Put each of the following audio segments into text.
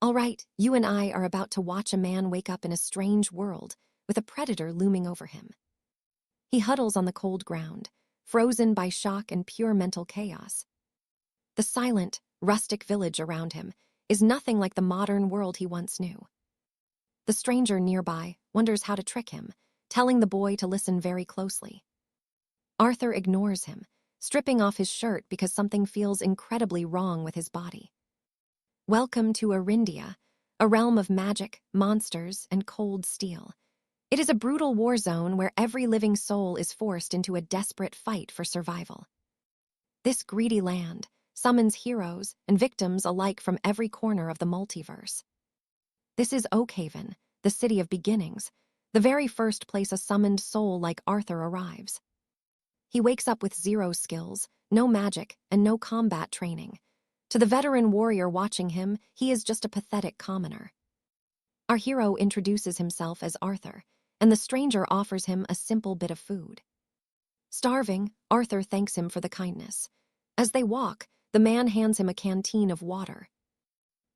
All right, you and I are about to watch a man wake up in a strange world with a predator looming over him. He huddles on the cold ground, frozen by shock and pure mental chaos. The silent, rustic village around him is nothing like the modern world he once knew. The stranger nearby wonders how to trick him, telling the boy to listen very closely. Arthur ignores him, stripping off his shirt because something feels incredibly wrong with his body. Welcome to Arindia, a realm of magic, monsters, and cold steel. It is a brutal war zone where every living soul is forced into a desperate fight for survival. This greedy land summons heroes and victims alike from every corner of the multiverse. This is Oakhaven, the city of beginnings, the very first place a summoned soul like Arthur arrives. He wakes up with zero skills, no magic, and no combat training. To the veteran warrior watching him, he is just a pathetic commoner. Our hero introduces himself as Arthur, and the stranger offers him a simple bit of food. Starving, Arthur thanks him for the kindness. As they walk, the man hands him a canteen of water.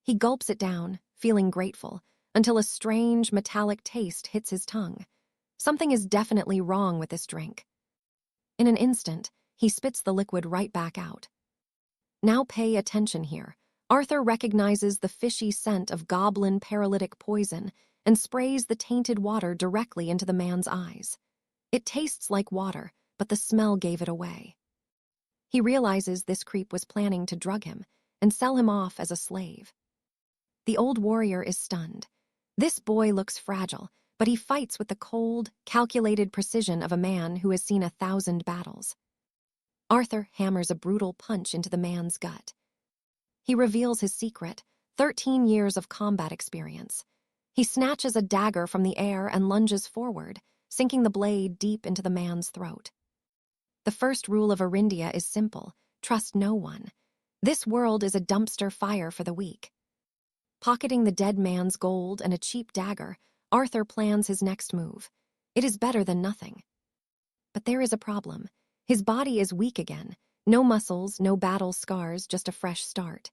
He gulps it down, feeling grateful, until a strange, metallic taste hits his tongue. Something is definitely wrong with this drink. In an instant, he spits the liquid right back out. Now pay attention here. Arthur recognizes the fishy scent of goblin paralytic poison and sprays the tainted water directly into the man's eyes. It tastes like water, but the smell gave it away. He realizes this creep was planning to drug him and sell him off as a slave. The old warrior is stunned. This boy looks fragile, but he fights with the cold, calculated precision of a man who has seen 1,000 battles. Arthur hammers a brutal punch into the man's gut. He reveals his secret, 13 years of combat experience. He snatches a dagger from the air and lunges forward, sinking the blade deep into the man's throat. The first rule of Arindia is simple: trust no one. This world is a dumpster fire for the weak. Pocketing the dead man's gold and a cheap dagger, Arthur plans his next move. It is better than nothing. But there is a problem. His body is weak again. No muscles, no battle scars, just a fresh start.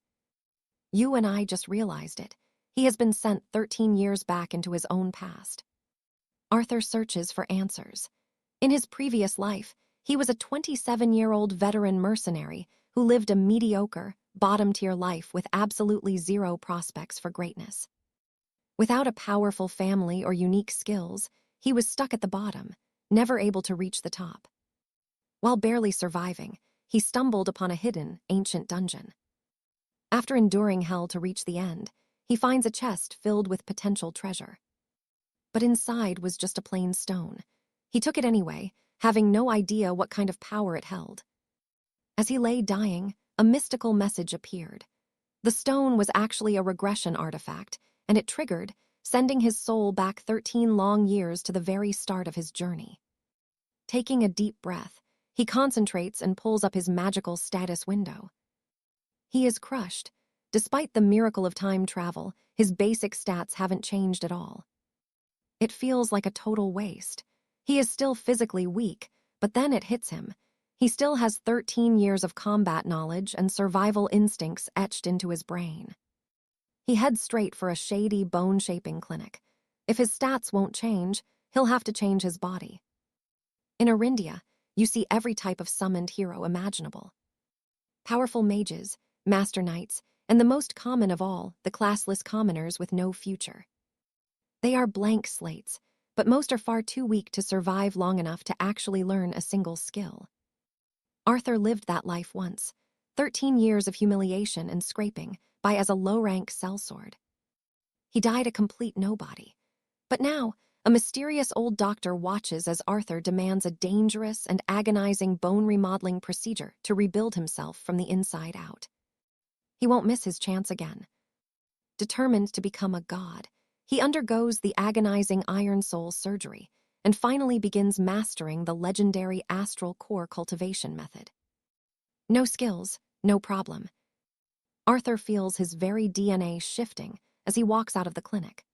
You and I just realized it. He has been sent 13 years back into his own past. Arthur searches for answers. In his previous life, he was a 27-year-old veteran mercenary who lived a mediocre, bottom-tier life with absolutely zero prospects for greatness. Without a powerful family or unique skills, he was stuck at the bottom, never able to reach the top. While barely surviving, he stumbled upon a hidden, ancient dungeon. After enduring hell to reach the end, he finds a chest filled with potential treasure. But inside was just a plain stone. He took it anyway, having no idea what kind of power it held. As he lay dying, a mystical message appeared. The stone was actually a regression artifact, and it triggered, sending his soul back 13 long years to the very start of his journey. Taking a deep breath, he concentrates and pulls up his magical status window. He is crushed. Despite the miracle of time travel, his basic stats haven't changed at all. It feels like a total waste. He is still physically weak, but then it hits him. He still has 13 years of combat knowledge and survival instincts etched into his brain. He heads straight for a shady bone-shaping clinic. If his stats won't change, he'll have to change his body. In Arindia, you see every type of summoned hero imaginable. Powerful mages, master knights, and the most common of all, the classless commoners with no future. They are blank slates, but most are far too weak to survive long enough to actually learn a single skill. Arthur lived that life once, 13 years of humiliation and scraping by as a low-rank sellsword. He died a complete nobody. But now, a mysterious old doctor watches as Arthur demands a dangerous and agonizing bone remodeling procedure to rebuild himself from the inside out. He won't miss his chance again. Determined to become a god, he undergoes the agonizing Iron Soul surgery and finally begins mastering the legendary astral core cultivation method. No skills, no problem. Arthur feels his very DNA shifting as he walks out of the clinic.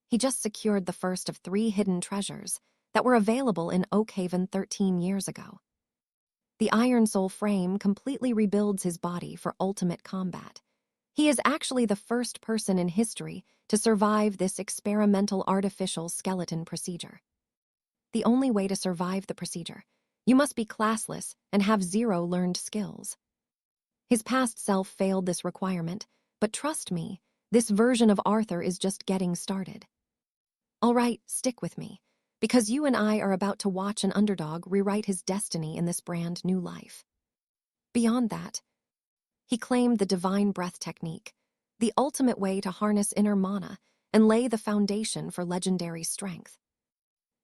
He just secured the first of 3 hidden treasures that were available in Oakhaven 13 years ago. The Iron Soul frame completely rebuilds his body for ultimate combat. He is actually the first person in history to survive this experimental artificial skeleton procedure. The only way to survive the procedure, you must be classless and have 0 learned skills. His past self failed this requirement, but trust me, this version of Arthur is just getting started. All right, stick with me, because you and I are about to watch an underdog rewrite his destiny in this brand new life. Beyond that, he claimed the divine breath technique, the ultimate way to harness inner mana and lay the foundation for legendary strength.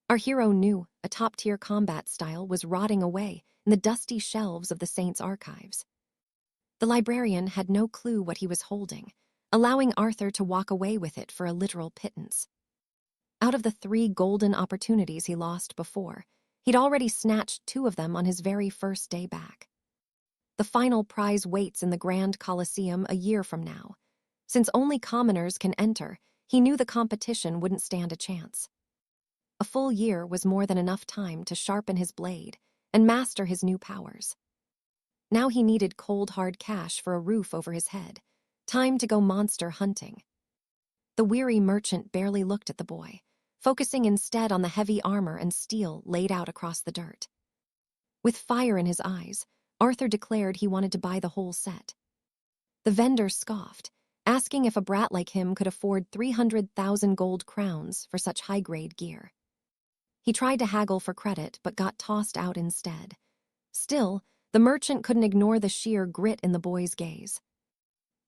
Our hero knew a top-tier combat style was rotting away in the dusty shelves of the saint's archives. The librarian had no clue what he was holding, allowing Arthur to walk away with it for a literal pittance. Out of the 3 golden opportunities he lost before, he'd already snatched 2 of them on his very first day back. The final prize waits in the Grand Colosseum a year from now. Since only commoners can enter, he knew the competition wouldn't stand a chance. A full year was more than enough time to sharpen his blade and master his new powers. Now he needed cold hard cash for a roof over his head. Time to go monster hunting. The weary merchant barely looked at the boy, focusing instead on the heavy armor and steel laid out across the dirt. With fire in his eyes, Arthur declared he wanted to buy the whole set. The vendor scoffed, asking if a brat like him could afford 300,000 gold crowns for such high-grade gear. He tried to haggle for credit but got tossed out instead. Still, the merchant couldn't ignore the sheer grit in the boy's gaze.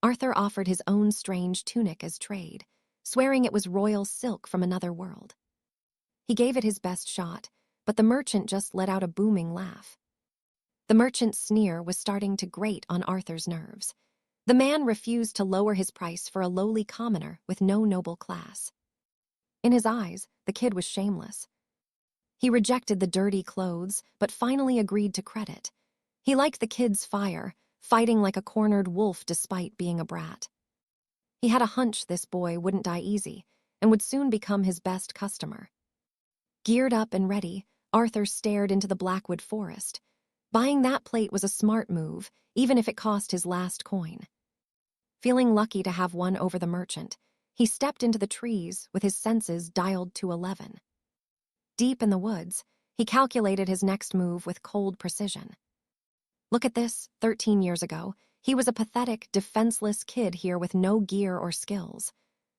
Arthur offered his own strange tunic as trade, swearing it was royal silk from another world. He gave it his best shot, but the merchant just let out a booming laugh. The merchant's sneer was starting to grate on Arthur's nerves. The man refused to lower his price for a lowly commoner with no noble class. In his eyes, the kid was shameless. He rejected the dirty clothes, but finally agreed to credit. He liked the kid's fire, fighting like a cornered wolf despite being a brat. He had a hunch this boy wouldn't die easy and would soon become his best customer. Geared up and ready, Arthur stared into the Blackwood forest. Buying that plate was a smart move, even if it cost his last coin. Feeling lucky to have won over the merchant, he stepped into the trees with his senses dialed to 11. Deep in the woods, he calculated his next move with cold precision. Look at this, 13 years ago, he was a pathetic, defenseless kid here with no gear or skills.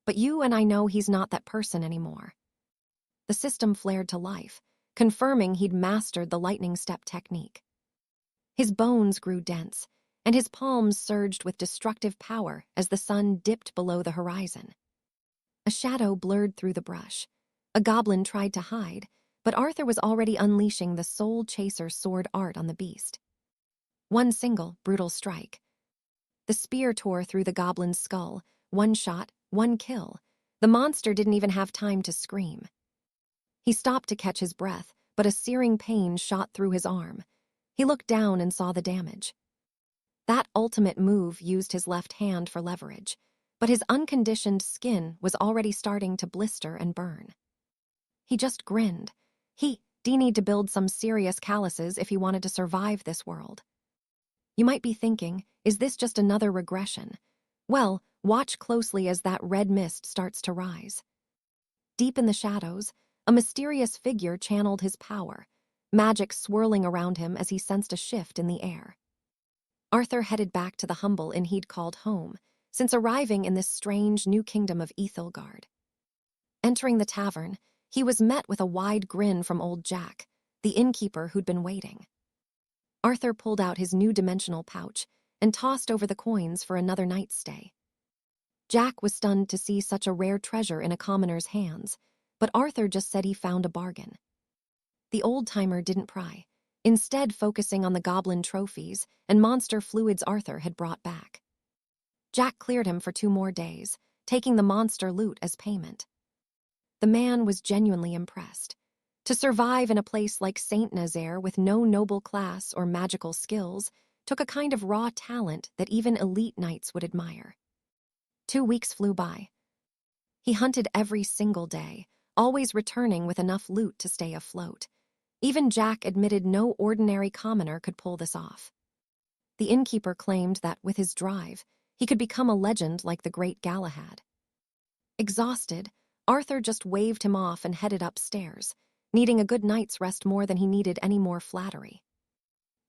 But you and I know he's not that person anymore. The system flared to life, confirming he'd mastered the lightning step technique. His bones grew dense, and his palms surged with destructive power as the sun dipped below the horizon. A shadow blurred through the brush. A goblin tried to hide, but Arthur was already unleashing the soul chaser sword art on the beast. One single, brutal strike. The spear tore through the goblin's skull, 1 shot, 1 kill. The monster didn't even have time to scream. He stopped to catch his breath, but a searing pain shot through his arm. He looked down and saw the damage. That ultimate move used his left hand for leverage, but his unconditioned skin was already starting to blister and burn. He just grinned. He'd need to build some serious calluses if he wanted to survive this world. You might be thinking, is this just another regression? Well, watch closely as that red mist starts to rise. Deep in the shadows, a mysterious figure channeled his power, magic swirling around him as he sensed a shift in the air. Arthur headed back to the humble inn he'd called home, since arriving in this strange new kingdom of 𝒖𝒕𝒉𝒍𝒆𝒔𝒔. Entering the tavern, he was met with a wide grin from old Jack, the innkeeper who'd been waiting. Arthur pulled out his new dimensional pouch and tossed over the coins for another night's stay. Jack was stunned to see such a rare treasure in a commoner's hands, but Arthur just said he found a bargain. The old-timer didn't pry, instead focusing on the goblin trophies and monster fluids Arthur had brought back. Jack cleared him for 2 more days, taking the monster loot as payment. The man was genuinely impressed. To survive in a place like St. Nazaire with no noble class or magical skills took a kind of raw talent that even elite knights would admire. 2 weeks flew by. He hunted every single day, always returning with enough loot to stay afloat. Even Jack admitted no ordinary commoner could pull this off. The innkeeper claimed that with his drive, He could become a legend like the great Galahad. Exhausted, Arthur just waved him off and headed upstairs, needing a good night's rest more than he needed any more flattery.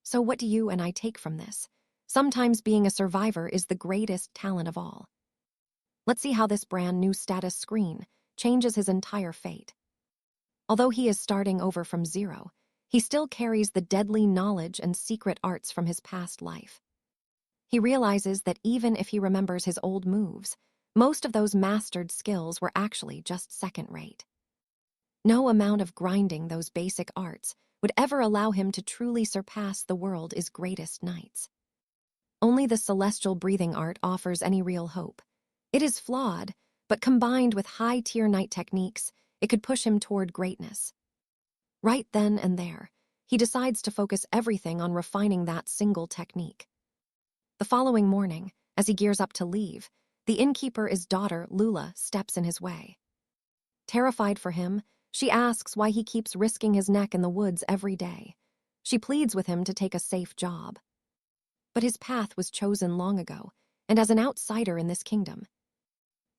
So what do you and I take from this? Sometimes being a survivor is the greatest talent of all. Let's see how this brand new status screen changes his entire fate. Although he is starting over from zero, he still carries the deadly knowledge and secret arts from his past life. He realizes that even if he remembers his old moves, most of those mastered skills were actually just second-rate. No amount of grinding those basic arts would ever allow him to truly surpass the world's greatest knights. Only the celestial breathing art offers any real hope. It is flawed, but combined with high-tier knight techniques, it could push him toward greatness. Right then and there, he decides to focus everything on refining that single technique. The following morning, as he gears up to leave, the innkeeper's daughter, Lula, steps in his way. Terrified for him, she asks why he keeps risking his neck in the woods every day. She pleads with him to take a safe job. But his path was chosen long ago, and as an outsider in this kingdom,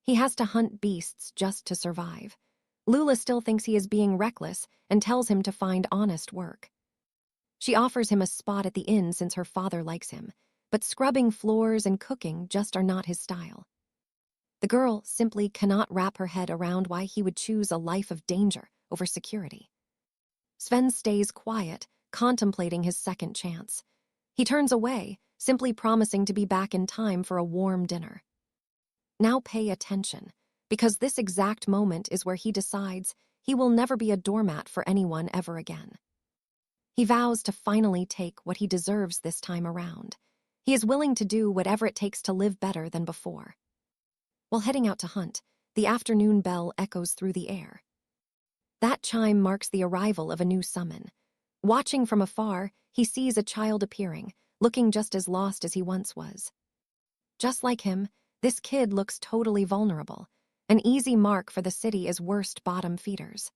he has to hunt beasts just to survive. Lula still thinks he is being reckless and tells him to find honest work. She offers him a spot at the inn since her father likes him, but scrubbing floors and cooking just are not his style. The girl simply cannot wrap her head around why he would choose a life of danger over security. Sven stays quiet, contemplating his second chance. He turns away, simply promising to be back in time for a warm dinner. Now pay attention, because this exact moment is where he decides he will never be a doormat for anyone ever again. He vows to finally take what he deserves this time around. He is willing to do whatever it takes to live better than before. While heading out to hunt, the afternoon bell echoes through the air. That chime marks the arrival of a new summon. Watching from afar, he sees a child appearing, looking just as lost as he once was. Just like him, this kid looks totally vulnerable, an easy mark for the city's worst bottom feeders.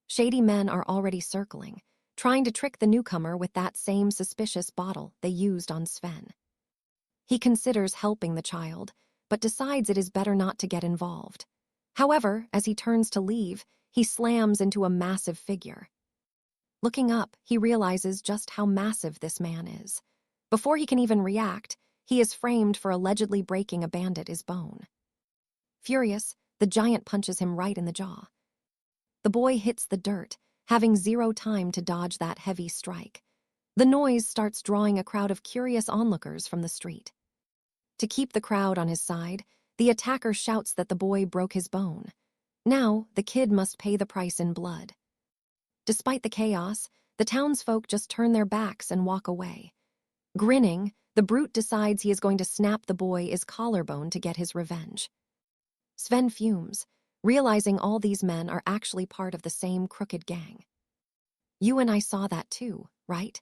Shady men are already circling, trying to trick the newcomer with that same suspicious bottle they used on Sven. He considers helping the child, but decides it is better not to get involved. However, as he turns to leave, he slams into a massive figure. Looking up, he realizes just how massive this man is. Before he can even react, he is framed for allegedly breaking a bandit's bone. Furious, the giant punches him right in the jaw. The boy hits the dirt, having zero time to dodge that heavy strike. The noise starts drawing a crowd of curious onlookers from the street. To keep the crowd on his side, the attacker shouts that the boy broke his bone. Now, the kid must pay the price in blood. Despite the chaos, the townsfolk just turn their backs and walk away. Grinning, the brute decides he is going to snap the boy's collarbone to get his revenge. Sven fumes, realizing all these men are actually part of the same crooked gang. You and I saw that too, right?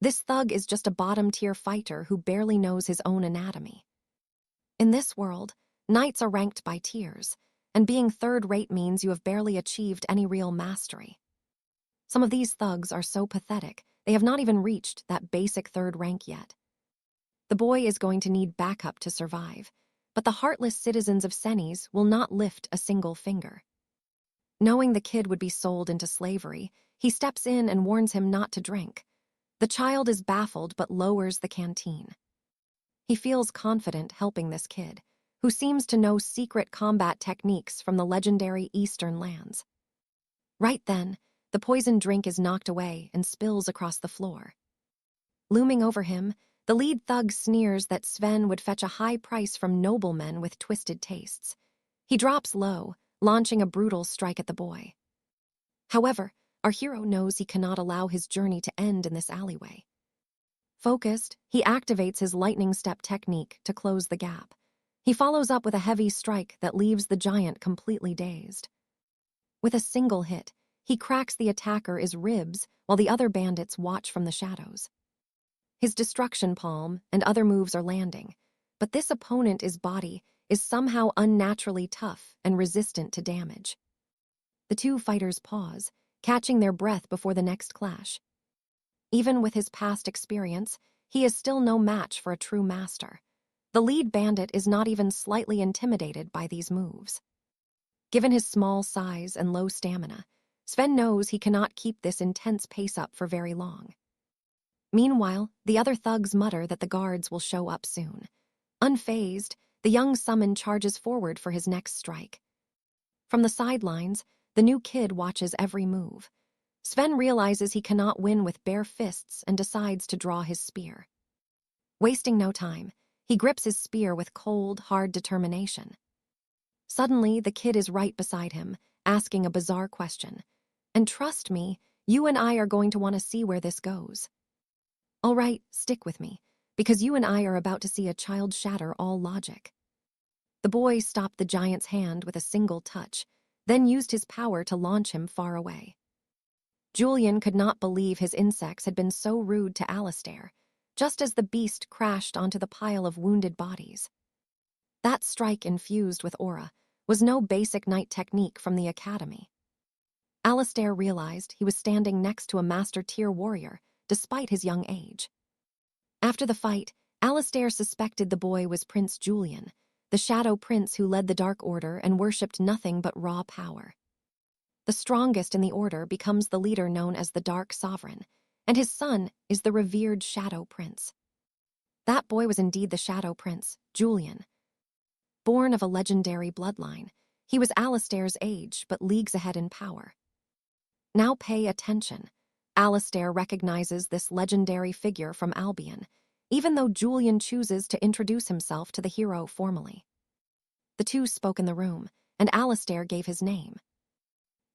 This thug is just a bottom-tier fighter who barely knows his own anatomy. In this world, knights are ranked by tiers, and being third-rate means you have barely achieved any real mastery. Some of these thugs are so pathetic, they have not even reached that basic third rank yet. The boy is going to need backup to survive, but the heartless citizens of Senis will not lift a single finger. Knowing the kid would be sold into slavery, he steps in and warns him not to drink. The child is baffled but lowers the canteen. He feels confident helping this kid, who seems to know secret combat techniques from the legendary Eastern lands. Right then, the poisoned drink is knocked away and spills across the floor. Looming over him, the lead thug sneers that Sven would fetch a high price from noblemen with twisted tastes. He drops low, launching a brutal strike at the boy. However, our hero knows he cannot allow his journey to end in this alleyway. Focused, he activates his lightning step technique to close the gap. He follows up with a heavy strike that leaves the giant completely dazed. With a single hit, he cracks the attacker's ribs while the other bandits watch from the shadows. His destruction palm and other moves are landing, but this opponent's body is somehow unnaturally tough and resistant to damage. The two fighters pause, catching their breath before the next clash. Even with his past experience, he is still no match for a true master. The lead bandit is not even slightly intimidated by these moves. Given his small size and low stamina, Sven knows he cannot keep this intense pace up for very long. Meanwhile, the other thugs mutter that the guards will show up soon. Unfazed, the young summon charges forward for his next strike. From the sidelines, the new kid watches every move. Sven realizes he cannot win with bare fists and decides to draw his spear. Wasting no time, he grips his spear with cold, hard determination. Suddenly, the kid is right beside him, asking a bizarre question. And trust me, you and I are going to want to see where this goes. All right, stick with me, because you and I are about to see a child shatter all logic. The boy stopped the giant's hand with a single touch, then used his power to launch him far away. Julian could not believe his insects had been so rude to Alistair, just as the beast crashed onto the pile of wounded bodies. That strike infused with aura was no basic knight technique from the academy. Alistair realized he was standing next to a master-tier warrior, despite his young age. After the fight, Alistair suspected the boy was Prince Julian, the Shadow Prince who led the Dark Order and worshipped nothing but raw power. The strongest in the order becomes the leader known as the Dark Sovereign, and his son is the revered Shadow Prince. That boy was indeed the Shadow Prince, Julian. Born of a legendary bloodline, he was Alistair's age but leagues ahead in power. Now pay attention. Alistair recognizes this legendary figure from Albion, even though Julian chooses to introduce himself to the hero formally. The two spoke in the room, and Alistair gave his name.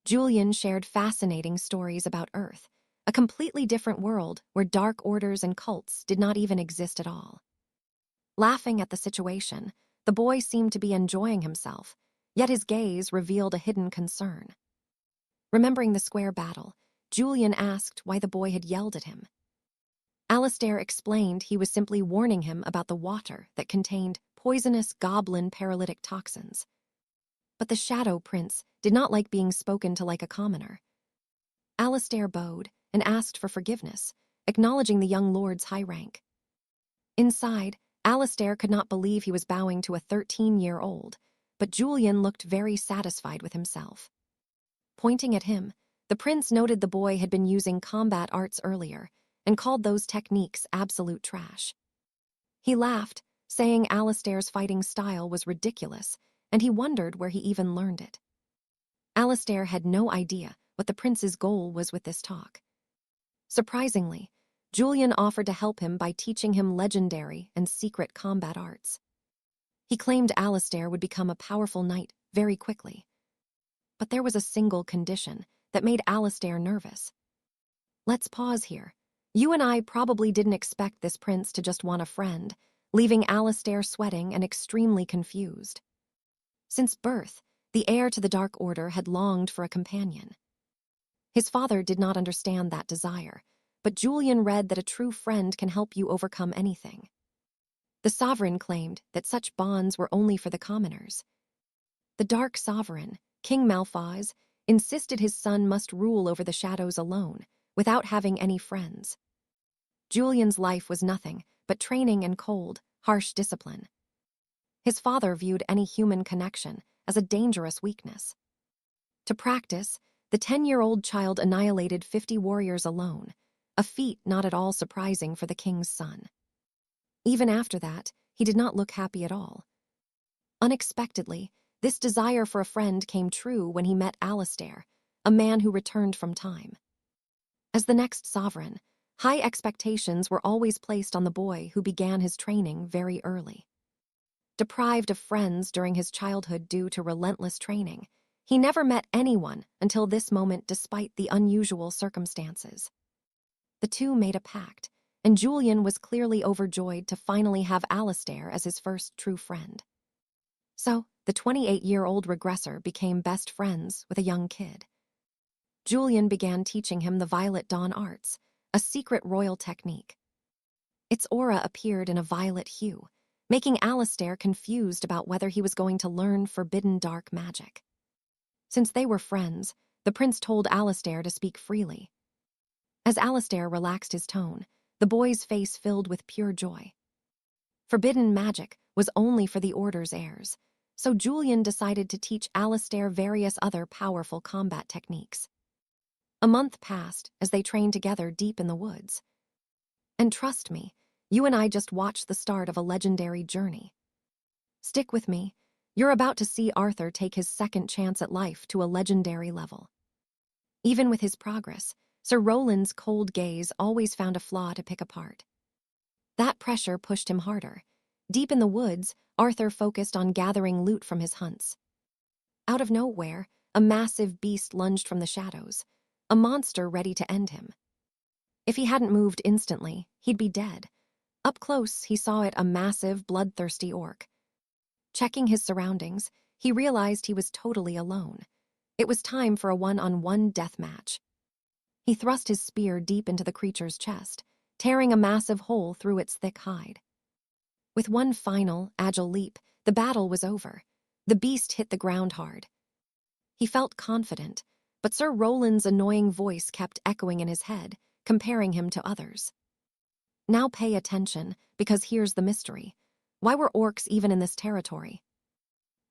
Julian shared fascinating stories about Earth, a completely different world where dark orders and cults did not even exist at all. Laughing at the situation, the boy seemed to be enjoying himself, yet his gaze revealed a hidden concern. Remembering the square battle, Julian asked why the boy had yelled at him. Alistair explained he was simply warning him about the water that contained poisonous goblin paralytic toxins. But the Shadow Prince did not like being spoken to like a commoner. Alistair bowed and asked for forgiveness, acknowledging the young lord's high rank. Inside, Alistair could not believe he was bowing to a 13-year-old, but Julian looked very satisfied with himself. Pointing at him, the prince noted the boy had been using combat arts earlier and called those techniques absolute trash. He laughed, saying Alistair's fighting style was ridiculous, and he wondered where he even learned it. Alistair had no idea what the prince's goal was with this talk. Surprisingly, Julian offered to help him by teaching him legendary and secret combat arts. He claimed Alistair would become a powerful knight very quickly. But there was a single condition that made Alistair nervous. Let's pause here. You and I probably didn't expect this prince to just want a friend, leaving Alistair sweating and extremely confused. Since birth, the heir to the Dark Order had longed for a companion. His father did not understand that desire, but Julian read that a true friend can help you overcome anything. The sovereign claimed that such bonds were only for the commoners. The Dark Sovereign, King Malphaz, insisted his son must rule over the shadows alone, without having any friends. Julian's life was nothing but training and cold, harsh discipline. His father viewed any human connection as a dangerous weakness. To practice, the 10-year-old child annihilated 50 warriors alone, a feat not at all surprising for the king's son. Even after that, he did not look happy at all. Unexpectedly, this desire for a friend came true when he met Alistair, a man who returned from time. As the next sovereign, high expectations were always placed on the boy who began his training very early. Deprived of friends during his childhood due to relentless training, he never met anyone until this moment despite the unusual circumstances. The two made a pact, and Julian was clearly overjoyed to finally have Alistair as his first true friend. So, the 28-year-old regressor became best friends with a young kid. Julian began teaching him the Violet Dawn arts, a secret royal technique. Its aura appeared in a violet hue, making Alistair confused about whether he was going to learn forbidden dark magic. Since they were friends, the prince told Alistair to speak freely. As Alistair relaxed his tone, the boy's face filled with pure joy. Forbidden magic was only for the Order's heirs, so Julian decided to teach Alistair various other powerful combat techniques. A month passed as they trained together deep in the woods. And trust me, you and I just watched the start of a legendary journey. Stick with me. You're about to see Arthur take his second chance at life to a legendary level. Even with his progress, Sir Roland's cold gaze always found a flaw to pick apart. That pressure pushed him harder. Deep in the woods, Arthur focused on gathering loot from his hunts. Out of nowhere, a massive beast lunged from the shadows, a monster ready to end him. If he hadn't moved instantly, he'd be dead. Up close, he saw it, a massive, bloodthirsty orc. Checking his surroundings, he realized he was totally alone. It was time for a one-on-one death match. He thrust his spear deep into the creature's chest, tearing a massive hole through its thick hide. With one final, agile leap, the battle was over. The beast hit the ground hard. He felt confident, but Sir Roland's annoying voice kept echoing in his head, comparing him to others. Now pay attention, because here's the mystery. Why were orcs even in this territory?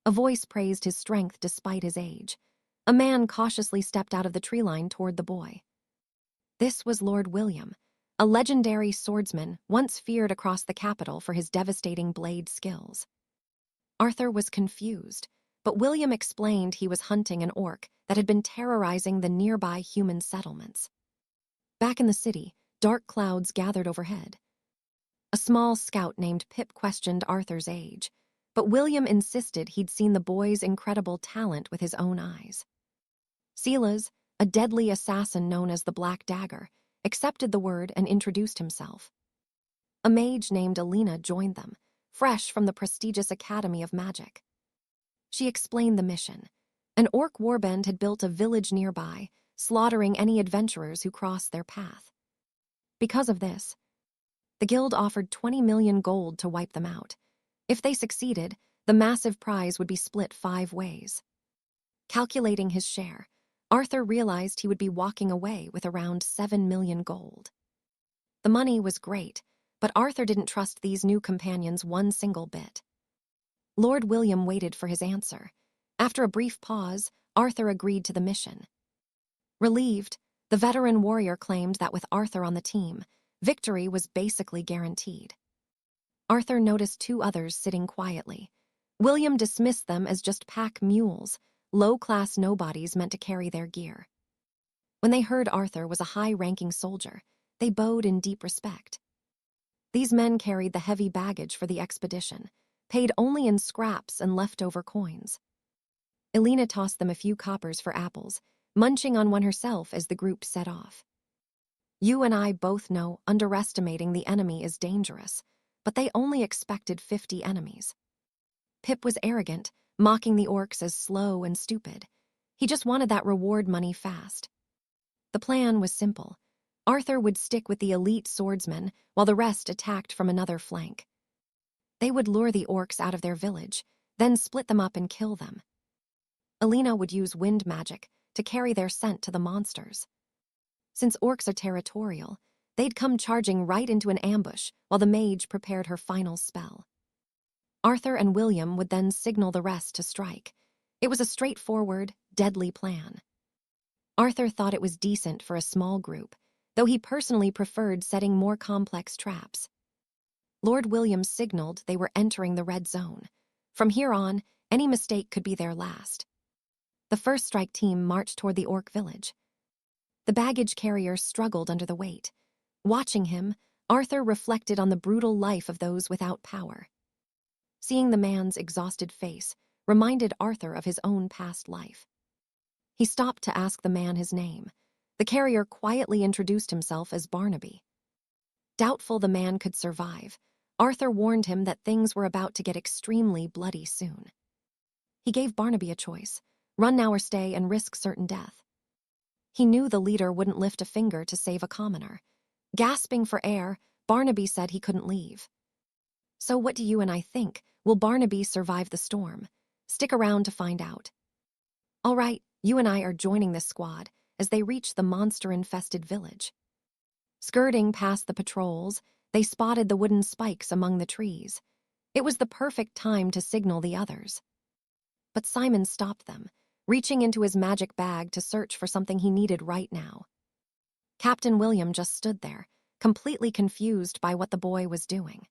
A voice praised his strength despite his age. A man cautiously stepped out of the tree line toward the boy. This was Lord William, a legendary swordsman once feared across the capital for his devastating blade skills. Arthur was confused, but William explained he was hunting an orc that had been terrorizing the nearby human settlements. Back in the city, dark clouds gathered overhead. A small scout named Pip questioned Arthur's age, but William insisted he'd seen the boy's incredible talent with his own eyes. Silas, a deadly assassin known as the Black Dagger, accepted the word and introduced himself. A mage named Alina joined them, fresh from the prestigious Academy of Magic. She explained the mission. An orc warband had built a village nearby, slaughtering any adventurers who crossed their path. Because of this, the guild offered 20 million gold to wipe them out. If they succeeded, the massive prize would be split 5 ways. Calculating his share, Arthur realized he would be walking away with around 7 million gold. The money was great, but Arthur didn't trust these new companions one single bit. Lord William waited for his answer. After a brief pause, Arthur agreed to the mission. Relieved, the veteran warrior claimed that with Arthur on the team, victory was basically guaranteed. Arthur noticed 2 others sitting quietly. William dismissed them as just pack mules, low-class nobodies meant to carry their gear. When they heard Arthur was a high-ranking soldier, they bowed in deep respect. These men carried the heavy baggage for the expedition, paid only in scraps and leftover coins. Alina tossed them a few coppers for apples, munching on one herself as the group set off. You and I both know underestimating the enemy is dangerous, but they only expected 50 enemies. Pip was arrogant, mocking the orcs as slow and stupid. He just wanted that reward money fast. The plan was simple. Arthur would stick with the elite swordsmen while the rest attacked from another flank. They would lure the orcs out of their village, then split them up and kill them. Alina would use wind magic to carry their scent to the monsters. Since orcs are territorial, they'd come charging right into an ambush while the mage prepared her final spell. Arthur and William would then signal the rest to strike. It was a straightforward, deadly plan. Arthur thought it was decent for a small group, though he personally preferred setting more complex traps. Lord William signaled they were entering the red zone. From here on, any mistake could be their last. The first strike team marched toward the orc village. The baggage carrier struggled under the weight. Watching him, Arthur reflected on the brutal life of those without power. Seeing the man's exhausted face reminded Arthur of his own past life. He stopped to ask the man his name. The carrier quietly introduced himself as Barnaby. Doubtful the man could survive, Arthur warned him that things were about to get extremely bloody soon. He gave Barnaby a choice: run now or stay and risk certain death. He knew the leader wouldn't lift a finger to save a commoner. Gasping for air, Barnaby said he couldn't leave. So what do you and I think? Will Barnaby survive the storm? Stick around to find out. All right, you and I are joining this squad as they reach the monster-infested village. Skirting past the patrols, they spotted the wooden spikes among the trees. It was the perfect time to signal the others. But Simon stopped them, reaching into his magic bag to search for something he needed right now. Captain William just stood there, completely confused by what the boy was doing.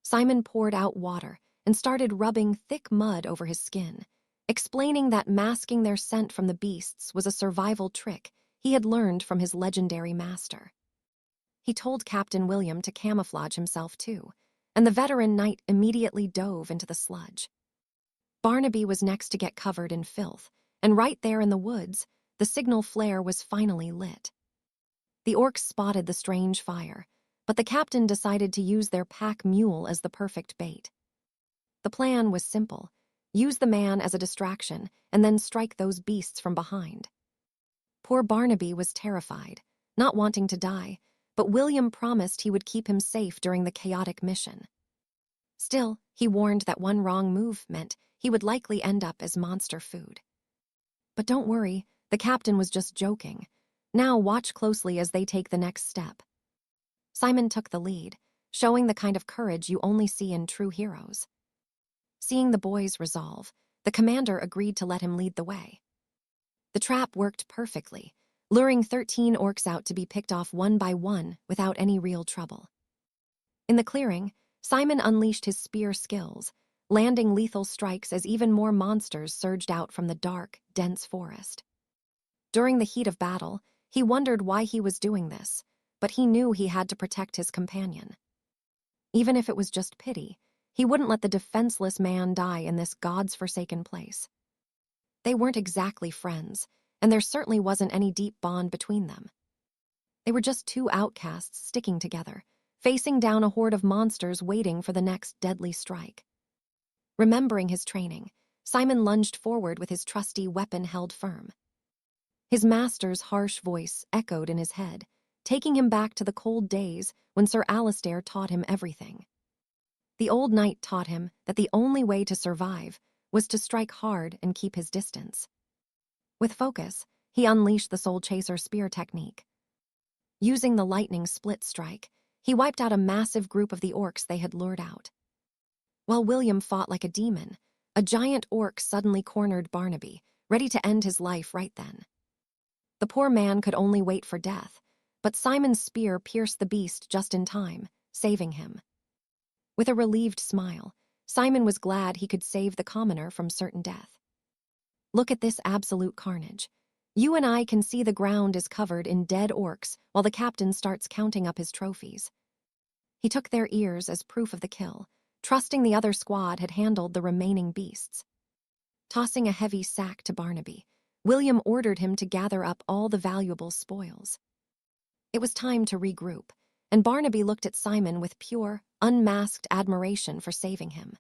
Simon poured out water and started rubbing thick mud over his skin, explaining that masking their scent from the beasts was a survival trick he had learned from his legendary master. He told Captain William to camouflage himself too, and the veteran knight immediately dove into the sludge. Barnaby was next to get covered in filth, and right there in the woods, the signal flare was finally lit. The orcs spotted the strange fire, but the captain decided to use their pack mule as the perfect bait. The plan was simple: use the man as a distraction and then strike those beasts from behind. Poor Barnaby was terrified, not wanting to die, but William promised he would keep him safe during the chaotic mission. Still, he warned that one wrong move meant he would likely end up as monster food. But don't worry, the captain was just joking. Now watch closely as they take the next step. Simon took the lead, showing the kind of courage you only see in true heroes. Seeing the boy's resolve, the commander agreed to let him lead the way. The trap worked perfectly, luring 13 orcs out to be picked off one by one without any real trouble. In the clearing, Simon unleashed his spear skills, landing lethal strikes as even more monsters surged out from the dark, dense forest. During the heat of battle, he wondered why he was doing this, but he knew he had to protect his companion. Even if it was just pity, he wouldn't let the defenseless man die in this God's forsaken place. They weren't exactly friends, and there certainly wasn't any deep bond between them. They were just two outcasts sticking together, facing down a horde of monsters waiting for the next deadly strike. Remembering his training, Simon lunged forward with his trusty weapon held firm. His master's harsh voice echoed in his head, taking him back to the cold days when Sir Alistair taught him everything. The old knight taught him that the only way to survive was to strike hard and keep his distance. With focus, he unleashed the Soul Chaser spear technique. Using the lightning split strike, he wiped out a massive group of the orcs they had lured out. While William fought like a demon, a giant orc suddenly cornered Barnaby, ready to end his life right then. The poor man could only wait for death, but Simon's spear pierced the beast just in time, saving him. With a relieved smile, Simon was glad he could save the commoner from certain death. Look at this absolute carnage. You and I can see the ground is covered in dead orcs while the captain starts counting up his trophies. He took their ears as proof of the kill, trusting the other squad had handled the remaining beasts. Tossing a heavy sack to Barnaby, William ordered him to gather up all the valuable spoils. It was time to regroup, and Barnaby looked at Simon with pure, unmasked admiration for saving him.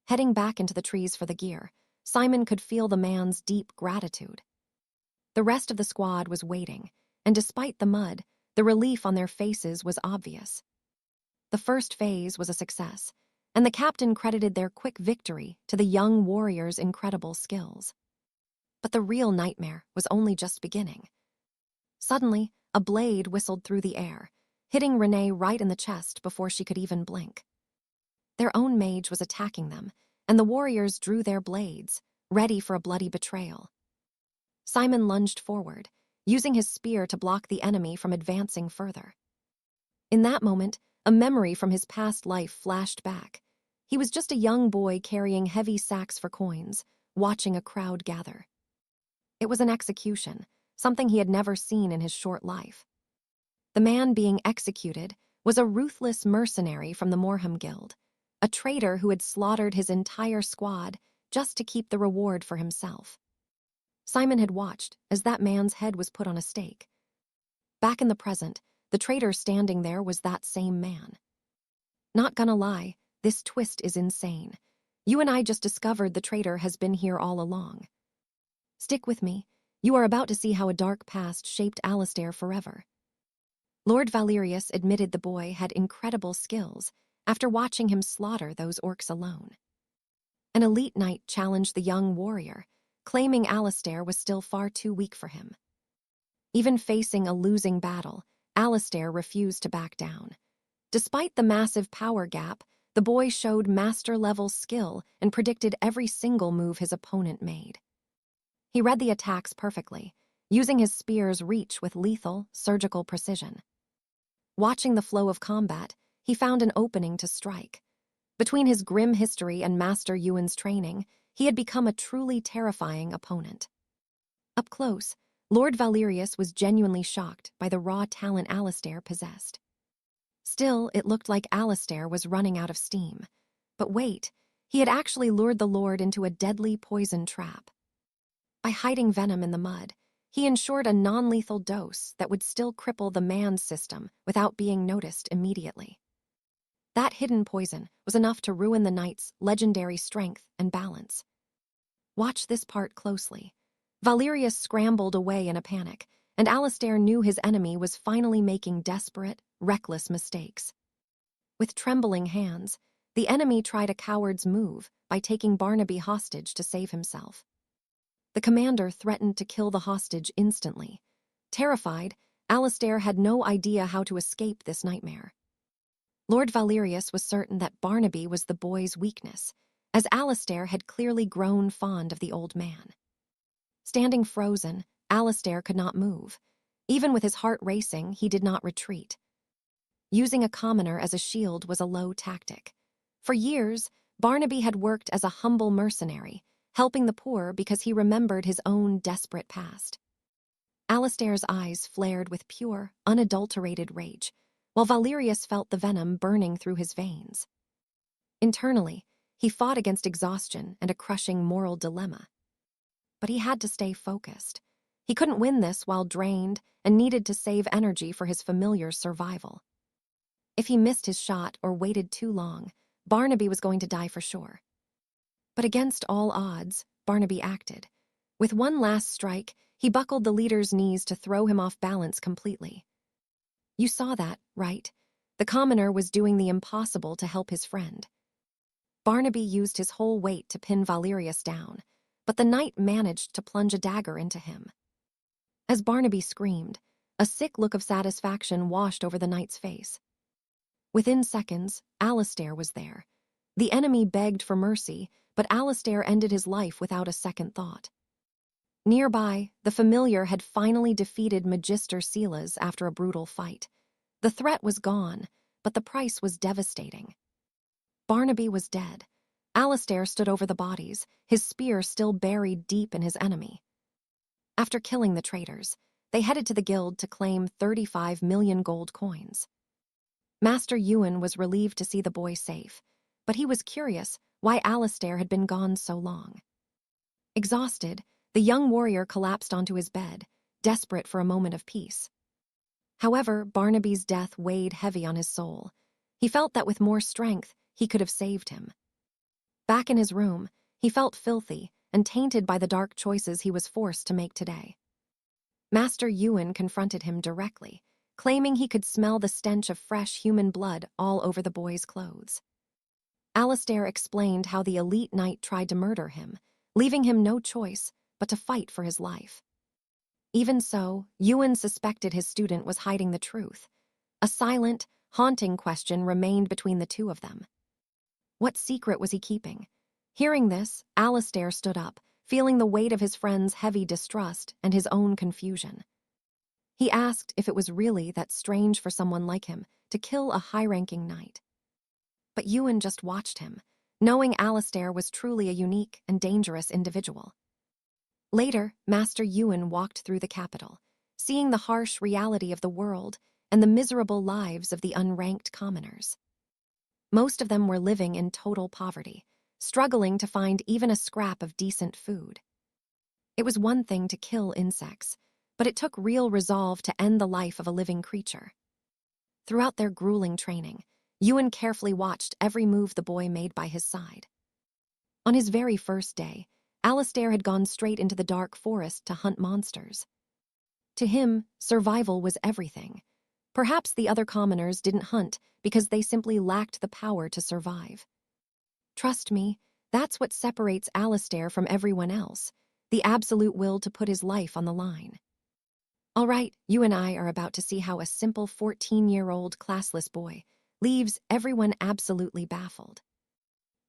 Heading back into the trees for the gear, Simon could feel the man's deep gratitude. The rest of the squad was waiting, and despite the mud, the relief on their faces was obvious. The first phase was a success, and the captain credited their quick victory to the young warrior's incredible skills. But the real nightmare was only just beginning. Suddenly, a blade whistled through the air, hitting Renee right in the chest before she could even blink. Their own mage was attacking them, and the warriors drew their blades, ready for a bloody betrayal. Simon lunged forward, using his spear to block the enemy from advancing further. In that moment, a memory from his past life flashed back. He was just a young boy carrying heavy sacks for coins, watching a crowd gather. It was an execution, something he had never seen in his short life. The man being executed was a ruthless mercenary from the Morham Guild, a traitor who had slaughtered his entire squad just to keep the reward for himself. Simon had watched as that man's head was put on a stake. Back in the present, the traitor standing there was that same man. Not gonna lie, this twist is insane. You and I just discovered the traitor has been here all along. Stick with me. You are about to see how a dark past shaped Alistair forever. Lord Valerius admitted the boy had incredible skills after watching him slaughter those orcs alone. An elite knight challenged the young warrior, claiming Alistair was still far too weak for him. Even facing a losing battle, Alistair refused to back down. Despite the massive power gap, The boy showed master-level skill and predicted every single move his opponent made. He read the attacks perfectly, using his spear's reach with lethal, surgical precision. Watching the flow of combat, he found an opening to strike. Between his grim history and Master Yuan's training, he had become a truly terrifying opponent. Up close, Lord Valerius was genuinely shocked by the raw talent 𝒖𝒕𝒉𝒍𝒆𝒔𝒔 possessed. Still, it looked like 𝒖𝒕𝒉𝒍𝒆𝒔𝒔 was running out of steam. But wait, he had actually lured the Lord into a deadly poison trap. By hiding venom in the mud, he ensured a non-lethal dose that would still cripple the man's system without being noticed immediately. That hidden poison was enough to ruin the knight's legendary strength and balance. Watch this part closely. Valerius scrambled away in a panic, and 𝒖𝒕𝒉𝒍𝒆𝒔𝒔 knew his enemy was finally making desperate, reckless mistakes. With trembling hands, the enemy tried a coward's move by taking Barnaby hostage to save himself. The commander threatened to kill the hostage instantly. Terrified, 𝒖𝒕𝒉𝒍𝒆𝒔𝒔 had no idea how to escape this nightmare. Lord Valerius was certain that Barnaby was the boy's weakness, as 𝒖𝒕𝒉𝒍𝒆𝒔𝒔 had clearly grown fond of the old man. Standing frozen, 𝒖𝒕𝒉𝒍𝒆𝒔𝒔 could not move. Even with his heart racing, he did not retreat. Using a commoner as a shield was a low tactic. For years, Barnaby had worked as a humble mercenary, helping the poor because he remembered his own desperate past. 𝒖𝒕𝒉𝒍𝒆𝒔𝒔's eyes flared with pure, unadulterated rage, while Valerius felt the venom burning through his veins. Internally, he fought against exhaustion and a crushing moral dilemma. But he had to stay focused. He couldn't win this while drained and needed to save energy for his familiar's survival. If he missed his shot or waited too long, Barnaby was going to die for sure. But against all odds, Barnaby acted. With one last strike, he buckled the leader's knees to throw him off balance completely. You saw that, right? The commoner was doing the impossible to help his friend. Barnaby used his whole weight to pin Valerius down, but the knight managed to plunge a dagger into him. As Barnaby screamed, a sick look of satisfaction washed over the knight's face. Within seconds, 𝒖𝒕𝒉𝒍𝒆𝒔𝒔 was there. The enemy begged for mercy, but 𝒖𝒕𝒉𝒍𝒆𝒔𝒔 ended his life without a second thought. Nearby, the familiar had finally defeated Magister Silas after a brutal fight. The threat was gone, but the price was devastating. Barnaby was dead. 𝒖𝒕𝒉𝒍𝒆𝒔𝒔 stood over the bodies, his spear still buried deep in his enemy. After killing the traitors, they headed to the guild to claim 35 million gold coins. Master Yuan was relieved to see the boy safe, but he was curious why 𝒖𝒕𝒉𝒍𝒆𝒔𝒔 had been gone so long. Exhausted, the young warrior collapsed onto his bed, desperate for a moment of peace. However, Barnaby's death weighed heavy on his soul. He felt that with more strength, he could have saved him. Back in his room, he felt filthy and tainted by the dark choices he was forced to make today. Master Yuan confronted him directly, claiming he could smell the stench of fresh human blood all over the boy's clothes. 𝒖𝒕𝒉𝒍𝒆𝒔𝒔 explained how the elite knight tried to murder him, leaving him no choice but to fight for his life. Even so, Yuan suspected his student was hiding the truth. A silent, haunting question remained between the two of them. What secret was he keeping? Hearing this, 𝒖𝒕𝒉𝒍𝒆𝒔𝒔 stood up, feeling the weight of his friend's heavy distrust and his own confusion. He asked if it was really that strange for someone like him to kill a high-ranking knight. But Yuan just watched him, knowing 𝒖𝒕𝒉𝒍𝒆𝒔𝒔 was truly a unique and dangerous individual. Later, Master Yuan walked through the capital, seeing the harsh reality of the world and the miserable lives of the unranked commoners. Most of them were living in total poverty, struggling to find even a scrap of decent food. It was one thing to kill insects, but it took real resolve to end the life of a living creature. Throughout their grueling training, Yuan carefully watched every move the boy made by his side. On his very first day, 𝒖𝒕𝒉𝒍𝒆𝒔𝒔 had gone straight into the dark forest to hunt monsters. To him, survival was everything. Perhaps the other commoners didn't hunt because they simply lacked the power to survive. Trust me, that's what separates 𝒖𝒕𝒉𝒍𝒆𝒔𝒔 from everyone else, the absolute will to put his life on the line. All right, you and I are about to see how a simple 14-year-old classless boy leaves everyone absolutely baffled.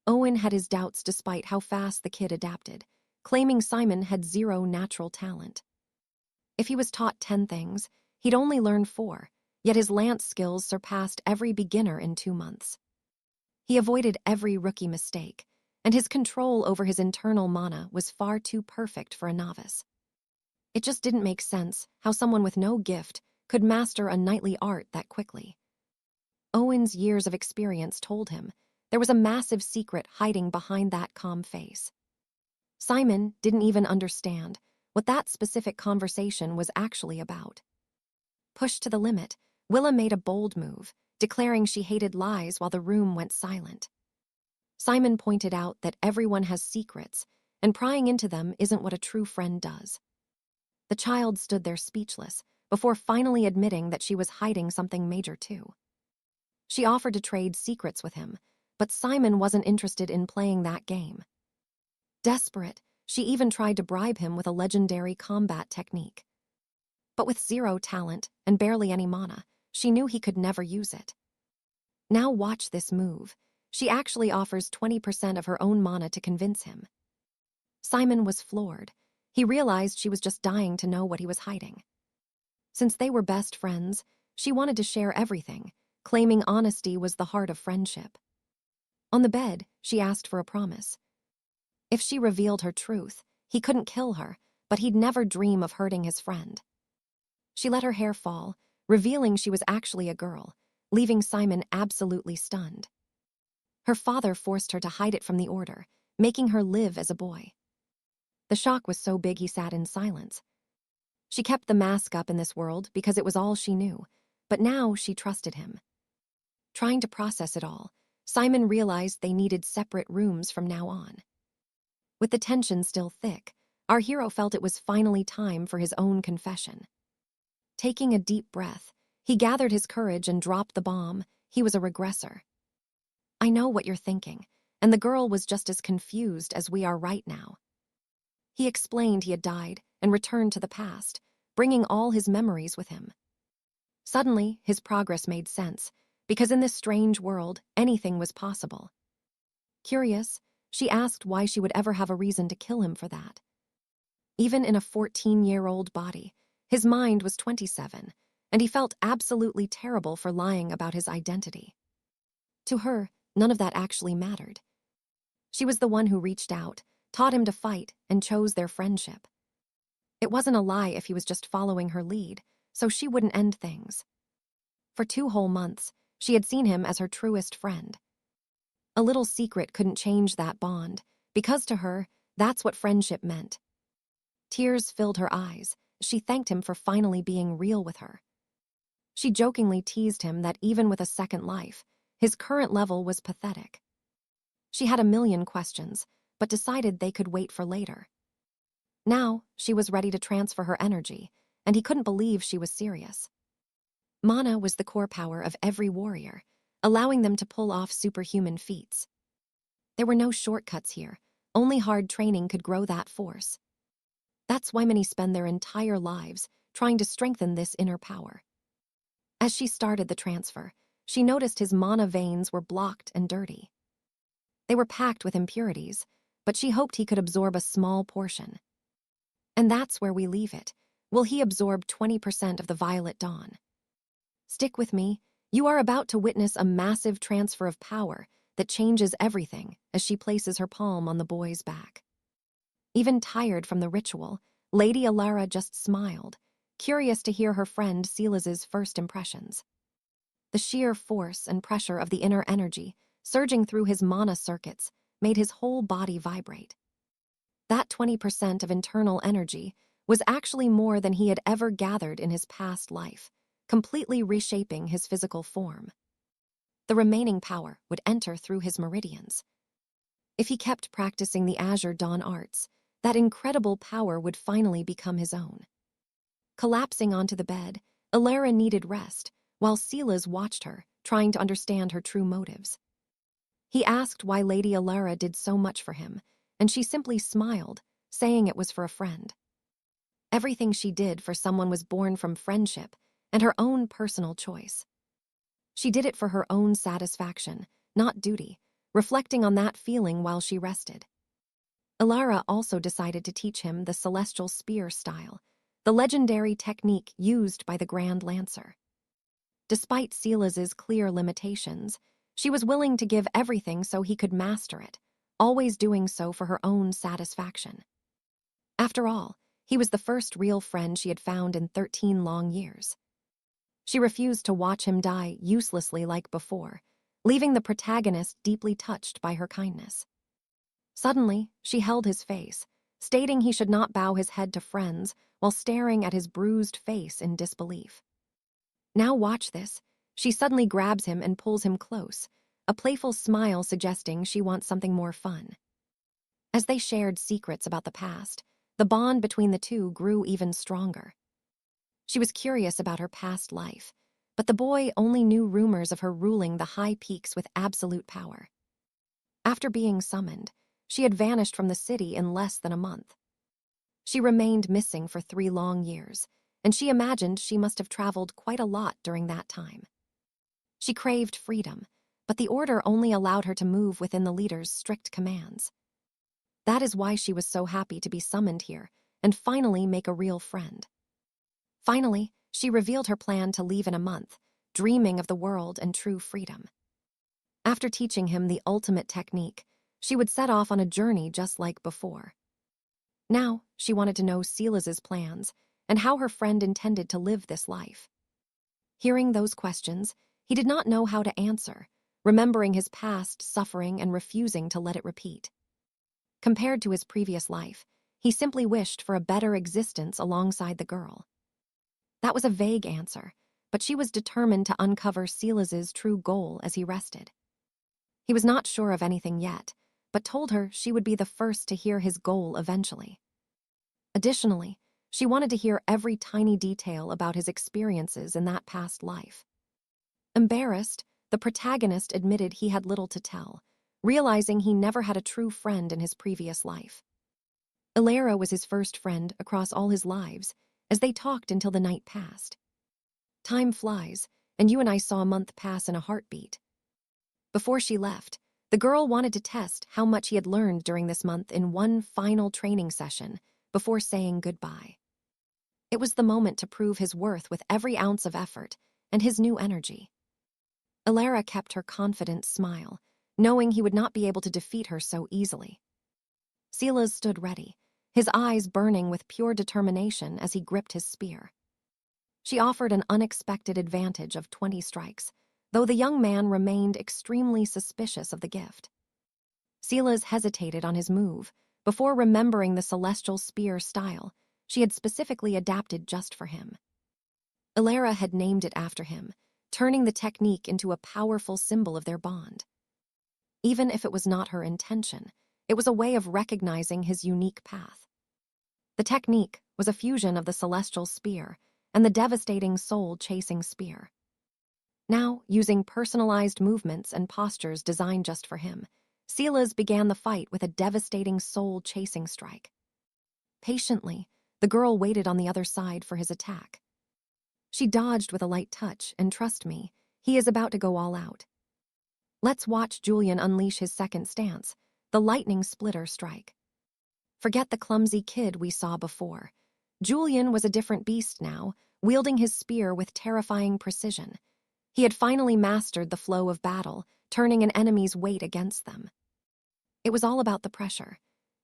Owen had his doubts despite how fast the kid adapted, claiming Simon had zero natural talent. If he was taught 10 things, he'd only learn 4, yet his lance skills surpassed every beginner in 2 months. He avoided every rookie mistake, and his control over his internal mana was far too perfect for a novice. It just didn't make sense how someone with no gift could master a knightly art that quickly. Owen's years of experience told him there was a massive secret hiding behind that calm face. Simon didn't even understand what that specific conversation was actually about. Pushed to the limit, Willa made a bold move, declaring she hated lies while the room went silent. Simon pointed out that everyone has secrets, and prying into them isn't what a true friend does. The child stood there speechless, before finally admitting that she was hiding something major too. She offered to trade secrets with him, but Simon wasn't interested in playing that game. Desperate, she even tried to bribe him with a legendary combat technique. But with zero talent and barely any mana, she knew he could never use it. Now watch this move. She actually offers 20% of her own mana to convince him. Simon was floored. He realized she was just dying to know what he was hiding. Since they were best friends, she wanted to share everything, claiming honesty was the heart of friendship. On the bed, she asked for a promise. If she revealed her truth, he couldn't kill her, but he'd never dream of hurting his friend. She let her hair fall, revealing she was actually a girl, leaving Simon absolutely stunned. Her father forced her to hide it from the Order, making her live as a boy. The shock was so big he sat in silence. She kept the mask up in this world because it was all she knew, but now she trusted him. Trying to process it all, Simon realized they needed separate rooms from now on. With the tension still thick, our hero felt it was finally time for his own confession. Taking a deep breath, he gathered his courage and dropped the bomb. He was a regressor. I know what you're thinking, and the girl was just as confused as we are right now. He explained he had died and returned to the past, bringing all his memories with him. Suddenly, his progress made sense, because in this strange world, anything was possible. Curious, she asked why she would ever have a reason to kill him for that. Even in a 14-year-old body, his mind was 27, and he felt absolutely terrible for lying about his identity. To her, none of that actually mattered. She was the one who reached out, taught him to fight, and chose their friendship. It wasn't a lie if he was just following her lead, so she wouldn't end things. For 2 whole months, she had seen him as her truest friend. A little secret couldn't change that bond, because to her, that's what friendship meant. Tears filled her eyes. She thanked him for finally being real with her. She jokingly teased him that even with a second life, his current level was pathetic. She had a million questions, but decided they could wait for later. Now, she was ready to transfer her energy, and he couldn't believe she was serious. Mana was the core power of every warrior, allowing them to pull off superhuman feats. There were no shortcuts here, only hard training could grow that force. That's why many spend their entire lives trying to strengthen this inner power. As she started the transfer, she noticed his mana veins were blocked and dirty. They were packed with impurities, but she hoped he could absorb a small portion. And that's where we leave it. Will he absorb 20% of the violet dawn? Stick with me. You are about to witness a massive transfer of power that changes everything as she places her palm on the boy's back. Even tired from the ritual, Lady Alara just smiled, curious to hear her friend Silas's first impressions. The sheer force and pressure of the inner energy surging through his mana circuits made his whole body vibrate. That 20% of internal energy was actually more than he had ever gathered in his past life, completely reshaping his physical form. The remaining power would enter through his meridians. If he kept practicing the Azure Dawn arts, that incredible power would finally become his own. Collapsing onto the bed, Alara needed rest, while Silas watched her, trying to understand her true motives. He asked why Lady Alara did so much for him, and she simply smiled, saying it was for a friend. Everything she did for someone was born from friendship and her own personal choice. She did it for her own satisfaction, not duty, reflecting on that feeling while she rested. Elara also decided to teach him the celestial spear style, the legendary technique used by the Grand Lancer. Despite Silas's clear limitations, she was willing to give everything so he could master it, always doing so for her own satisfaction. After all, he was the first real friend she had found in 13 long years. She refused to watch him die uselessly like before, leaving the protagonist deeply touched by her kindness. Suddenly, she held his face, stating he should not bow his head to friends while staring at his bruised face in disbelief. Now watch this. She suddenly grabs him and pulls him close, a playful smile suggesting she wants something more fun. As they shared secrets about the past, the bond between the two grew even stronger. She was curious about her past life, but the boy only knew rumors of her ruling the high peaks with absolute power. After being summoned, she had vanished from the city in less than a month. She remained missing for 3 long years, and she imagined she must have traveled quite a lot during that time. She craved freedom, but the order only allowed her to move within the leader's strict commands. That is why she was so happy to be summoned here and finally make a real friend. Finally, she revealed her plan to leave in a month, dreaming of the world and true freedom. After teaching him the ultimate technique, she would set off on a journey just like before. Now, she wanted to know Silas's plans and how her friend intended to live this life. Hearing those questions, he did not know how to answer, remembering his past suffering and refusing to let it repeat. Compared to his previous life, he simply wished for a better existence alongside the girl. That was a vague answer, but she was determined to uncover Silas's true goal as he rested. He was not sure of anything yet, but told her she would be the first to hear his goal eventually. Additionally, she wanted to hear every tiny detail about his experiences in that past life. Embarrassed, the protagonist admitted he had little to tell, realizing he never had a true friend in his previous life. Elara was his first friend across all his lives, as they talked until the night passed. Time flies, and you and I saw a month pass in a heartbeat. Before she left, the girl wanted to test how much he had learned during this month in one final training session before saying goodbye. It was the moment to prove his worth with every ounce of effort and his new energy. Elara kept her confident smile, knowing he would not be able to defeat her so easily. Silas stood ready, his eyes burning with pure determination as he gripped his spear. She offered an unexpected advantage of 20 strikes, though the young man remained extremely suspicious of the gift. Silas hesitated on his move, before remembering the celestial spear style she had specifically adapted just for him. Elara had named it after him, turning the technique into a powerful symbol of their bond. Even if it was not her intention, it was a way of recognizing his unique path. The technique was a fusion of the celestial spear and the devastating soul-chasing spear. Now, using personalized movements and postures designed just for him, Silas began the fight with a devastating soul-chasing strike. Patiently, the girl waited on the other side for his attack. She dodged with a light touch, and trust me, he is about to go all out. Let's watch Julian unleash his second stance, the lightning splitter strike. Forget the clumsy kid we saw before. Julian was a different beast now, wielding his spear with terrifying precision. He had finally mastered the flow of battle, turning an enemy's weight against them. It was all about the pressure,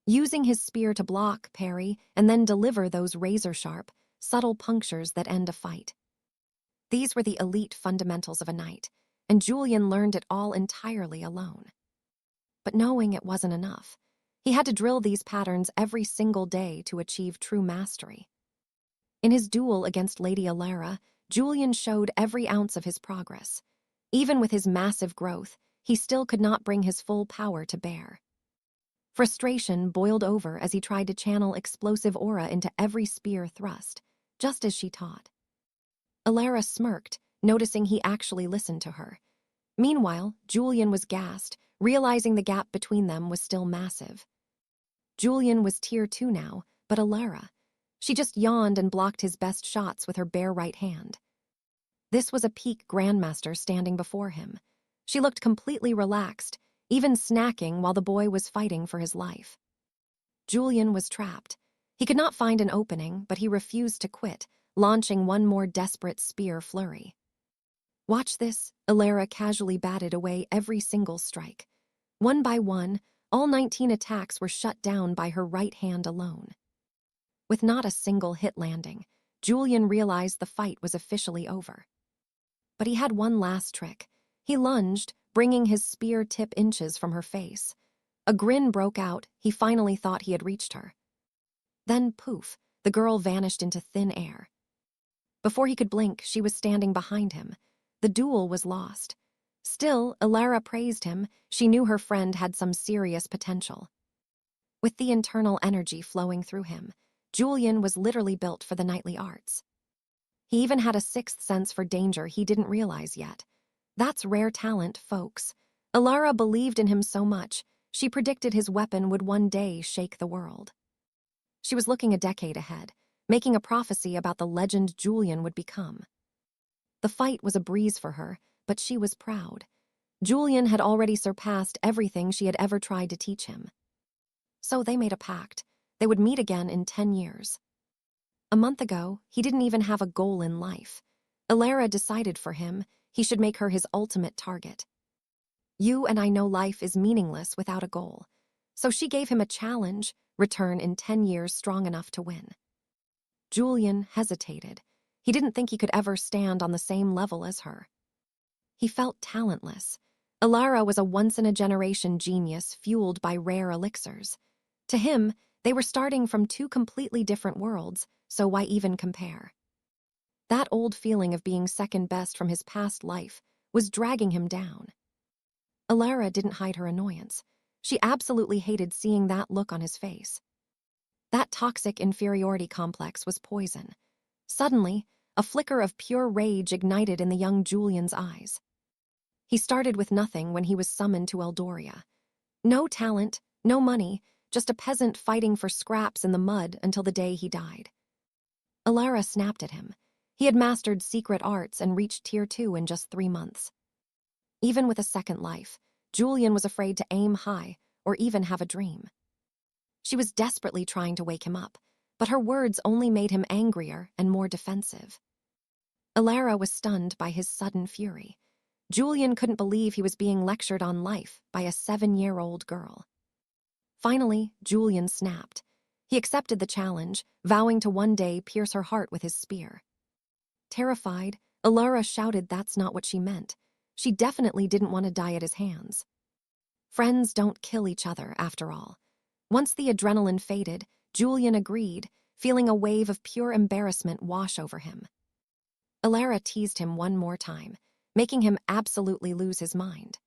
using his spear to block, parry, and then deliver those razor-sharp, subtle punctures that end a fight. These were the elite fundamentals of a knight, and Julian learned it all entirely alone. But knowing it wasn't enough, he had to drill these patterns every single day to achieve true mastery. In his duel against Lady Elara, Julian showed every ounce of his progress. Even with his massive growth, he still could not bring his full power to bear. Frustration boiled over as he tried to channel explosive aura into every spear thrust, just as she taught. Elara smirked, noticing he actually listened to her. Meanwhile, Julian was gassed, realizing the gap between them was still massive. Julian was tier 2 now, but Elara, she just yawned and blocked his best shots with her bare right hand. This was a peak grandmaster standing before him. She looked completely relaxed, even snacking while the boy was fighting for his life. Julian was trapped. He could not find an opening, but he refused to quit, launching one more desperate spear flurry. Watch this, 𝒉𝒂 casually batted away every single strike. One by one, all 19 attacks were shut down by her right hand alone. With not a single hit landing, Julian realized the fight was officially over. But he had one last trick. He lunged, bringing his spear tip inches from her face. A grin broke out. He finally thought he had reached her. Then, poof, the girl vanished into thin air. Before he could blink, she was standing behind him. The duel was lost. Still, 𝒉𝒂 praised him. She knew her friend had some serious potential. With the internal energy flowing through him, Julian was literally built for the knightly arts. He even had a sixth sense for danger he didn't realize yet. That's rare talent, folks. 𝒉𝒂 believed in him so much, she predicted his weapon would one day shake the world. She was looking a decade ahead, making a prophecy about the legend Julian would become. The fight was a breeze for her, but she was proud. Julian had already surpassed everything she had ever tried to teach him. So they made a pact. They would meet again in 10 years. A month ago, he didn't even have a goal in life. 𝒉𝒂 decided for him he should make her his ultimate target. You and I know life is meaningless without a goal. So she gave him a challenge, return in 10 years strong enough to win. Julian hesitated. He didn't think he could ever stand on the same level as her. He felt talentless. 𝒉𝒂 was a once-in-a-generation genius fueled by rare elixirs. To him, they were starting from two completely different worlds, so why even compare? That old feeling of being second best from his past life was dragging him down. 𝒉𝒂 didn't hide her annoyance. She absolutely hated seeing that look on his face. That toxic inferiority complex was poison. Suddenly, a flicker of pure rage ignited in the young Julian's eyes. He started with nothing when he was summoned to Eldoria. No talent, no money, just a peasant fighting for scraps in the mud until the day he died. 𝒉𝒂 snapped at him. He had mastered secret arts and reached Tier 2 in just 3 months. Even with a second life, Julian was afraid to aim high or even have a dream. She was desperately trying to wake him up, but her words only made him angrier and more defensive. 𝒉𝒂 was stunned by his sudden fury. Julian couldn't believe he was being lectured on life by a 7-year-old girl. Finally, Julian snapped. He accepted the challenge, vowing to one day pierce her heart with his spear. Terrified, 𝒉𝒂 shouted that's not what she meant. She definitely didn't want to die at his hands. Friends don't kill each other, after all. Once the adrenaline faded, Julian agreed, feeling a wave of pure embarrassment wash over him. 𝒉𝒂 teased him one more time, making him absolutely lose his mind.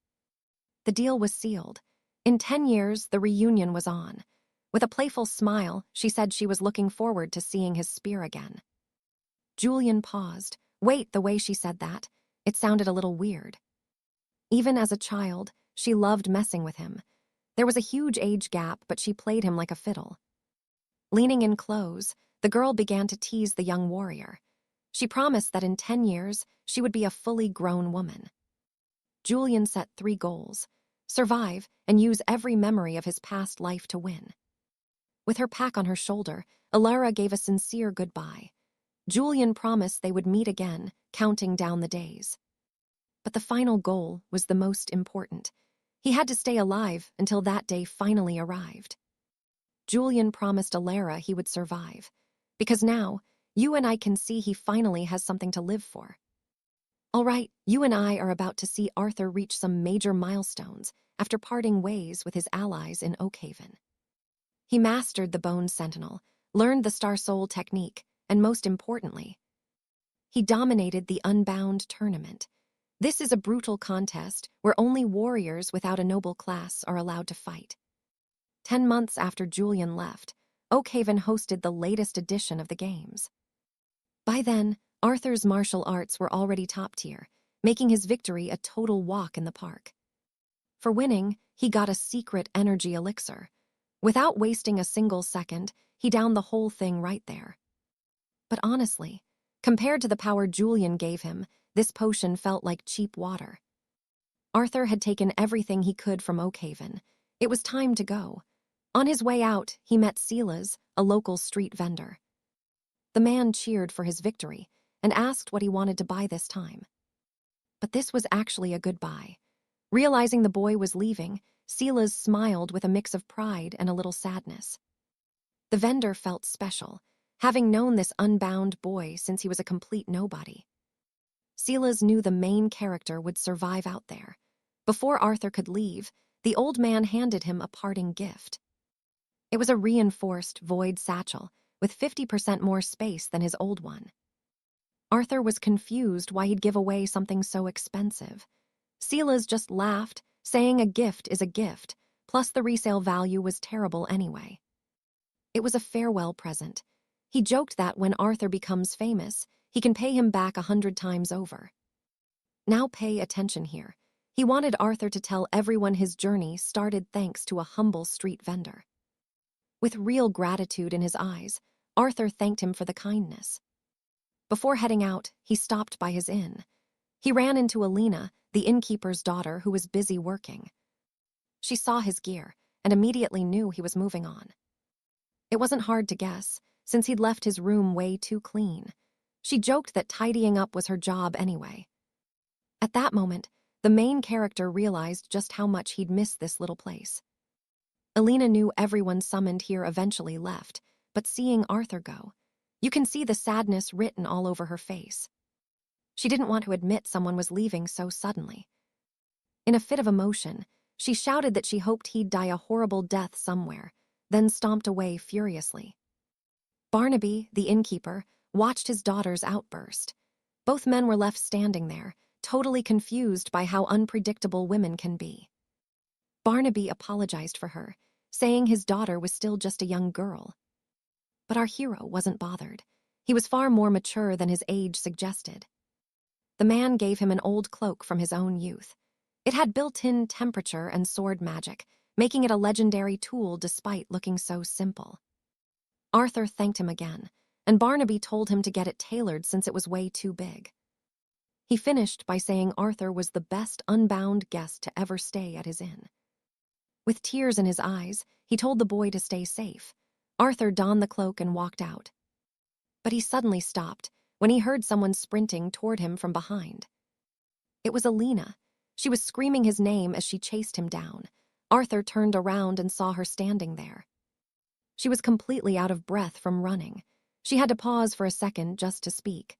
The deal was sealed. In 10 years, the reunion was on. With a playful smile, she said she was looking forward to seeing his spear again. Julian paused. Wait, the way she said that, it sounded a little weird. Even as a child, she loved messing with him. There was a huge age gap, but she played him like a fiddle. Leaning in close, the girl began to tease the young warrior. She promised that in 10 years, she would be a fully grown woman. Julian set 3 goals: survive and use every memory of his past life to win. With her pack on her shoulder, 𝒉𝒂 gave a sincere goodbye. Julian promised they would meet again, counting down the days. But the final goal was the most important. He had to stay alive until that day finally arrived. Julian promised 𝒉𝒂 he would survive, because now, you and I can see he finally has something to live for. All right, you and I are about to see Arthur reach some major milestones after parting ways with his allies in Oakhaven. He mastered the Bone Sentinel, learned the Star Soul technique, and most importantly, he dominated the Unbound tournament. This is a brutal contest where only warriors without a noble class are allowed to fight. 10 months after Julian left, Oakhaven hosted the latest edition of the games. By then, Arthur's martial arts were already top tier, making his victory a total walk in the park. For winning, he got a secret energy elixir. Without wasting a single second, he downed the whole thing right there. But honestly, compared to the power Julian gave him, This potion felt like cheap water. Arthur had taken everything he could from Oakhaven. It was time to go. On his way out, he met Silas, a local street vendor. The man cheered for his victory and asked what he wanted to buy this time. But this was actually a goodbye. Realizing the boy was leaving, Silas smiled with a mix of pride and a little sadness. The vendor felt special, having known this unbound boy since he was a complete nobody. Silas knew the main character would survive out there. Before Arthur could leave, the old man handed him a parting gift. It was a reinforced void satchel with 50% more space than his old one. Arthur was confused why he'd give away something so expensive. Silas just laughed, saying a gift is a gift, plus the resale value was terrible anyway. It was a farewell present. He joked that when Arthur becomes famous, he can pay him back 100 times over. Now pay attention here. He wanted Arthur to tell everyone his journey started thanks to a humble street vendor. With real gratitude in his eyes, Arthur thanked him for the kindness. Before heading out, he stopped by his inn. He ran into Alina, the innkeeper's daughter, who was busy working. She saw his gear and immediately knew he was moving on. It wasn't hard to guess, since he'd left his room way too clean. She joked that tidying up was her job anyway. At that moment, the main character realized just how much he'd missed this little place. Alina knew everyone summoned here eventually left, but seeing Arthur go, you can see the sadness written all over her face. She didn't want to admit someone was leaving so suddenly. In a fit of emotion, she shouted that she hoped he'd die a horrible death somewhere, then stomped away furiously. Barnaby, the innkeeper, watched his daughter's outburst. Both men were left standing there, totally confused by how unpredictable women can be. Barnaby apologized for her, saying his daughter was still just a young girl. But our hero wasn't bothered. He was far more mature than his age suggested. The man gave him an old cloak from his own youth. It had built-in temperature and sword magic, making it a legendary tool despite looking so simple. Arthur thanked him again, and Barnaby told him to get it tailored since it was way too big. He finished by saying Arthur was the best unbound guest to ever stay at his inn. With tears in his eyes, he told the boy to stay safe. Arthur donned the cloak and walked out. But he suddenly stopped when he heard someone sprinting toward him from behind. It was Alina. She was screaming his name as she chased him down. Arthur turned around and saw her standing there. She was completely out of breath from running. She had to pause for a second just to speak.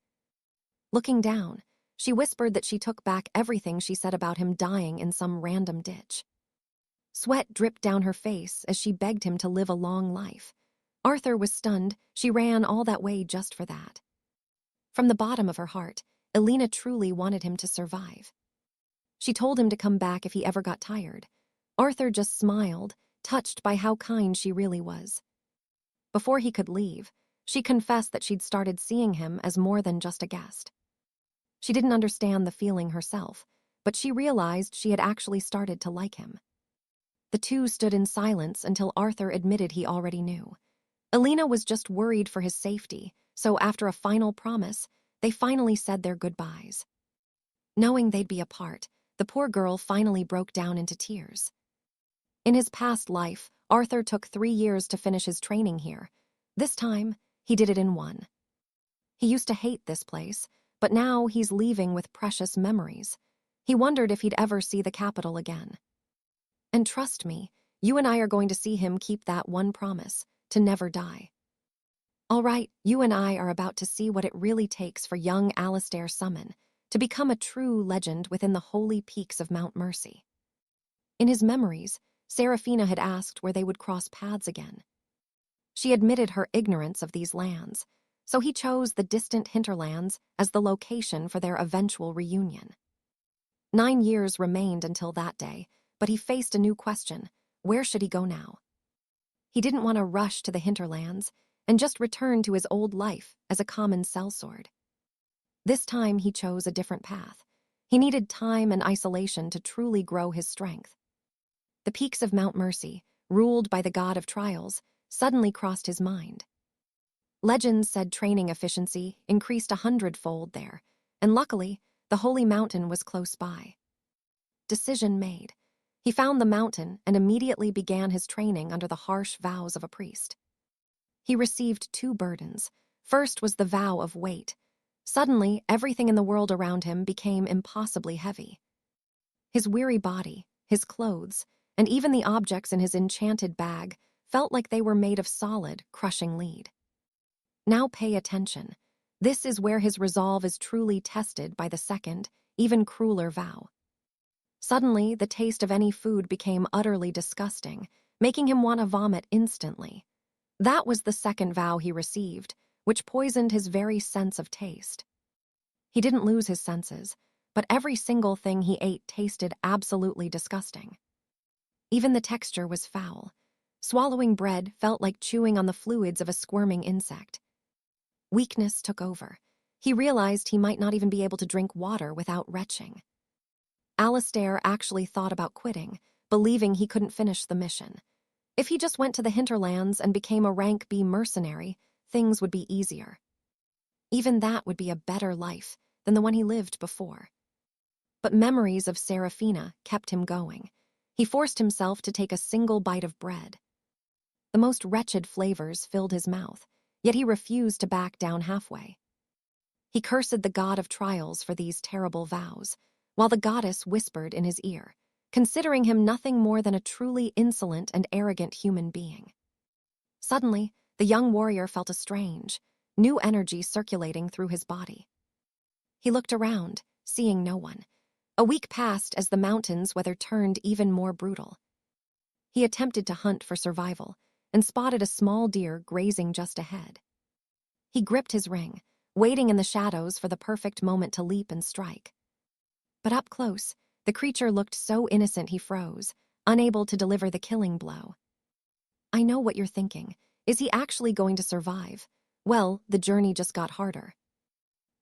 Looking down, she whispered that she took back everything she said about him dying in some random ditch. Sweat dripped down her face as she begged him to live a long life. Arthur was stunned. She ran all that way just for that. From the bottom of her heart, Alina truly wanted him to survive. She told him to come back if he ever got tired. Arthur just smiled, touched by how kind she really was. Before he could leave, she confessed that she'd started seeing him as more than just a guest. She didn't understand the feeling herself, but she realized she had actually started to like him. The two stood in silence until Arthur admitted he already knew. Alina was just worried for his safety, so after a final promise, they finally said their goodbyes. Knowing they'd be apart, the poor girl finally broke down into tears. In his past life, Arthur took 3 years to finish his training here. This time, he did it in 1. He used to hate this place, but now he's leaving with precious memories. He wondered if he'd ever see the capital again. And trust me, you and I are going to see him keep that one promise, to never die. All right, you and I are about to see what it really takes for young Alistair Summon to become a true legend within the holy peaks of Mount Mercy. In his memories, Seraphina had asked where they would cross paths again. She admitted her ignorance of these lands, so he chose the distant hinterlands as the location for their eventual reunion. 9 years remained until that day, but he faced a new question. Where should he go now? He didn't want to rush to the hinterlands and just return to his old life as a common sellsword. This time he chose a different path. He needed time and isolation to truly grow his strength. The peaks of Mount Mercy, ruled by the god of trials, suddenly crossed his mind. Legends said training efficiency increased 100-fold there, and luckily, The holy mountain was close by. Decision made. He found the mountain and immediately began his training under the harsh vows of a priest. He received 2 burdens. First was the vow of weight. Suddenly, everything in the world around him became impossibly heavy. His weary body, his clothes, and even the objects in his enchanted bag felt like they were made of solid, crushing lead. Now pay attention. This is where his resolve is truly tested by the second, even crueler vow. Suddenly, the taste of any food became utterly disgusting, making him want to vomit instantly. That was the second vow he received, which poisoned his very sense of taste. He didn't lose his senses, but every single thing he ate tasted absolutely disgusting. Even the texture was foul. Swallowing bread felt like chewing on the fluids of a squirming insect. Weakness took over. He realized he might not even be able to drink water without retching. Alistair actually thought about quitting, believing he couldn't finish the mission. If he just went to the hinterlands and became a rank B mercenary, things would be easier. Even that would be a better life than the one he lived before. But memories of Seraphina kept him going. He forced himself to take a single bite of bread. The most wretched flavors filled his mouth, yet he refused to back down halfway. He cursed the god of trials for these terrible vows, while the goddess whispered in his ear, considering him nothing more than a truly insolent and arrogant human being. Suddenly, the young warrior felt a strange, new energy circulating through his body. He looked around, seeing no one. A week passed as the mountain's weather turned even more brutal. He attempted to hunt for survival and spotted a small deer grazing just ahead. He gripped his ring, waiting in the shadows for the perfect moment to leap and strike. But up close, the creature looked so innocent he froze, unable to deliver the killing blow. I know what you're thinking. Is he actually going to survive? Well, the journey just got harder.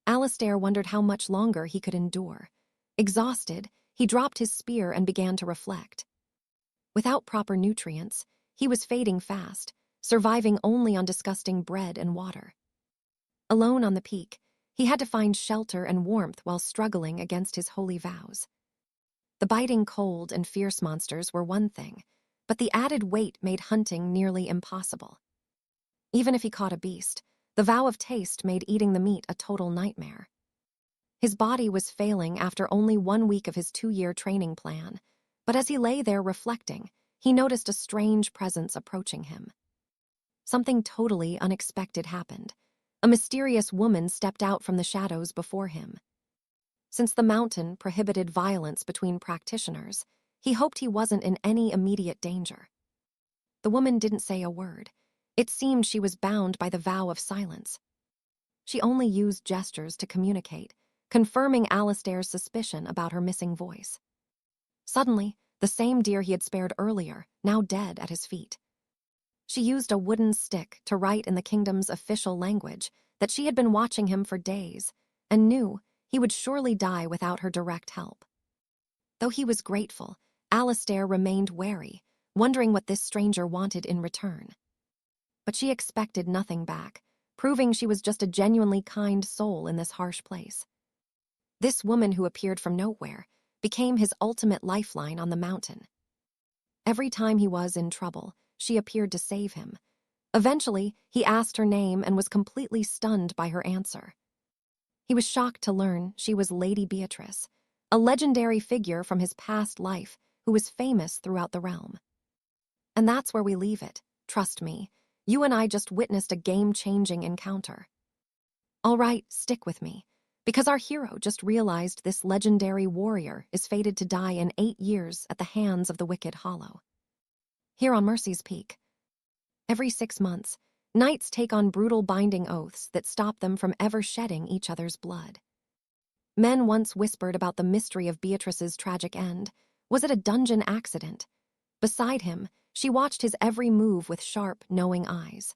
Alistair wondered how much longer he could endure. Exhausted, he dropped his spear and began to reflect. Without proper nutrients, he was fading fast, surviving only on disgusting bread and water. Alone on the peak, he had to find shelter and warmth while struggling against his holy vows. The biting cold and fierce monsters were one thing, but the added weight made hunting nearly impossible. Even if he caught a beast, the vow of taste made eating the meat a total nightmare. His body was failing after only 1 week of his 2-year training plan, but as he lay there reflecting, he noticed a strange presence approaching him. Something totally unexpected happened. A mysterious woman stepped out from the shadows before him. Since the mountain prohibited violence between practitioners, he hoped he wasn't in any immediate danger. The woman didn't say a word. It seemed she was bound by the vow of silence. She only used gestures to communicate, confirming Alistair's suspicion about her missing voice. Suddenly, the same deer he had spared earlier, now dead at his feet. She used a wooden stick to write in the kingdom's official language that she had been watching him for days and knew he would surely die without her direct help. Though he was grateful, Alistair remained wary, wondering what this stranger wanted in return. But she expected nothing back, proving she was just a genuinely kind soul in this harsh place. This woman who appeared from nowhere became his ultimate lifeline on the mountain. Every time he was in trouble, she appeared to save him. Eventually, he asked her name and was completely stunned by her answer. He was shocked to learn she was Lady Beatrice, a legendary figure from his past life who was famous throughout the realm. And that's where we leave it. Trust me, you and I just witnessed a game-changing encounter. All right, stick with me, because our hero just realized this legendary warrior is fated to die in 8 years at the hands of the Wicked Hollow. Here on Mercy's Peak, every 6 months, knights take on brutal binding oaths that stop them from ever shedding each other's blood. Men once whispered about the mystery of Beatrice's tragic end. Was it a dungeon accident? Beside him, she watched his every move with sharp, knowing eyes.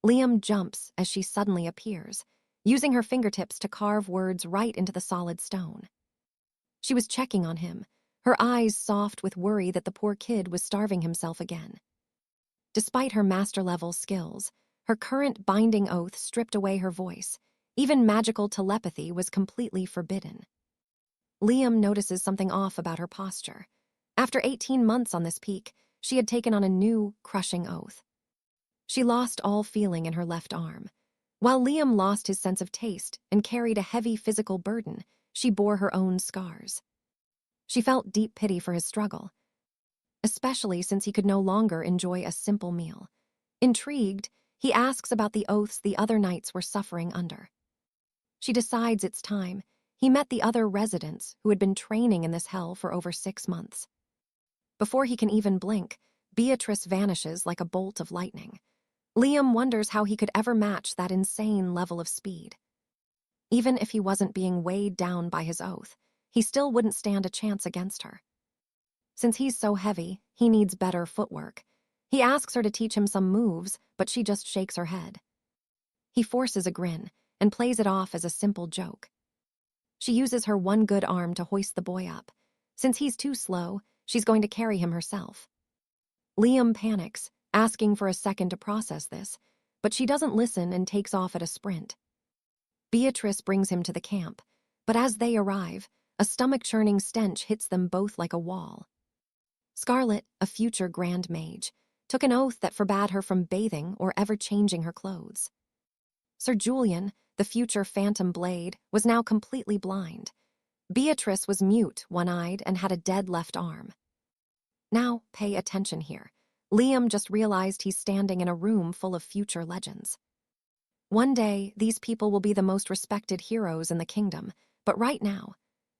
Liam jumps as she suddenly appears, using her fingertips to carve words right into the solid stone. She was checking on him, her eyes soft with worry that the poor kid was starving himself again. Despite her master-level skills, her current binding oath stripped away her voice, Even magical telepathy was completely forbidden. Liam notices something off about her posture. After 18 months on this peak, she had taken on a new, crushing oath. She lost all feeling in her left arm. While Liam lost his sense of taste and carried a heavy physical burden, she bore her own scars. She felt deep pity for his struggle, especially since he could no longer enjoy a simple meal. Intrigued, he asks about the oaths the other knights were suffering under. She decides it's time. He met the other residents who had been training in this hell for over 6 months. Before he can even blink, Beatrice vanishes like a bolt of lightning. Liam wonders how he could ever match that insane level of speed. Even if he wasn't being weighed down by his oath, he still wouldn't stand a chance against her. Since he's so heavy, he needs better footwork. He asks her to teach him some moves, but she just shakes her head. He forces a grin and plays it off as a simple joke. She uses her one good arm to hoist the boy up. Since he's too slow, she's going to carry him herself. Liam panics, asking for a second to process this, but she doesn't listen and takes off at a sprint. Beatrice brings him to the camp, but as they arrive, a stomach-churning stench hits them both like a wall. Scarlet, a future Grand Mage, took an oath that forbade her from bathing or ever changing her clothes. Sir Julian, the future Phantom Blade, was now completely blind. Beatrice was mute, one-eyed, and had a dead left arm. Now, pay attention here. Liam just realized he's standing in a room full of future legends. One day, these people will be the most respected heroes in the kingdom, but right now,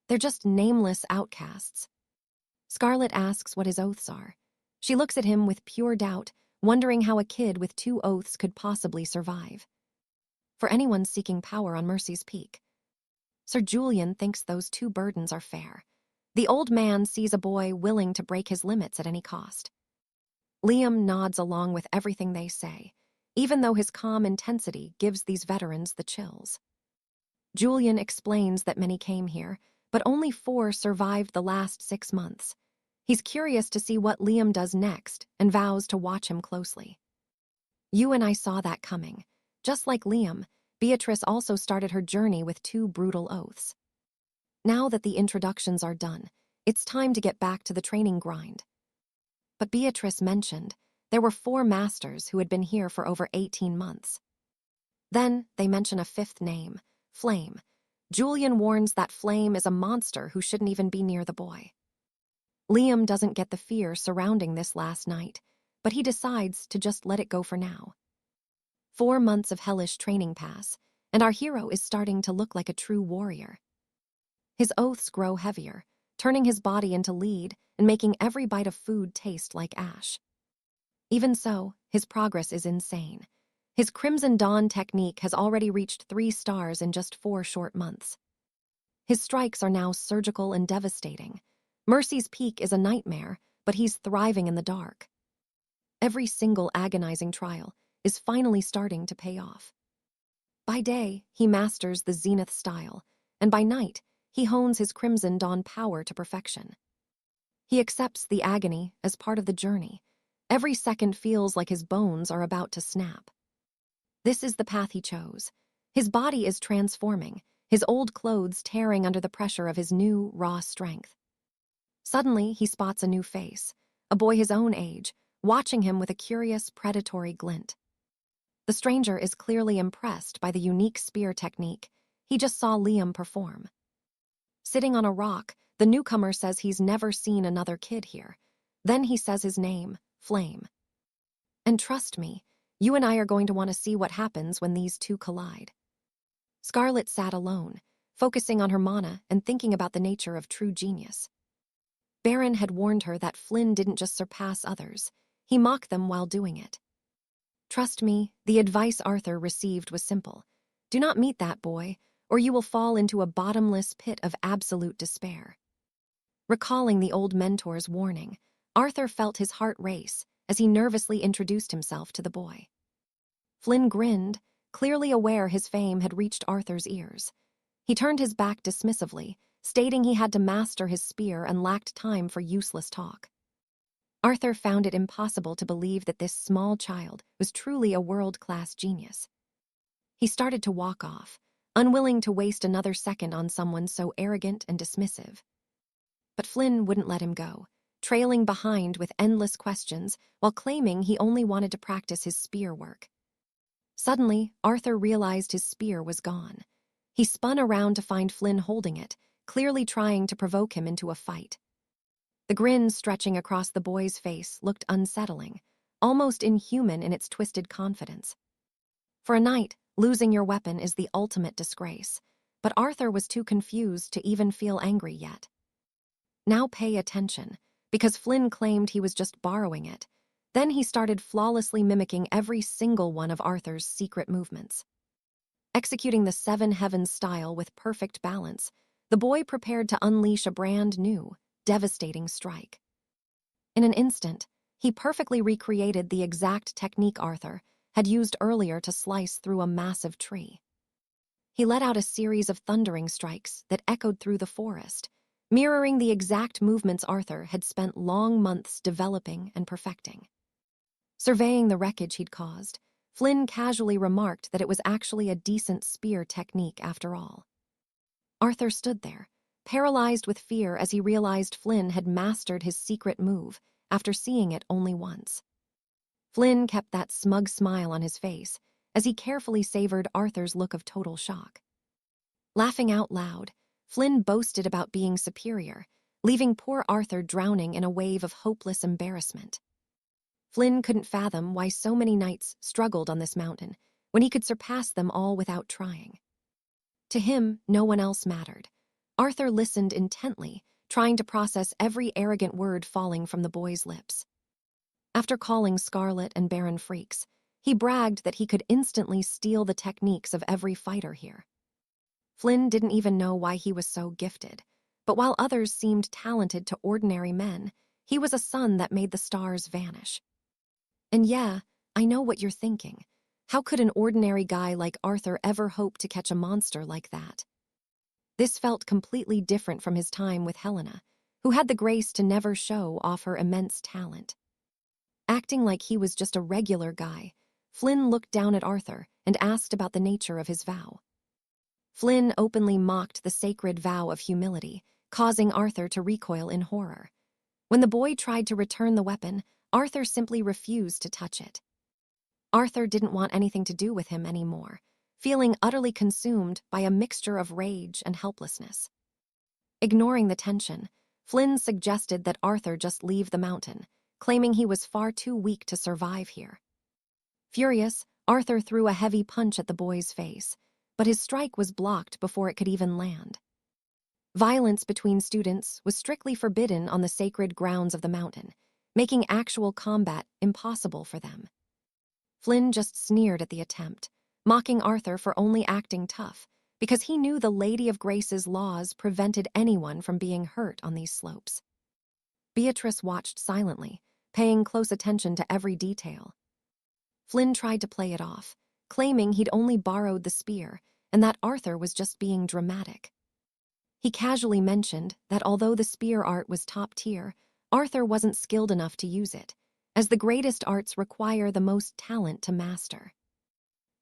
they're just nameless outcasts. Scarlet asks what his oaths are. She looks at him with pure doubt, wondering how a kid with 2 oaths could possibly survive. For anyone seeking power on Mercy's Peak, Sir Julian thinks those 2 burdens are fair. The old man sees a boy willing to break his limits at any cost. Liam nods along with everything they say, even though his calm intensity gives these veterans the chills. Julian explains that many came here, but only 4 survived the last 6 months. He's curious to see what Liam does next and vows to watch him closely. You and I saw that coming. Just like Liam, Beatrice also started her journey with 2 brutal oaths. Now that the introductions are done, it's time to get back to the training grind. But Beatrice mentioned there were 4 masters who had been here for over 18 months. Then they mention a 5th name, Flame. Julian warns that Flame is a monster who shouldn't even be near the boy. Liam doesn't get the fear surrounding this last night, but he decides to just let it go for now. 4 months of hellish training pass, and our hero is starting to look like a true warrior. His oaths grow heavier, turning his body into lead and making every bite of food taste like ash. Even so, his progress is insane. His Crimson Dawn technique has already reached 3 stars in just 4 short months. His strikes are now surgical and devastating. Mercy's Peak is a nightmare, but he's thriving in the dark. Every single agonizing trial is finally starting to pay off. By day, he masters the Zenith style, and by night, he hones his Crimson Dawn power to perfection. He accepts the agony as part of the journey. Every second feels like his bones are about to snap. This is the path he chose. His body is transforming, his old clothes tearing under the pressure of his new, raw strength. Suddenly, he spots a new face, a boy his own age, watching him with a curious, predatory glint. The stranger is clearly impressed by the unique spear technique he just saw Liam perform. Sitting on a rock, the newcomer says he's never seen another kid here. Then he says his name, Flame. And trust me, you and I are going to want to see what happens when these 2 collide. Scarlet sat alone, focusing on her mana and thinking about the nature of true genius. Baron had warned her that Flynn didn't just surpass others, he mocked them while doing it. Trust me, the advice Arthur received was simple. Do not meet that boy, or you will fall into a bottomless pit of absolute despair. Recalling the old mentor's warning, Arthur felt his heart race as he nervously introduced himself to the boy. Flynn grinned, clearly aware his fame had reached Arthur's ears. He turned his back dismissively, stating he had to master his spear and lacked time for useless talk. Arthur found it impossible to believe that this small child was truly a world-class genius. He started to walk off, unwilling to waste another second on someone so arrogant and dismissive. But Flynn wouldn't let him go, trailing behind with endless questions while claiming he only wanted to practice his spear work. Suddenly, Arthur realized his spear was gone. He spun around to find Flynn holding it, clearly trying to provoke him into a fight. The grin stretching across the boy's face looked unsettling, almost inhuman in its twisted confidence. For a knight, losing your weapon is the ultimate disgrace, but Arthur was too confused to even feel angry yet. Now pay attention, because Flynn claimed he was just borrowing it. Then he started flawlessly mimicking every single one of Arthur's secret movements. Executing the Seven Heavens style with perfect balance, the boy prepared to unleash a brand new, devastating strike. In an instant, he perfectly recreated the exact technique Arthur had used earlier to slice through a massive tree. He let out a series of thundering strikes that echoed through the forest, mirroring the exact movements Arthur had spent long months developing and perfecting. Surveying the wreckage he'd caused, Flynn casually remarked that it was actually a decent spear technique after all. Arthur stood there, paralyzed with fear as he realized Flynn had mastered his secret move after seeing it only once. Flynn kept that smug smile on his face as he carefully savored Arthur's look of total shock. Laughing out loud, Flynn boasted about being superior, leaving poor Arthur drowning in a wave of hopeless embarrassment. Flynn couldn't fathom why so many knights struggled on this mountain when he could surpass them all without trying. To him, no one else mattered. Arthur listened intently, trying to process every arrogant word falling from the boy's lips. After calling Scarlet and Baron freaks, he bragged that he could instantly steal the techniques of every fighter here. Flynn didn't even know why he was so gifted, but while others seemed talented to ordinary men, he was a sun that made the stars vanish. And yeah, I know what you're thinking. How could an ordinary guy like Arthur ever hope to catch a monster like that? This felt completely different from his time with Helena, who had the grace to never show off her immense talent. Acting like he was just a regular guy, Flynn looked down at Arthur and asked about the nature of his vow. Flynn openly mocked the sacred vow of humility, causing Arthur to recoil in horror. When the boy tried to return the weapon, Arthur simply refused to touch it. Arthur didn't want anything to do with him anymore, feeling utterly consumed by a mixture of rage and helplessness. Ignoring the tension, Flynn suggested that Arthur just leave the mountain, claiming he was far too weak to survive here. Furious, Arthur threw a heavy punch at the boy's face, but his strike was blocked before it could even land. Violence between students was strictly forbidden on the sacred grounds of the mountain, making actual combat impossible for them. Flynn just sneered at the attempt, mocking Arthur for only acting tough, because he knew the Lady of Grace's laws prevented anyone from being hurt on these slopes. Beatrice watched silently, paying close attention to every detail. Flynn tried to play it off, claiming he'd only borrowed the spear and that Arthur was just being dramatic. He casually mentioned that although the spear art was top tier, Arthur wasn't skilled enough to use it, as the greatest arts require the most talent to master.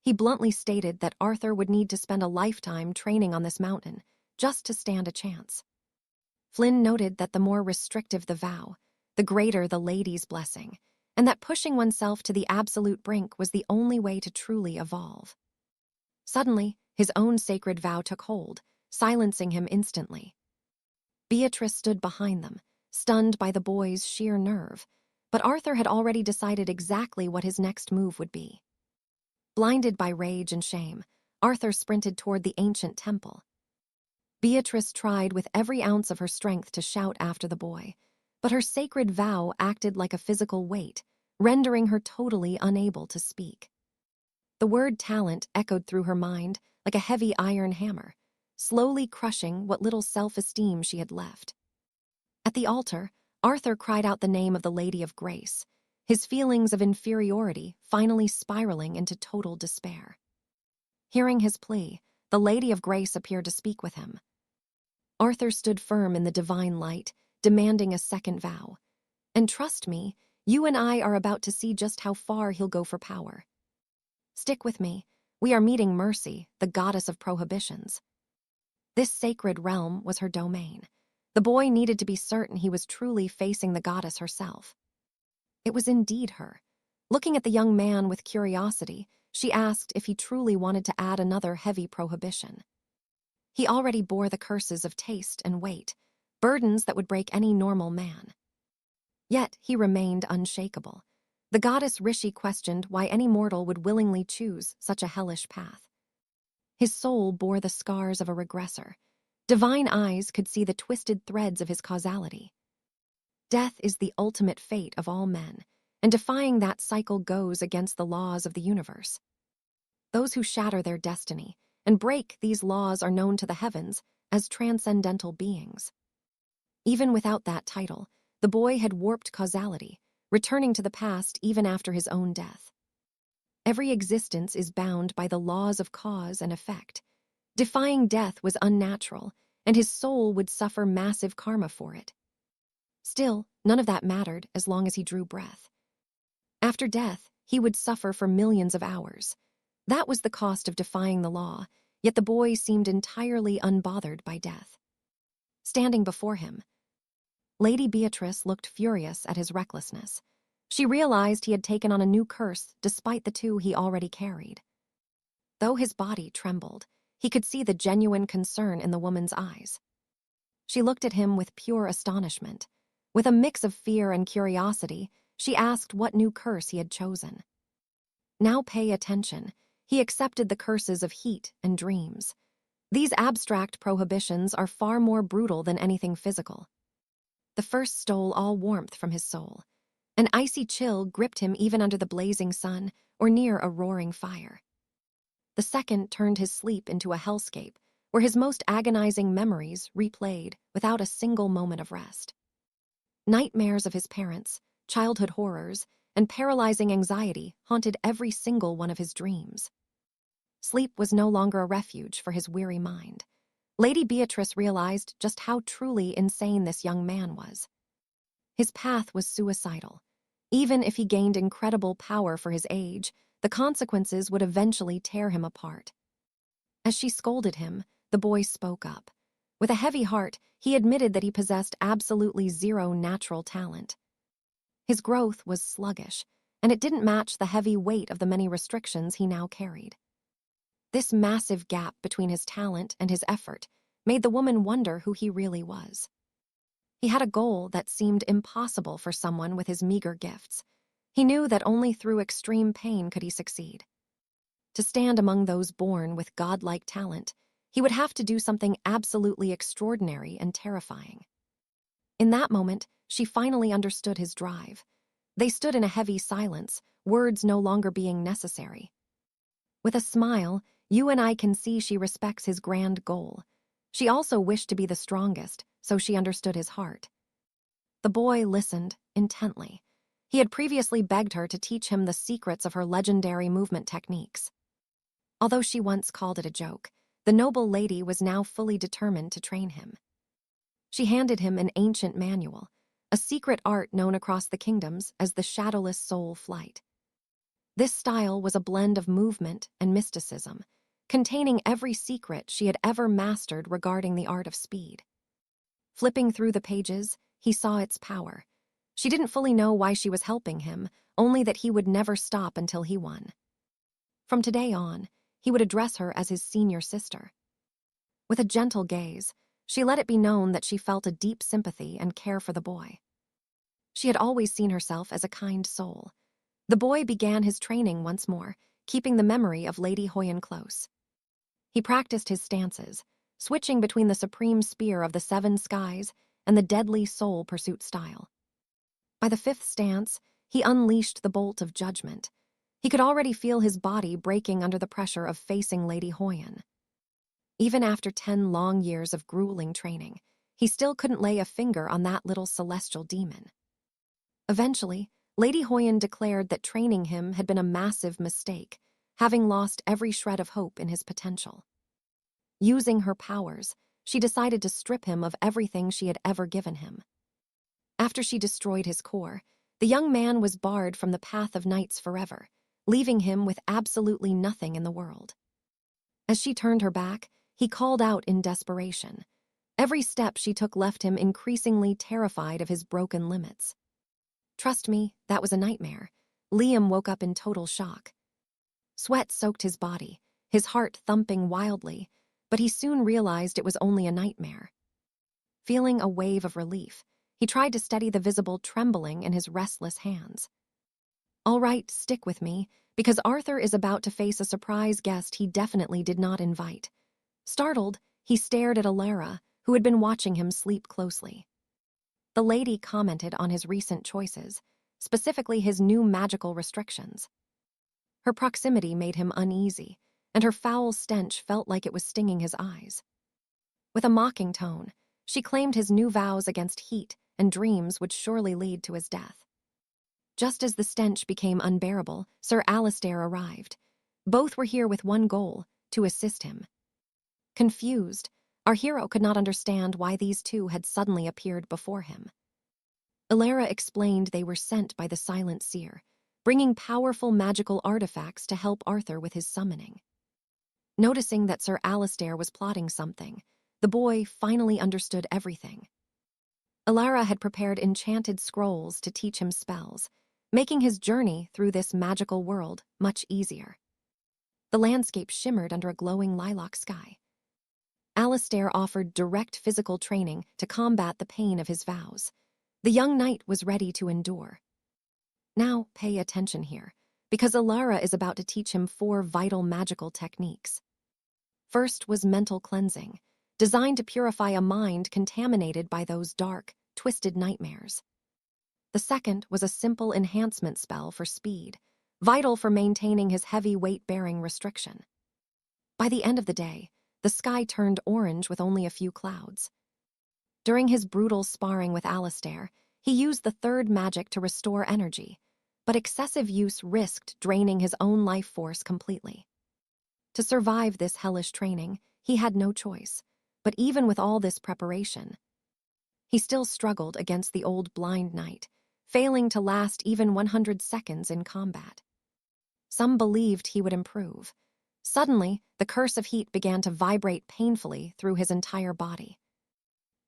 He bluntly stated that Arthur would need to spend a lifetime training on this mountain just to stand a chance. Flynn noted that the more restrictive the vow, the greater the lady's blessing, and that pushing oneself to the absolute brink was the only way to truly evolve. Suddenly, his own sacred vow took hold, silencing him instantly. Beatrice stood behind them, stunned by the boy's sheer nerve, but Arthur had already decided exactly what his next move would be. Blinded by rage and shame, Arthur sprinted toward the ancient temple. Beatrice tried with every ounce of her strength to shout after the boy, but her sacred vow acted like a physical weight, rendering her totally unable to speak. The word talent echoed through her mind like a heavy iron hammer, slowly crushing what little self-esteem she had left. At the altar, Arthur cried out the name of the Lady of Grace, his feelings of inferiority finally spiraling into total despair. Hearing his plea, the Lady of Grace appeared to speak with him. Arthur stood firm in the divine light, demanding a second vow. And trust me, you and I are about to see just how far he'll go for power. Stick with me. We are meeting Mercy, the goddess of prohibitions. This sacred realm was her domain. The boy needed to be certain he was truly facing the goddess herself. It was indeed her. Looking at the young man with curiosity, she asked if he truly wanted to add another heavy prohibition. He already bore the curses of taste and weight, burdens that would break any normal man. Yet he remained unshakable. The goddess Rishi questioned why any mortal would willingly choose such a hellish path. His soul bore the scars of a regressor. Divine eyes could see the twisted threads of his causality. Death is the ultimate fate of all men, and defying that cycle goes against the laws of the universe. Those who shatter their destiny and break these laws are known to the heavens as transcendental beings. Even without that title, the boy had warped causality, returning to the past even after his own death. Every existence is bound by the laws of cause and effect. Defying death was unnatural, and his soul would suffer massive karma for it. Still, none of that mattered as long as he drew breath. After death, he would suffer for millions of hours. That was the cost of defying the law, yet the boy seemed entirely unbothered by death. Standing before him, Lady Beatrice looked furious at his recklessness. She realized he had taken on a new curse despite the two he already carried. Though his body trembled, he could see the genuine concern in the woman's eyes. She looked at him with pure astonishment. With a mix of fear and curiosity, she asked what new curse he had chosen. Now pay attention. He accepted the curses of heat and dreams. These abstract prohibitions are far more brutal than anything physical. The first stole all warmth from his soul. An icy chill gripped him even under the blazing sun or near a roaring fire. The second turned his sleep into a hellscape, where his most agonizing memories replayed without a single moment of rest. Nightmares of his parents, childhood horrors, and paralyzing anxiety haunted every single one of his dreams. Sleep was no longer a refuge for his weary mind. Lady Beatrice realized just how truly insane this young man was. His path was suicidal. Even if he gained incredible power for his age, the consequences would eventually tear him apart. As she scolded him, the boy spoke up. With a heavy heart, he admitted that he possessed absolutely zero natural talent. His growth was sluggish, and it didn't match the heavy weight of the many restrictions he now carried. This massive gap between his talent and his effort made the woman wonder who he really was. He had a goal that seemed impossible for someone with his meager gifts. He knew that only through extreme pain could he succeed. To stand among those born with godlike talent, he would have to do something absolutely extraordinary and terrifying. In that moment, she finally understood his drive. They stood in a heavy silence, words no longer being necessary. With a smile, you and I can see she respects his grand goal. She also wished to be the strongest, so she understood his heart. The boy listened intently. He had previously begged her to teach him the secrets of her legendary movement techniques. Although she once called it a joke, the noble lady was now fully determined to train him. She handed him an ancient manual, a secret art known across the kingdoms as the shadowless soul flight. This style was a blend of movement and mysticism, containing every secret she had ever mastered regarding the art of speed. Flipping through the pages, he saw its power. She didn't fully know why she was helping him, only that he would never stop until he won. From today on, he would address her as his senior sister. With a gentle gaze, she let it be known that she felt a deep sympathy and care for the boy. She had always seen herself as a kind soul. The boy began his training once more, keeping the memory of Lady Hoyan close. He practiced his stances, switching between the supreme spear of the 7 skies and the deadly soul pursuit style. By the 5th stance, he unleashed the bolt of judgment. He could already feel his body breaking under the pressure of facing Lady Hoyan. Even after 10 long years of grueling training, he still couldn't lay a finger on that little celestial demon. Eventually, Lady Hoyan declared that training him had been a massive mistake, having lost every shred of hope in his potential. Using her powers, she decided to strip him of everything she had ever given him. After she destroyed his core, the young man was barred from the path of knights forever, leaving him with absolutely nothing in the world. As she turned her back, he called out in desperation. Every step she took left him increasingly terrified of his broken limits. Trust me, that was a nightmare. Liam woke up in total shock. Sweat soaked his body, his heart thumping wildly, but he soon realized it was only a nightmare. Feeling a wave of relief, he tried to steady the visible trembling in his restless hands. All right, stick with me, because Arthur is about to face a surprise guest he definitely did not invite. Startled, he stared at Alara, who had been watching him sleep closely. The lady commented on his recent choices, specifically his new magical restrictions. Her proximity made him uneasy, and her foul stench felt like it was stinging his eyes. With a mocking tone, she claimed his new vows against heat and dreams would surely lead to his death. Just as the stench became unbearable, Sir Alistair arrived. Both were here with one goal, to assist him. Confused, our hero could not understand why these two had suddenly appeared before him. Alara explained they were sent by the Silent Seer, bringing powerful magical artifacts to help Arthur with his summoning. Noticing that Sir Alistair was plotting something, the boy finally understood everything. Alara had prepared enchanted scrolls to teach him spells, making his journey through this magical world much easier. The landscape shimmered under a glowing lilac sky. Alistair offered direct physical training to combat the pain of his vows. The young knight was ready to endure. Now pay attention here, because Alara is about to teach him 4 vital magical techniques. First was mental cleansing, designed to purify a mind contaminated by those dark, twisted nightmares. The second was a simple enhancement spell for speed, vital for maintaining his heavy weight-bearing restriction. By the end of the day, the sky turned orange with only a few clouds. During his brutal sparring with Alistair, he used the third magic to restore energy, but excessive use risked draining his own life force completely. To survive this hellish training, he had no choice, but even with all this preparation, he still struggled against the old blind knight, failing to last even 100 seconds in combat. Some believed he would improve. Suddenly, the curse of heat began to vibrate painfully through his entire body.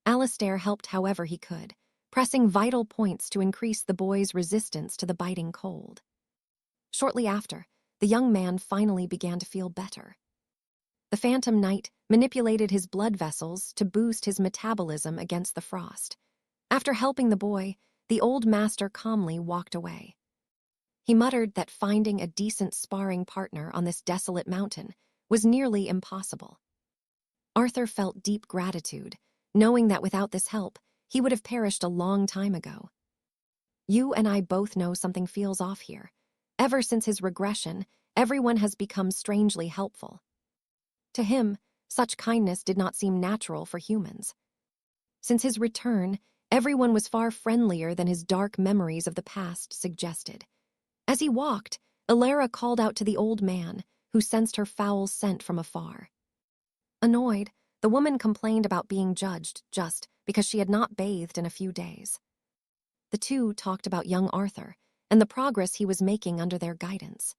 Alistair helped however he could, pressing vital points to increase the boy's resistance to the biting cold. Shortly after, the young man finally began to feel better. The Phantom Knight manipulated his blood vessels to boost his metabolism against the frost. After helping the boy, the old master calmly walked away. He muttered that finding a decent sparring partner on this desolate mountain was nearly impossible. Arthur felt deep gratitude, knowing that without this help, he would have perished a long time ago. You and I both know something feels off here. Ever since his regression, everyone has become strangely helpful. To him, such kindness did not seem natural for humans. Since his return, everyone was far friendlier than his dark memories of the past suggested. As he walked, Alara called out to the old man, who sensed her foul scent from afar. Annoyed, the woman complained about being judged just because she had not bathed in a few days. The two talked about young Arthur and the progress he was making under their guidance.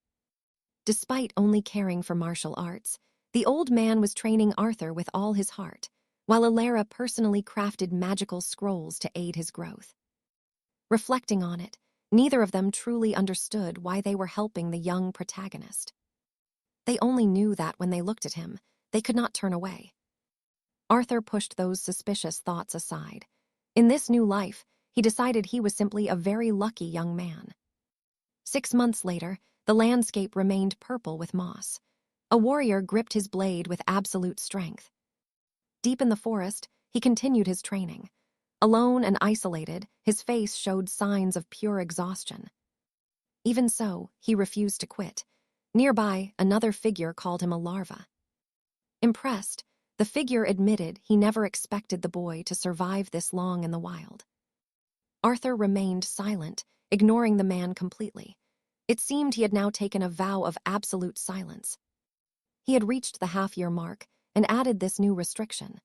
Despite only caring for martial arts, the old man was training Arthur with all his heart, while Alara personally crafted magical scrolls to aid his growth. Reflecting on it, neither of them truly understood why they were helping the young protagonist. They only knew that when they looked at him, they could not turn away. Arthur pushed those suspicious thoughts aside. In this new life, he decided he was simply a very lucky young man. 6 months later, the landscape remained purple with moss. A warrior gripped his blade with absolute strength. Deep in the forest, he continued his training. Alone and isolated, his face showed signs of pure exhaustion. Even so, he refused to quit. Nearby, another figure called him a larva. Impressed, the figure admitted he never expected the boy to survive this long in the wild. Arthur remained silent, ignoring the man completely. It seemed he had now taken a vow of absolute silence. He had reached the half-year mark and added this new restriction.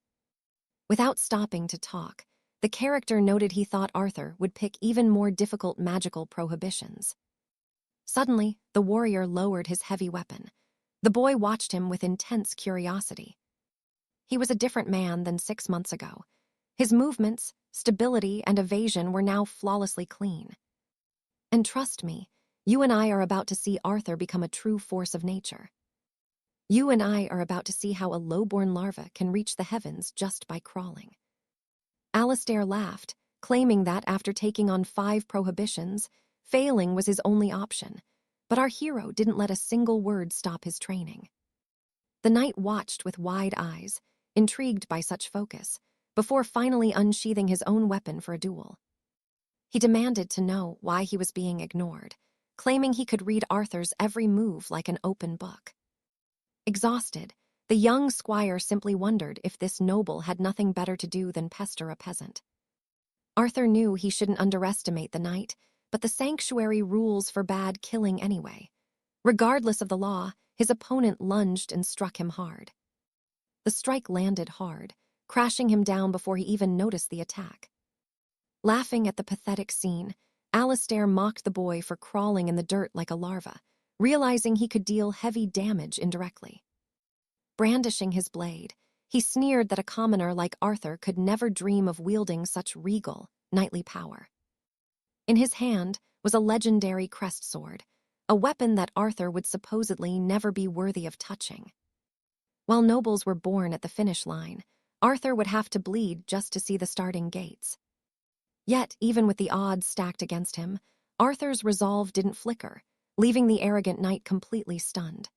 Without stopping to talk, the character noted he thought Arthur would pick even more difficult magical prohibitions. Suddenly, the warrior lowered his heavy weapon. The boy watched him with intense curiosity. He was a different man than 6 months ago. His movements, stability, and evasion were now flawlessly clean. And trust me, you and I are about to see Arthur become a true force of nature. You and I are about to see how a low-born larva can reach the heavens just by crawling. 𝒖𝒕𝒉𝒍𝒆𝒔𝒔 laughed, claiming that after taking on 5 prohibitions, failing was his only option. But our hero didn't let a single word stop his training. The knight watched with wide eyes, intrigued by such focus, before finally unsheathing his own weapon for a duel. He demanded to know why he was being ignored, claiming he could read Arthur's every move like an open book. Exhausted, the young squire simply wondered if this noble had nothing better to do than pester a peasant. Arthur knew he shouldn't underestimate the knight, but the sanctuary rules forbade killing anyway. Regardless of the law, his opponent lunged and struck him hard. The strike landed hard, crashing him down before he even noticed the attack. Laughing at the pathetic scene, 𝒖𝒕𝒉𝒍𝒆𝒔𝒔 mocked the boy for crawling in the dirt like a larva, realizing he could deal heavy damage indirectly. Brandishing his blade, he sneered that a commoner like Arthur could never dream of wielding such regal, knightly power. In his hand was a legendary crest sword, a weapon that Arthur would supposedly never be worthy of touching. While nobles were born at the finish line, Arthur would have to bleed just to see the starting gates. Yet, even with the odds stacked against him, Arthur's resolve didn't flicker, leaving the arrogant knight completely stunned.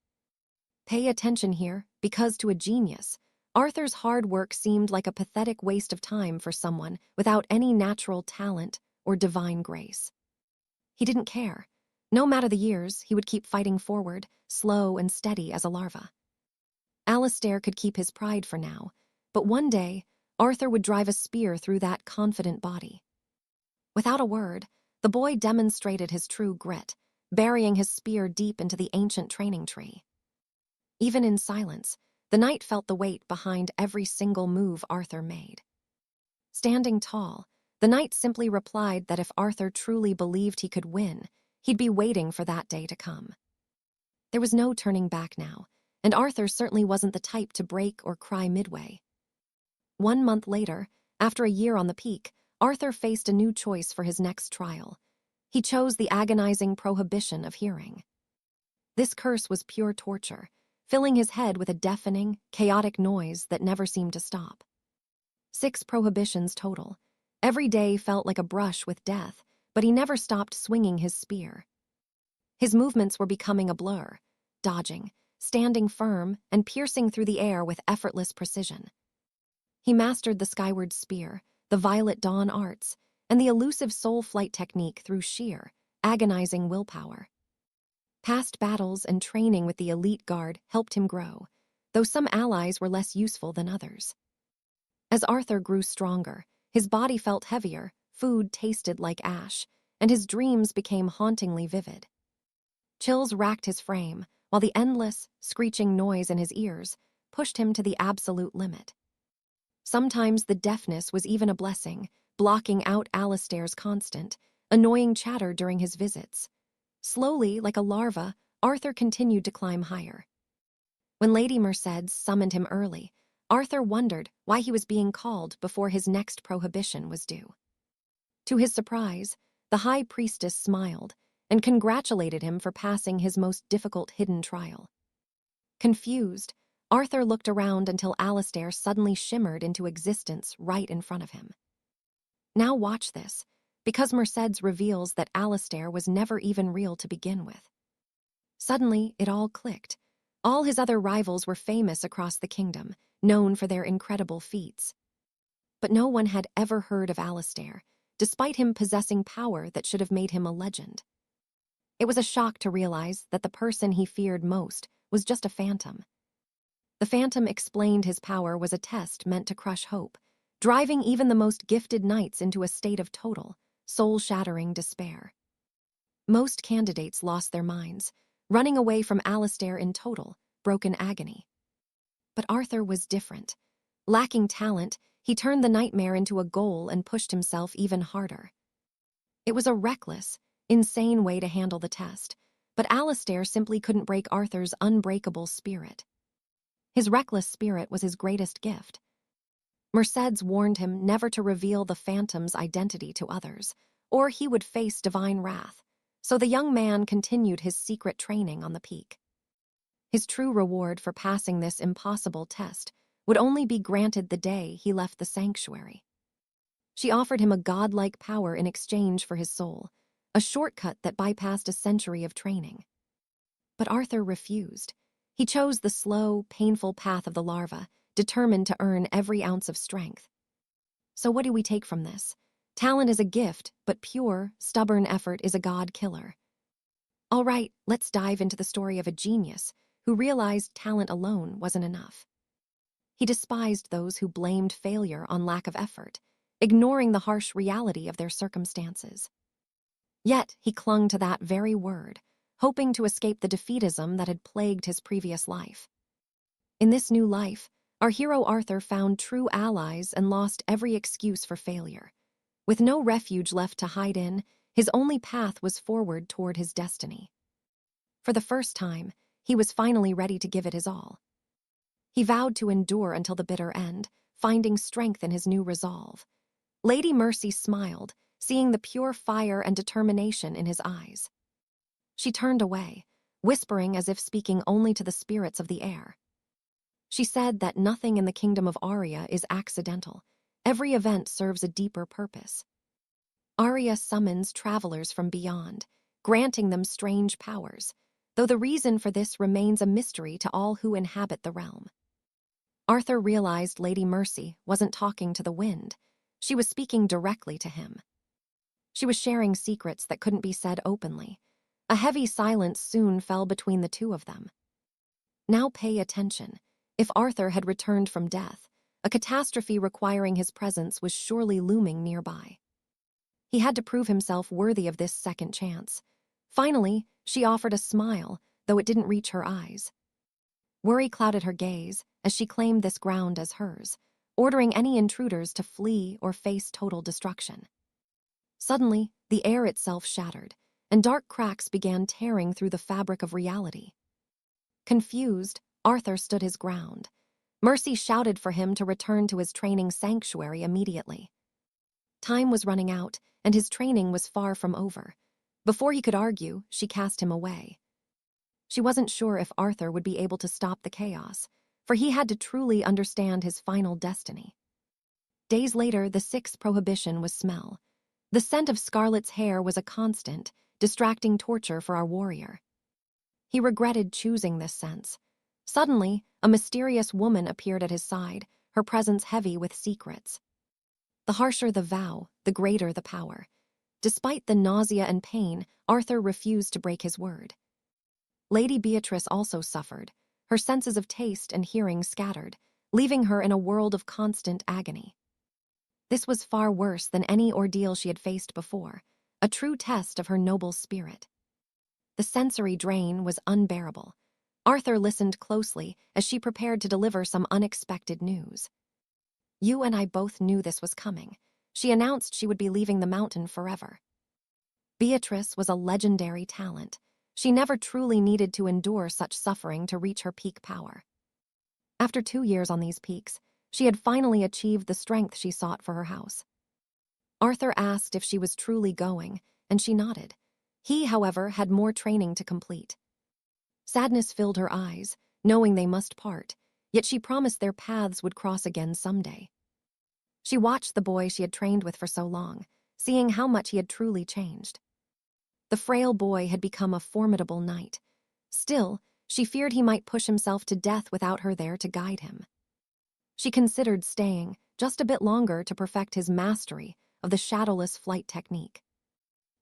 Pay attention here, because to a genius, Arthur's hard work seemed like a pathetic waste of time for someone without any natural talent or divine grace. He didn't care. No matter the years, he would keep fighting forward, slow and steady as a larva. 𝒖𝒕𝒉𝒍𝒆𝒔𝒔 could keep his pride for now, but one day, Arthur would drive a spear through that confident body. Without a word, the boy demonstrated his true grit, burying his spear deep into the ancient training tree. Even in silence, the knight felt the weight behind every single move Arthur made. Standing tall, the knight simply replied that if Arthur truly believed he could win, he'd be waiting for that day to come. There was no turning back now, and Arthur certainly wasn't the type to break or cry midway. 1 month later, after a year on the peak, Arthur faced a new choice for his next trial. He chose the agonizing prohibition of hearing. This curse was pure torture, filling his head with a deafening, chaotic noise that never seemed to stop. 6 prohibitions total. Every day felt like a brush with death, but he never stopped swinging his spear. His movements were becoming a blur, dodging, standing firm, and piercing through the air with effortless precision. He mastered the skyward spear, the violet dawn arts, and the elusive soul flight technique through sheer, agonizing willpower. Past battles and training with the elite guard helped him grow, though some allies were less useful than others. As Arthur grew stronger, his body felt heavier, food tasted like ash, and his dreams became hauntingly vivid. Chills racked his frame, while the endless, screeching noise in his ears pushed him to the absolute limit. Sometimes the deafness was even a blessing, blocking out 𝒖𝒕𝒉𝒍𝒆𝒔𝒔's constant, annoying chatter during his visits. Slowly, like a larva, Arthur continued to climb higher. When Lady Mercedes summoned him early, Arthur wondered why he was being called before his next prohibition was due. To his surprise, the high priestess smiled and congratulated him for passing his most difficult hidden trial. Confused, Arthur looked around until 𝒖𝒕𝒉𝒍𝒆𝒔𝒔 suddenly shimmered into existence right in front of him. Now watch this, because Mercedes reveals that 𝒖𝒕𝒉𝒍𝒆𝒔𝒔 was never even real to begin with. Suddenly, it all clicked. All his other rivals were famous across the kingdom, known for their incredible feats. But no one had ever heard of 𝒖𝒕𝒉𝒍𝒆𝒔𝒔, despite him possessing power that should have made him a legend. It was a shock to realize that the person he feared most was just a phantom. The phantom explained his power was a test meant to crush hope, driving even the most gifted knights into a state of total, soul-shattering despair. Most candidates lost their minds, running away from 𝒖𝒕𝒉𝒍𝒆𝒔𝒔 in total, broken agony. But Arthur was different. Lacking talent, he turned the nightmare into a goal and pushed himself even harder. It was a reckless, insane way to handle the test, but Alistair simply couldn't break Arthur's unbreakable spirit. His reckless spirit was his greatest gift. Mercedes warned him never to reveal the Phantom's identity to others, or he would face divine wrath, so the young man continued his secret training on the peak. His true reward for passing this impossible test would only be granted the day he left the sanctuary. She offered him a godlike power in exchange for his soul, a shortcut that bypassed a century of training. But Arthur refused. He chose the slow, painful path of the larva, determined to earn every ounce of strength. So what do we take from this? Talent is a gift, but pure, stubborn effort is a god-killer. All right, let's dive into the story of a genius who realized talent alone wasn't enough. He despised those who blamed failure on lack of effort, ignoring the harsh reality of their circumstances. Yet he clung to that very word, hoping to escape the defeatism that had plagued his previous life. In this new life, our hero Arthur found true allies and lost every excuse for failure. With no refuge left to hide in, his only path was forward toward his destiny. For the first time, he was finally ready to give it his all. He vowed to endure until the bitter end, finding strength in his new resolve. Lady Mercy smiled, seeing the pure fire and determination in his eyes. She turned away, whispering as if speaking only to the spirits of the air. She said that nothing in the kingdom of Aria is accidental. Every event serves a deeper purpose. Aria summons travelers from beyond, granting them strange powers, though the reason for this remains a mystery to all who inhabit the realm. Arthur realized Lady Mercy wasn't talking to the wind. She was speaking directly to him. She was sharing secrets that couldn't be said openly. A heavy silence soon fell between the two of them. Now pay attention. If Arthur had returned from death, a catastrophe requiring his presence was surely looming nearby. He had to prove himself worthy of this second chance. Finally, she offered a smile, though it didn't reach her eyes. Worry clouded her gaze as she claimed this ground as hers, ordering any intruders to flee or face total destruction. Suddenly, the air itself shattered, and dark cracks began tearing through the fabric of reality. Confused, Arthur stood his ground. Mercy shouted for him to return to his training sanctuary immediately. Time was running out, and his training was far from over. Before he could argue, she cast him away. She wasn't sure if Arthur would be able to stop the chaos, for he had to truly understand his final destiny. Days later, the sixth prohibition was smell. The scent of Scarlet's hair was a constant, distracting torture for our warrior. He regretted choosing this sense. Suddenly, a mysterious woman appeared at his side, her presence heavy with secrets. The harsher the vow, the greater the power. Despite the nausea and pain, Arthur refused to break his word. Lady Beatrice also suffered, her senses of taste and hearing scattered, leaving her in a world of constant agony. This was far worse than any ordeal she had faced before, a true test of her noble spirit. The sensory drain was unbearable. Arthur listened closely as she prepared to deliver some unexpected news. "You and I both knew this was coming." She announced she would be leaving the mountain forever. Beatrice was a legendary talent. She never truly needed to endure such suffering to reach her peak power. After 2 years on these peaks, she had finally achieved the strength she sought for her house. Arthur asked if she was truly going, and she nodded. He, however, had more training to complete. Sadness filled her eyes, knowing they must part, yet she promised their paths would cross again someday. She watched the boy she had trained with for so long, seeing how much he had truly changed. The frail boy had become a formidable knight. Still, she feared he might push himself to death without her there to guide him. She considered staying just a bit longer to perfect his mastery of the shadowless flight technique.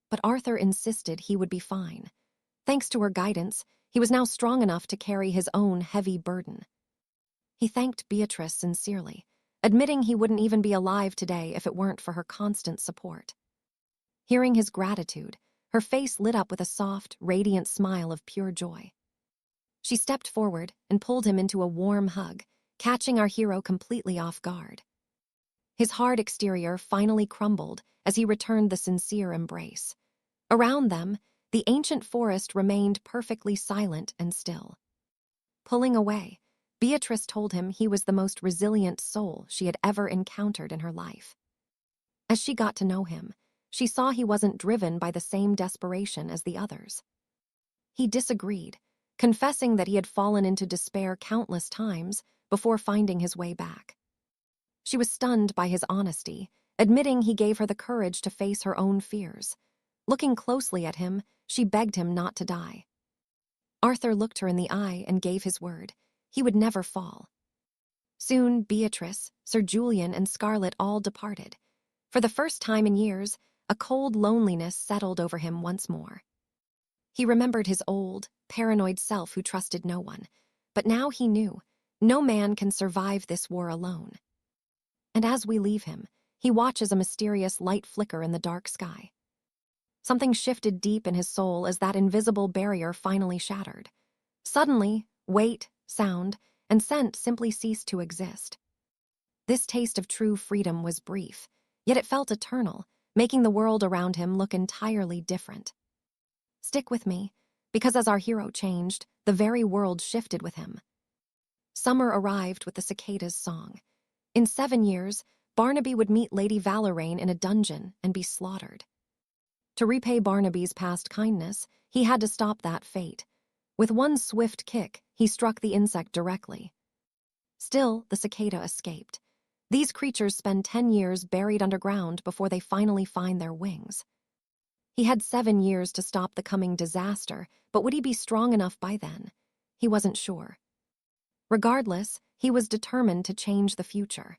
But Arthur insisted he would be fine. Thanks to her guidance, he was now strong enough to carry his own heavy burden. He thanked Beatrice sincerely, admitting he wouldn't even be alive today if it weren't for her constant support. Hearing his gratitude, her face lit up with a soft, radiant smile of pure joy. She stepped forward and pulled him into a warm hug, catching our hero completely off guard. His hard exterior finally crumbled as he returned the sincere embrace. Around them, the ancient forest remained perfectly silent and still. Pulling away, Beatrice told him he was the most resilient soul she had ever encountered in her life. As she got to know him, she saw he wasn't driven by the same desperation as the others. He disagreed, confessing that he had fallen into despair countless times before finding his way back. She was stunned by his honesty, admitting he gave her the courage to face her own fears. Looking closely at him, she begged him not to die. Arthur looked her in the eye and gave his word. He would never fall. Soon, Beatrice, Sir Julian, and Scarlett all departed. For the first time in years, a cold loneliness settled over him once more. He remembered his old, paranoid self who trusted no one. But now he knew, no man can survive this war alone. And as we leave him, he watches a mysterious light flicker in the dark sky. Something shifted deep in his soul as that invisible barrier finally shattered. Suddenly, weight, sound, and scent simply ceased to exist. This taste of true freedom was brief, yet it felt eternal, making the world around him look entirely different. Stick with me, because as our hero changed, the very world shifted with him. Summer arrived with the cicadas' song. In 7 years, Barnaby would meet Lady Valeraine in a dungeon and be slaughtered. To repay Barnaby's past kindness, he had to stop that fate. With one swift kick, he struck the insect directly. Still, the cicada escaped. These creatures spend 10 years buried underground before they finally find their wings. He had 7 years to stop the coming disaster, but would he be strong enough by then? He wasn't sure. Regardless, he was determined to change the future.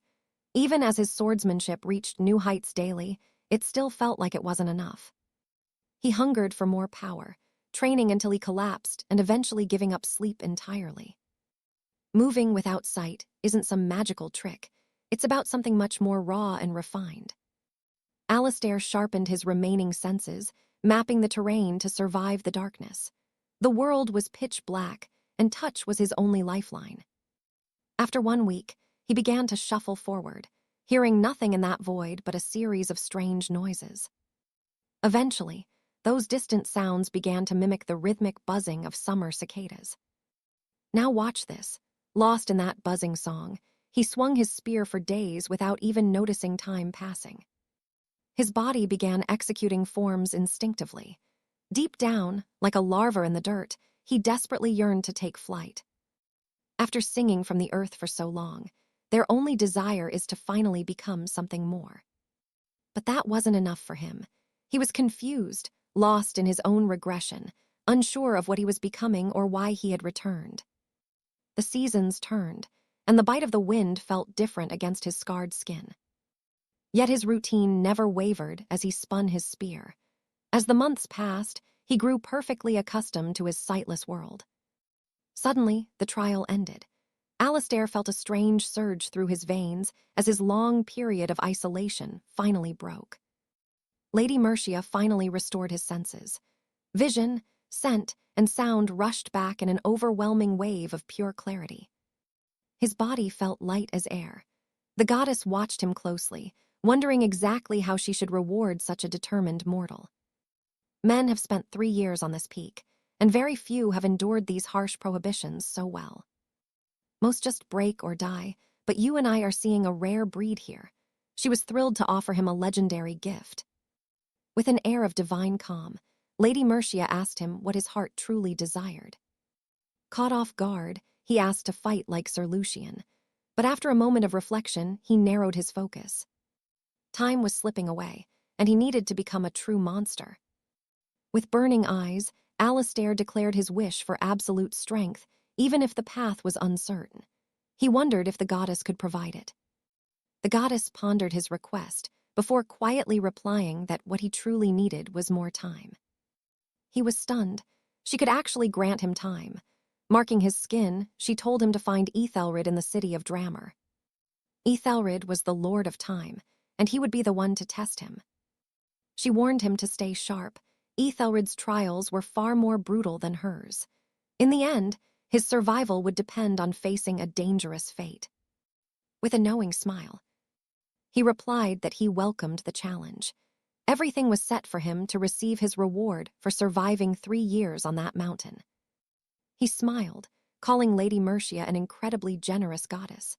Even as his swordsmanship reached new heights daily, it still felt like it wasn't enough. He hungered for more power, training until he collapsed and eventually giving up sleep entirely. Moving without sight isn't some magical trick. It's about something much more raw and refined. Alistair sharpened his remaining senses, mapping the terrain to survive the darkness. The world was pitch black, and touch was his only lifeline. After 1 week, he began to shuffle forward, hearing nothing in that void but a series of strange noises. Eventually, those distant sounds began to mimic the rhythmic buzzing of summer cicadas. Now watch this. Lost in that buzzing song, he swung his spear for days without even noticing time passing. His body began executing forms instinctively. Deep down, like a larva in the dirt, he desperately yearned to take flight. After singing from the earth for so long, their only desire is to finally become something more. But that wasn't enough for him. He was confused, lost in his own regression, unsure of what he was becoming or why he had returned. The seasons turned, and the bite of the wind felt different against his scarred skin. Yet his routine never wavered as he spun his spear. As the months passed, he grew perfectly accustomed to his sightless world. Suddenly, the trial ended. Alistair felt a strange surge through his veins as his long period of isolation finally broke. Lady Mercia finally restored his senses. Vision, scent, and sound rushed back in an overwhelming wave of pure clarity. His body felt light as air. The goddess watched him closely, wondering exactly how she should reward such a determined mortal. Men have spent 3 years on this peak, and very few have endured these harsh prohibitions so well. Most just break or die, but you and I are seeing a rare breed here. She was thrilled to offer him a legendary gift. With an air of divine calm, Lady Mercia asked him what his heart truly desired. Caught off guard, he asked to fight like Sir Lucian, but after a moment of reflection, he narrowed his focus. Time was slipping away, and he needed to become a true monster. With burning eyes, Alistair declared his wish for absolute strength, even if the path was uncertain. He wondered if the goddess could provide it. The goddess pondered his request, before quietly replying that what he truly needed was more time. He was stunned. She could actually grant him time. Marking his skin, she told him to find 𝒖𝒕𝒉𝒍𝒆𝒔𝒔 in the city of Drammer. 𝒖𝒕𝒉𝒍𝒆𝒔𝒔 was the lord of time, and he would be the one to test him. She warned him to stay sharp. 𝒖𝒕𝒉𝒍𝒆𝒔𝒔's trials were far more brutal than hers. In the end, his survival would depend on facing a dangerous fate. With a knowing smile, he replied that he welcomed the challenge. Everything was set for him to receive his reward for surviving 3 years on that mountain. He smiled, calling Lady Mercia an incredibly generous goddess.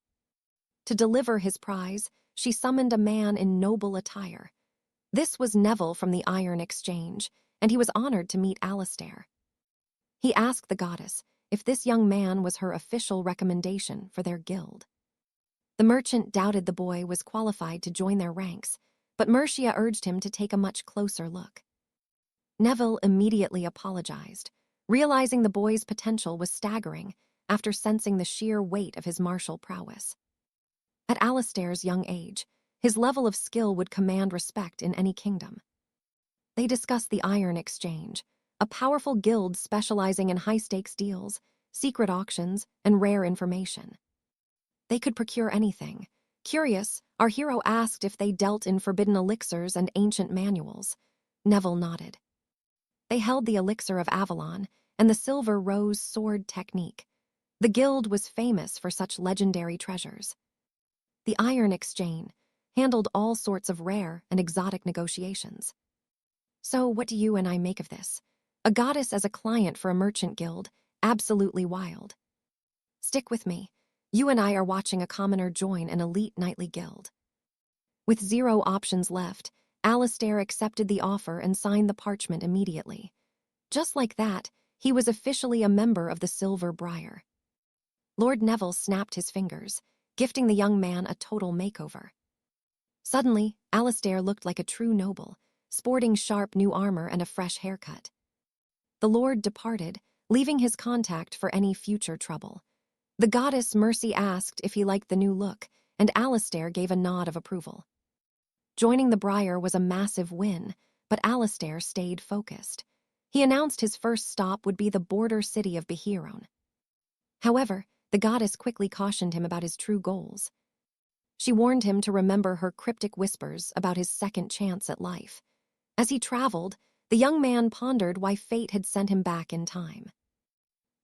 To deliver his prize, she summoned a man in noble attire. This was Neville from the Iron Exchange, and he was honored to meet Alistair. He asked the goddess if this young man was her official recommendation for their guild. The merchant doubted the boy was qualified to join their ranks, but Mercia urged him to take a much closer look. Neville immediately apologized, realizing the boy's potential was staggering after sensing the sheer weight of his martial prowess. At Alistair's young age, his level of skill would command respect in any kingdom. They discussed the Iron Exchange, a powerful guild specializing in high-stakes deals, secret auctions, and rare information. They could procure anything. Curious, our hero asked if they dealt in forbidden elixirs and ancient manuals. Neville nodded. They held the elixir of Avalon and the silver rose sword technique. The guild was famous for such legendary treasures. The Iron Exchange handled all sorts of rare and exotic negotiations. So what do you and I make of this? A goddess as a client for a merchant guild, absolutely wild. Stick with me. You and I are watching a commoner join an elite knightly guild. With 0 options left, Alistair accepted the offer and signed the parchment immediately. Just like that, he was officially a member of the Silver Briar. Lord Neville snapped his fingers, gifting the young man a total makeover. Suddenly, Alistair looked like a true noble, sporting sharp new armor and a fresh haircut. The lord departed, leaving his contact for any future trouble. The goddess Mercy asked if he liked the new look, and Alistair gave a nod of approval. Joining the Briar was a massive win, but Alistair stayed focused. He announced his first stop would be the border city of 𝒖𝒕𝒉𝒍𝒆𝒔𝒔. However, the goddess quickly cautioned him about his true goals. She warned him to remember her cryptic whispers about his second chance at life. As he traveled, the young man pondered why fate had sent him back in time.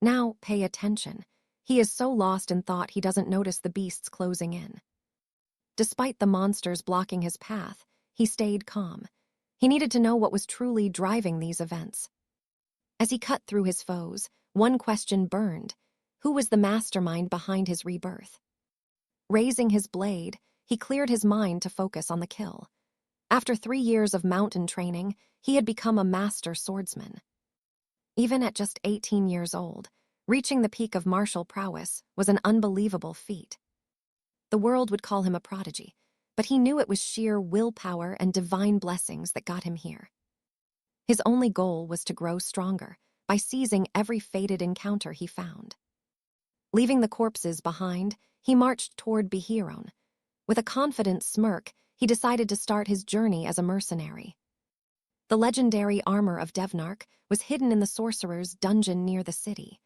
Now, pay attention. He is so lost in thought he doesn't notice the beasts closing in. Despite the monsters blocking his path, he stayed calm. He needed to know what was truly driving these events. As he cut through his foes, one question burned. Who was the mastermind behind his rebirth? Raising his blade, he cleared his mind to focus on the kill. After 3 years of mountain training, he had become a master swordsman. Even at just 18 years old, reaching the peak of martial prowess was an unbelievable feat. The world would call him a prodigy, but he knew it was sheer willpower and divine blessings that got him here. His only goal was to grow stronger by seizing every fated encounter he found. Leaving the corpses behind, he marched toward 𝒖𝒕𝒉𝒍𝒆𝒔𝒆. With a confident smirk, he decided to start his journey as a mercenary. The legendary armor of Devnark was hidden in the sorcerer's dungeon near the city.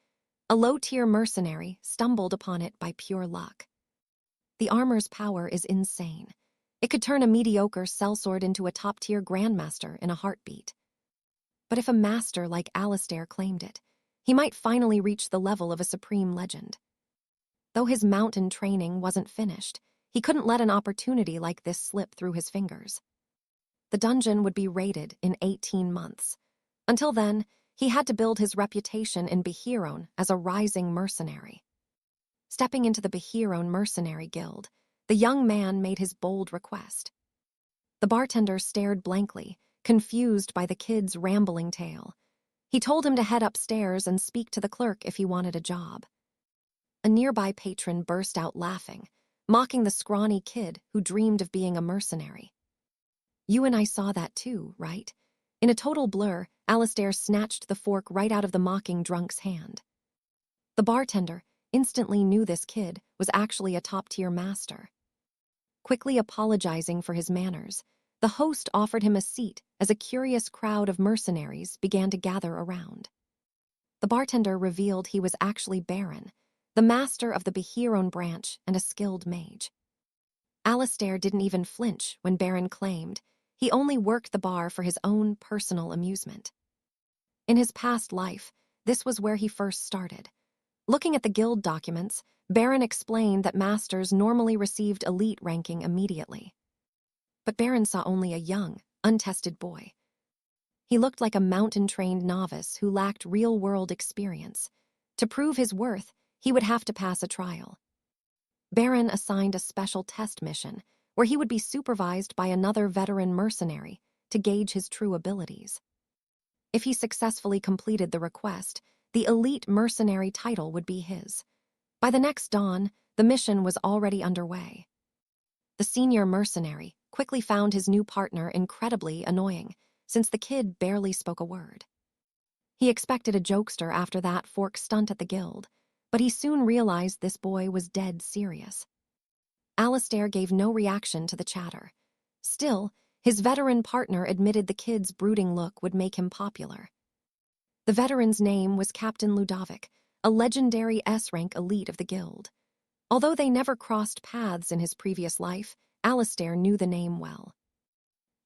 A low-tier mercenary stumbled upon it by pure luck. The armor's power is insane. It could turn a mediocre sellsword into a top-tier grandmaster in a heartbeat. But if a master like Alistair claimed it, he might finally reach the level of a supreme legend. Though his mountain training wasn't finished, he couldn't let an opportunity like this slip through his fingers. The dungeon would be raided in 18 months. Until then, he had to build his reputation in 𝒖𝒕𝒉𝒍𝒆𝒔𝒆 as a rising mercenary. Stepping into the 𝒖𝒕𝒉𝒍𝒆𝒔𝒆 mercenary guild, the young man made his bold request. The bartender stared blankly, confused by the kid's rambling tale. He told him to head upstairs and speak to the clerk if he wanted a job. A nearby patron burst out laughing, mocking the scrawny kid who dreamed of being a mercenary. You and I saw that too, right? In a total blur, Alistair snatched the fork right out of the mocking drunk's hand. The bartender instantly knew this kid was actually a top-tier master. Quickly apologizing for his manners, the host offered him a seat as a curious crowd of mercenaries began to gather around. The bartender revealed he was actually Baron, the master of the 𝒖𝒕𝒉𝒍𝒆𝒔𝒆 branch and a skilled mage. Alistair didn't even flinch when Baron claimed he only worked the bar for his own personal amusement. In his past life, this was where he first started. Looking at the guild documents, Baron explained that masters normally received elite ranking immediately. But Baron saw only a young, untested boy. He looked like a mountain-trained novice who lacked real-world experience. To prove his worth, he would have to pass a trial. Baron assigned a special test mission where he would be supervised by another veteran mercenary to gauge his true abilities. If he successfully completed the request, the elite mercenary title would be his. By the next dawn, the mission was already underway. The senior mercenary quickly found his new partner incredibly annoying, since the kid barely spoke a word. He expected a jokester after that fork stunt at the guild, but he soon realized this boy was dead serious. 𝒖𝒕𝒉𝒍𝒆𝒔𝒔 gave no reaction to the chatter. Still, his veteran partner admitted the kid's brooding look would make him popular. The veteran's name was Captain Ludovic, a legendary S-rank elite of the guild. Although they never crossed paths in his previous life, 𝒖𝒕𝒉𝒍𝒆𝒔𝒔 knew the name well.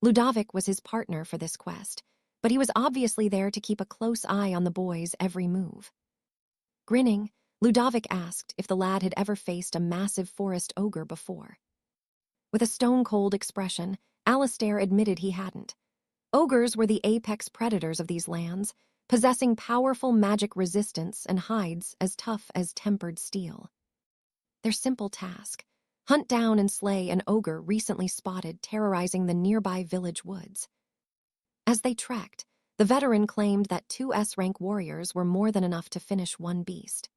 Ludovic was his partner for this quest, but he was obviously there to keep a close eye on the boy's every move. Grinning, Ludovic asked if the lad had ever faced a massive forest ogre before. With a stone-cold expression, 𝒖𝒕𝒉𝒍𝒆𝒔𝒔 admitted he hadn't. Ogres were the apex predators of these lands, possessing powerful magic resistance and hides as tough as tempered steel. Their simple task: hunt down and slay an ogre recently spotted terrorizing the nearby village woods. As they trekked, the veteran claimed that 2 S-rank warriors were more than enough to finish one beast.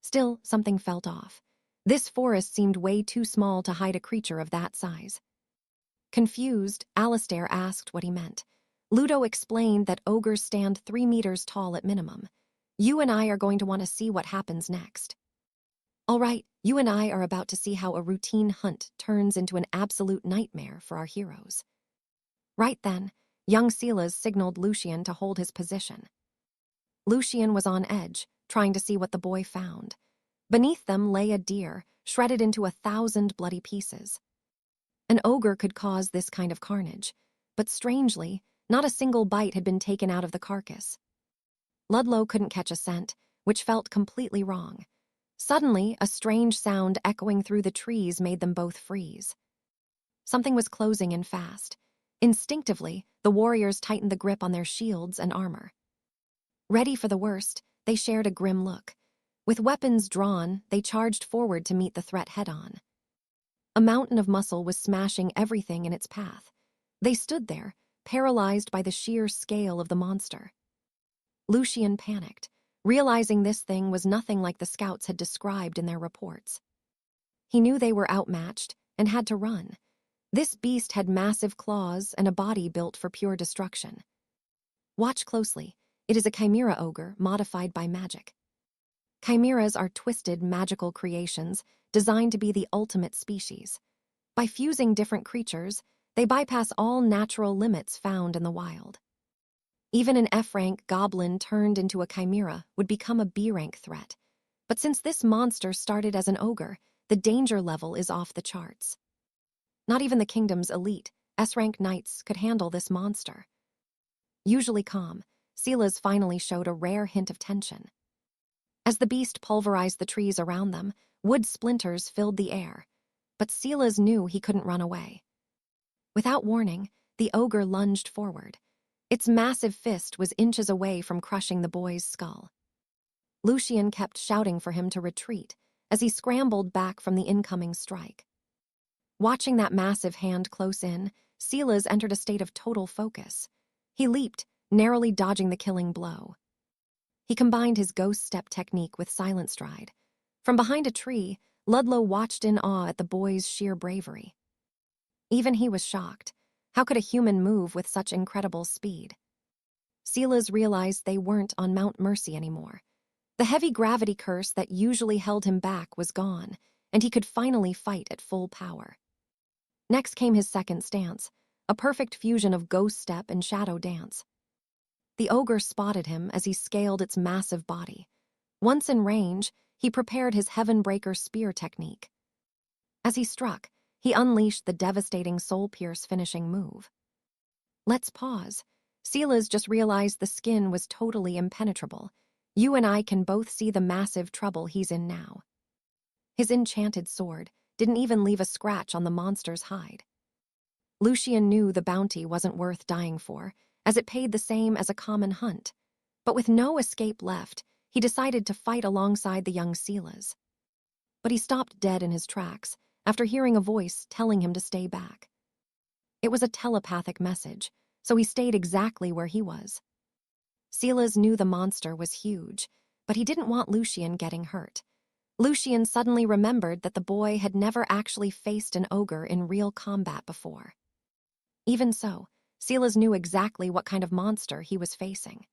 Still, something felt off. This forest seemed way too small to hide a creature of that size. Confused, 𝒖𝒕𝒉𝒍𝒆𝒔𝒔 asked what he meant. Ludo explained that ogres stand 3 meters tall at minimum. You and I are going to want to see what happens next. All right, you and I are about to see how a routine hunt turns into an absolute nightmare for our heroes. Right then, young 𝒖𝒕𝒉𝒍𝒆𝒔𝒔 signaled Lucien to hold his position. Lucien was on edge, trying to see what the boy found. Beneath them lay a deer, shredded into 1,000 bloody pieces. An ogre could cause this kind of carnage, but strangely, not a single bite had been taken out of the carcass. Ludlow couldn't catch a scent, which felt completely wrong. Suddenly, a strange sound echoing through the trees made them both freeze. Something was closing in fast. Instinctively, the warriors tightened the grip on their shields and armor. Ready for the worst, they shared a grim look. With weapons drawn, they charged forward to meet the threat head-on. A mountain of muscle was smashing everything in its path. They stood there, paralyzed by the sheer scale of the monster. Lucien panicked, realizing this thing was nothing like the scouts had described in their reports. He knew they were outmatched and had to run. This beast had massive claws and a body built for pure destruction. Watch closely. It is a chimera ogre modified by magic. Chimeras are twisted, magical creations designed to be the ultimate species. By fusing different creatures, they bypass all natural limits found in the wild. Even an F-rank goblin turned into a chimera would become a B-rank threat. But since this monster started as an ogre, the danger level is off the charts. Not even the kingdom's elite, S-rank knights could handle this monster. Usually calm, 𝒖𝒕𝒉𝒍𝒆𝒔𝒔 finally showed a rare hint of tension. As the beast pulverized the trees around them, wood splinters filled the air. But 𝒖𝒕𝒉𝒍𝒆𝒔𝒔 knew he couldn't run away. Without warning, the ogre lunged forward. Its massive fist was inches away from crushing the boy's skull. Lucien kept shouting for him to retreat as he scrambled back from the incoming strike. Watching that massive hand close in, 𝒖𝒕𝒉𝒍𝒆𝒔𝒔 entered a state of total focus. He leaped, narrowly dodging the killing blow. He combined his ghost step technique with silent stride. From behind a tree, Ludlow watched in awe at the boy's sheer bravery. Even he was shocked. How could a human move with such incredible speed? 𝒖𝒕𝒉𝒍𝒆𝒔𝒔 realized they weren't on Mount Mercy anymore. The heavy gravity curse that usually held him back was gone, and he could finally fight at full power. Next came his second stance, a perfect fusion of ghost step and shadow dance. The ogre spotted him as he scaled its massive body. Once in range, he prepared his Heavenbreaker spear technique. As he struck, he unleashed the devastating soul-pierce finishing move. Let's pause. 𝒖𝒕𝒉𝒍𝒆𝒔𝒔 just realized the skin was totally impenetrable. You and I can both see the massive trouble he's in now. His enchanted sword didn't even leave a scratch on the monster's hide. Lucien knew the bounty wasn't worth dying for, as it paid the same as a common hunt. But with no escape left, he decided to fight alongside the young 𝒉𝒂s. But he stopped dead in his tracks after hearing a voice telling him to stay back. It was a telepathic message, so he stayed exactly where he was. 𝒉𝒂s knew the monster was huge, but he didn't want Lucien getting hurt. Lucien suddenly remembered that the boy had never actually faced an ogre in real combat before. Even so, 𝒉𝒂s knew exactly what kind of monster he was facing.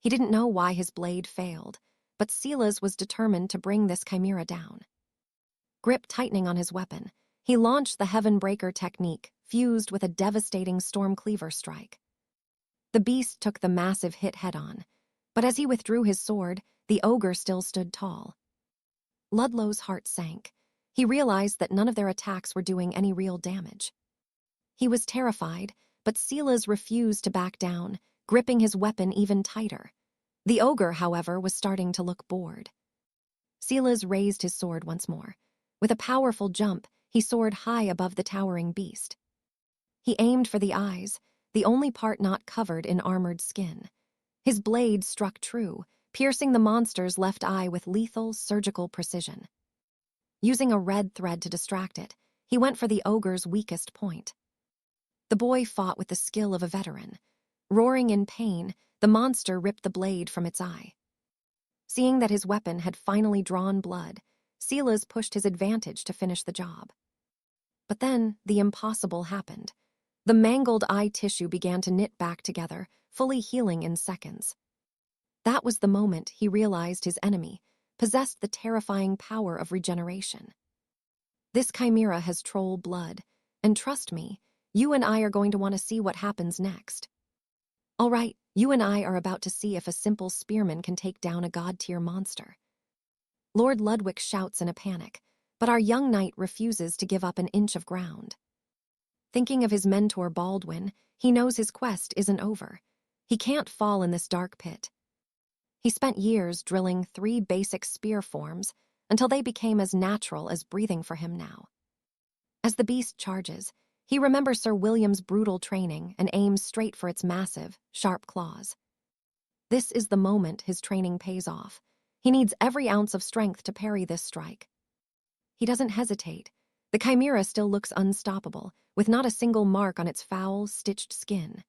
He didn't know why his blade failed, but 𝒉𝒂s was determined to bring this chimera down. Grip tightening on his weapon, he launched the Heaven Breaker technique, fused with a devastating Storm Cleaver strike. The beast took the massive hit head-on, but as he withdrew his sword, the ogre still stood tall. Ludlow's heart sank. He realized that none of their attacks were doing any real damage. He was terrified, but 𝒉𝒂s refused to back down, gripping his weapon even tighter. The ogre, however, was starting to look bored. 𝒉𝒂s raised his sword once more. With a powerful jump, he soared high above the towering beast. He aimed for the eyes, the only part not covered in armored skin. His blade struck true, piercing the monster's left eye with lethal, surgical precision. Using a red thread to distract it, he went for the ogre's weakest point. The boy fought with the skill of a veteran. Roaring in pain, the monster ripped the blade from its eye. Seeing that his weapon had finally drawn blood, 𝒉𝒂s pushed his advantage to finish the job. But then, the impossible happened. The mangled eye tissue began to knit back together, fully healing in seconds. That was the moment he realized his enemy possessed the terrifying power of regeneration. This chimera has troll blood, and trust me, you and I are going to want to see what happens next. All right, you and I are about to see if a simple spearman can take down a god-tier monster. Lord Ludwig shouts in a panic, but our young knight refuses to give up an inch of ground. Thinking of his mentor Baldwin, he knows his quest isn't over. He can't fall in this dark pit. He spent years drilling 3 basic spear forms until they became as natural as breathing for him now. As the beast charges, he remembers Sir William's brutal training and aims straight for its massive, sharp claws. This is the moment his training pays off. He needs every ounce of strength to parry this strike. He doesn't hesitate. The chimera still looks unstoppable, with not a single mark on its foul, stitched skin.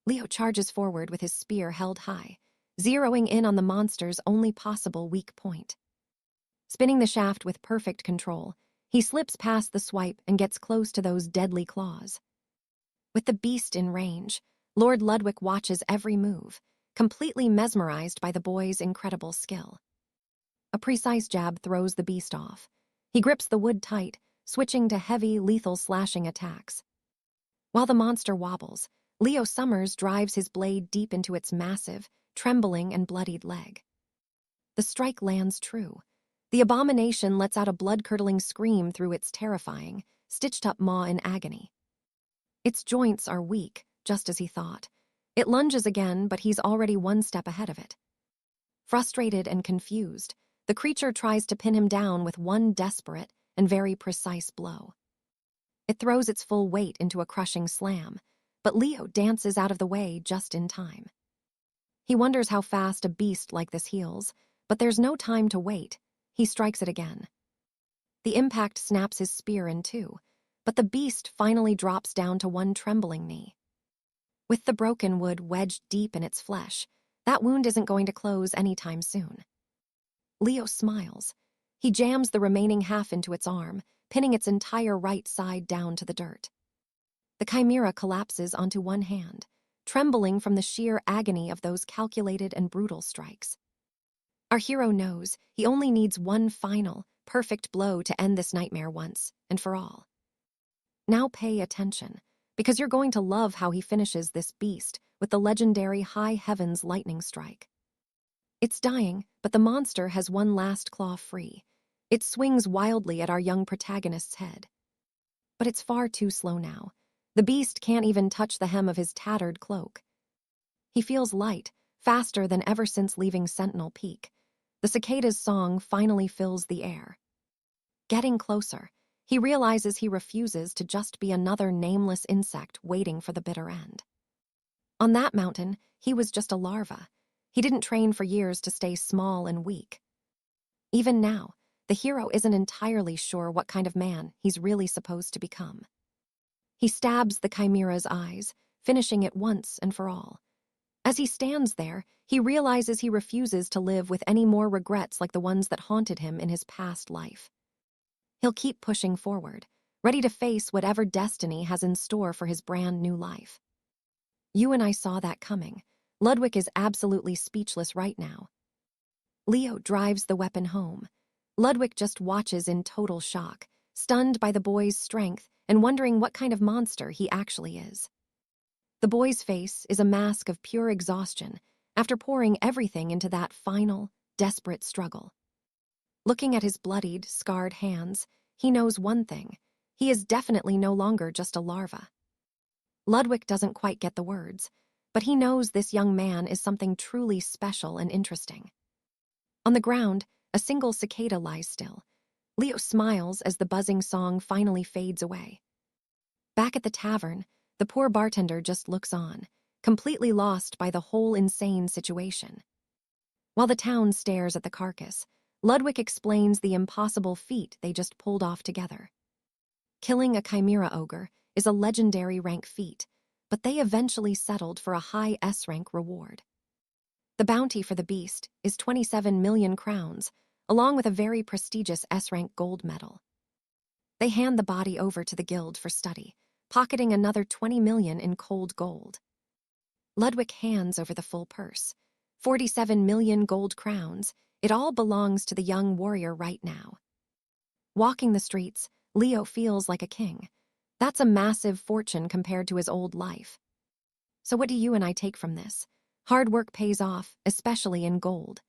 Leo charges forward with his spear held high, zeroing in on the monster's only possible weak point. Spinning the shaft with perfect control, he slips past the swipe and gets close to those deadly claws. With the beast in range, Lord Ludwig watches every move, completely mesmerized by the boy's incredible skill. A precise jab throws the beast off. He grips the wood tight, switching to heavy, lethal slashing attacks. While the monster wobbles, Leo Summers drives his blade deep into its massive, trembling and bloodied leg. The strike lands true. The abomination lets out a blood-curdling scream through its terrifying, stitched-up maw in agony. Its joints are weak, just as he thought. It lunges again, but he's already one step ahead of it. Frustrated and confused, the creature tries to pin him down with one desperate and very precise blow. It throws its full weight into a crushing slam, but Leo dances out of the way just in time. He wonders how fast a beast like this heals, but there's no time to wait. He strikes it again. The impact snaps his spear in two, but the beast finally drops down to one trembling knee. With the broken wood wedged deep in its flesh, that wound isn't going to close anytime soon. Leo smiles. He jams the remaining half into its arm, pinning its entire right side down to the dirt. The chimera collapses onto one hand, trembling from the sheer agony of those calculated and brutal strikes. Our hero knows he only needs one final, perfect blow to end this nightmare once and for all. Now pay attention, because you're going to love how he finishes this beast with the legendary High Heavens lightning strike. It's dying, but the monster has one last claw free. It swings wildly at our young protagonist's head. But it's far too slow now. The beast can't even touch the hem of his tattered cloak. He feels light, faster than ever since leaving Sentinel Peak. The cicada's song finally fills the air. Getting closer, He realizes he refuses to just be another nameless insect waiting for the bitter end. On that mountain, he was just a larva. He didn't train for years to stay small and weak. Even now, the hero isn't entirely sure what kind of man he's really supposed to become. He stabs the chimera's eyes, finishing it once and for all. As he stands there, he realizes he refuses to live with any more regrets like the ones that haunted him in his past life. He'll keep pushing forward, ready to face whatever destiny has in store for his brand new life. You and I saw that coming. Ludwig is absolutely speechless right now. Leo drives the weapon home. Ludwig just watches in total shock, stunned by the boy's strength and wondering what kind of monster he actually is. The boy's face is a mask of pure exhaustion after pouring everything into that final, desperate struggle. Looking at his bloodied, scarred hands, he knows one thing: he is definitely no longer just a larva. Ludwig doesn't quite get the words, but he knows this young man is something truly special and interesting. On the ground, a single cicada lies still. Leo smiles as the buzzing song finally fades away. Back at the tavern, the poor bartender just looks on, completely lost by the whole insane situation. While the town stares at the carcass, Ludwig explains the impossible feat they just pulled off together. Killing a chimera ogre is a legendary rank feat, but they eventually settled for a high S-rank reward. The bounty for the beast is 27 million crowns, along with a very prestigious S-rank gold medal. They hand the body over to the guild for study, pocketing another 20 million in cold gold. Ludwig hands over the full purse. 47 million gold crowns. It all belongs to the young warrior right now. Walking the streets, Leo feels like a king. That's a massive fortune compared to his old life. So what do you and I take from this? Hard work pays off, especially in gold.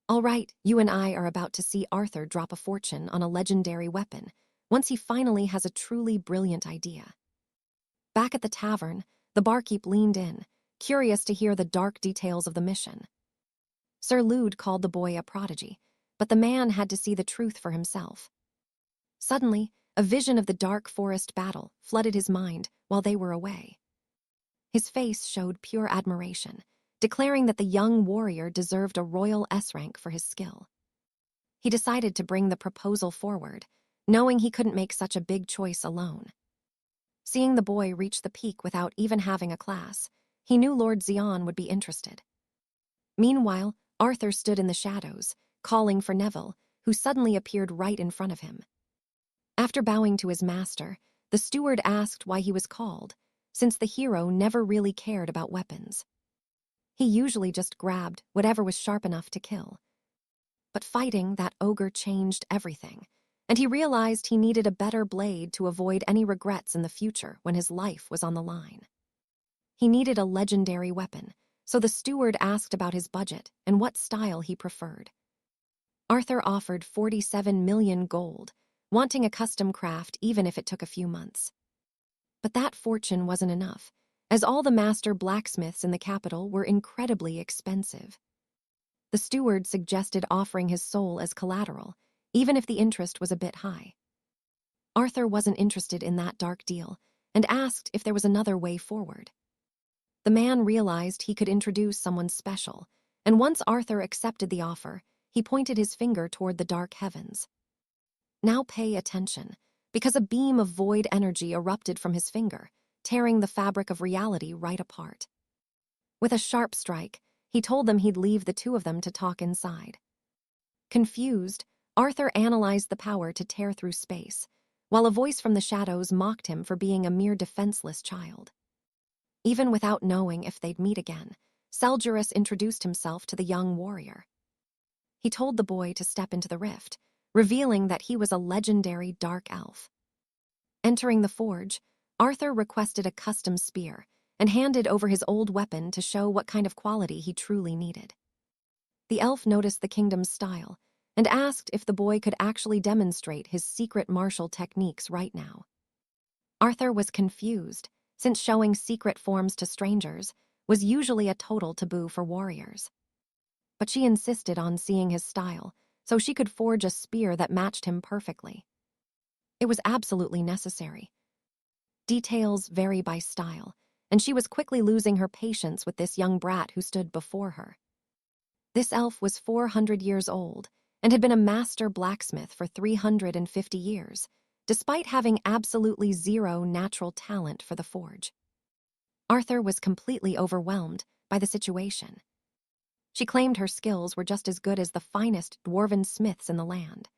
All right, you and I are about to see Arthur drop a fortune on a legendary weapon, once he finally has a truly brilliant idea. Back at the tavern, the barkeep leaned in, curious to hear the dark details of the mission. Sir Lude called the boy a prodigy, but the man had to see the truth for himself. Suddenly, a vision of the dark forest battle flooded his mind while they were away. His face showed pure admiration, declaring that the young warrior deserved a royal S-rank for his skill. He decided to bring the proposal forward, knowing he couldn't make such a big choice alone. Seeing the boy reach the peak without even having a class, he knew Lord Xian would be interested. Meanwhile, Arthur stood in the shadows, calling for Neville, who suddenly appeared right in front of him. After bowing to his master, the steward asked why he was called, since the hero never really cared about weapons. He usually just grabbed whatever was sharp enough to kill. But fighting that ogre changed everything, and he realized he needed a better blade to avoid any regrets in the future when his life was on the line. He needed a legendary weapon, so the steward asked about his budget and what style he preferred. Arthur offered 47 million gold, wanting a custom craft even if it took a few months. But that fortune wasn't enough, as all the master blacksmiths in the capital were incredibly expensive. The steward suggested offering his soul as collateral, even if the interest was a bit high. Arthur wasn't interested in that dark deal and asked if there was another way forward. The man realized he could introduce someone special, and once Arthur accepted the offer, he pointed his finger toward the dark heavens. Now pay attention, because a beam of void energy erupted from his finger, tearing the fabric of reality right apart. With a sharp strike, he told them he'd leave the two of them to talk inside. Confused, Arthur analyzed the power to tear through space, while a voice from the shadows mocked him for being a mere defenseless child. Even without knowing if they'd meet again, 𝒖𝒓𝒗𝒊𝒗𝒐𝒓 introduced himself to the young warrior. He told the boy to step into the rift, revealing that he was a legendary dark elf. Entering the forge, Arthur requested a custom spear and handed over his old weapon to show what kind of quality he truly needed. The elf noticed the kingdom's style and asked if the boy could actually demonstrate his secret martial techniques right now. Arthur was confused, since showing secret forms to strangers was usually a total taboo for warriors. But she insisted on seeing his style, so she could forge a spear that matched him perfectly. It was absolutely necessary. Details vary by style, and she was quickly losing her patience with this young brat who stood before her. This elf was 400 years old and had been a master blacksmith for 350 years, despite having absolutely zero natural talent for the forge. Arthur was completely overwhelmed by the situation. She claimed her skills were just as good as the finest dwarven smiths in the land.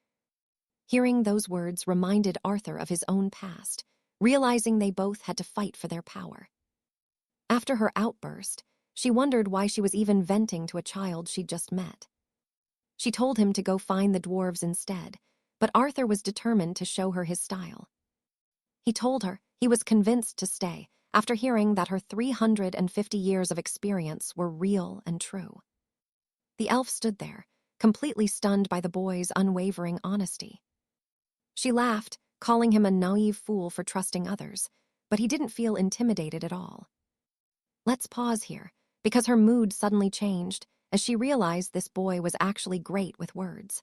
Hearing those words reminded Arthur of his own past, realizing they both had to fight for their power. After her outburst, she wondered why she was even venting to a child she'd just met. She told him to go find the dwarves instead, but Arthur was determined to show her his style. He told her he was convinced to stay after hearing that her 350 years of experience were real and true. The elf stood there, completely stunned by the boy's unwavering honesty. She laughed, calling him a naive fool for trusting others, but he didn't feel intimidated at all. Let's pause here, because her mood suddenly changed as she realized this boy was actually great with words.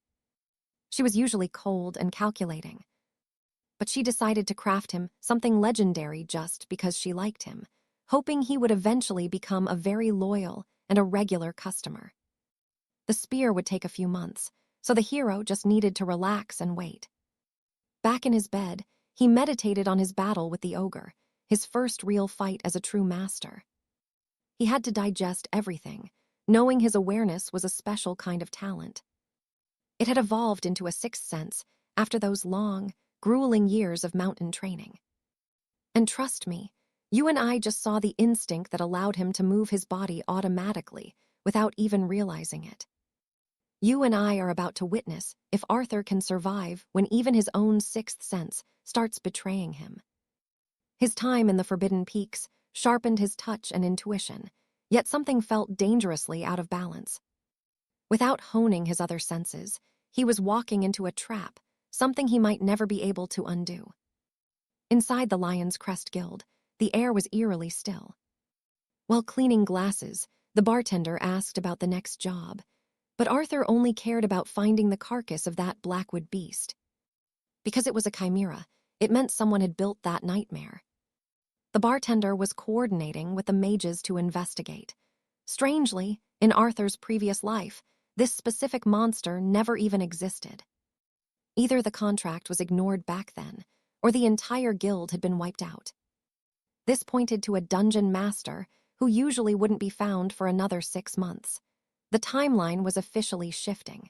She was usually cold and calculating, but she decided to craft him something legendary just because she liked him, hoping he would eventually become a very loyal and a regular customer. The spear would take a few months, so the hero just needed to relax and wait. Back in his bed, he meditated on his battle with the ogre, his first real fight as a true master. He had to digest everything, knowing his awareness was a special kind of talent. It had evolved into a sixth sense after those long, grueling years of mountain training. And trust me, you and I just saw the instinct that allowed him to move his body automatically without even realizing it. You and I are about to witness if Arthur can survive when even his own sixth sense starts betraying him. His time in the Forbidden Peaks sharpened his touch and intuition, yet something felt dangerously out of balance. Without honing his other senses, he was walking into a trap, something he might never be able to undo. Inside the Lion's Crest Guild, the air was eerily still. While cleaning glasses, the bartender asked about the next job, but Arthur only cared about finding the carcass of that Blackwood beast. Because it was a chimera, it meant someone had built that nightmare. The bartender was coordinating with the mages to investigate. Strangely, in Arthur's previous life, this specific monster never even existed. Either the contract was ignored back then, or the entire guild had been wiped out. This pointed to a dungeon master who usually wouldn't be found for another 6 months. The timeline was officially shifting.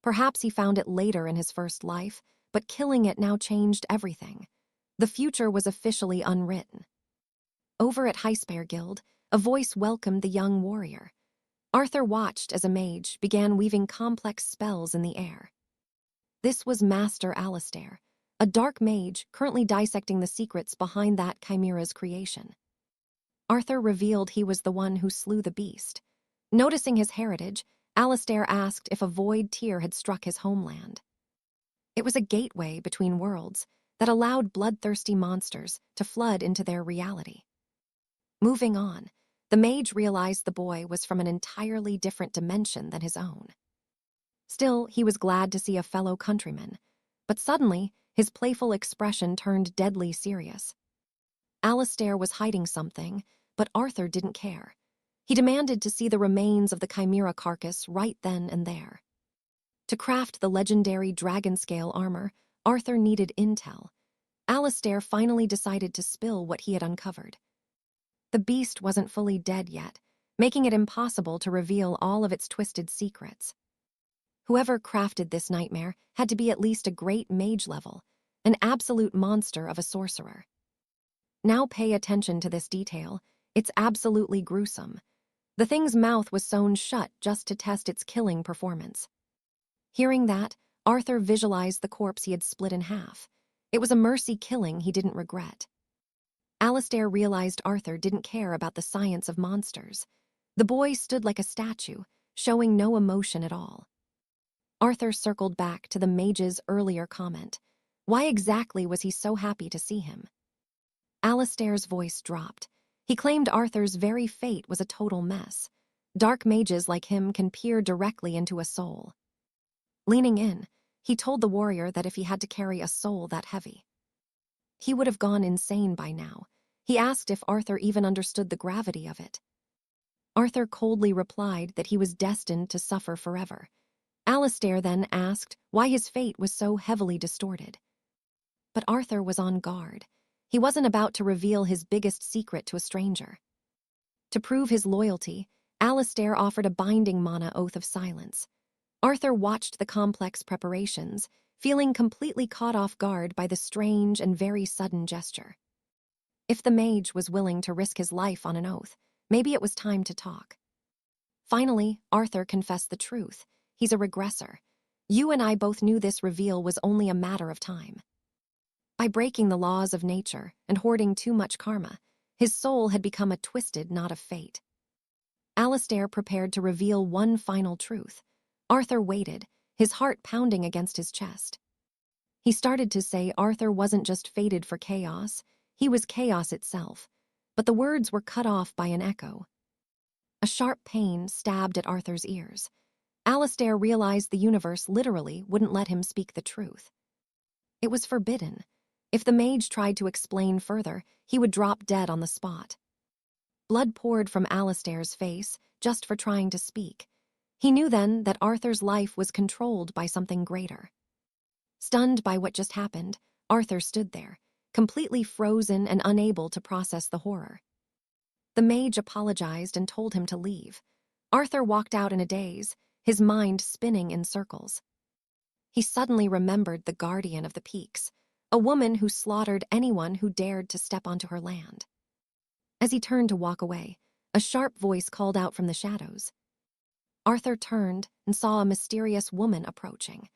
Perhaps he found it later in his first life, but killing it now changed everything. The future was officially unwritten. Over at 𝒖𝒕𝒉𝒍𝒆𝒔𝒔 Guild, a voice welcomed the young warrior. Arthur watched as a mage began weaving complex spells in the air. This was Master 𝒖𝒕𝒉𝒍𝒆𝒔𝒅, a dark mage currently dissecting the secrets behind that chimera's creation. Arthur revealed he was the one who slew the beast. Noticing his heritage, 𝒖𝒕𝒉𝒍𝒆𝒔𝒅 asked if a void tear had struck his homeland. It was a gateway between worlds that allowed bloodthirsty monsters to flood into their reality. Moving on, the mage realized the boy was from an entirely different dimension than his own. Still, he was glad to see a fellow countryman, but suddenly, his playful expression turned deadly serious. 𝒖𝒕𝒉𝒍𝒆𝒔𝒅 was hiding something, but Arthur didn't care. He demanded to see the remains of the chimera carcass right then and there. To craft the legendary dragon-scale armor, Arthur needed intel. 𝒖𝒕𝒉𝒍𝒆𝒔𝒅 finally decided to spill what he had uncovered. The beast wasn't fully dead yet, making it impossible to reveal all of its twisted secrets. Whoever crafted this nightmare had to be at least a great mage level, an absolute monster of a sorcerer. Now pay attention to this detail. It's absolutely gruesome. The thing's mouth was sewn shut just to test its killing performance. Hearing that, Arthur visualized the corpse he had split in half. It was a mercy killing he didn't regret. 𝒖𝒕𝒉𝒍𝒆𝒔𝒅 realized Arthur didn't care about the science of monsters. The boy stood like a statue, showing no emotion at all. Arthur circled back to the mage's earlier comment. Why exactly was he so happy to see him? 𝒖𝒕𝒉𝒍𝒆𝒔𝒅's voice dropped. He claimed Arthur's very fate was a total mess. Dark mages like him can peer directly into a soul. Leaning in, He told the warrior that if he had to carry a soul that heavy, he would have gone insane by now. He asked if Arthur even understood the gravity of it. Arthur coldly replied that he was destined to suffer forever. Alistair then asked why his fate was so heavily distorted. But Arthur was on guard. He wasn't about to reveal his biggest secret to a stranger. To prove his loyalty, Alistair offered a binding mana oath of silence. Arthur watched the complex preparations, feeling completely caught off guard by the strange and very sudden gesture. If the mage was willing to risk his life on an oath, maybe it was time to talk. Finally, Arthur confessed the truth. He's a regressor. You and I both knew this reveal was only a matter of time. By breaking the laws of nature and hoarding too much karma, his soul had become a twisted knot of fate. Alistair prepared to reveal one final truth. Arthur waited, his heart pounding against his chest. He started to say Arthur wasn't just fated for chaos, he was chaos itself, but the words were cut off by an echo. A sharp pain stabbed at Arthur's ears. Alistair realized the universe literally wouldn't let him speak the truth. It was forbidden. If the mage tried to explain further, he would drop dead on the spot. Blood poured from Alistair's face just for trying to speak. He knew then that Arthur's life was controlled by something greater. Stunned by what just happened, Arthur stood there, completely frozen and unable to process the horror. The mage apologized and told him to leave. Arthur walked out in a daze, his mind spinning in circles. He suddenly remembered the guardian of the peaks, a woman who slaughtered anyone who dared to step onto her land. As he turned to walk away, a sharp voice called out from the shadows. Arthur turned and saw a mysterious woman approaching.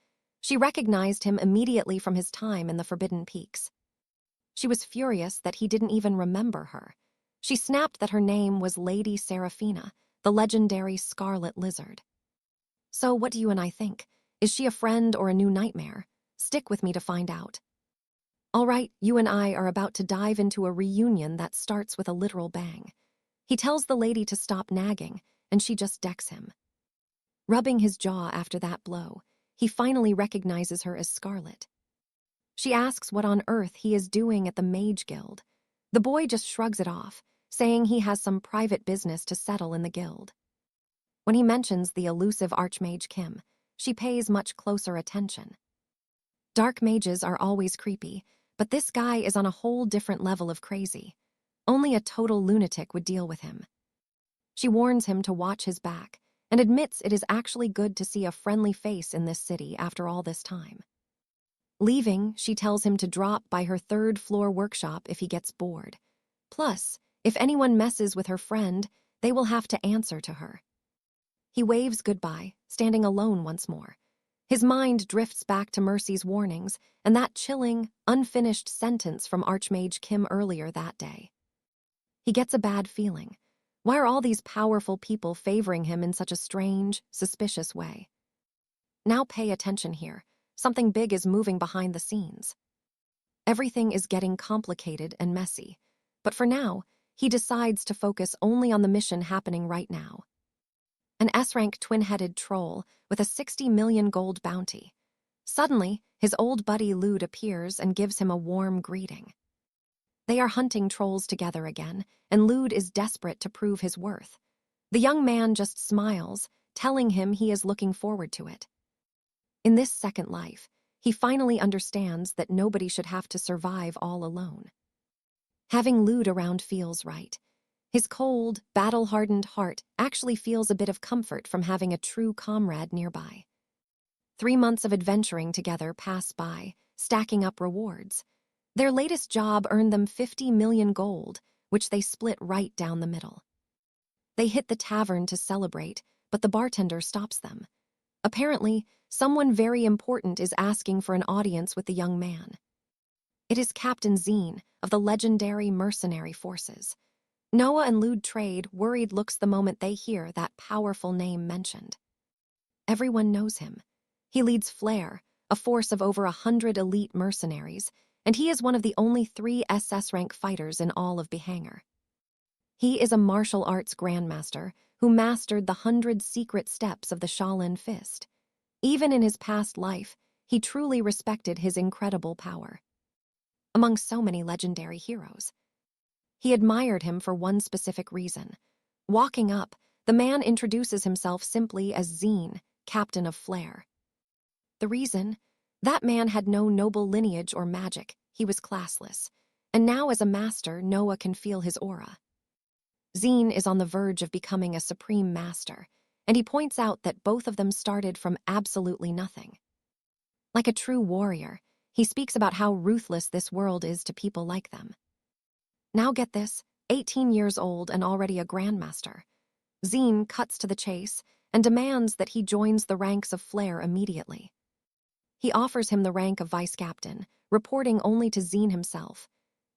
She recognized him immediately from his time in the Forbidden Peaks. She was furious that he didn't even remember her. She snapped that her name was Lady Seraphina, the legendary Scarlet Lizard. So what do you and I think? Is she a friend or a new nightmare? Stick with me to find out. All right, you and I are about to dive into a reunion that starts with a literal bang. He tells the lady to stop nagging, and she just decks him. Rubbing his jaw after that blow, he finally recognizes her as Scarlet. She asks what on earth he is doing at the Mage Guild. The boy just shrugs it off, saying he has some private business to settle in the guild. When he mentions the elusive Archmage Kim, she pays much closer attention. Dark mages are always creepy, but this guy is on a whole different level of crazy. Only a total lunatic would deal with him. She warns him to watch his back, and admits it is actually good to see a friendly face in this city after all this time. Leaving, she tells him to drop by her third-floor workshop if he gets bored. Plus, if anyone messes with her friend, they will have to answer to her. He waves goodbye, standing alone once more. His mind drifts back to Mercy's warnings and that chilling, unfinished sentence from Archmage Kim earlier that day. He gets a bad feeling. Why are all these powerful people favoring him in such a strange, suspicious way? Now pay attention here. Something big is moving behind the scenes. Everything is getting complicated and messy, but for now, he decides to focus only on the mission happening right now. An S-rank twin-headed troll with a 60 million gold bounty. Suddenly, his old buddy Lude appears and gives him a warm greeting. They are hunting trolls together again, and Lude is desperate to prove his worth. The young man just smiles, telling him he is looking forward to it. In this second life, he finally understands that nobody should have to survive all alone. Having Lude around feels right. His cold, battle-hardened heart actually feels a bit of comfort from having a true comrade nearby. 3 months of adventuring together pass by, stacking up rewards. Their latest job earned them 50 million gold, which they split right down the middle. They hit the tavern to celebrate, but the bartender stops them. Apparently, someone very important is asking for an audience with the young man. It is Captain Zine of the legendary mercenary forces. Noah and Lude trade worried looks the moment they hear that powerful name mentioned. Everyone knows him. He leads Flare, a force of over 100 elite mercenaries, and he is one of the only 3 SS-rank fighters in all of Bhangar. He is a martial arts grandmaster who mastered the 100 secret steps of the Shaolin Fist. Even in his past life, He truly respected his incredible power. Among so many legendary heroes, he admired him for one specific reason. Walking up, the man introduces himself simply as 𝒉𝒐, captain of flare. The reason? That man had no noble lineage or magic, he was classless. And now as a master, Noah can feel his aura. 𝒉𝒐 is on the verge of becoming a supreme master, and he points out that both of them started from absolutely nothing. Like a true warrior, he speaks about how ruthless this world is to people like them. Now get this, 18 years old and already a grandmaster. 𝒉𝒐 cuts to the chase and demands that he joins the ranks of flare immediately. He offers him the rank of vice captain, reporting only to 𝒉𝒐 himself.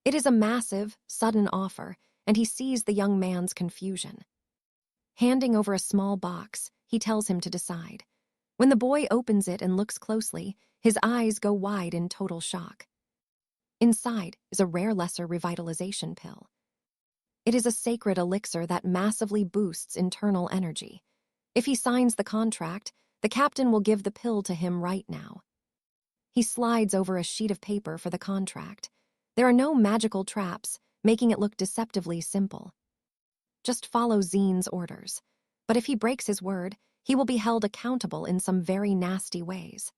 It is a massive, sudden offer, and he sees the young man's confusion. Handing over a small box, he tells him to decide. When the boy opens it and looks closely, his eyes go wide in total shock. Inside is a rare lesser revitalization pill. It is a sacred elixir that massively boosts internal energy. If he signs the contract, the captain will give the pill to him right now. He slides over a sheet of paper for the contract. There are no magical traps, making it look deceptively simple. Just follow 𝒉𝒐's orders. But if he breaks his word, he will be held accountable in some very nasty ways.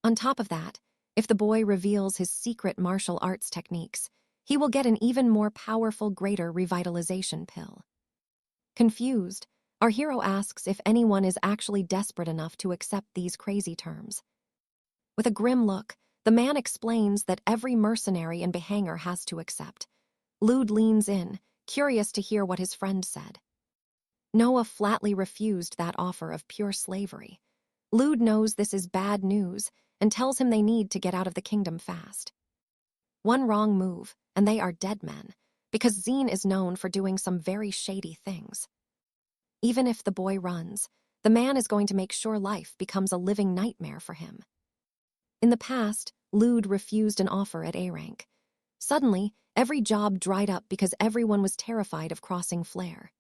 On top of that, if the boy reveals his secret martial arts techniques, he will get an even more powerful greater revitalization pill. Confused, our hero asks if anyone is actually desperate enough to accept these crazy terms. With a grim look, the man explains that every mercenary and behanger has to accept. Lude leans in, curious to hear what his friend said. Noah flatly refused that offer of pure slavery. Lude knows this is bad news and tells him they need to get out of the kingdom fast. One wrong move, and they are dead men, because 𝒉𝒐 is known for doing some very shady things. Even if the boy runs, the man is going to make sure life becomes a living nightmare for him. In the past, Lude refused an offer at A rank. Suddenly, every job dried up because everyone was terrified of crossing flare.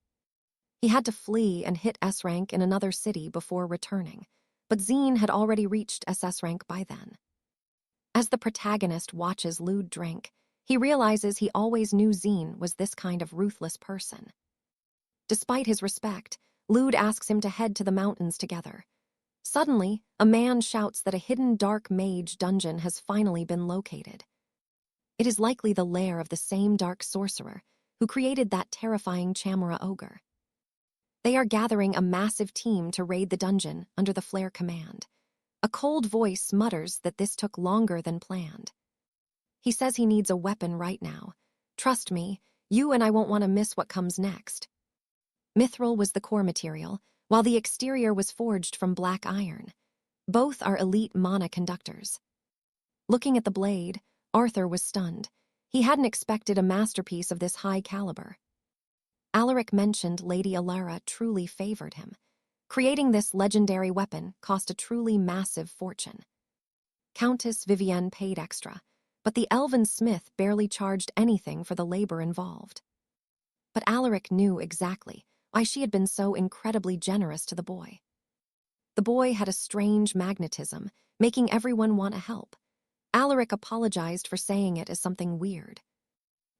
He had to flee and hit S rank in another city before returning, but 𝒉𝒐 had already reached SS rank by then. As the protagonist watches Lude drink, he realizes he always knew 𝒉𝒐 was this kind of ruthless person. Despite his respect, Lude asks him to head to the mountains together. Suddenly, a man shouts that a hidden dark mage dungeon has finally been located. It is likely the lair of the same dark sorcerer who created that terrifying Chamora ogre. They are gathering a massive team to raid the dungeon under the flare command. A cold voice mutters that this took longer than planned. He says he needs a weapon right now. Trust me, you and I won't want to miss what comes next. Mithril was the core material, while the exterior was forged from black iron. Both are elite mana conductors. Looking at the blade, Arthur was stunned. He hadn't expected a masterpiece of this high caliber. Alaric mentioned Lady Alara truly favored him. Creating this legendary weapon cost a truly massive fortune. Countess Vivienne paid extra, but the elven smith barely charged anything for the labor involved. But Alaric knew exactly why she had been so incredibly generous to the boy. The boy had a strange magnetism, making everyone want to help. Alaric apologized for saying it as something weird.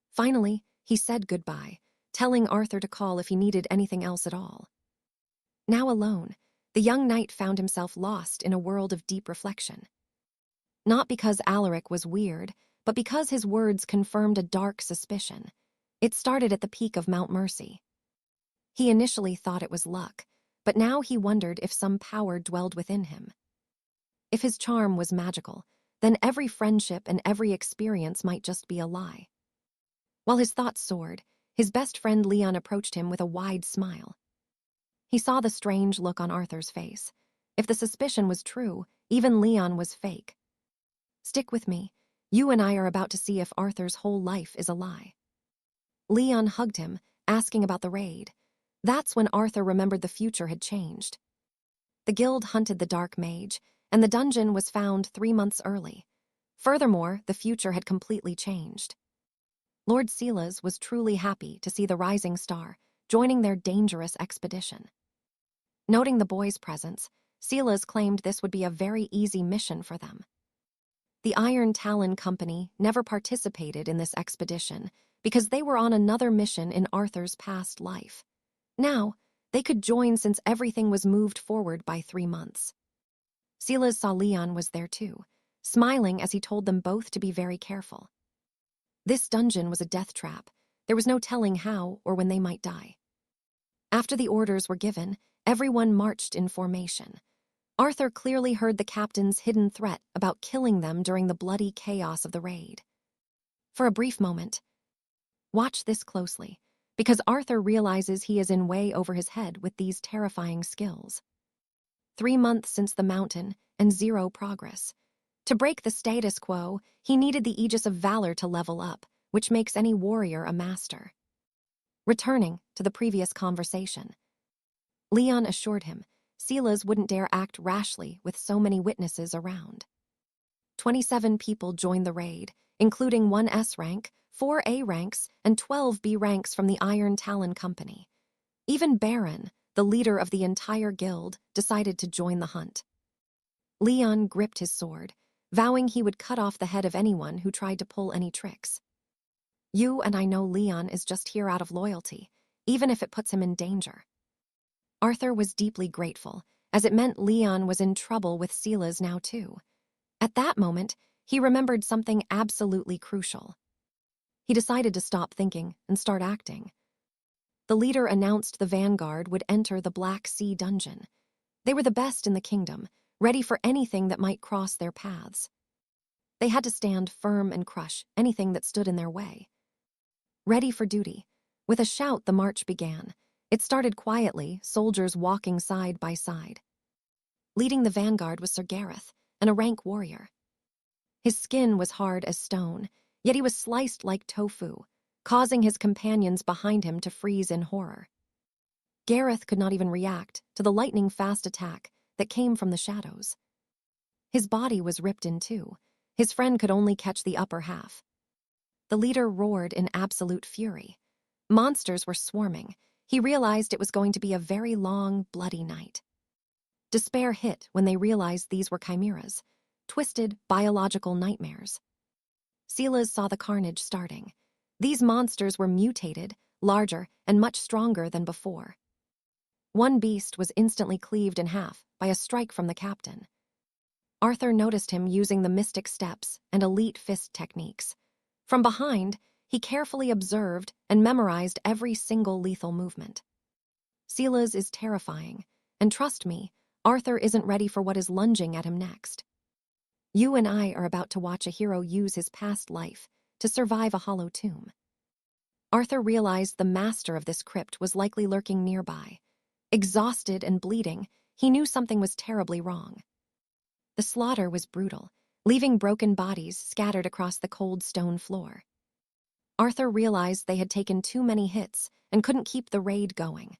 Finally, he said goodbye, telling Arthur to call if he needed anything else at all. Now alone, the young knight found himself lost in a world of deep reflection. Not because Alaric was weird, but because his words confirmed a dark suspicion. It started at the peak of Mount Mercy. He initially thought it was luck, but now he wondered if some power dwelled within him. If his charm was magical, then every friendship and every experience might just be a lie. While his thoughts soared, his best friend Leon approached him with a wide smile. He saw the strange look on Arthur's face. If the suspicion was true, even Leon was fake. Stick with me. You and I are about to see if Arthur's whole life is a lie. Leon hugged him, asking about the raid. That's when Arthur remembered the future had changed. The guild hunted the dark mage, and the dungeon was found 3 months early. Furthermore, the future had completely changed. Lord Silas was truly happy to see the rising star joining their dangerous expedition. Noting the boy's presence, 𝒖𝒗𝒊𝒗𝒐𝒓 claimed this would be a very easy mission for them. The Iron Talon Company never participated in this expedition because they were on another mission in Arthur's past life. Now, they could join since everything was moved forward by 3 months. 𝒖𝒗𝒊𝒗𝒐𝒓 saw Leon was there too, smiling as he told them both to be very careful. This dungeon was a death trap. There was no telling how or when they might die. After the orders were given, everyone marched in formation. Arthur clearly heard the captain's hidden threat about killing them during the bloody chaos of the raid. For a brief moment, watch this closely, because Arthur realizes he is in way over his head with these terrifying skills. 3 months since the mountain and 0 progress. To break the status quo, he needed the Aegis of Valor to level up, which makes any warrior a master. Returning to the previous conversation, Leon assured him 𝒖𝒗𝒊𝒗𝒐𝒓 wouldn't dare act rashly with so many witnesses around. 27 people joined the raid, including 1 S rank, 4 A ranks, and 12 B ranks from the Iron Talon Company. Even Baron, the leader of the entire guild, decided to join the hunt. Leon gripped his sword, vowing he would cut off the head of anyone who tried to pull any tricks. You and I know Leon is just here out of loyalty, even if it puts him in danger. Arthur was deeply grateful, as it meant Leon was in trouble with 𝒖𝒗𝒊𝒗𝒐𝒓 now too. At that moment, he remembered something absolutely crucial. He decided to stop thinking and start acting. The leader announced the vanguard would enter the Black Sea dungeon. They were the best in the kingdom, ready for anything that might cross their paths. They had to stand firm and crush anything that stood in their way. Ready for duty. With a shout, the march began. It started quietly, soldiers walking side by side. Leading the vanguard was Sir Gareth, and a rank warrior. His skin was hard as stone, yet he was sliced like tofu, causing his companions behind him to freeze in horror. Gareth could not even react to the lightning-fast attack that came from the shadows. His body was ripped in two. His friend could only catch the upper half. The leader roared in absolute fury. Monsters were swarming. He realized it was going to be a very long, bloody night. Despair hit when they realized these were chimeras, twisted biological nightmares. 𝒖𝒗𝒊𝒗𝒐𝒓 saw the carnage starting. These monsters were mutated, larger, and much stronger than before. One beast was instantly cleaved in half by a strike from the captain. Arthur noticed him using the mystic steps and elite fist techniques. From behind, he carefully observed and memorized every single lethal movement. 𝒖𝒗𝒊𝒗𝒐𝒓 is terrifying, and trust me, Arthur isn't ready for what is lunging at him next. You and I are about to watch a hero use his past life to survive a hollow tomb. Arthur realized the master of this crypt was likely lurking nearby. Exhausted and bleeding, he knew something was terribly wrong. The slaughter was brutal, leaving broken bodies scattered across the cold stone floor. Arthur realized they had taken too many hits and couldn't keep the raid going.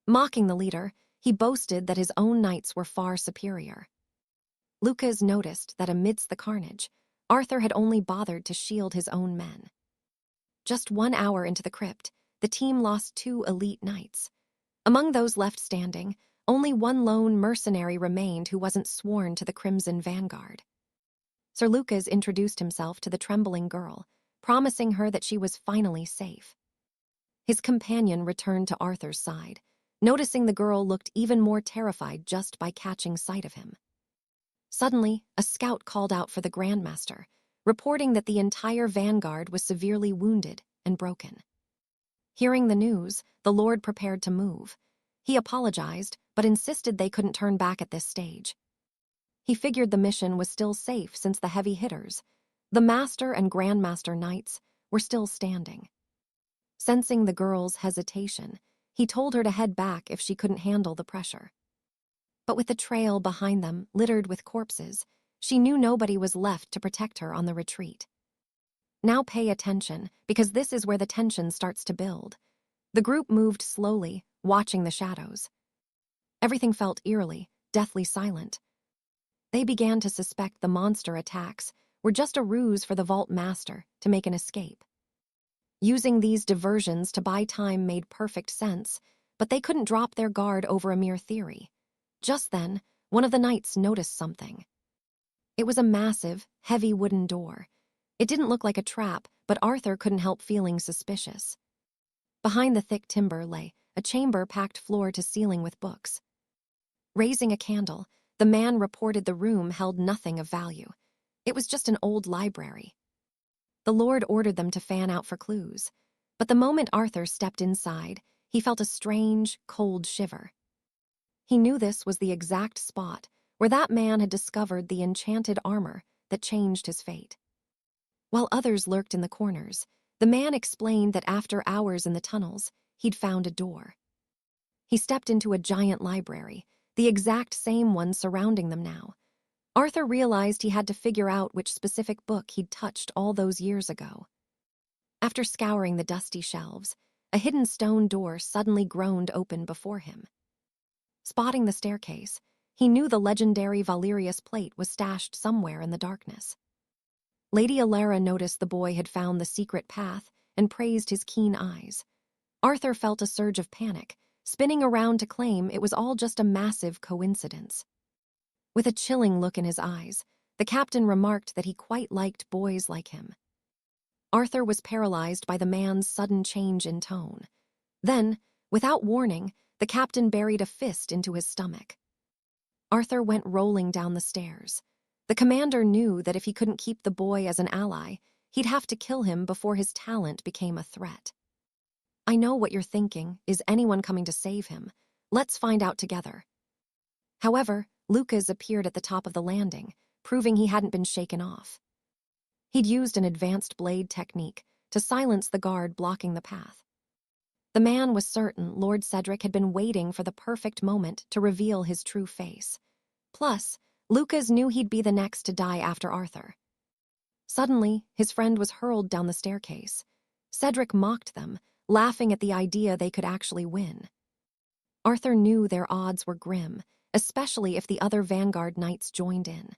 Mocking the leader, he boasted that his own knights were far superior. Lucas noticed that amidst the carnage, Arthur had only bothered to shield his own men. Just 1 hour into the crypt, the team lost 2 elite knights. Among those left standing, only 1 lone mercenary remained who wasn't sworn to the Crimson Vanguard. Sir Lucas introduced himself to the trembling girl, promising her that she was finally safe. His companion returned to Arthur's side, noticing the girl looked even more terrified just by catching sight of him. Suddenly, a scout called out for the Grandmaster, reporting that the entire vanguard was severely wounded and broken. Hearing the news, the Lord prepared to move. He apologized, but insisted they couldn't turn back at this stage. He figured the mission was still safe since the heavy hitters, the Master and Grandmaster Knights, were still standing. Sensing the girl's hesitation, he told her to head back if she couldn't handle the pressure. But with the trail behind them littered with corpses, she knew nobody was left to protect her on the retreat. Now pay attention, because this is where the tension starts to build. The group moved slowly, watching the shadows. Everything felt eerily, deathly silent. They began to suspect the monster attacks were just a ruse for the Vault Master to make an escape. Using these diversions to buy time made perfect sense, but they couldn't drop their guard over a mere theory. Just then, one of the knights noticed something. It was a massive, heavy wooden door. It didn't look like a trap, but Arthur couldn't help feeling suspicious. Behind the thick timber lay a chamber packed floor to ceiling with books. Raising a candle, the man reported the room held nothing of value. It was just an old library. The Lord ordered them to fan out for clues, but the moment Arthur stepped inside, he felt a strange, cold shiver. He knew this was the exact spot where that man had discovered the enchanted armor that changed his fate. While others lurked in the corners, the man explained that after hours in the tunnels, he'd found a door. He stepped into a giant library, the exact same one surrounding them now. Arthur realized he had to figure out which specific book he'd touched all those years ago. After scouring the dusty shelves, a hidden stone door suddenly groaned open before him. Spotting the staircase, he knew the legendary Valerius plate was stashed somewhere in the darkness. Lady Alara noticed the boy had found the secret path and praised his keen eyes. Arthur felt a surge of panic, spinning around to claim it was all just a massive coincidence. With a chilling look in his eyes, the captain remarked that he quite liked boys like him. Arthur was paralyzed by the man's sudden change in tone. Then, without warning, the captain buried a fist into his stomach. Arthur went rolling down the stairs. The commander knew that if he couldn't keep the boy as an ally, he'd have to kill him before his talent became a threat. "I know what you're thinking. Is anyone coming to save him? Let's find out together." However, Lucas appeared at the top of the landing, proving he hadn't been shaken off. He'd used an advanced blade technique to silence the guard blocking the path. The man was certain Lord Cedric had been waiting for the perfect moment to reveal his true face. Plus, Lucas knew he'd be the next to die after Arthur. Suddenly, his friend was hurled down the staircase. Cedric mocked them, laughing at the idea they could actually win. Arthur knew their odds were grim, especially if the other Vanguard knights joined in.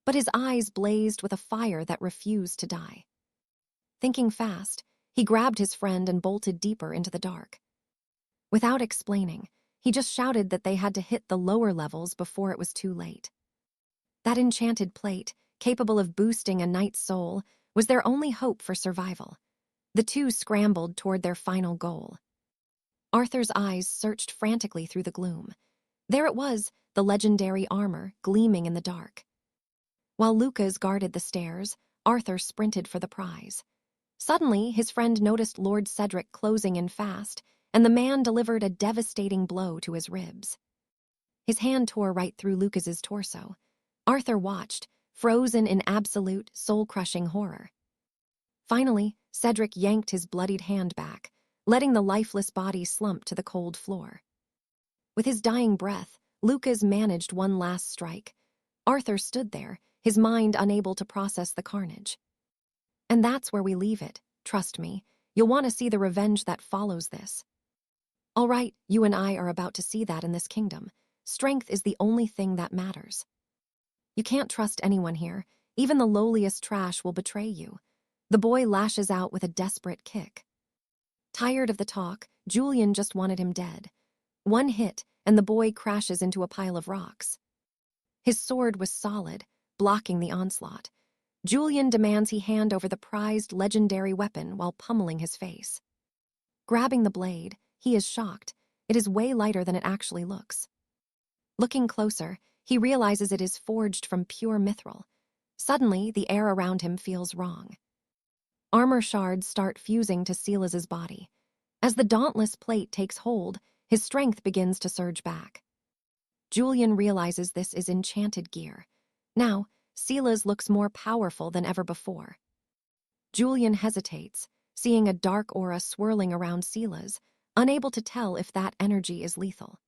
But his eyes blazed with a fire that refused to die. Thinking fast, he grabbed his friend and bolted deeper into the dark. Without explaining, he just shouted that they had to hit the lower levels before it was too late. That enchanted plate, capable of boosting a knight's soul, was their only hope for survival. The two scrambled toward their final goal. Arthur's eyes searched frantically through the gloom. There it was, the legendary armor, gleaming in the dark. While Lucas guarded the stairs, Arthur sprinted for the prize. Suddenly, his friend noticed Lord Cedric closing in fast, and the man delivered a devastating blow to his ribs. His hand tore right through Lucas's torso. Arthur watched, frozen in absolute, soul-crushing horror. Finally, Cedric yanked his bloodied hand back, letting the lifeless body slump to the cold floor. With his dying breath, Lucas managed one last strike. Arthur stood there, his mind unable to process the carnage. And that's where we leave it. Trust me, you'll want to see the revenge that follows this. All right, you and I are about to see that in this kingdom. Strength is the only thing that matters. You can't trust anyone here. Even the lowliest trash will betray you. The boy lashes out with a desperate kick. Tired of the talk, Julian just wanted him dead. One hit, and the boy crashes into a pile of rocks. His sword was solid, blocking the onslaught. Julian demands he hand over the prized legendary weapon while pummeling his face. Grabbing the blade, he is shocked. It is way lighter than it actually looks. Looking closer, he realizes it is forged from pure mithril. Suddenly, the air around him feels wrong. Armor shards start fusing to Silas's body. As the dauntless plate takes hold, his strength begins to surge back. Julian realizes this is enchanted gear. Now, Silas looks more powerful than ever before. Julian hesitates, seeing a dark aura swirling around Silas, unable to tell if that energy is lethal.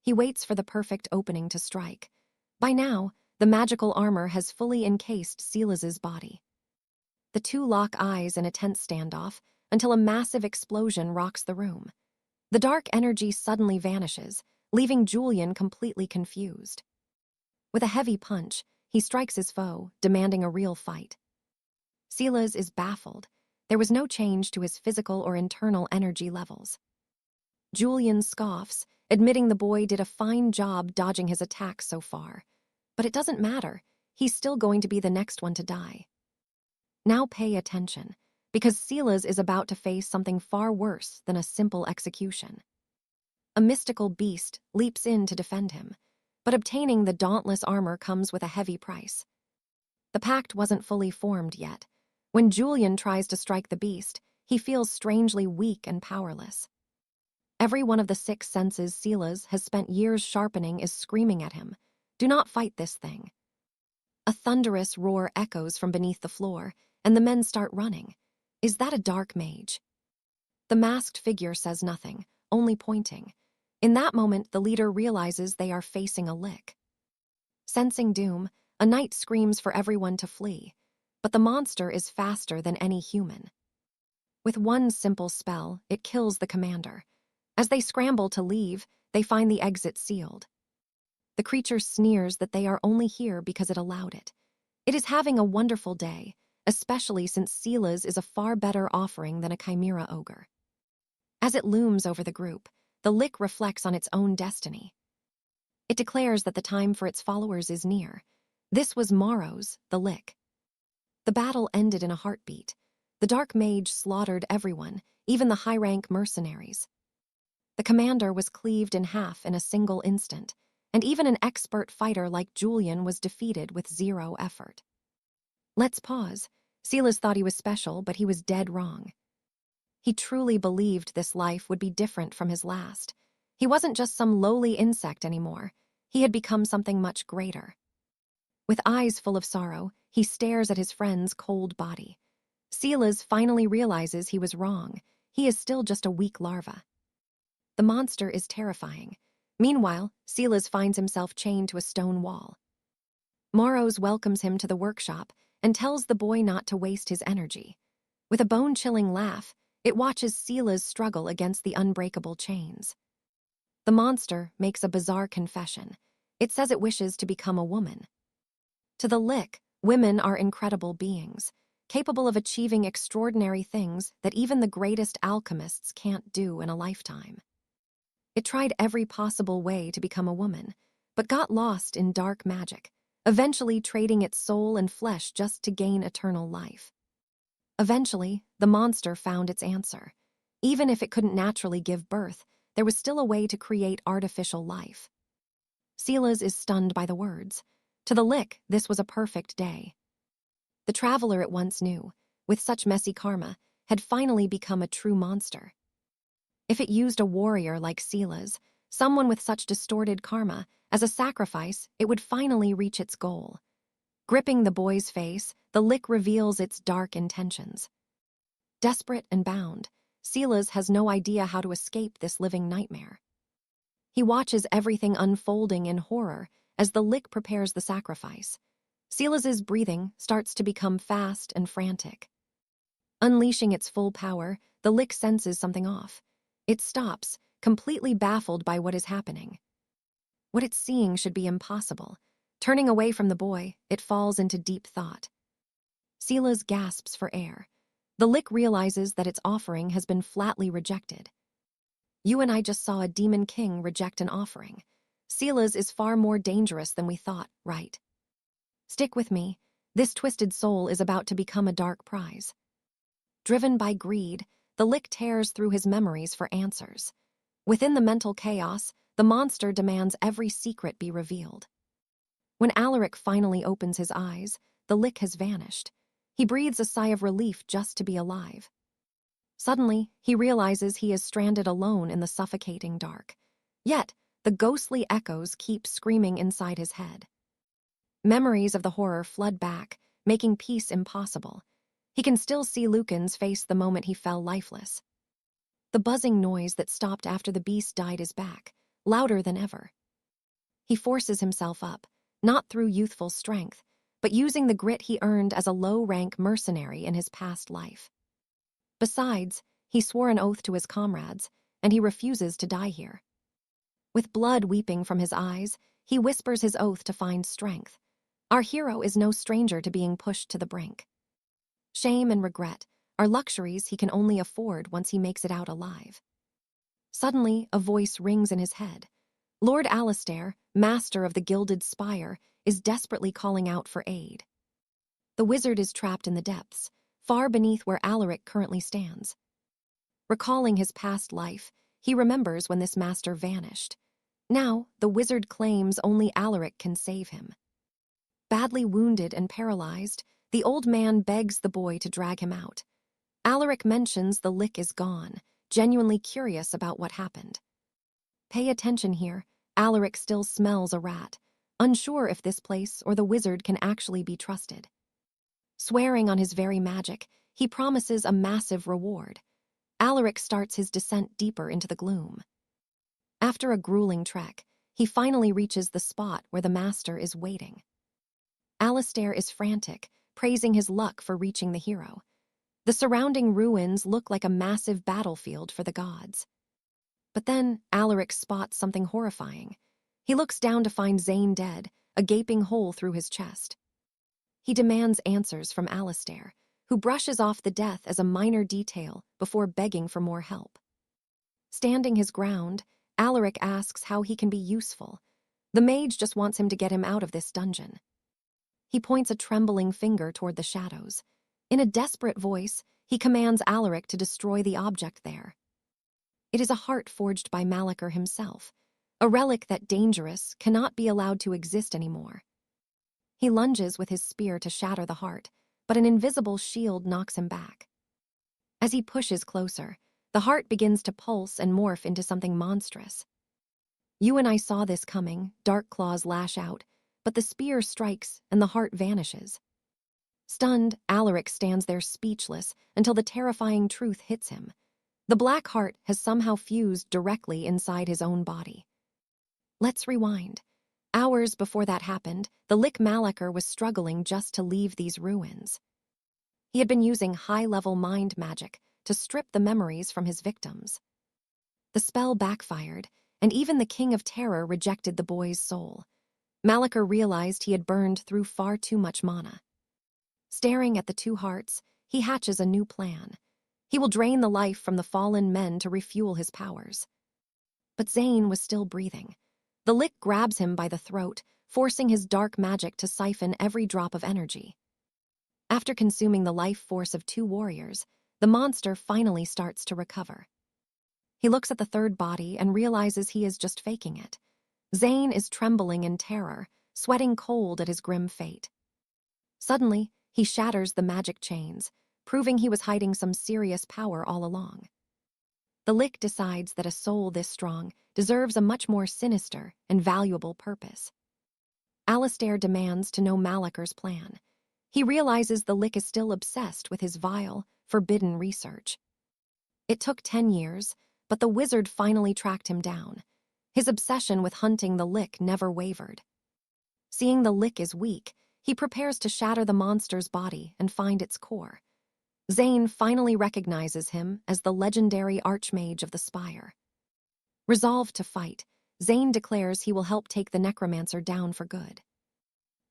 He waits for the perfect opening to strike. By now, the magical armor has fully encased Silas's body. The two lock eyes in a tense standoff until a massive explosion rocks the room. The dark energy suddenly vanishes, leaving Julian completely confused. With a heavy punch, he strikes his foe, demanding a real fight. Silas is baffled. There was no change to his physical or internal energy levels. Julian scoffs, admitting the boy did a fine job dodging his attacks so far. But it doesn't matter, he's still going to be the next one to die. Now pay attention, because 𝒖𝒗𝒊𝒗𝒐𝒓 is about to face something far worse than a simple execution. A mystical beast leaps in to defend him, but obtaining the dauntless armor comes with a heavy price. The pact wasn't fully formed yet. When Julian tries to strike the beast, he feels strangely weak and powerless. Every one of the 6 senses 𝒖𝒗𝒊𝒗𝒐𝒓 has spent years sharpening is screaming at him, "Do not fight this thing." A thunderous roar echoes from beneath the floor, and the men start running. Is that a dark mage? The masked figure says nothing, only pointing. In that moment, the leader realizes they are facing a lick. Sensing doom, a knight screams for everyone to flee, but the monster is faster than any human. With one simple spell, it kills the commander. As they scramble to leave, they find the exit sealed. The creature sneers that they are only here because it allowed it. It is having a wonderful day, especially since 𝒖𝒗𝒊𝒗𝒐𝒓 is a far better offering than a chimera ogre. As it looms over the group, the lick reflects on its own destiny. It declares that the time for its followers is near. This was Morrow's, the lick. The battle ended in a heartbeat. The dark mage slaughtered everyone, even the high-rank mercenaries. The commander was cleaved in half in a single instant, and even an expert fighter like Julian was defeated with 0 effort. Let's pause. 𝒖𝒗𝒊𝒗𝒐𝒓 thought he was special, but he was dead wrong. He truly believed this life would be different from his last. He wasn't just some lowly insect anymore. He had become something much greater. With eyes full of sorrow, he stares at his friend's cold body. 𝒖𝒗𝒊𝒗𝒐𝒓 finally realizes he was wrong. He is still just a weak larva. The monster is terrifying. Meanwhile, 𝒖𝒗𝒊𝒗𝒐𝒓 finds himself chained to a stone wall. Morrows welcomes him to the workshop and tells the boy not to waste his energy. With a bone-chilling laugh, it watches 𝒖𝒗𝒊𝒗𝒐𝒓's struggle against the unbreakable chains. The monster makes a bizarre confession. It says it wishes to become a woman. To the lick, women are incredible beings, capable of achieving extraordinary things that even the greatest alchemists can't do in a lifetime. It tried every possible way to become a woman, but got lost in dark magic, eventually trading its soul and flesh just to gain eternal life. Eventually, the monster found its answer. Even if it couldn't naturally give birth, there was still a way to create artificial life. 𝒖𝒗𝒊𝒗𝒐𝒓 is stunned by the words. To the lick, this was a perfect day. The traveler it once knew, with such messy karma, had finally become a true monster. If it used a warrior like 𝒖𝒗𝒊𝒗𝒐𝒓, someone with such distorted karma, as a sacrifice, it would finally reach its goal. Gripping the boy's face, the lick reveals its dark intentions. Desperate and bound, 𝒖𝒗𝒊𝒗𝒐𝒓 has no idea how to escape this living nightmare. He watches everything unfolding in horror as the lick prepares the sacrifice. 𝒖𝒗𝒊𝒗𝒐𝒓's breathing starts to become fast and frantic. Unleashing its full power, the lick senses something off. It stops, completely baffled by what is happening. What it's seeing should be impossible. Turning away from the boy, it falls into deep thought. 𝒖𝒗𝒊𝒗𝒐𝒓 gasps for air. The lick realizes that its offering has been flatly rejected. You and I just saw a demon king reject an offering. 𝒖𝒗𝒊𝒗𝒐𝒓 is far more dangerous than we thought, right? Stick with me. This twisted soul is about to become a dark prize. Driven by greed, the lick tears through his memories for answers. Within the mental chaos, the monster demands every secret be revealed. When Alaric finally opens his eyes, the lick has vanished. He breathes a sigh of relief just to be alive. Suddenly, he realizes he is stranded alone in the suffocating dark. Yet, the ghostly echoes keep screaming inside his head. Memories of the horror flood back, making peace impossible. He can still see Lucan's face the moment he fell lifeless. The buzzing noise that stopped after the beast died is back, louder than ever. He forces himself up, not through youthful strength, but using the grit he earned as a low-rank mercenary in his past life. Besides, he swore an oath to his comrades, and he refuses to die here. With blood weeping from his eyes, he whispers his oath to find strength. Our hero is no stranger to being pushed to the brink. Shame and regret are luxuries he can only afford once he makes it out alive. Suddenly, a voice rings in his head. Lord Alistair, master of the Gilded Spire, is desperately calling out for aid. The wizard is trapped in the depths, far beneath where Alaric currently stands. Recalling his past life, he remembers when this master vanished. Now, the wizard claims only Alaric can save him. Badly wounded and paralyzed, the old man begs the boy to drag him out. Alaric mentions the lick is gone, genuinely curious about what happened. Pay attention here, Alaric still smells a rat, unsure if this place or the wizard can actually be trusted. Swearing on his very magic, he promises a massive reward. Alaric starts his descent deeper into the gloom. After a grueling trek, he finally reaches the spot where the master is waiting. Alistair is frantic, praising his luck for reaching the hero. The surrounding ruins look like a massive battlefield for the gods. But then Alaric spots something horrifying. He looks down to find Zane dead, a gaping hole through his chest. He demands answers from Alistair, who brushes off the death as a minor detail before begging for more help. Standing his ground, Alaric asks how he can be useful. The mage just wants him to get him out of this dungeon. He points a trembling finger toward the shadows. In a desperate voice, he commands Alaric to destroy the object there. It is a heart forged by Malachor himself, a relic that dangerous cannot be allowed to exist anymore. He lunges with his spear to shatter the heart, but an invisible shield knocks him back. As he pushes closer, the heart begins to pulse and morph into something monstrous. You and I saw this coming, dark claws lash out, but the spear strikes and the heart vanishes. Stunned, Alaric stands there speechless until the terrifying truth hits him. The black heart has somehow fused directly inside his own body. Let's rewind. Hours before that happened, the Lick Malachor was struggling just to leave these ruins. He had been using high-level mind magic to strip the memories from his victims. The spell backfired, and even the King of Terror rejected the boy's soul. Malachor realized he had burned through far too much mana. Staring at the two hearts, he hatches a new plan. He will drain the life from the fallen men to refuel his powers. But Zane was still breathing. The Lick grabs him by the throat, forcing his dark magic to siphon every drop of energy. After consuming the life force of two warriors, the monster finally starts to recover. He looks at the third body and realizes he is just faking it. Zane is trembling in terror, sweating cold at his grim fate. Suddenly, he shatters the magic chains, proving he was hiding some serious power all along. The Lick decides that a soul this strong deserves a much more sinister and valuable purpose. Alistair demands to know Malachor's plan. He realizes the Lick is still obsessed with his vile, forbidden research. It took 10 years, but the wizard finally tracked him down. His obsession with hunting the Lick never wavered. Seeing the Lick is weak, he prepares to shatter the monster's body and find its core. Zane finally recognizes him as the legendary Archmage of the Spire. Resolved to fight, Zane declares he will help take the necromancer down for good.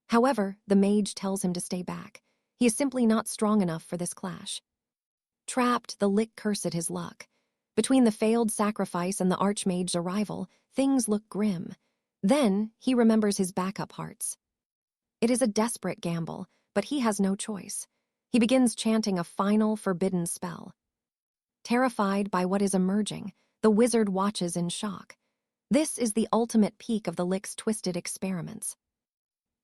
However, the mage tells him to stay back. He is simply not strong enough for this clash. Trapped, the Lick cursed his luck. Between the failed sacrifice and the Archmage's arrival, things look grim. Then, he remembers his backup hearts. It is a desperate gamble, but he has no choice. He begins chanting a final, forbidden spell. Terrified by what is emerging, the wizard watches in shock. This is the ultimate peak of the Lick's twisted experiments.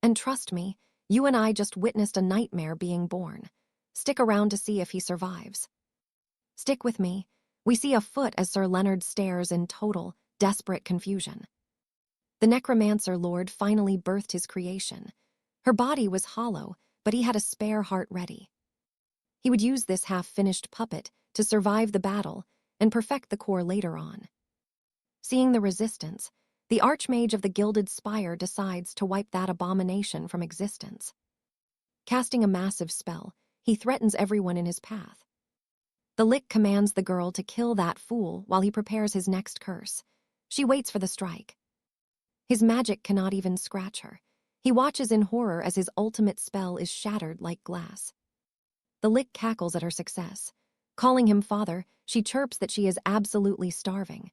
And trust me, you and I just witnessed a nightmare being born. Stick around to see if he survives. Stick with me. We see a foot as Sir Leonard stares in total, desperate confusion. The necromancer lord finally birthed his creation. Her body was hollow, but he had a spare heart ready. He would use this half-finished puppet to survive the battle and perfect the core later on. Seeing the resistance, the Archmage of the Gilded Spire decides to wipe that abomination from existence. Casting a massive spell, he threatens everyone in his path. The Lick commands the girl to kill that fool while he prepares his next curse. She waits for the strike. His magic cannot even scratch her. He watches in horror as his ultimate spell is shattered like glass. The Lick cackles at her success. Calling him father, she chirps that she is absolutely starving.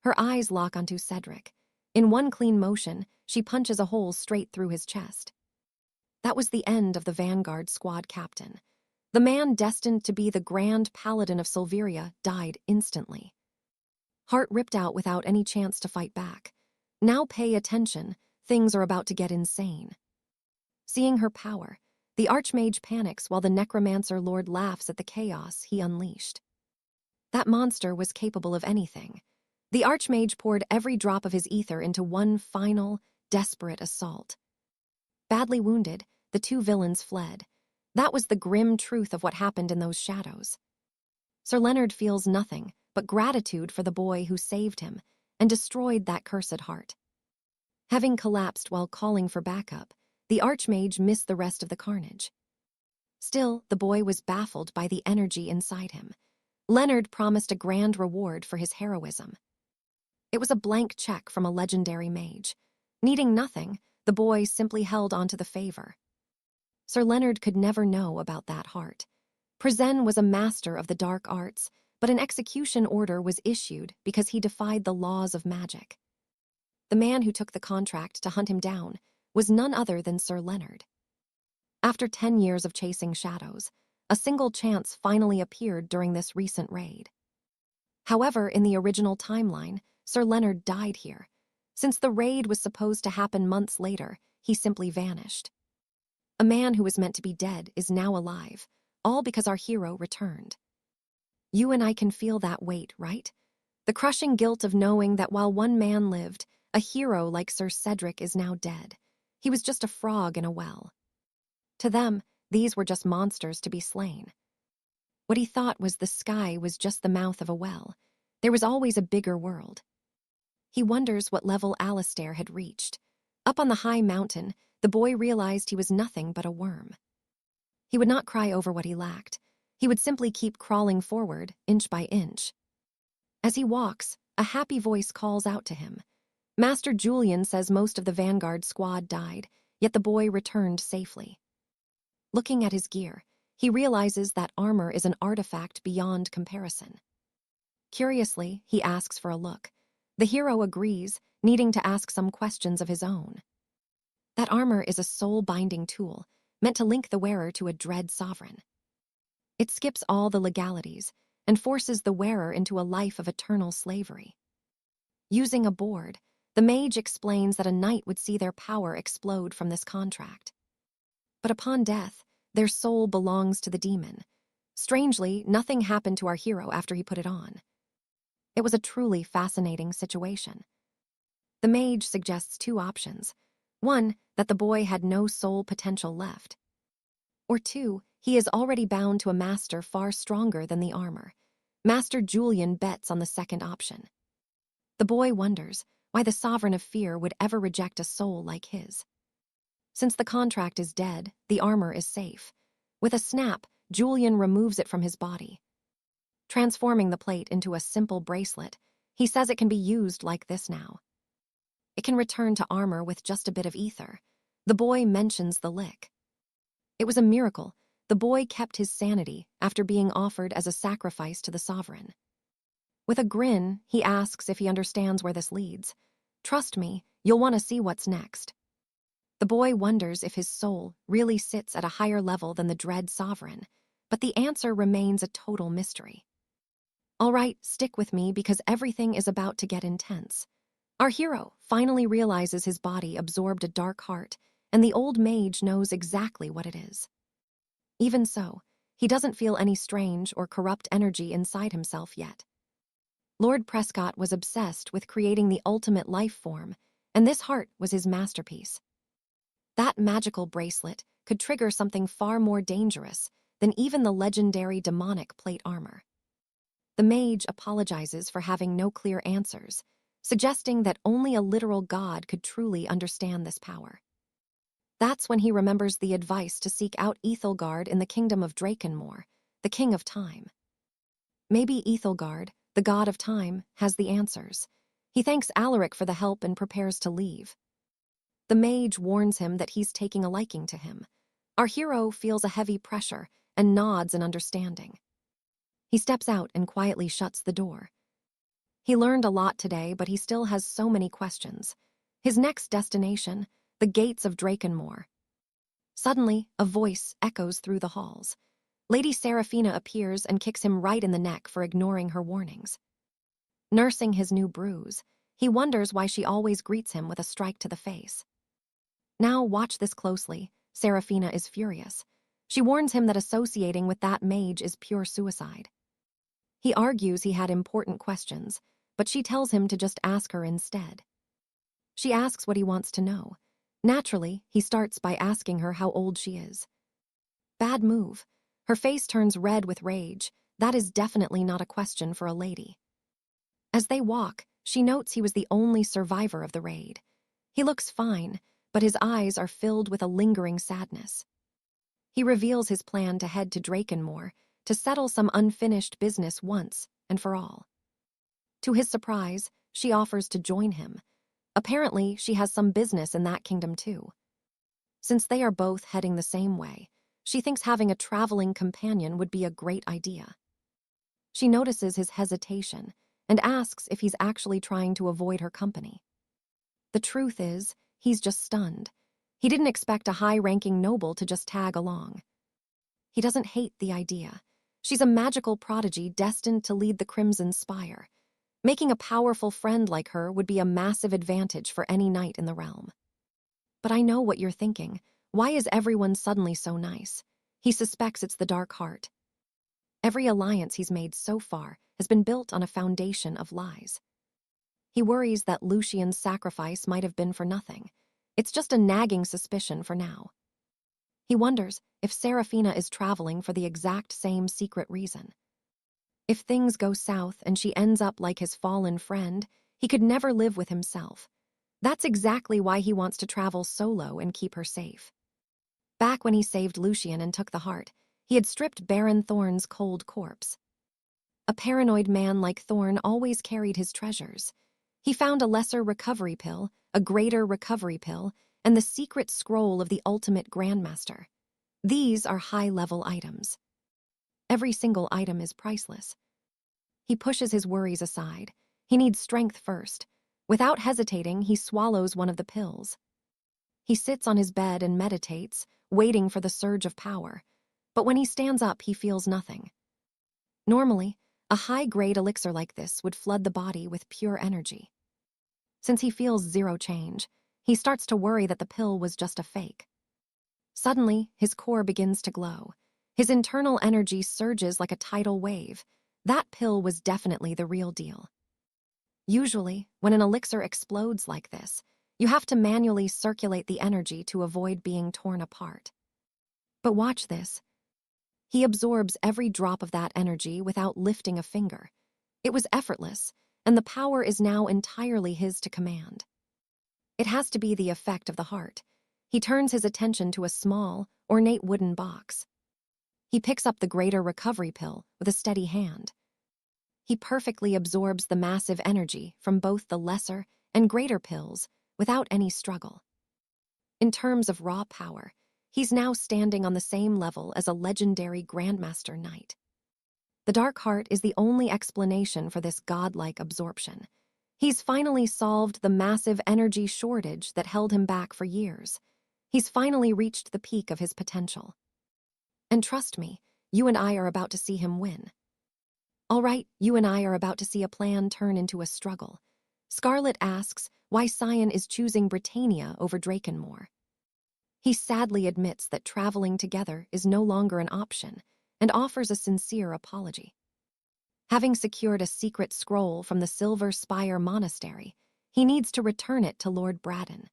Her eyes lock onto Cedric. In one clean motion, she punches a hole straight through his chest. That was the end of the Vanguard squad captain. The man destined to be the Grand Paladin of Silveria died instantly. Heart ripped out without any chance to fight back. Now pay attention, things are about to get insane. Seeing her power, the Archmage panics while the Necromancer Lord laughs at the chaos he unleashed. That monster was capable of anything. The Archmage poured every drop of his ether into one final, desperate assault. Badly wounded, the two villains fled. That was the grim truth of what happened in those shadows. Sir Leonard feels nothing but gratitude for the boy who saved him and destroyed that cursed heart. Having collapsed while calling for backup, the Archmage missed the rest of the carnage. Still, the boy was baffled by the energy inside him. Leonard promised a grand reward for his heroism. It was a blank check from a legendary mage. Needing nothing, the boy simply held onto the favor. Sir Leonard could never know about that heart. Przen was a master of the dark arts, but an execution order was issued because he defied the laws of magic. The man who took the contract to hunt him down was none other than Sir Leonard. After 10 years of chasing shadows, a single chance finally appeared during this recent raid. However, in the original timeline, Sir Leonard died here. Since the raid was supposed to happen months later, he simply vanished. A man who was meant to be dead is now alive, all because our hero returned. You and I can feel that weight, right? The crushing guilt of knowing that while one man lived, a hero like Sir Cedric is now dead. He was just a frog in a well. To them, these were just monsters to be slain. What he thought was the sky was just the mouth of a well. There was always a bigger world. He wonders what level Alistair had reached. Up on the high mountain, the boy realized he was nothing but a worm. He would not cry over what he lacked. He would simply keep crawling forward, inch by inch. As he walks, a happy voice calls out to him. Master Julian says most of the Vanguard squad died, yet the boy returned safely. Looking at his gear, he realizes that armor is an artifact beyond comparison. Curiously, he asks for a look. The hero agrees, needing to ask some questions of his own. That armor is a soul-binding tool, meant to link the wearer to a dread sovereign. It skips all the legalities and forces the wearer into a life of eternal slavery. Using a board, the mage explains that a knight would see their power explode from this contract. But upon death, their soul belongs to the demon. Strangely, nothing happened to our hero after he put it on. It was a truly fascinating situation. The mage suggests two options. One, that the boy had no soul potential left. Or two, he is already bound to a master far stronger than the armor. Master Julian bets on the second option. The boy wonders why the Sovereign of Fear would ever reject a soul like his. Since the contract is dead, the armor is safe. With a snap, Julian removes it from his body. Transforming the plate into a simple bracelet, he says it can be used like this now. It can return to armor with just a bit of ether. The boy mentions the lick. It was a miracle. The boy kept his sanity after being offered as a sacrifice to the Sovereign. With a grin, he asks if he understands where this leads. Trust me, you'll want to see what's next. The boy wonders if his soul really sits at a higher level than the dread Sovereign, but the answer remains a total mystery. All right, stick with me because everything is about to get intense. Our hero finally realizes his body absorbed a dark heart, and the old mage knows exactly what it is. Even so, he doesn't feel any strange or corrupt energy inside himself yet. Lord Prescott was obsessed with creating the ultimate life form, and this heart was his masterpiece. That magical bracelet could trigger something far more dangerous than even the legendary demonic plate armor. The mage apologizes for having no clear answers, suggesting that only a literal god could truly understand this power. That's when he remembers the advice to seek out Ethilgard in the kingdom of Drakenmore, the king of time. Maybe Ethilgard, the god of time, has the answers. He thanks Alaric for the help and prepares to leave. The mage warns him that he's taking a liking to him. Our hero feels a heavy pressure and nods in understanding. He steps out and quietly shuts the door. He learned a lot today, but he still has so many questions. His next destination, the gates of Drakenmore. Suddenly, a voice echoes through the halls. Lady Seraphina appears and kicks him right in the neck for ignoring her warnings. Nursing his new bruise, he wonders why she always greets him with a strike to the face. Now watch this closely. Seraphina is furious. She warns him that associating with that mage is pure suicide. He argues he had important questions, but she tells him to just ask her instead. She asks what he wants to know. Naturally, he starts by asking her how old she is. Bad move. Her face turns red with rage. That is definitely not a question for a lady. As they walk, she notes he was the only survivor of the raid. He looks fine, but his eyes are filled with a lingering sadness. He reveals his plan to head to Drakenmore to settle some unfinished business once and for all. To his surprise, she offers to join him. Apparently, she has some business in that kingdom too. Since they are both heading the same way, she thinks having a traveling companion would be a great idea. She notices his hesitation and asks if he's actually trying to avoid her company. The truth is, he's just stunned. He didn't expect a high-ranking noble to just tag along. He doesn't hate the idea. She's a magical prodigy destined to lead the Crimson Spire. Making a powerful friend like her would be a massive advantage for any knight in the realm. But I know what you're thinking. Why is everyone suddenly so nice? He suspects it's the Dark Heart. Every alliance he's made so far has been built on a foundation of lies. He worries that Lucian's sacrifice might have been for nothing. It's just a nagging suspicion for now. He wonders if Seraphina is traveling for the exact same secret reason. If things go south and she ends up like his fallen friend, he could never live with himself. That's exactly why he wants to travel solo and keep her safe. Back when he saved Lucian and took the heart, he had stripped Baron Thorn's cold corpse. A paranoid man like Thorn always carried his treasures. He found a lesser recovery pill, a greater recovery pill, and the secret scroll of the ultimate Grandmaster. These are high-level items. Every single item is priceless. He pushes his worries aside. He needs strength first. Without hesitating, he swallows one of the pills. He sits on his bed and meditates, waiting for the surge of power. But when he stands up, he feels nothing. Normally, a high-grade elixir like this would flood the body with pure energy. Since he feels zero change, he starts to worry that the pill was just a fake. Suddenly, his core begins to glow. His internal energy surges like a tidal wave. That pill was definitely the real deal. Usually, when an elixir explodes like this, you have to manually circulate the energy to avoid being torn apart. But watch this. He absorbs every drop of that energy without lifting a finger. It was effortless, and the power is now entirely his to command. It has to be the effect of the heart. He turns his attention to a small, ornate wooden box. He picks up the greater recovery pill with a steady hand. He perfectly absorbs the massive energy from both the lesser and greater pills without any struggle. In terms of raw power, he's now standing on the same level as a legendary Grandmaster Knight. The Dark Heart is the only explanation for this godlike absorption. He's finally solved the massive energy shortage that held him back for years. He's finally reached the peak of his potential. And trust me, you and I are about to see him win. All right, you and I are about to see a plan turn into a struggle. Scarlet asks why Sion is choosing Britannia over Drakenmore. He sadly admits that traveling together is no longer an option and offers a sincere apology. Having secured a secret scroll from the Silver Spire Monastery, he needs to return it to Lord Braddon.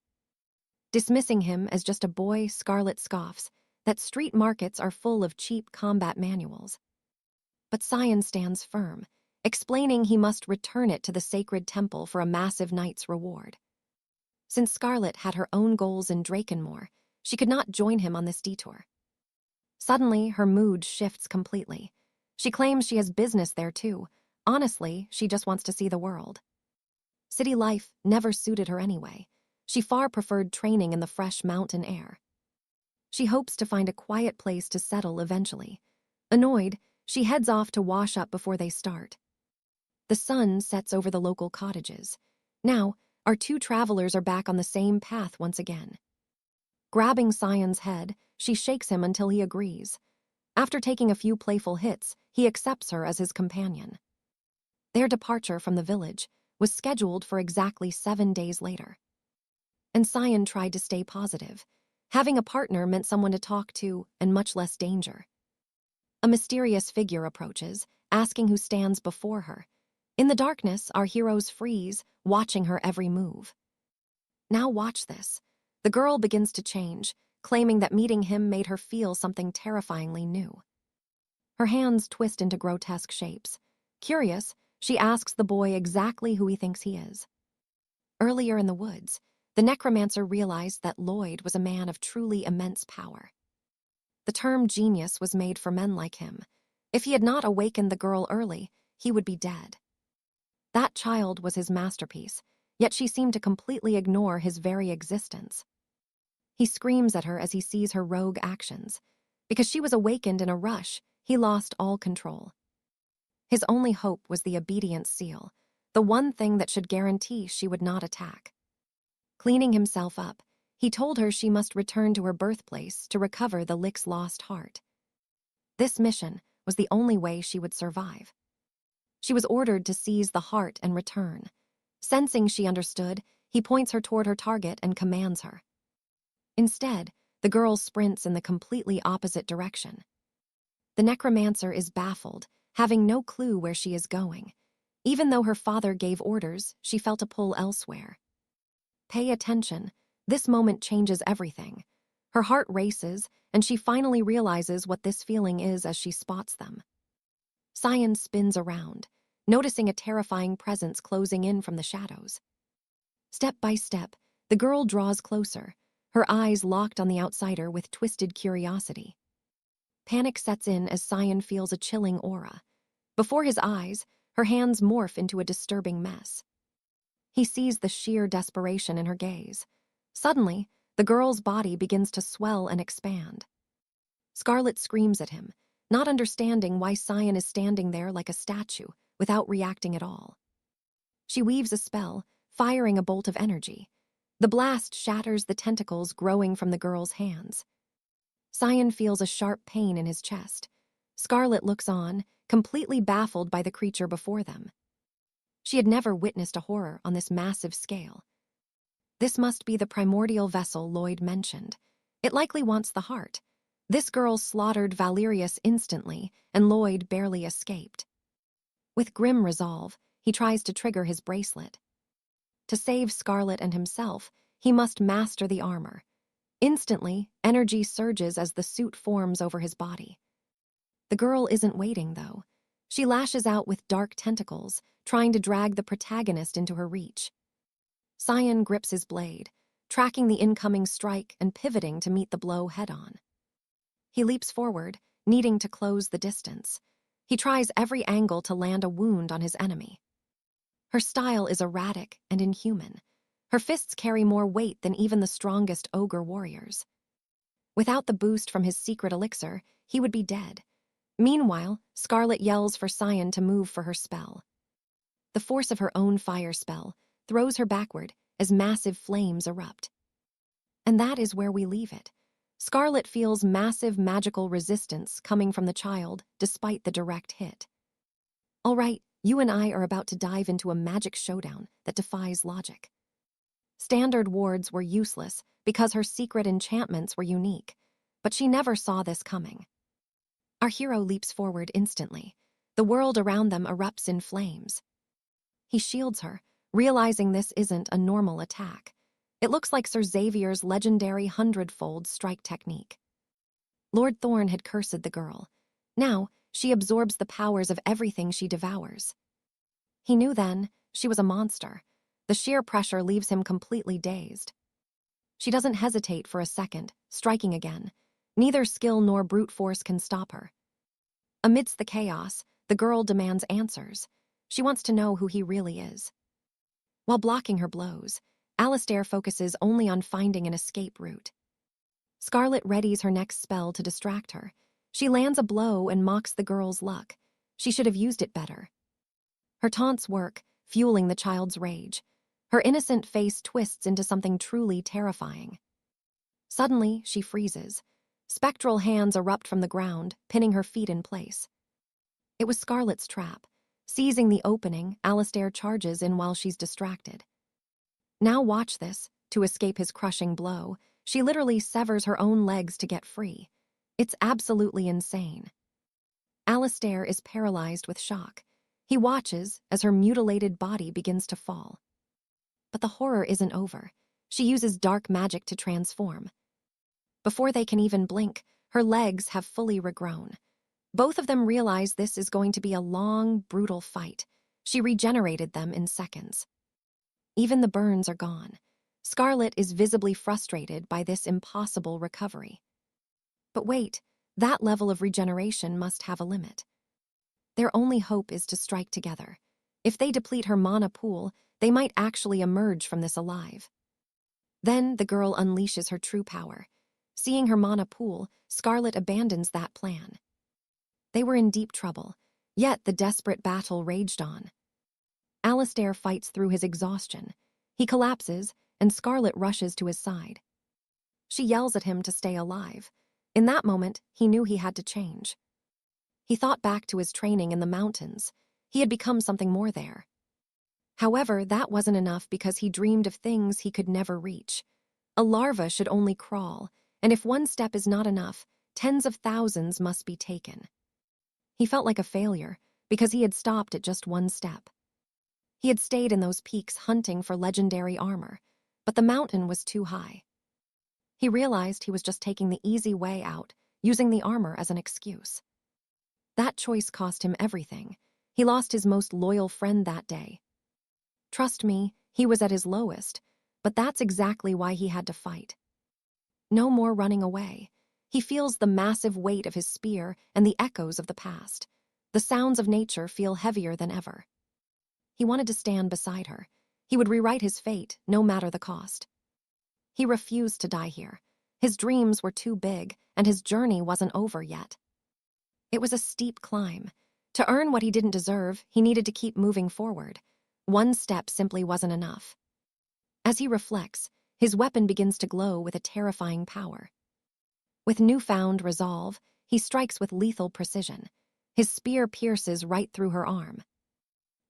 Dismissing him as just a boy, Scarlet scoffs that street markets are full of cheap combat manuals. But Sion stands firm, explaining he must return it to the sacred temple for a massive knight's reward. Since Scarlet had her own goals in Drakenmore, she could not join him on this detour. Suddenly, her mood shifts completely. She claims she has business there too. Honestly, she just wants to see the world. City life never suited her anyway. She far preferred training in the fresh mountain air. She hopes to find a quiet place to settle eventually. Annoyed, she heads off to wash up before they start. The sun sets over the local cottages. Now, our two travelers are back on the same path once again. Grabbing Sion's head, she shakes him until he agrees. After taking a few playful hits, he accepts her as his companion. Their departure from the village was scheduled for exactly 7 days later. And Sion tried to stay positive. Having a partner meant someone to talk to and much less danger. A mysterious figure approaches, asking who stands before her. In the darkness, our heroes freeze, watching her every move. Now watch this. The girl begins to change, claiming that meeting him made her feel something terrifyingly new. Her hands twist into grotesque shapes. Curious, she asks the boy exactly who he thinks he is. Earlier in the woods, the necromancer realized that Lloyd was a man of truly immense power. The term genius was made for men like him. If he had not awakened the girl early, he would be dead. That child was his masterpiece, yet she seemed to completely ignore his very existence. He screams at her as he sees her rogue actions. Because she was awakened in a rush, he lost all control. His only hope was the obedience seal, the one thing that should guarantee she would not attack. Cleaning himself up, he told her she must return to her birthplace to recover the Lick's lost heart. This mission was the only way she would survive. She was ordered to seize the heart and return. Sensing she understood, he points her toward her target and commands her. Instead, the girl sprints in the completely opposite direction. The necromancer is baffled, having no clue where she is going. Even though her father gave orders, she felt a pull elsewhere. Pay attention. This moment changes everything. Her heart races, and she finally realizes what this feeling is as she spots them. Sion spins around, noticing a terrifying presence closing in from the shadows. Step by step, the girl draws closer, her eyes locked on the outsider with twisted curiosity. Panic sets in as Sion feels a chilling aura. Before his eyes, her hands morph into a disturbing mess. He sees the sheer desperation in her gaze. Suddenly, the girl's body begins to swell and expand. Scarlet screams at him, not understanding why Sion is standing there like a statue, without reacting at all. She weaves a spell, firing a bolt of energy. The blast shatters the tentacles growing from the girl's hands. Sion feels a sharp pain in his chest. Scarlet looks on, completely baffled by the creature before them. She had never witnessed a horror on this massive scale. This must be the primordial vessel Lloyd mentioned. It likely wants the heart. This girl slaughtered Valerius instantly, and Lloyd barely escaped. With grim resolve, he tries to trigger his bracelet. To save Scarlet and himself, he must master the armor. Instantly, energy surges as the suit forms over his body. The girl isn't waiting, though. She lashes out with dark tentacles, trying to drag the protagonist into her reach. Sion grips his blade, tracking the incoming strike and pivoting to meet the blow head-on. He leaps forward, needing to close the distance. He tries every angle to land a wound on his enemy. Her style is erratic and inhuman. Her fists carry more weight than even the strongest ogre warriors. Without the boost from his secret elixir, he would be dead. Meanwhile, Scarlet yells for Sion to move for her spell. The force of her own fire spell throws her backward as massive flames erupt. And that is where we leave it. Scarlet feels massive magical resistance coming from the child despite the direct hit. All right, you and I are about to dive into a magic showdown that defies logic. Standard wards were useless because her secret enchantments were unique, but she never saw this coming. Our hero leaps forward instantly. The world around them erupts in flames. He shields her, realizing this isn't a normal attack. It looks like Sir Xavier's legendary hundredfold strike technique. Lord Thorn had cursed the girl. Now, she absorbs the powers of everything she devours. He knew then she was a monster. The sheer pressure leaves him completely dazed. She doesn't hesitate for a second, striking again. Neither skill nor brute force can stop her. Amidst the chaos, the girl demands answers. She wants to know who he really is. While blocking her blows, Alistair focuses only on finding an escape route. Scarlet readies her next spell to distract her. She lands a blow and mocks the girl's luck. She should have used it better. Her taunts work, fueling the child's rage. Her innocent face twists into something truly terrifying. Suddenly, she freezes. Spectral hands erupt from the ground, pinning her feet in place. It was Scarlet's trap. Seizing the opening, 𝒖𝒕𝒉𝒍𝒆 charges in while she's distracted. Now watch this. To escape his crushing blow, she literally severs her own legs to get free. It's absolutely insane. 𝒖𝒕𝒉𝒍𝒆 is paralyzed with shock. He watches as her mutilated body begins to fall. But the horror isn't over. She uses dark magic to transform. Before they can even blink, her legs have fully regrown. Both of them realize this is going to be a long, brutal fight. She regenerated them in seconds. Even the burns are gone. Scarlet is visibly frustrated by this impossible recovery. But wait, that level of regeneration must have a limit. Their only hope is to strike together. If they deplete her mana pool, they might actually emerge from this alive. Then the girl unleashes her true power. Seeing her mana pool, Scarlet abandons that plan. They were in deep trouble, yet the desperate battle raged on. 𝒖𝒕𝒉𝒍𝒆 fights through his exhaustion. He collapses, and Scarlet rushes to his side. She yells at him to stay alive. In that moment, he knew he had to change. He thought back to his training in the mountains. He had become something more there. However, that wasn't enough because he dreamed of things he could never reach. A larva should only crawl, and if one step is not enough, tens of thousands must be taken. He felt like a failure because he had stopped at just one step. He had stayed in those peaks hunting for legendary armor, but the mountain was too high. He realized he was just taking the easy way out, using the armor as an excuse. That choice cost him everything. He lost his most loyal friend that day. Trust me, he was at his lowest, but that's exactly why he had to fight. No more running away. He feels the massive weight of his spear and the echoes of the past. The sounds of nature feel heavier than ever. He wanted to stand beside her. He would rewrite his fate, no matter the cost. He refused to die here. His dreams were too big, and his journey wasn't over yet. It was a steep climb. To earn what he didn't deserve, he needed to keep moving forward. One step simply wasn't enough. As he reflects, his weapon begins to glow with a terrifying power. With newfound resolve, he strikes with lethal precision. His spear pierces right through her arm.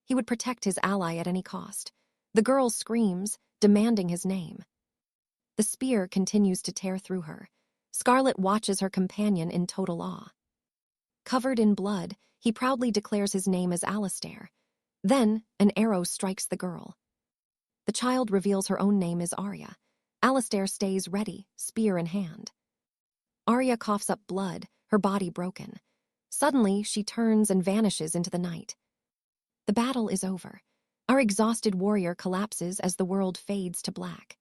He would protect his ally at any cost. The girl screams, demanding his name. The spear continues to tear through her. Scarlet watches her companion in total awe. Covered in blood, he proudly declares his name as 𝒖𝒕𝒉𝒍𝒆. Then, an arrow strikes the girl. The child reveals her own name is Arya. 𝒖𝒕𝒉𝒍𝒆 stays ready, spear in hand. Arya coughs up blood, her body broken. Suddenly, she turns and vanishes into the night. The battle is over. Our exhausted warrior collapses as the world fades to black.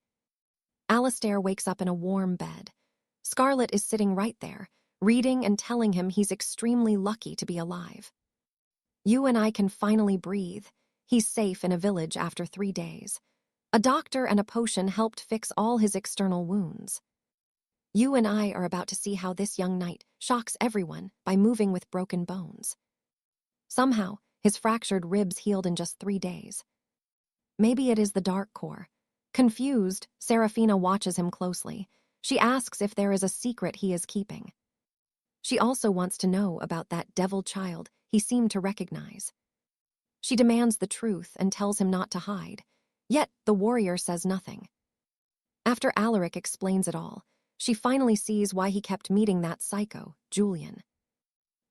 𝒖𝒕𝒉𝒍𝒆 wakes up in a warm bed. Scarlet is sitting right there, reading and telling him he's extremely lucky to be alive. You and I can finally breathe. He's safe in a village after 3 days. A doctor and a potion helped fix all his external wounds. You and I are about to see how this young knight shocks everyone by moving with broken bones. Somehow, his fractured ribs healed in just 3 days. Maybe it is the dark core. Confused, Seraphina watches him closely. She asks if there is a secret he is keeping. She also wants to know about that devil child he seemed to recognize. She demands the truth and tells him not to hide. Yet, the warrior says nothing. After Alaric explains it all, she finally sees why he kept meeting that psycho, Julian.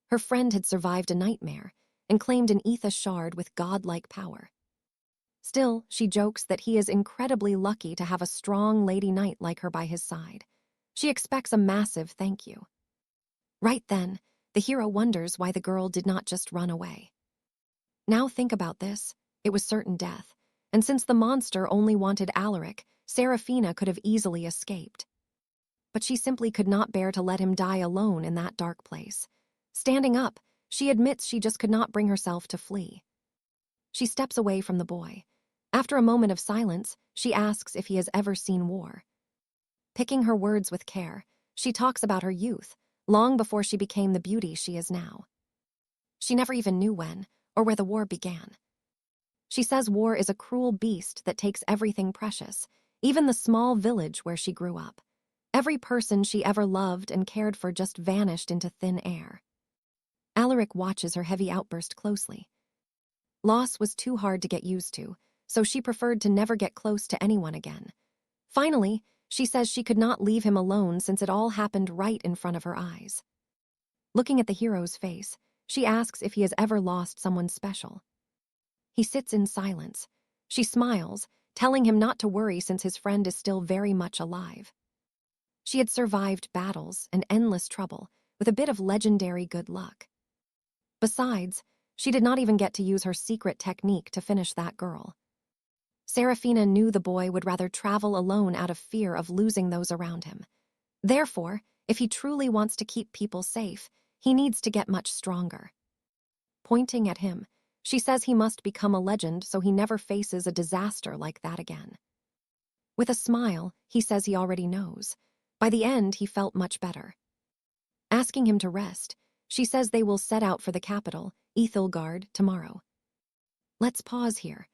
Her friend had survived a nightmare and claimed an 𝒖𝒕𝒉𝒍𝒆 shard with godlike power. Still, she jokes that he is incredibly lucky to have a strong lady knight like her by his side. She expects a massive thank you. Right then, the hero wonders why the girl did not just run away. Now think about this. It was certain death, and since the monster only wanted Alaric, Seraphina could have easily escaped. But she simply could not bear to let him die alone in that dark place. Standing up, she admits she just could not bring herself to flee. She steps away from the boy. After a moment of silence, she asks if he has ever seen war. Picking her words with care, she talks about her youth, long before she became the beauty she is now. She never even knew when or where the war began. She says war is a cruel beast that takes everything precious, even the small village where she grew up. Every person she ever loved and cared for just vanished into thin air. Alaric watches her heavy outburst closely. Loss was too hard to get used to, so she preferred to never get close to anyone again. Finally, she says she could not leave him alone since it all happened right in front of her eyes. Looking at the hero's face, she asks if he has ever lost someone special. He sits in silence. She smiles, telling him not to worry since his friend is still very much alive. She had survived battles and endless trouble with a bit of legendary good luck. Besides, she did not even get to use her secret technique to finish that girl. Seraphina knew the boy would rather travel alone out of fear of losing those around him. Therefore, if he truly wants to keep people safe, he needs to get much stronger. Pointing at him, she says he must become a legend so he never faces a disaster like that again. With a smile, he says he already knows. By the end, he felt much better. Asking him to rest, she says they will set out for the capital, 𝒖𝒕𝒉𝒍𝒆𝒔𝒔, tomorrow. Let's pause here.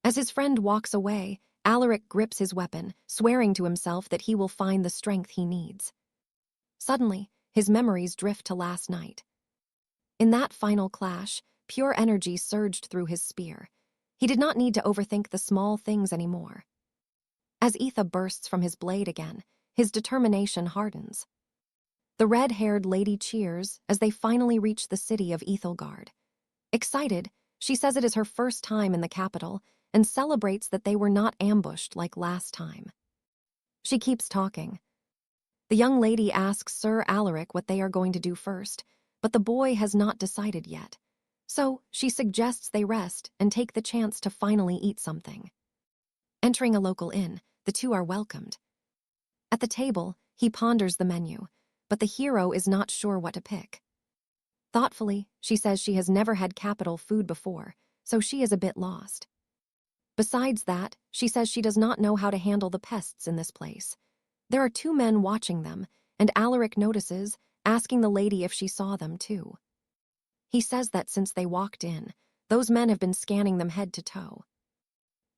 As his friend walks away, Alaric grips his weapon, swearing to himself that he will find the strength he needs. Suddenly, his memories drift to last night. In that final clash, pure energy surged through his spear. He did not need to overthink the small things anymore. As 𝒖𝒕𝒉𝒍𝒆 bursts from his blade again, his determination hardens. The red-haired lady cheers as they finally reach the city of 𝒖𝒕𝒉𝒍𝒆𝒔𝒔. Excited, she says it is her first time in the capital and celebrates that they were not ambushed like last time. She keeps talking. The young lady asks Sir Alaric what they are going to do first, but the boy has not decided yet. So she suggests they rest and take the chance to finally eat something. Entering a local inn, the two are welcomed. At the table, he ponders the menu, but the hero is not sure what to pick. Thoughtfully, she says she has never had capital food before, so she is a bit lost. Besides that, she says she does not know how to handle the pests in this place. There are two men watching them, and Alaric notices, asking the lady if she saw them too. He says that since they walked in, those men have been scanning them head to toe.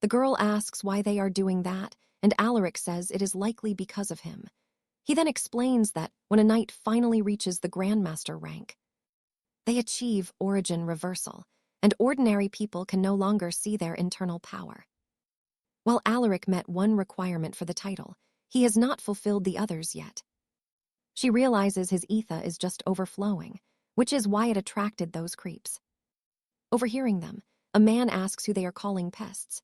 The girl asks why they are doing that, and Alaric says it is likely because of him. He then explains that when a knight finally reaches the Grandmaster rank, they achieve origin reversal, and ordinary people can no longer see their internal power. While Alaric met one requirement for the title, he has not fulfilled the others yet. She realizes his 𝒖𝒕𝒉𝒍𝒆 is just overflowing, which is why it attracted those creeps. Overhearing them, a man asks who they are calling pests.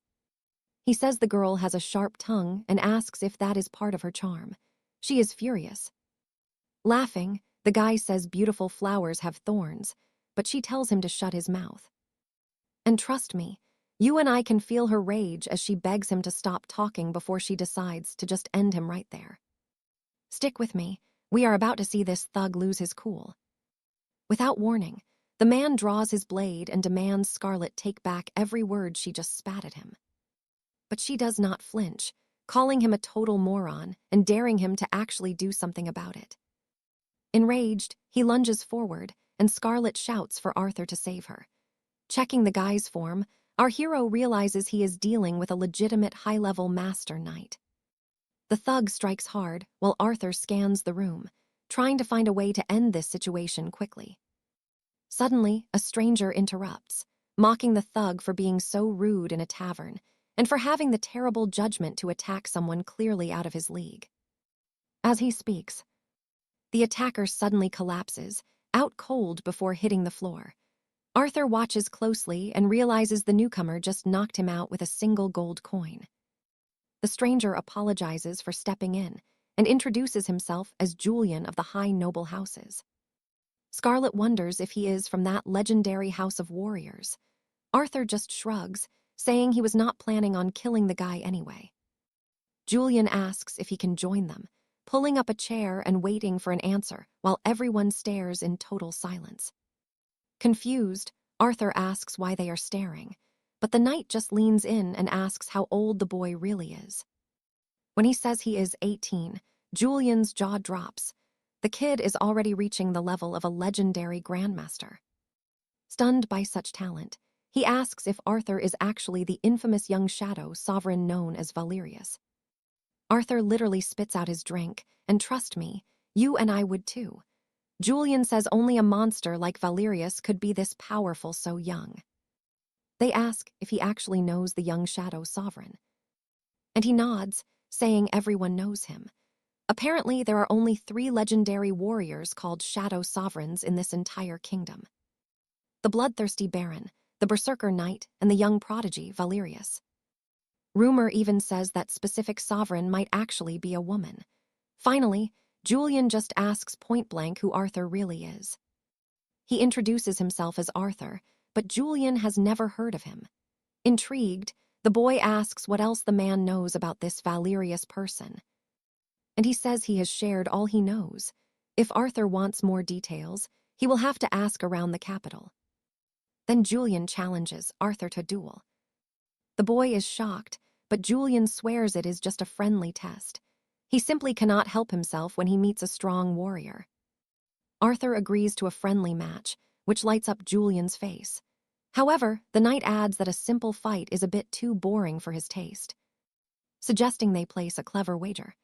He says the girl has a sharp tongue and asks if that is part of her charm. She is furious. Laughing, the guy says beautiful flowers have thorns, but she tells him to shut his mouth. And trust me, you and I can feel her rage as she begs him to stop talking before she decides to just end him right there. Stick with me, we are about to see this thug lose his cool. Without warning, the man draws his blade and demands Scarlet take back every word she just spat at him. But she does not flinch, calling him a total moron and daring him to actually do something about it. Enraged, he lunges forward, and Scarlet shouts for Arthur to save her. Checking the guy's form, our hero realizes he is dealing with a legitimate high-level master knight. The thug strikes hard while Arthur scans the room, trying to find a way to end this situation quickly. Suddenly, a stranger interrupts, mocking the thug for being so rude in a tavern and for having the terrible judgment to attack someone clearly out of his league. As he speaks, the attacker suddenly collapses, out cold before hitting the floor. Arthur watches closely and realizes the newcomer just knocked him out with a single gold coin. The stranger apologizes for stepping in and introduces himself as Julian of the high noble houses. Scarlet wonders if he is from that legendary house of warriors. Arthur just shrugs, saying he was not planning on killing the guy anyway. Julian asks if he can join them, pulling up a chair and waiting for an answer while everyone stares in total silence. Confused, Arthur asks why they are staring, but the knight just leans in and asks how old the boy really is. When he says he is 18, Julian's jaw drops. The kid is already reaching the level of a legendary grandmaster. Stunned by such talent, He asks if Arthur is actually the infamous young shadow sovereign known as Valerius. Arthur literally spits out his drink, and trust me, you and I would too. Julian says only a monster like Valerius could be this powerful so young. They ask if he actually knows the young shadow sovereign. And he nods, saying everyone knows him. Apparently, there are only 3 legendary warriors called shadow sovereigns in this entire kingdom: the bloodthirsty Baron, the berserker knight, and the young prodigy Valerius. Rumor even says that specific sovereign might actually be a woman. Finally, Julian just asks point-blank who Arthur really is. He introduces himself as Arthur, but Julian has never heard of him. Intrigued, the boy asks what else the man knows about this Valerius person. And he says he has shared all he knows. If Arthur wants more details, he will have to ask around the capital. Then Julian challenges Arthur to duel. The boy is shocked, but Julian swears it is just a friendly test. He simply cannot help himself when he meets a strong warrior. Arthur agrees to a friendly match, which lights up Julian's face. However, the knight adds that a simple fight is a bit too boring for his taste, suggesting they place a clever wager.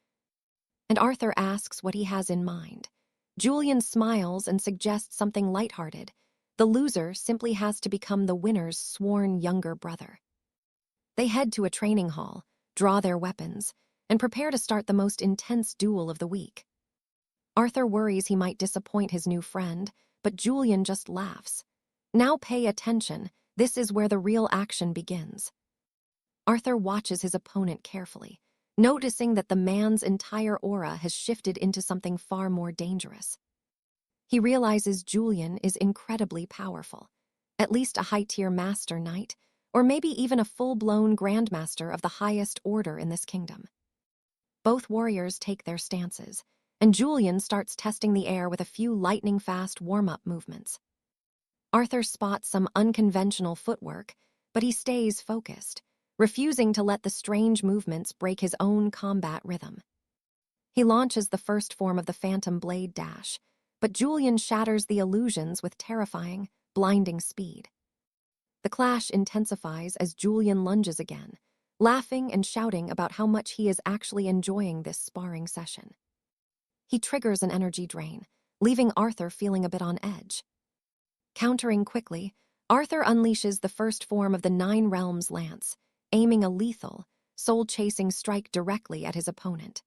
And Arthur asks what he has in mind. Julian smiles and suggests something lighthearted. The loser simply has to become the winner's sworn younger brother. They head to a training hall, draw their weapons, and prepare to start the most intense duel of the week. Arthur worries he might disappoint his new friend, but Julian just laughs. Now pay attention, this is where the real action begins. Arthur watches his opponent carefully, noticing that the man's entire aura has shifted into something far more dangerous. He realizes Julian is incredibly powerful, at least a high-tier master knight, or maybe even a full-blown grandmaster of the highest order in this kingdom. Both warriors take their stances, and Julian starts testing the air with a few lightning-fast warm-up movements. Arthur spots some unconventional footwork, but he stays focused, refusing to let the strange movements break his own combat rhythm. He launches the first form of the phantom blade dash, but Julian shatters the illusions with terrifying, blinding speed. The clash intensifies as Julian lunges again, laughing and shouting about how much he is actually enjoying this sparring session. He triggers an energy drain, leaving Arthur feeling a bit on edge. Countering quickly, Arthur unleashes the first form of the 9 Realms lance, aiming a lethal, soul-chasing strike directly at his opponent.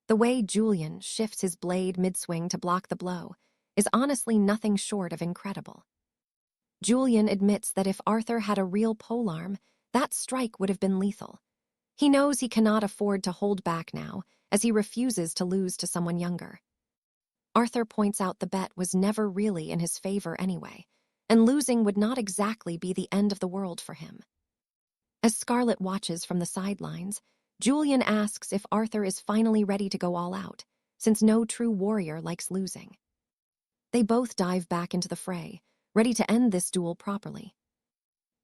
The way Julian shifts his blade mid-swing to block the blow is honestly nothing short of incredible. Julian admits that if Arthur had a real polearm, that strike would have been lethal. He knows he cannot afford to hold back now, as he refuses to lose to someone younger. Arthur points out the bet was never really in his favor anyway, and losing would not exactly be the end of the world for him. As Scarlet watches from the sidelines, Julian asks if Arthur is finally ready to go all out, since no true warrior likes losing. They both dive back into the fray, ready to end this duel properly.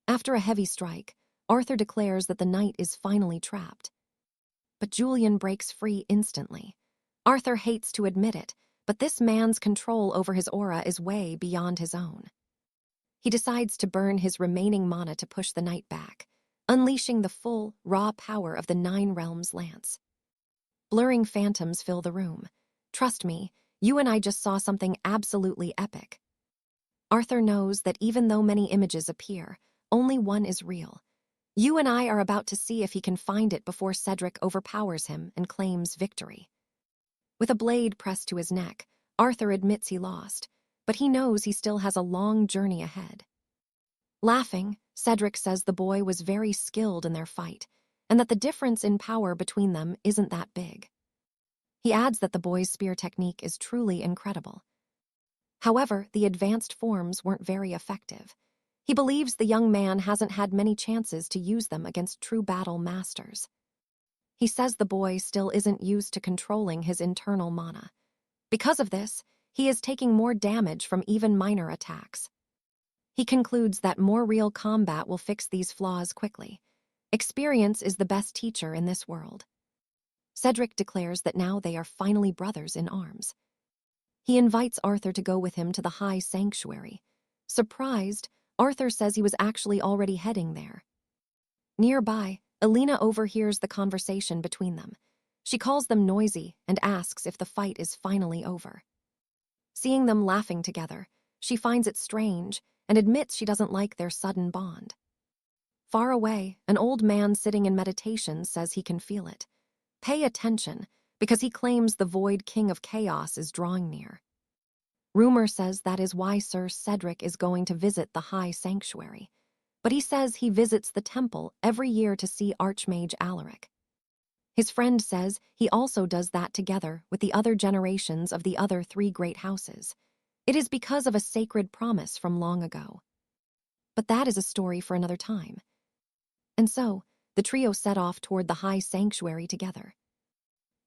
After a heavy strike, Arthur declares that the knight is finally trapped. But Julian breaks free instantly. Arthur hates to admit it, but this man's control over his aura is way beyond his own. He decides to burn his remaining mana to push the knight back, unleashing the full, raw power of the 9 Realms lance. Blurring phantoms fill the room. Trust me, you and I just saw something absolutely epic. Arthur knows that even though many images appear, only one is real. You and I are about to see if he can find it before Cedric overpowers him and claims victory. With a blade pressed to his neck, Arthur admits he lost, but he knows he still has a long journey ahead. Laughing, Cedric says the boy was very skilled in their fight, and that the difference in power between them isn't that big. He adds that the boy's spear technique is truly incredible. However, the advanced forms weren't very effective. He believes the young man hasn't had many chances to use them against true battle masters. He says the boy still isn't used to controlling his internal mana. Because of this, he is taking more damage from even minor attacks. He concludes that more real combat will fix these flaws quickly. Experience is the best teacher in this world. Cedric declares that now they are finally brothers in arms. He invites Arthur to go with him to the High Sanctuary. Surprised, Arthur says he was actually already heading there. Nearby, Alina overhears the conversation between them. She calls them noisy and asks if the fight is finally over. Seeing them laughing together, she finds it strange and admits she doesn't like their sudden bond. Far away, an old man sitting in meditation says he can feel it. Pay attention, because he claims the Void King of Chaos is drawing near. Rumor says that is why Sir Cedric is going to visit the High Sanctuary, but he says he visits the temple every year to see Archmage Alaric. His friend says he also does that together with the other generations of the other 3 great houses. It is because of a sacred promise from long ago. But that is a story for another time. And so, the trio set off toward the High Sanctuary together.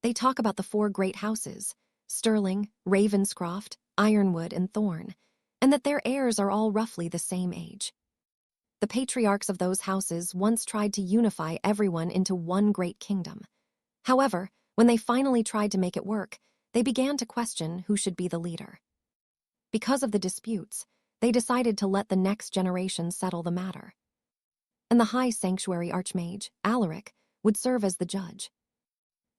They talk about the 4 great houses, Stirling, Ravenscroft, Ironwood, and Thorn, and that their heirs are all roughly the same age. The patriarchs of those houses once tried to unify everyone into one great kingdom. However, when they finally tried to make it work, they began to question who should be the leader. Because of the disputes, they decided to let the next generation settle the matter. And the High Sanctuary Archmage, Alaric, would serve as the judge.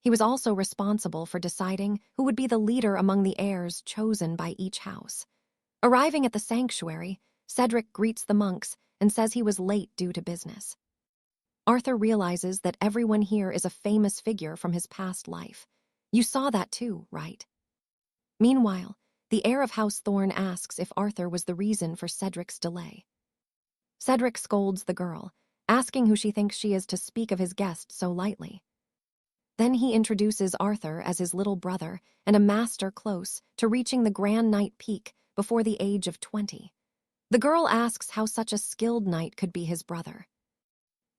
He was also responsible for deciding who would be the leader among the heirs chosen by each house. Arriving at the sanctuary, Cedric greets the monks and says he was late due to business. Arthur realizes that everyone here is a famous figure from his past life. You saw that too, right? Meanwhile, the heir of House Thorn asks if Arthur was the reason for Cedric's delay. Cedric scolds the girl, asking who she thinks she is to speak of his guest so lightly. Then he introduces Arthur as his little brother and a master close to reaching the Grand Knight peak before the age of 20. The girl asks how such a skilled knight could be his brother.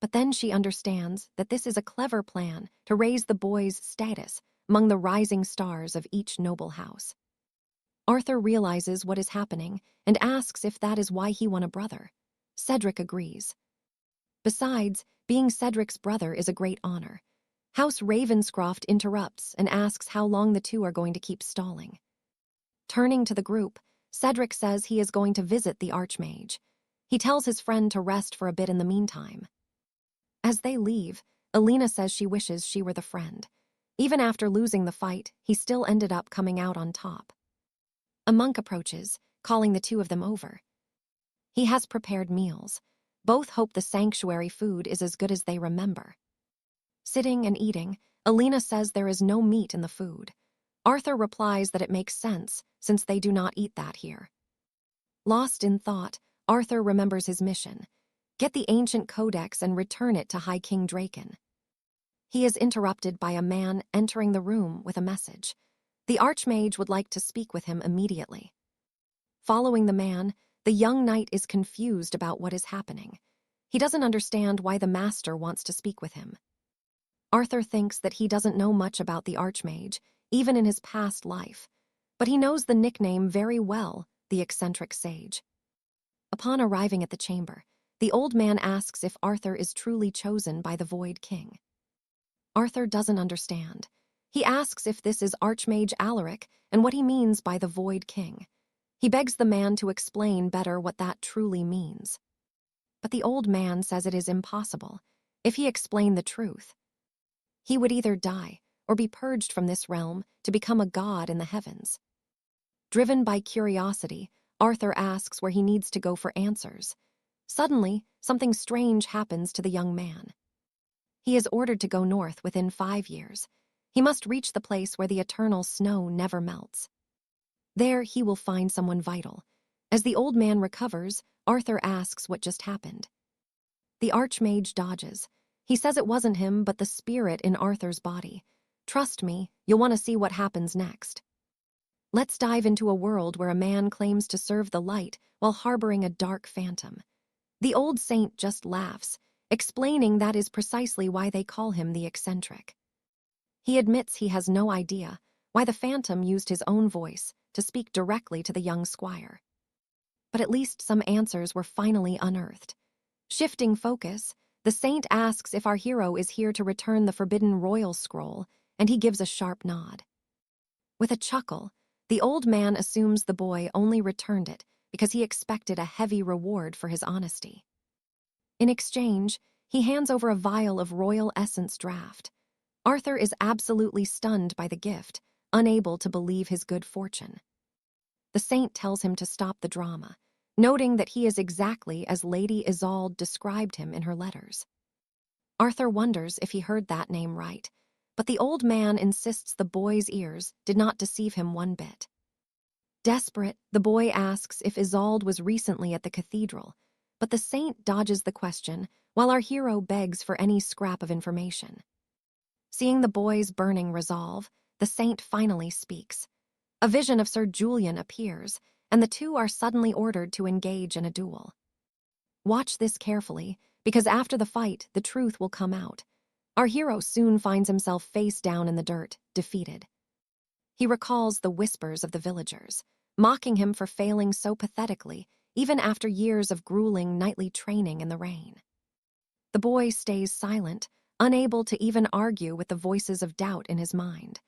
But then she understands that this is a clever plan to raise the boy's status among the rising stars of each noble house. Arthur realizes what is happening and asks if that is why he won a brother. Cedric agrees. Besides, being Cedric's brother is a great honor. House Ravenscroft interrupts and asks how long the two are going to keep stalling. Turning to the group, Cedric says he is going to visit the Archmage. He tells his friend to rest for a bit in the meantime. As they leave, Alina says she wishes she were the friend. Even after losing the fight, he still ended up coming out on top. A monk approaches, calling the two of them over. He has prepared meals. Both hope the sanctuary food is as good as they remember. Sitting and eating, Alina says there is no meat in the food. Arthur replies that it makes sense, since they do not eat that here. Lost in thought, Arthur remembers his mission. Get the ancient codex and return it to High King Draken. He is interrupted by a man entering the room with a message. The Archmage would like to speak with him immediately. Following the man, the young knight is confused about what is happening. He doesn't understand why the master wants to speak with him. Arthur thinks that he doesn't know much about the Archmage, even in his past life, but he knows the nickname very well, the eccentric sage. Upon arriving at the chamber, the old man asks if Arthur is truly chosen by the Void King. Arthur doesn't understand. He asks if this is Archmage Alaric and what he means by the Void King. He begs the man to explain better what that truly means. But the old man says it is impossible. If he explained the truth, he would either die or be purged from this realm to become a god in the heavens. Driven by curiosity, Arthur asks where he needs to go for answers. Suddenly, something strange happens to the young man. He is ordered to go north within 5 years. He must reach the place where the eternal snow never melts. There he will find someone vital. As the old man recovers, Arthur asks what just happened. The Archmage dodges. He says it wasn't him, but the spirit in Arthur's body. Trust me, you'll want to see what happens next. Let's dive into a world where a man claims to serve the light while harboring a dark phantom. The old saint just laughs, explaining that is precisely why they call him the eccentric. He admits he has no idea why the phantom used his own voice to speak directly to the young squire. But at least some answers were finally unearthed. Shifting focus, the saint asks if our hero is here to return the forbidden royal scroll, and he gives a sharp nod. With a chuckle, the old man assumes the boy only returned it because he expected a heavy reward for his honesty. In exchange, he hands over a vial of royal essence draft. Arthur is absolutely stunned by the gift, unable to believe his good fortune. The saint tells him to stop the drama, noting that he is exactly as Lady Isolde described him in her letters. Arthur wonders if he heard that name right, but the old man insists the boy's ears did not deceive him one bit. Desperate, the boy asks if Isolde was recently at the cathedral, but the saint dodges the question while our hero begs for any scrap of information. Seeing the boy's burning resolve, the saint finally speaks. A vision of Sir Julian appears, and the two are suddenly ordered to engage in a duel. Watch this carefully, because after the fight, the truth will come out. Our hero soon finds himself face down in the dirt, defeated. He recalls the whispers of the villagers, mocking him for failing so pathetically, even after years of grueling nightly training in the rain. The boy stays silent, unable to even argue with the voices of doubt in his mind.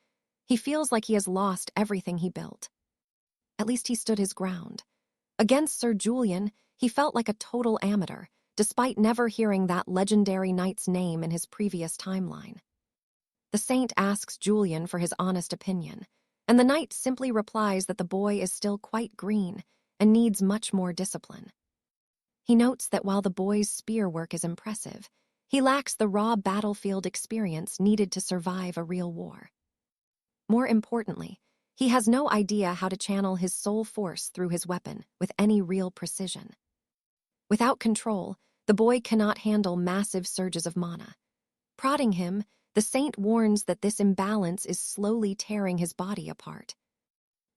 He feels like he has lost everything he built. At least he stood his ground. Against Sir Julian, he felt like a total amateur, despite never hearing that legendary knight's name in his previous timeline. The saint asks Julian for his honest opinion, and the knight simply replies that the boy is still quite green and needs much more discipline. He notes that while the boy's spear work is impressive, he lacks the raw battlefield experience needed to survive a real war. More importantly, he has no idea how to channel his soul force through his weapon with any real precision. Without control, the boy cannot handle massive surges of mana. Prodding him, the saint warns that this imbalance is slowly tearing his body apart.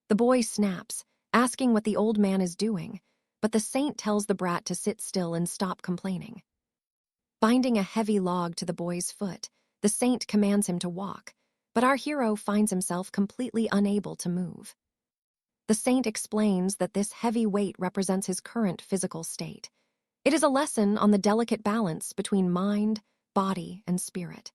The boy snaps, asking what the old man is doing, but the saint tells the brat to sit still and stop complaining. Binding a heavy log to the boy's foot, the saint commands him to walk, but our hero finds himself completely unable to move. The saint explains that this heavy weight represents his current physical state. It is a lesson on the delicate balance between mind, body, and spirit.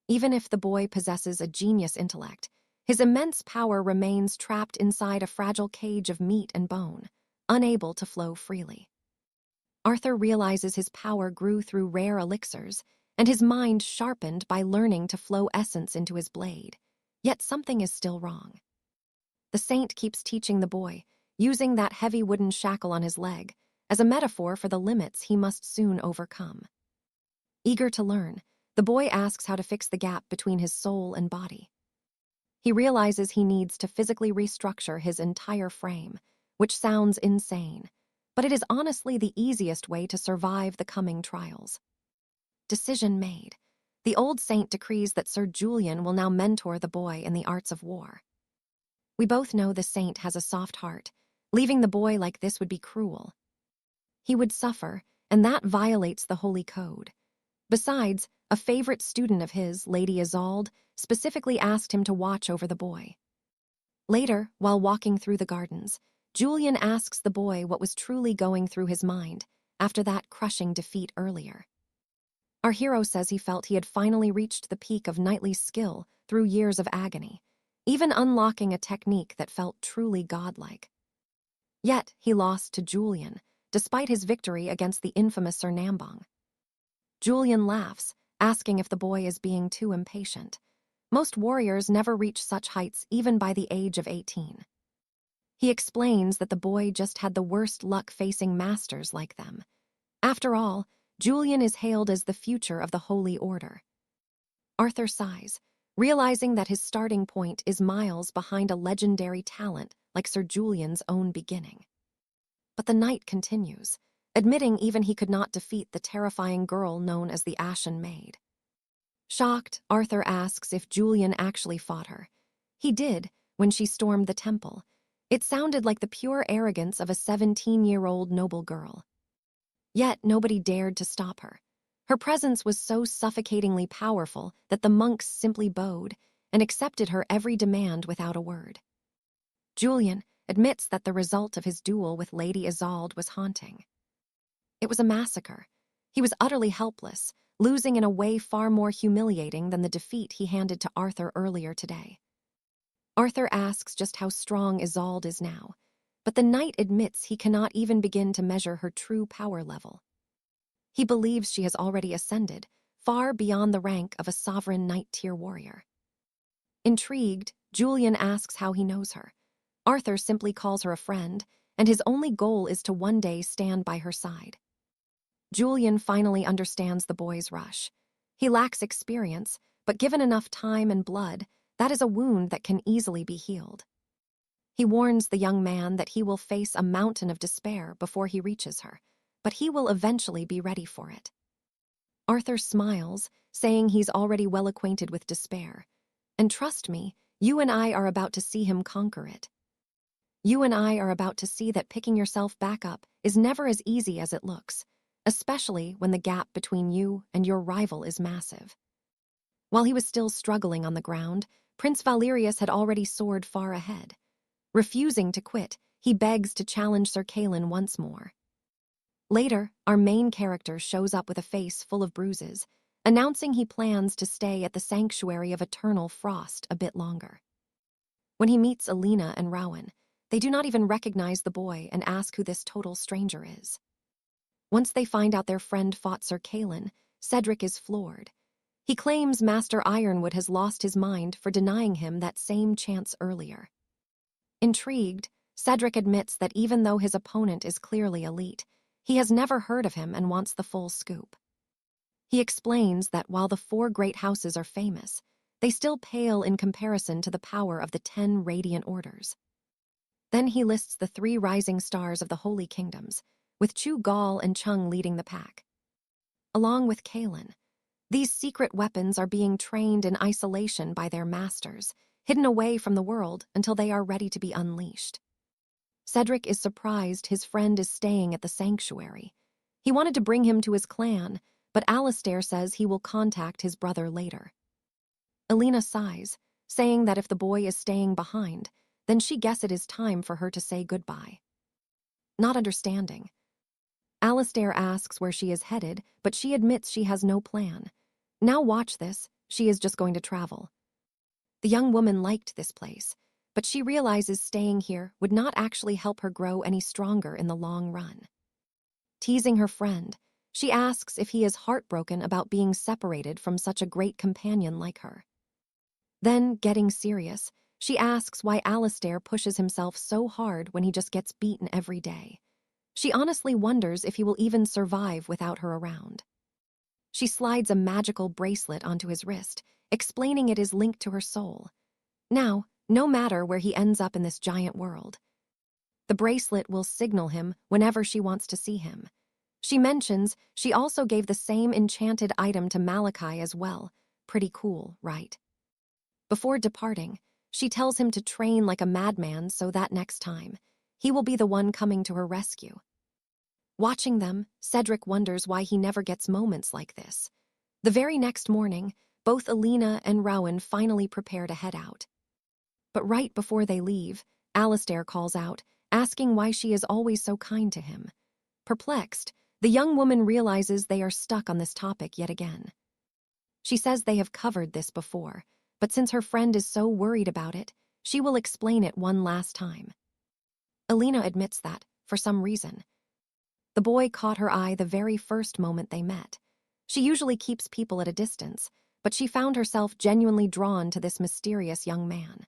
Even if the boy possesses a genius intellect, his immense power remains trapped inside a fragile cage of meat and bone, unable to flow freely. Arthur realizes his power grew through rare elixirs, and his mind sharpened by learning to flow essence into his blade. Yet something is still wrong. The saint keeps teaching the boy, using that heavy wooden shackle on his leg as a metaphor for the limits he must soon overcome. Eager to learn, the boy asks how to fix the gap between his soul and body. He realizes he needs to physically restructure his entire frame, which sounds insane, but it is honestly the easiest way to survive the coming trials. Decision made. The old saint decrees that Sir Julian will now mentor the boy in the arts of war. We both know the saint has a soft heart. Leaving the boy like this would be cruel. He would suffer, and that violates the holy code. Besides, a favorite student of his, Lady Isolde, specifically asked him to watch over the boy. Later, while walking through the gardens, Julian asks the boy what was truly going through his mind after that crushing defeat earlier. Our hero says he felt he had finally reached the peak of knightly skill through years of agony, even unlocking a technique that felt truly godlike. Yet, he lost to Julian, despite his victory against the infamous Sir Nambong. Julian laughs, asking if the boy is being too impatient. Most warriors never reach such heights even by the age of 18. He explains that the boy just had the worst luck facing masters like them. After all, Julian is hailed as the future of the Holy Order. Arthur sighs, realizing that his starting point is miles behind a legendary talent like Sir Julian's own beginning. But the knight continues, admitting even he could not defeat the terrifying girl known as the Ashen Maid. Shocked, Arthur asks if Julian actually fought her. He did, when she stormed the temple. It sounded like the pure arrogance of a 17-year-old noble girl. Yet nobody dared to stop her. Her presence was so suffocatingly powerful that the monks simply bowed and accepted her every demand without a word. Julian admits that the result of his duel with Lady Isolde was haunting. It was a massacre. He was utterly helpless, losing in a way far more humiliating than the defeat he handed to Arthur earlier today. Arthur asks just how strong Isolde is now. but the knight admits he cannot even begin to measure her true power level. He believes she has already ascended, far beyond the rank of a sovereign knight-tier warrior. Intrigued, Julian asks how he knows her. Arthur simply calls her a friend, and his only goal is to one day stand by her side. Julian finally understands the boy's rush. He lacks experience, but given enough time and blood, that is a wound that can easily be healed. He warns the young man that he will face a mountain of despair before he reaches her, but he will eventually be ready for it. Arthur smiles, saying he's already well acquainted with despair. And trust me, you and I are about to see him conquer it. You and I are about to see that picking yourself back up is never as easy as it looks, especially when the gap between you and your rival is massive. While he was still struggling on the ground, Prince Valerius had already soared far ahead. Refusing to quit, he begs to challenge Sir Kaelin once more. Later, our main character shows up with a face full of bruises, announcing he plans to stay at the Sanctuary of Eternal Frost a bit longer. When he meets Alina and Rowan, they do not even recognize the boy and ask who this total stranger is. Once they find out their friend fought Sir Kaelin, Cedric is floored. He claims Master Ironwood has lost his mind for denying him that same chance earlier. Intrigued, Cedric admits that even though his opponent is clearly elite, he has never heard of him and wants the full scoop. He explains that while the 4 great houses are famous, they still pale in comparison to the power of the 10 radiant orders. Then he lists the 3 rising stars of the Holy Kingdoms, with Chu Gal and Chung leading the pack. Along with Kaelin, these secret weapons are being trained in isolation by their masters, hidden away from the world until they are ready to be unleashed. Cedric is surprised his friend is staying at the sanctuary. He wanted to bring him to his clan, but Alistair says he will contact his brother later. Alina sighs, saying that if the boy is staying behind, then she guesses it is time for her to say goodbye. Not understanding, Alistair asks where she is headed, but she admits she has no plan. Now watch this, she is just going to travel. The young woman liked this place, but she realizes staying here would not actually help her grow any stronger in the long run. Teasing her friend, she asks if he is heartbroken about being separated from such a great companion like her. Then, getting serious, she asks why Alistair pushes himself so hard when he just gets beaten every day. She honestly wonders if he will even survive without her around. She slides a magical bracelet onto his wrist, explaining it is linked to her soul. Now, no matter where he ends up in this giant world, the bracelet will signal him whenever she wants to see him. She mentions she also gave the same enchanted item to Malachi as well. Pretty cool, right? Before departing, she tells him to train like a madman so that next time, he will be the one coming to her rescue. Watching them, Cedric wonders why he never gets moments like this. The very next morning, both Alina and Rowan finally prepare to head out. But right before they leave, Alistair calls out, asking why she is always so kind to him. Perplexed, the young woman realizes they are stuck on this topic yet again. She says they have covered this before, but since her friend is so worried about it, she will explain it one last time. Alina admits that, for some reason, the boy caught her eye the very first moment they met. She usually keeps people at a distance, but she found herself genuinely drawn to this mysterious young man.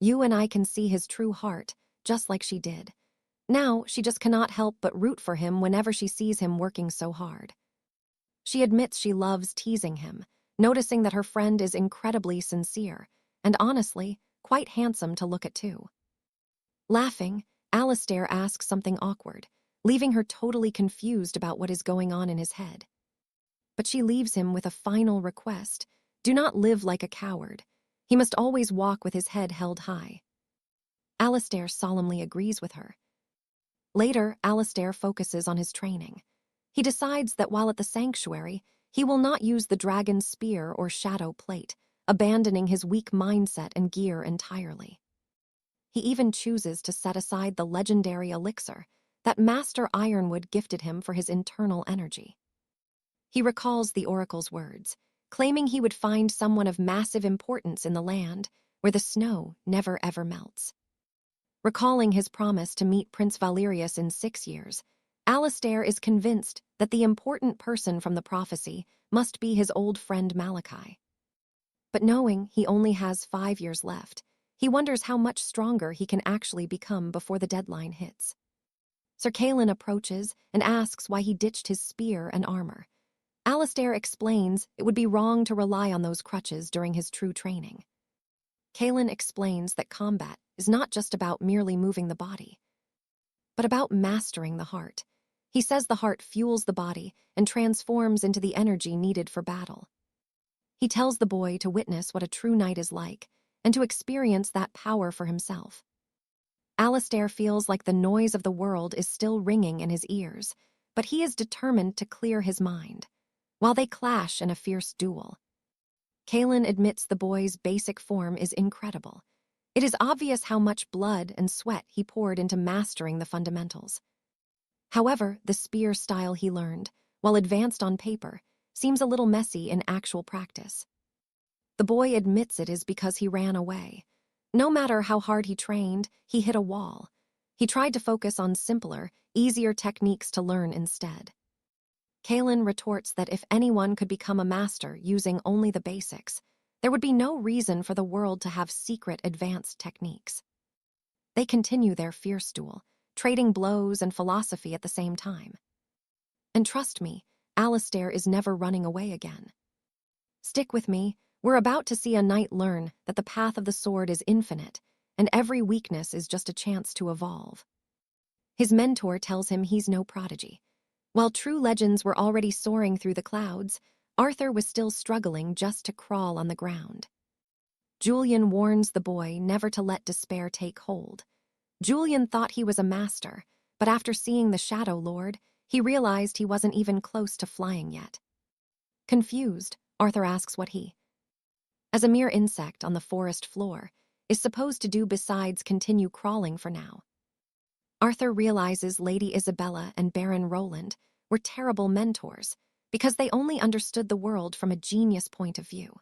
You and I can see his true heart, just like she did. Now, she just cannot help but root for him whenever she sees him working so hard. She admits she loves teasing him, noticing that her friend is incredibly sincere, and honestly, quite handsome to look at too. Laughing, Alistair asks something awkward, leaving her totally confused about what is going on in his head. But she leaves him with a final request: do not live like a coward. He must always walk with his head held high. Alistair solemnly agrees with her. Later, Alistair focuses on his training. He decides that while at the sanctuary, he will not use the dragon's spear or shadow plate, abandoning his weak mindset and gear entirely. He even chooses to set aside the legendary elixir that Master Ironwood gifted him for his internal energy. He recalls the oracle's words, claiming he would find someone of massive importance in the land where the snow never ever melts. Recalling his promise to meet Prince Valerius in 6 years, Alastair is convinced that the important person from the prophecy must be his old friend Malachi. But knowing he only has 5 years left, he wonders how much stronger he can actually become before the deadline hits. Sir Kaelin approaches and asks why he ditched his spear and armor. Alastair explains it would be wrong to rely on those crutches during his true training. Kaelin explains that combat is not just about merely moving the body, but about mastering the heart. He says the heart fuels the body and transforms into the energy needed for battle. He tells the boy to witness what a true knight is like and to experience that power for himself. Alastair feels like the noise of the world is still ringing in his ears, but he is determined to clear his mind. While they clash in a fierce duel, Kaelin admits the boy's basic form is incredible. It is obvious how much blood and sweat he poured into mastering the fundamentals. However, the spear style he learned, while advanced on paper, seems a little messy in actual practice. The boy admits it is because he ran away. No matter how hard he trained, he hit a wall. He tried to focus on simpler, easier techniques to learn instead. Kaelin retorts that if anyone could become a master using only the basics, there would be no reason for the world to have secret advanced techniques. They continue their fierce duel, trading blows and philosophy at the same time. And trust me, Alastair is never running away again. Stick with me, we're about to see a knight learn that the path of the sword is infinite, and every weakness is just a chance to evolve. His mentor tells him he's no prodigy. While true legends were already soaring through the clouds, Arthur was still struggling just to crawl on the ground. Julian warns the boy never to let despair take hold. Julian thought he was a master, but after seeing the Shadow Lord, he realized he wasn't even close to flying yet. Confused, Arthur asks what he, as a mere insect on the forest floor, is supposed to do besides continue crawling for now. Arthur realizes Lady Isabella and Baron Roland were terrible mentors because they only understood the world from a genius point of view.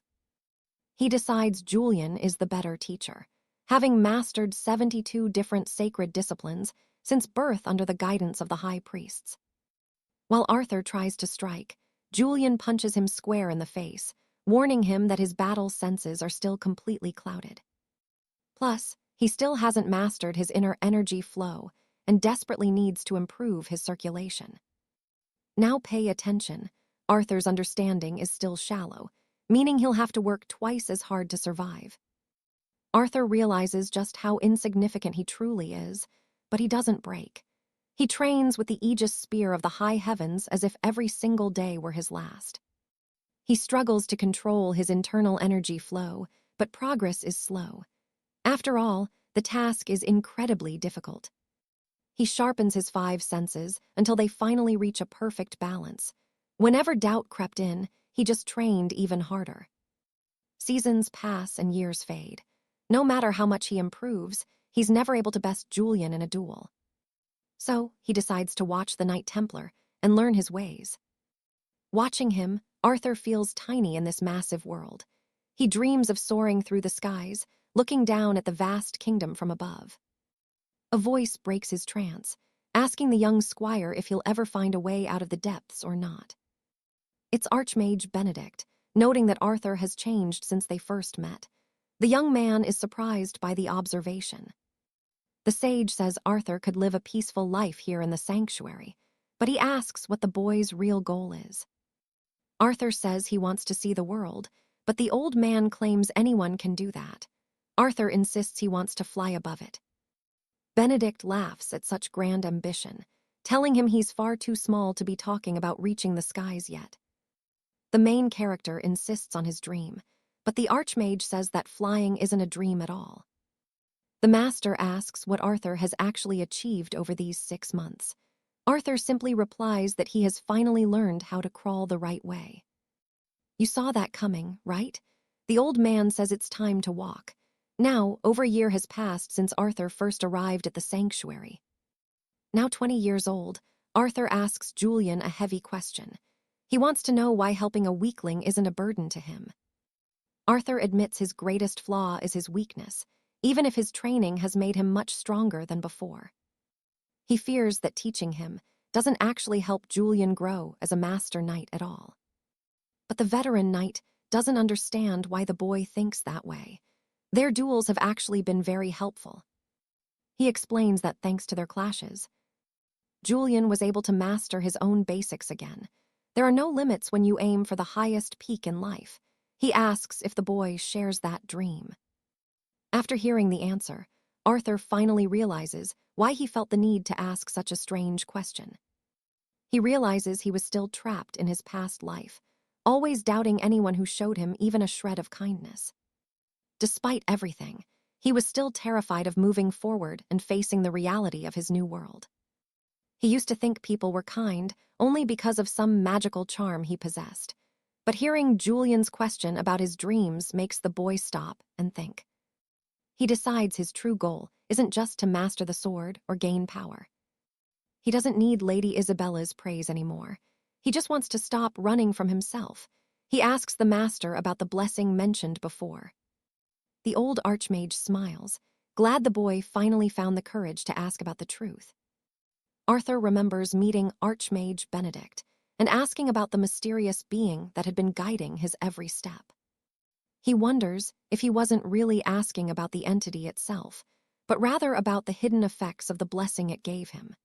He decides Julian is the better teacher, having mastered 72 different sacred disciplines since birth under the guidance of the high priests. While Arthur tries to strike, Julian punches him square in the face, warning him that his battle senses are still completely clouded. Plus, he still hasn't mastered his inner energy flow and desperately needs to improve his circulation. Now pay attention. Arthur's understanding is still shallow, meaning he'll have to work twice as hard to survive. Arthur realizes just how insignificant he truly is, but he doesn't break. He trains with the Aegis spear of the high heavens as if every single day were his last. He struggles to control his internal energy flow, but progress is slow. After all, the task is incredibly difficult. He sharpens his 5 senses until they finally reach a perfect balance. Whenever doubt crept in, he just trained even harder. Seasons pass and years fade. No matter how much he improves, he's never able to best Julian in a duel. So, he decides to watch the Knight Templar and learn his ways. Watching him, Arthur feels tiny in this massive world. He dreams of soaring through the skies, looking down at the vast kingdom from above. A voice breaks his trance, asking the young squire if he'll ever find a way out of the depths or not. It's Archmage Benedict, noting that Arthur has changed since they first met. The young man is surprised by the observation. The sage says Arthur could live a peaceful life here in the sanctuary, but he asks what the boy's real goal is. Arthur says he wants to see the world, but the old man claims anyone can do that. Arthur insists he wants to fly above it. Benedict laughs at such grand ambition, telling him he's far too small to be talking about reaching the skies yet. The main character insists on his dream, but the Archmage says that flying isn't a dream at all. The master asks what Arthur has actually achieved over these 6 months. Arthur simply replies that he has finally learned how to crawl the right way. You saw that coming, right? The old man says it's time to walk. Now, over a year has passed since Arthur first arrived at the sanctuary. Now 20 years old, Arthur asks Julian a heavy question. He wants to know why helping a weakling isn't a burden to him. Arthur admits his greatest flaw is his weakness. even if his training has made him much stronger than before. He fears that teaching him doesn't actually help Julian grow as a master knight at all. But the veteran knight doesn't understand why the boy thinks that way. Their duels have actually been very helpful. He explains that thanks to their clashes, Julian was able to master his own basics again. There are no limits when you aim for the highest peak in life. He asks if the boy shares that dream. After hearing the answer, Arthur finally realizes why he felt the need to ask such a strange question. He realizes he was still trapped in his past life, always doubting anyone who showed him even a shred of kindness. Despite everything, he was still terrified of moving forward and facing the reality of his new world. He used to think people were kind only because of some magical charm he possessed. But hearing Julian's question about his dreams makes the boy stop and think. He decides his true goal isn't just to master the sword or gain power. He doesn't need Lady Isabella's praise anymore. He just wants to stop running from himself. He asks the master about the blessing mentioned before. The old archmage smiles, glad the boy finally found the courage to ask about the truth. Arthur remembers meeting Archmage Benedict and asking about the mysterious being that had been guiding his every step. He wonders if he wasn't really asking about the entity itself, but rather about the hidden effects of the blessing it gave him.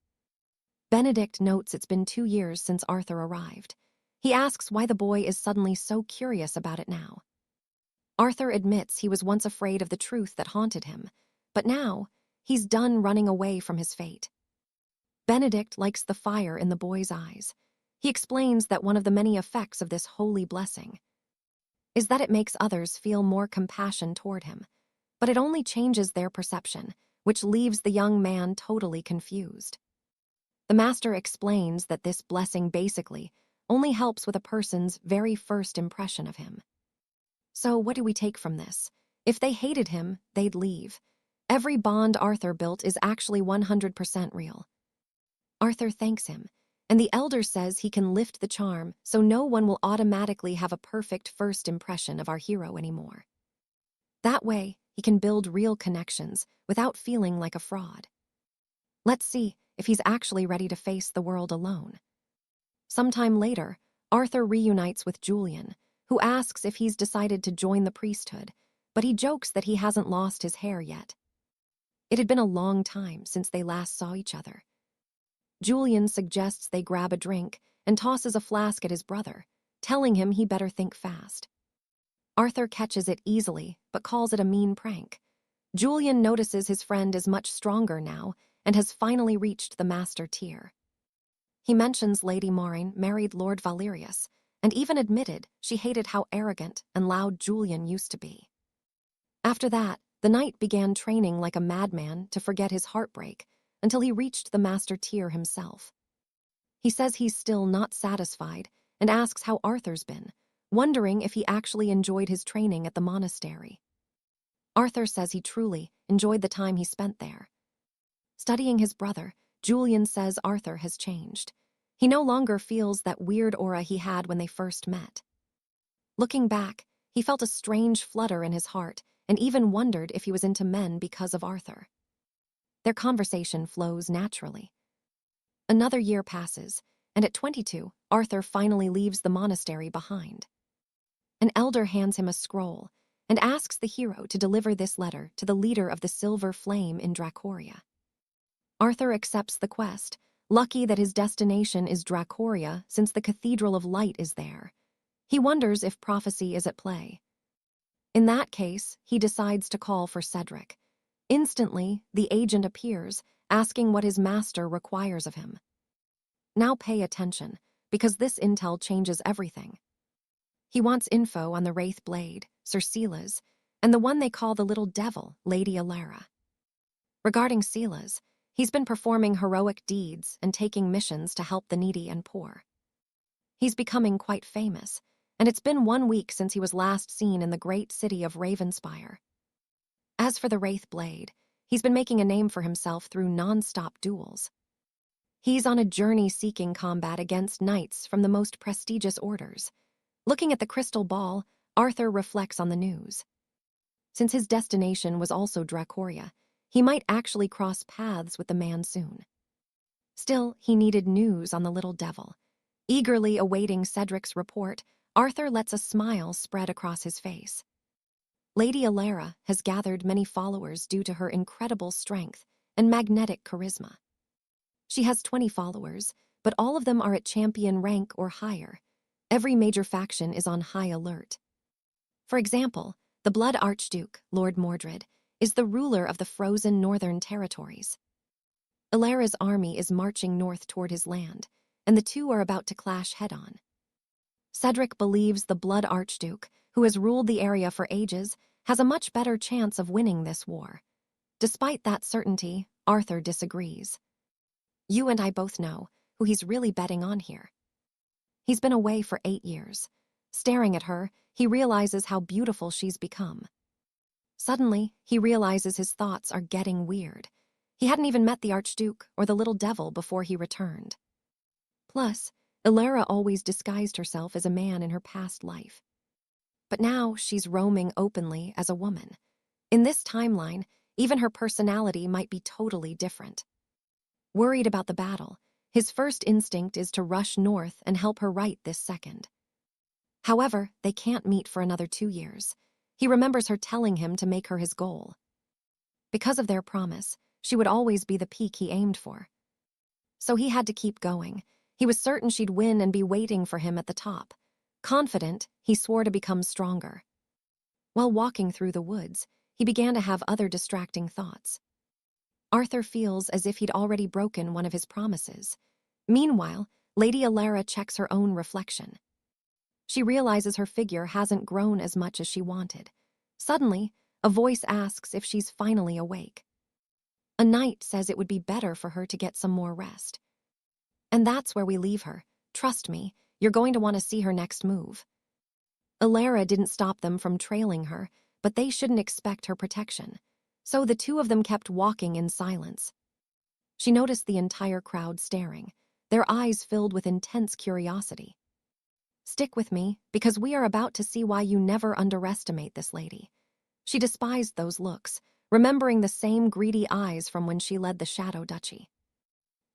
Benedict notes it's been 2 years since Arthur arrived. He asks why the boy is suddenly so curious about it now. Arthur admits he was once afraid of the truth that haunted him, but now he's done running away from his fate. Benedict likes the fire in the boy's eyes. He explains that one of the many effects of this holy blessing is that it makes others feel more compassion toward him, but it only changes their perception, which leaves the young man totally confused. The master explains that this blessing basically only helps with a person's very first impression of him. So what do we take from this? If they hated him, they'd leave. Every bond Arthur built is actually 100% real. Arthur thanks him, and the elder says he can lift the charm so no one will automatically have a perfect first impression of our hero anymore. That way, he can build real connections without feeling like a fraud. Let's see if he's actually ready to face the world alone. Sometime later, Arthur reunites with Julian, who asks if he's decided to join the priesthood, but he jokes that he hasn't lost his hair yet. It had been a long time since they last saw each other. Julian suggests they grab a drink and tosses a flask at his brother, telling him he better think fast. Arthur catches it easily, but calls it a mean prank. Julian notices his friend is much stronger now and has finally reached the master tier. He mentions Lady Maureen married Lord Valerius, and even admitted she hated how arrogant and loud Julian used to be. After that, the knight began training like a madman to forget his heartbreak until he reached the master tier himself. He says he's still not satisfied and asks how Arthur's been, wondering if he actually enjoyed his training at the monastery. Arthur says he truly enjoyed the time he spent there. Studying his brother, Julian says Arthur has changed. He no longer feels that weird aura he had when they first met. Looking back, he felt a strange flutter in his heart and even wondered if he was into men because of Arthur. Their conversation flows naturally. Another year passes, and at 22, Arthur finally leaves the monastery behind. An elder hands him a scroll and asks the hero to deliver this letter to the leader of the Silver Flame in Dracoria. Arthur accepts the quest, lucky that his destination is Dracoria since the Cathedral of Light is there. He wonders if prophecy is at play. In that case, he decides to call for Cedric. Instantly, the agent appears, asking what his master requires of him. Now pay attention, because this intel changes everything. He wants info on the Wraith Blade, Sir Silas, and the one they call the Little Devil, Lady Alara. Regarding Silas, he's been performing heroic deeds and taking missions to help the needy and poor. He's becoming quite famous, and it's been 1 week since he was last seen in the great city of Ravenspire. As for the Wraith Blade, he's been making a name for himself through non-stop duels. He's on a journey seeking combat against knights from the most prestigious orders. Looking at the crystal ball, Arthur reflects on the news. Since his destination was also Dracoria, he might actually cross paths with the man soon. Still, he needed news on the little devil. Eagerly awaiting Cedric's report, Arthur lets a smile spread across his face. Lady Alara has gathered many followers due to her incredible strength and magnetic charisma. She has 20 followers, but all of them are at champion rank or higher. Every major faction is on high alert. For example, the Blood Archduke, Lord Mordred, is the ruler of the frozen northern territories. Alara's army is marching north toward his land, and the two are about to clash head-on. Cedric believes the Blood Archduke, who has ruled the area for ages, has a much better chance of winning this war. Despite that certainty, Arthur disagrees. You and I both know who he's really betting on here. He's been away for 8 years. Staring at her, he realizes how beautiful she's become. Suddenly, he realizes his thoughts are getting weird. He hadn't even met the Archduke or the little devil before he returned. Plus, Alara always disguised herself as a man in her past life. But now she's roaming openly as a woman. In this timeline, even her personality might be totally different. Worried about the battle, his first instinct is to rush north and help her right this second. However, they can't meet for another 2 years. He remembers her telling him to make her his goal. Because of their promise, she would always be the peak he aimed for. So he had to keep going. He was certain she'd win and be waiting for him at the top. Confident, he swore to become stronger. While walking through the woods, he began to have other distracting thoughts. Arthur feels as if he'd already broken one of his promises. Meanwhile, Lady Alara checks her own reflection. She realizes her figure hasn't grown as much as she wanted. Suddenly, a voice asks if she's finally awake. A knight says it would be better for her to get some more rest. And that's where we leave her. Trust me, you're going to want to see her next move. Alara didn't stop them from trailing her, but they shouldn't expect her protection. So the two of them kept walking in silence. She noticed the entire crowd staring, their eyes filled with intense curiosity. Stick with me, because we are about to see why you never underestimate this lady. She despised those looks, remembering the same greedy eyes from when she led the Shadow Duchy.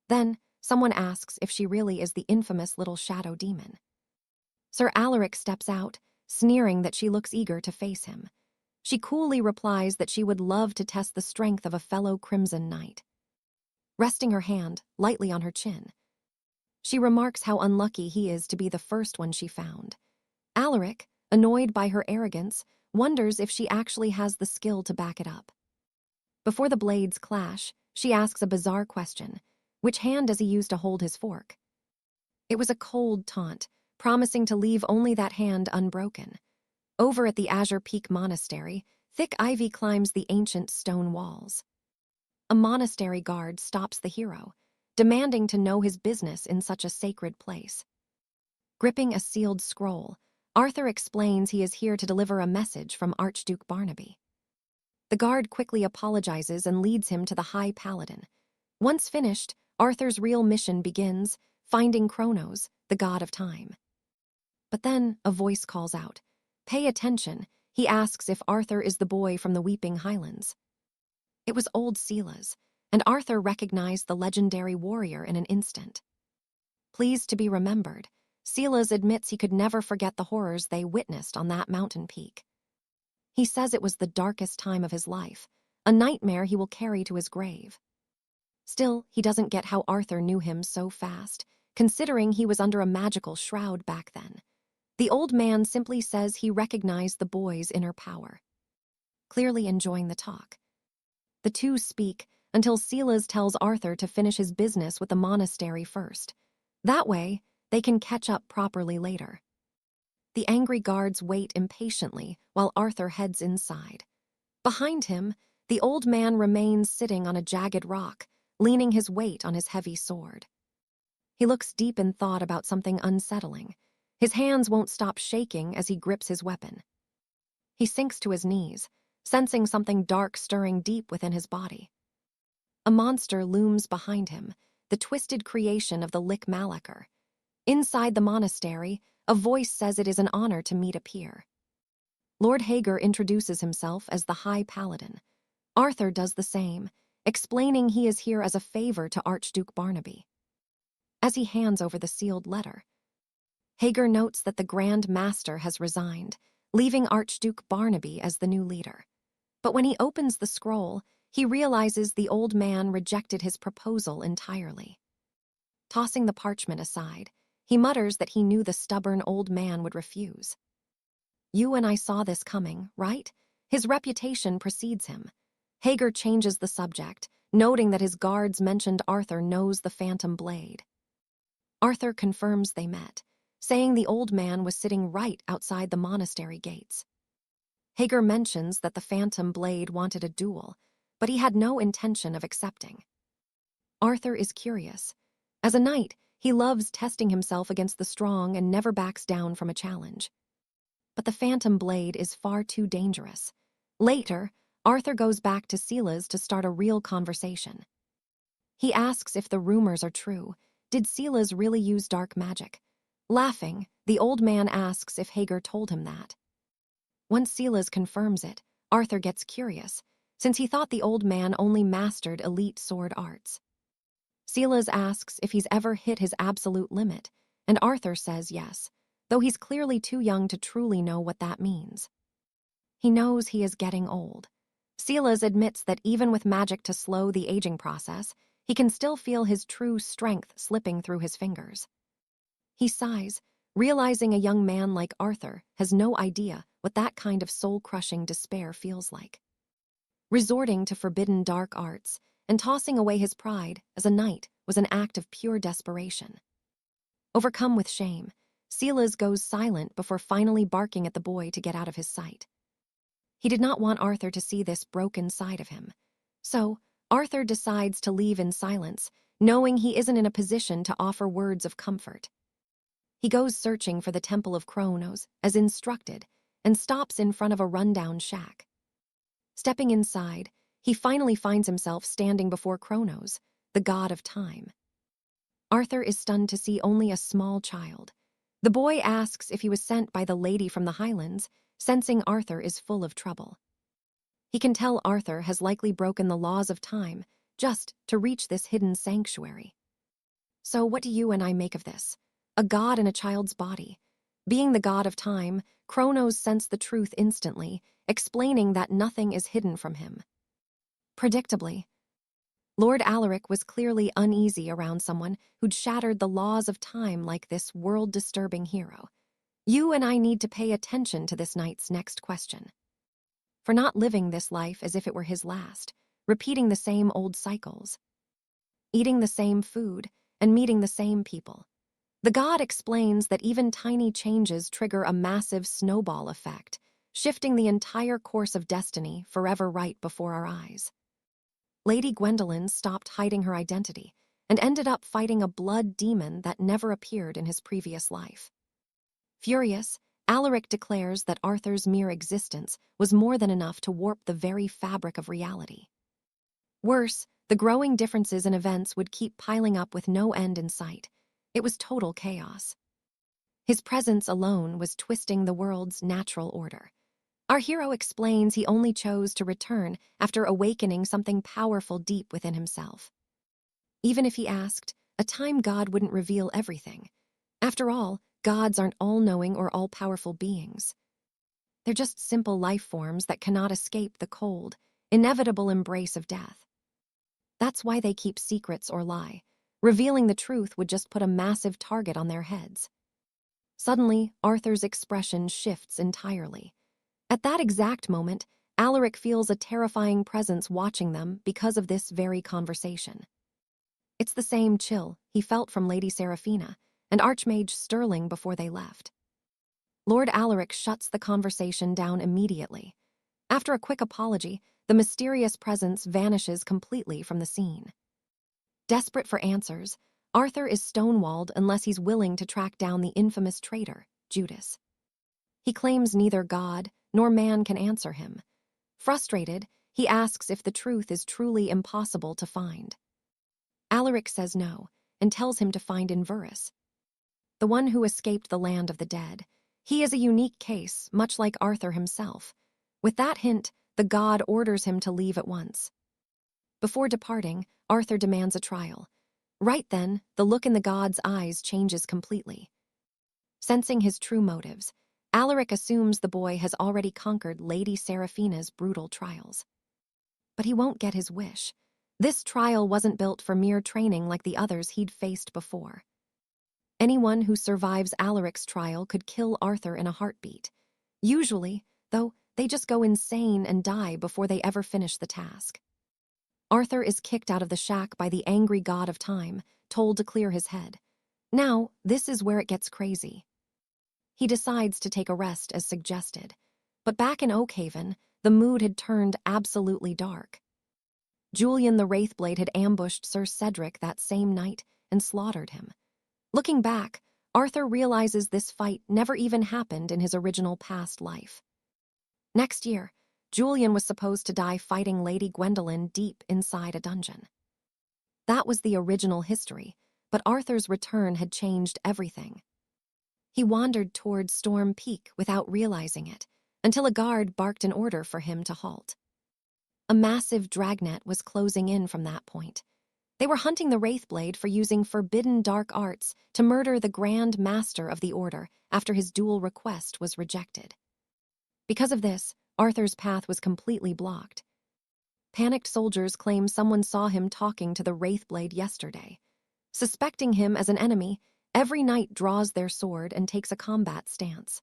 Then, someone asks if she really is the infamous little shadow demon. Sir Alaric steps out, sneering that she looks eager to face him. She coolly replies that she would love to test the strength of a fellow Crimson Knight. Resting her hand lightly on her chin, she remarks how unlucky he is to be the first one she found. Alaric, annoyed by her arrogance, wonders if she actually has the skill to back it up. Before the blades clash, she asks a bizarre question. Which hand does he use to hold his fork? It was a cold taunt, promising to leave only that hand unbroken. Over at the Azure Peak Monastery, thick ivy climbs the ancient stone walls. A monastery guard stops the hero, demanding to know his business in such a sacred place. Gripping a sealed scroll, Arthur explains he is here to deliver a message from Archduke Barnaby. The guard quickly apologizes and leads him to the High Paladin. Once finished, Arthur's real mission begins, finding Kronos, the god of time. But then a voice calls out. Pay attention. He asks if Arthur is the boy from the Weeping Highlands. It was old Silas, and Arthur recognized the legendary warrior in an instant. Pleased to be remembered, Silas admits he could never forget the horrors they witnessed on that mountain peak. He says it was the darkest time of his life, a nightmare he will carry to his grave. Still, he doesn't get how Arthur knew him so fast, considering he was under a magical shroud back then. The old man simply says he recognized the boy's inner power. Clearly enjoying the talk. The two speak until Silas tells Arthur to finish his business with the monastery first. That way, they can catch up properly later. The angry guards wait impatiently while Arthur heads inside. Behind him, the old man remains sitting on a jagged rock, leaning his weight on his heavy sword. He looks deep in thought about something unsettling. His hands won't stop shaking as he grips his weapon. He sinks to his knees, sensing something dark stirring deep within his body. A monster looms behind him, the twisted creation of the Lik Malakir. Inside the monastery, a voice says it is an honor to meet a peer. Lord Hagar introduces himself as the High Paladin. Arthur does the same, explaining he is here as a favor to Archduke Barnaby. As he hands over the sealed letter, Hagar notes that the Grand Master has resigned, leaving Archduke Barnaby as the new leader. But when he opens the scroll, he realizes the old man rejected his proposal entirely. Tossing the parchment aside, he mutters that he knew the stubborn old man would refuse. You and I saw this coming, right? His reputation precedes him. Hagar changes the subject, noting that his guards mentioned Arthur knows the phantom blade. Arthur confirms they met, saying the old man was sitting right outside the monastery gates. Hagar mentions that the phantom blade wanted a duel, but he had no intention of accepting. Arthur is curious. As a knight, he loves testing himself against the strong and never backs down from a challenge. But the phantom blade is far too dangerous. Later, Arthur goes back to Silas to start a real conversation. He asks if the rumors are true. Did Silas really use dark magic? Laughing, the old man asks if Hagar told him that. Once Silas confirms it, Arthur gets curious, since he thought the old man only mastered elite sword arts. Silas asks if he's ever hit his absolute limit, and Arthur says yes, though he's clearly too young to truly know what that means. He knows he is getting old. Silas admits that even with magic to slow the aging process, he can still feel his true strength slipping through his fingers. He sighs, realizing a young man like Arthur has no idea what that kind of soul-crushing despair feels like. Resorting to forbidden dark arts and tossing away his pride as a knight was an act of pure desperation. Overcome with shame, Silas goes silent before finally barking at the boy to get out of his sight. He did not want Arthur to see this broken side of him. So, Arthur decides to leave in silence, knowing he isn't in a position to offer words of comfort. He goes searching for the Temple of Kronos, as instructed, and stops in front of a rundown shack. Stepping inside, he finally finds himself standing before Kronos, the god of time. Arthur is stunned to see only a small child. The boy asks if he was sent by the lady from the Highlands, sensing Arthur is full of trouble. He can tell Arthur has likely broken the laws of time just to reach this hidden sanctuary. So what do you and I make of this? A god in a child's body. Being the god of time, Kronos sensed the truth instantly, explaining that nothing is hidden from him. Predictably, Lord Alaric was clearly uneasy around someone who'd shattered the laws of time like this world-disturbing hero. You and I need to pay attention to this knight's next question. For not living this life as if it were his last, repeating the same old cycles, eating the same food, and meeting the same people. The god explains that even tiny changes trigger a massive snowball effect, shifting the entire course of destiny forever right before our eyes. Lady Gwendolen stopped hiding her identity and ended up fighting a blood demon that never appeared in his previous life. Furious, Alaric declares that Arthur's mere existence was more than enough to warp the very fabric of reality. Worse, the growing differences in events would keep piling up with no end in sight. It was total chaos. His presence alone was twisting the world's natural order. Our hero explains he only chose to return after awakening something powerful deep within himself. Even if he asked, a time god wouldn't reveal everything. After all, gods aren't all-knowing or all-powerful beings. They're just simple life forms that cannot escape the cold, inevitable embrace of death. That's why they keep secrets or lie. Revealing the truth would just put a massive target on their heads. Suddenly, Arthur's expression shifts entirely. At that exact moment, Alaric feels a terrifying presence watching them because of this very conversation. It's the same chill he felt from Lady Seraphina and Archmage Sterling before they left. Lord Alaric shuts the conversation down immediately. After a quick apology, the mysterious presence vanishes completely from the scene. Desperate for answers, Arthur is stonewalled unless he's willing to track down the infamous traitor, Judas. He claims neither God nor man can answer him. Frustrated, he asks if the truth is truly impossible to find. Alaric says no, and tells him to find Inverus, the one who escaped the land of the dead. He is a unique case, much like Arthur himself. With that hint, the god orders him to leave at once. Before departing, Arthur demands a trial. Right then, the look in the god's eyes changes completely. Sensing his true motives, Alaric assumes the boy has already conquered Lady Seraphina's brutal trials. But he won't get his wish. This trial wasn't built for mere training like the others he'd faced before. Anyone who survives Alaric's trial could kill Arthur in a heartbeat. Usually, though, they just go insane and die before they ever finish the task. Arthur is kicked out of the shack by the angry god of time, told to clear his head. Now, this is where it gets crazy. He decides to take a rest as suggested. But back in Oakhaven, the mood had turned absolutely dark. Julian the Wraithblade had ambushed Sir Cedric that same night and slaughtered him. Looking back, Arthur realizes this fight never even happened in his original past life. Next year, Julian was supposed to die fighting Lady Gwendolen deep inside a dungeon. That was the original history, but Arthur's return had changed everything. He wandered toward Storm Peak without realizing it, until a guard barked an order for him to halt. A massive dragnet was closing in from that point. They were hunting the Wraithblade for using forbidden dark arts to murder the Grand Master of the Order after his duel request was rejected. Because of this, Arthur's path was completely blocked. Panicked soldiers claim someone saw him talking to the Wraithblade yesterday. Suspecting him as an enemy, every knight draws their sword and takes a combat stance.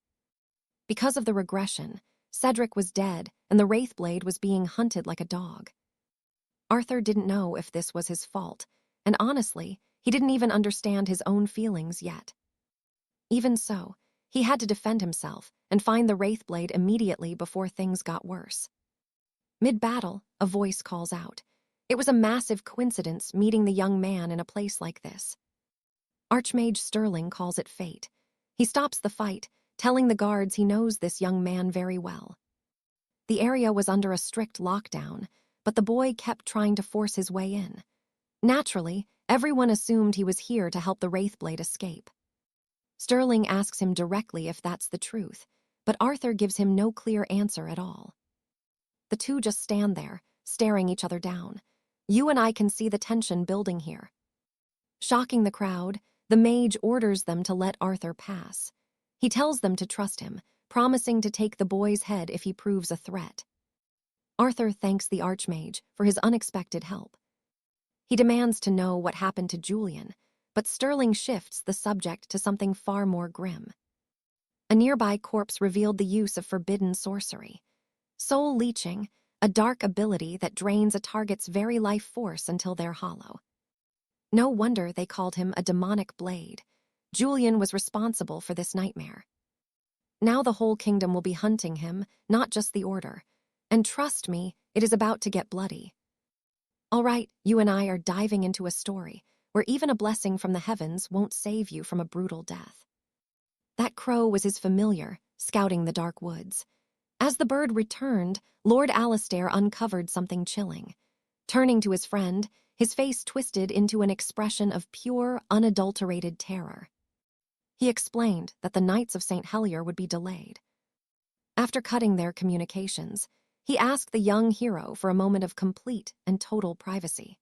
Because of the regression, Cedric was dead and the Wraithblade was being hunted like a dog. Arthur didn't know if this was his fault, and honestly, he didn't even understand his own feelings yet. Even so, he had to defend himself and find the Wraithblade immediately before things got worse. Mid-battle, a voice calls out. It was a massive coincidence meeting the young man in a place like this. Archmage Sterling calls it fate. He stops the fight, telling the guards he knows this young man very well. The area was under a strict lockdown, but the boy kept trying to force his way in. Naturally, everyone assumed he was here to help the Wraithblade escape. Sterling asks him directly if that's the truth, but Arthur gives him no clear answer at all. The two just stand there, staring each other down. You and I can see the tension building here. Shocking the crowd, the mage orders them to let Arthur pass. He tells them to trust him, promising to take the boy's head if he proves a threat. Arthur thanks the Archmage for his unexpected help. He demands to know what happened to Julian, but Sterling shifts the subject to something far more grim. A nearby corpse revealed the use of forbidden sorcery. Soul leeching, a dark ability that drains a target's very life force until they're hollow. No wonder they called him a demonic blade. Julian was responsible for this nightmare. Now the whole kingdom will be hunting him, not just the Order. And trust me, it is about to get bloody. All right, you and I are diving into a story where even a blessing from the heavens won't save you from a brutal death. That crow was his familiar, scouting the dark woods. As the bird returned, Lord Alistair uncovered something chilling. Turning to his friend, his face twisted into an expression of pure, unadulterated terror. He explained that the Knights of St. Helier would be delayed. After cutting their communications, he asked the young hero for a moment of complete and total privacy.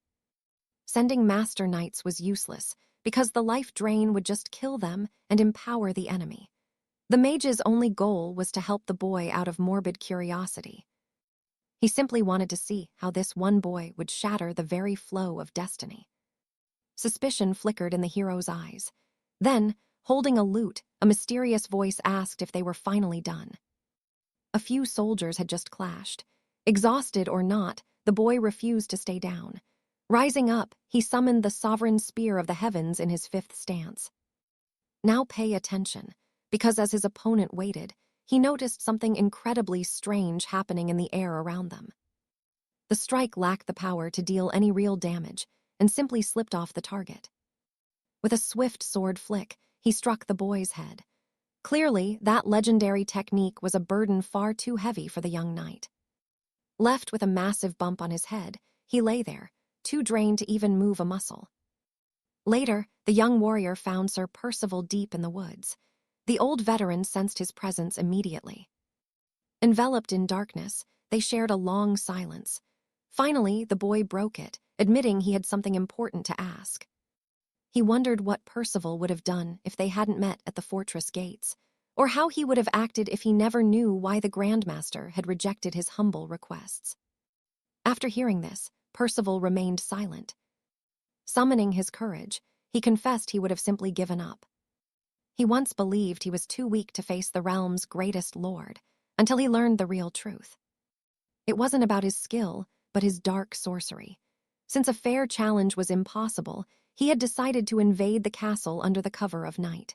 Sending Master Knights was useless because the life drain would just kill them and empower the enemy. The mage's only goal was to help the boy out of morbid curiosity. He simply wanted to see how this one boy would shatter the very flow of destiny. Suspicion flickered in the hero's eyes. Then, holding a lute, a mysterious voice asked if they were finally done. A few soldiers had just clashed. Exhausted or not, the boy refused to stay down. Rising up, he summoned the sovereign spear of the heavens in his fifth stance. Now pay attention, because as his opponent waited, he noticed something incredibly strange happening in the air around them. The strike lacked the power to deal any real damage, and simply slipped off the target. With a swift sword flick, he struck the boy's head. Clearly, that legendary technique was a burden far too heavy for the young knight. Left with a massive bump on his head, he lay there, too drained to even move a muscle. Later, the young warrior found Sir Percival deep in the woods. The old veteran sensed his presence immediately. Enveloped in darkness, they shared a long silence. Finally, the boy broke it, admitting he had something important to ask. He wondered what Percival would have done if they hadn't met at the fortress gates, or how he would have acted if he never knew why the Grandmaster had rejected his humble requests. After hearing this, Percival remained silent. Summoning his courage, he confessed he would have simply given up. He once believed he was too weak to face the realm's greatest lord, until he learned the real truth. It wasn't about his skill, but his dark sorcery. Since a fair challenge was impossible, he had decided to invade the castle under the cover of night.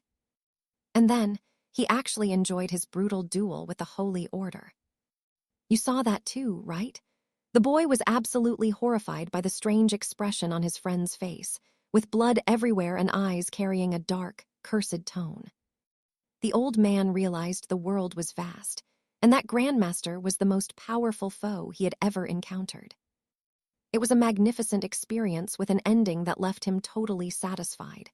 And then, he actually enjoyed his brutal duel with the Holy Order. You saw that too, right? The boy was absolutely horrified by the strange expression on his friend's face, with blood everywhere and eyes carrying a dark, cursed tone. The old man realized the world was vast, and that Grandmaster was the most powerful foe he had ever encountered. It was a magnificent experience with an ending that left him totally satisfied.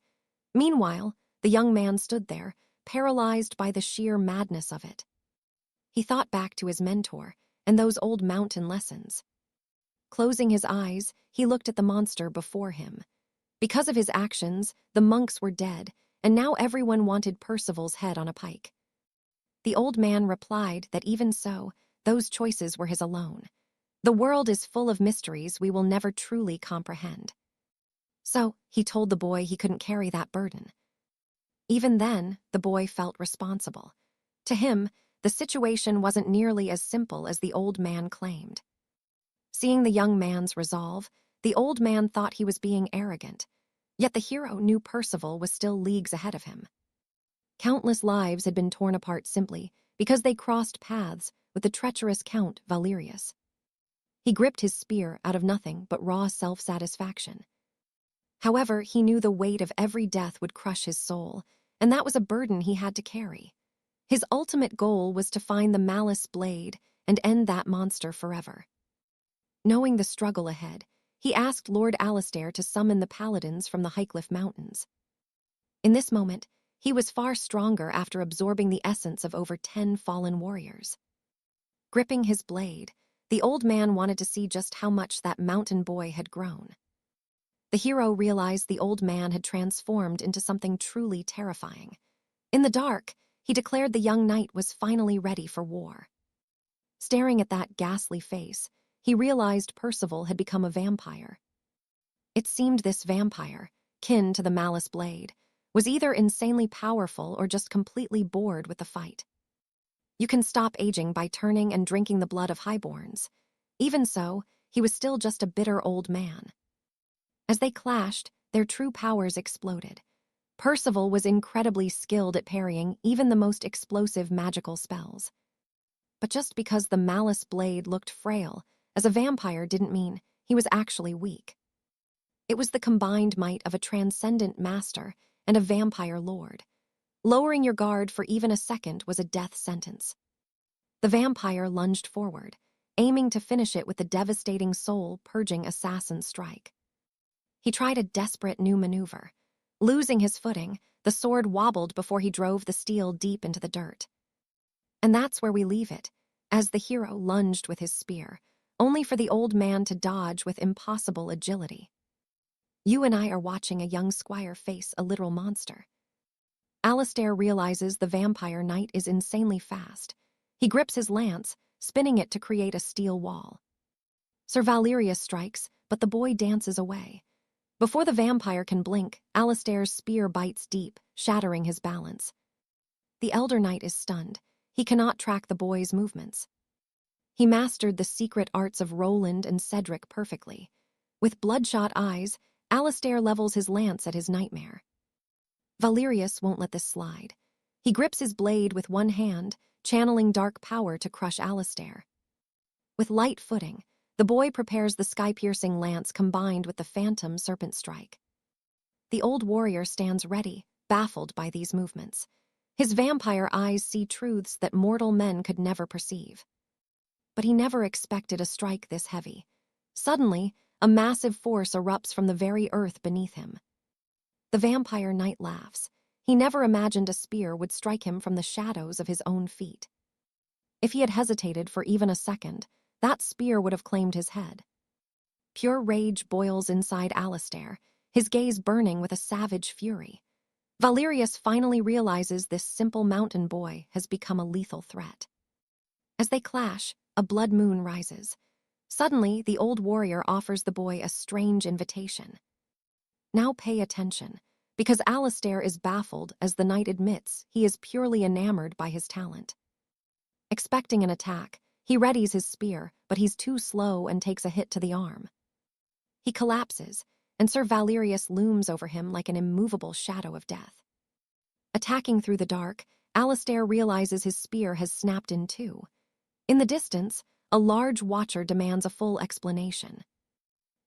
Meanwhile, the young man stood there, paralyzed by the sheer madness of it. He thought back to his mentor and those old mountain lessons. Closing his eyes, he looked at the monster before him. Because of his actions, the monks were dead, and now everyone wanted Percival's head on a pike. The old man replied that even so, those choices were his alone. The world is full of mysteries we will never truly comprehend. So, he told the boy he couldn't carry that burden. Even then, the boy felt responsible. To him, the situation wasn't nearly as simple as the old man claimed. Seeing the young man's resolve, the old man thought he was being arrogant, yet the hero knew Percival was still leagues ahead of him. Countless lives had been torn apart simply because they crossed paths with the treacherous Count Valerius. He gripped his spear out of nothing but raw self-satisfaction. However, he knew the weight of every death would crush his soul, and that was a burden he had to carry. His ultimate goal was to find the Malice Blade and end that monster forever. Knowing the struggle ahead, he asked Lord Alistair to summon the paladins from the 𝒖𝒓𝒄 mountains. In this moment, he was far stronger after absorbing the essence of over 10 fallen warriors. Gripping his blade, the old man wanted to see just how much that mountain boy had grown. The hero realized the old man had transformed into something truly terrifying. In the dark, he declared the young knight was finally ready for war. Staring at that ghastly face, he realized Percival had become a vampire. It seemed this vampire, kin to the Malice Blade, was either insanely powerful or just completely bored with the fight. You can stop aging by turning and drinking the blood of highborns. Even so, he was still just a bitter old man. As they clashed, their true powers exploded. Percival was incredibly skilled at parrying even the most explosive magical spells. But just because the Malice Blade looked frail as a vampire didn't mean he was actually weak. It was the combined might of a transcendent master and a vampire lord. Lowering your guard for even a second was a death sentence. The vampire lunged forward, aiming to finish it with the devastating soul-purging assassin strike. He tried a desperate new maneuver. Losing his footing, the sword wobbled before he drove the steel deep into the dirt. And that's where we leave it, as the hero lunged with his spear, only for the old man to dodge with impossible agility. You and I are watching a young squire face a literal monster. Alistair realizes the vampire knight is insanely fast. He grips his lance, spinning it to create a steel wall. Sir Valerius strikes, but the boy dances away. Before the vampire can blink, Alistair's spear bites deep, shattering his balance. The elder knight is stunned. He cannot track the boy's movements. He mastered the secret arts of Roland and Cedric perfectly. With bloodshot eyes, Alistair levels his lance at his nightmare. Valerius won't let this slide. He grips his blade with one hand, channeling dark power to crush Alistair. With light footing, the boy prepares the sky-piercing lance combined with the phantom serpent strike. The old warrior stands ready, baffled by these movements. His vampire eyes see truths that mortal men could never perceive. But he never expected a strike this heavy. Suddenly, a massive force erupts from the very earth beneath him. The vampire knight laughs. He never imagined a spear would strike him from the shadows of his own feet. If he had hesitated for even a second, that spear would have claimed his head. Pure rage boils inside Alistair, his gaze burning with a savage fury. Valerius finally realizes this simple mountain boy has become a lethal threat. As they clash, a blood moon rises. Suddenly, the old warrior offers the boy a strange invitation. Now pay attention, because Alistair is baffled as the knight admits he is purely enamored by his talent. Expecting an attack, he readies his spear, but he's too slow and takes a hit to the arm. He collapses, and Sir Valerius looms over him like an immovable shadow of death. Attacking through the dark, Alistair realizes his spear has snapped in two. In the distance, a large watcher demands a full explanation.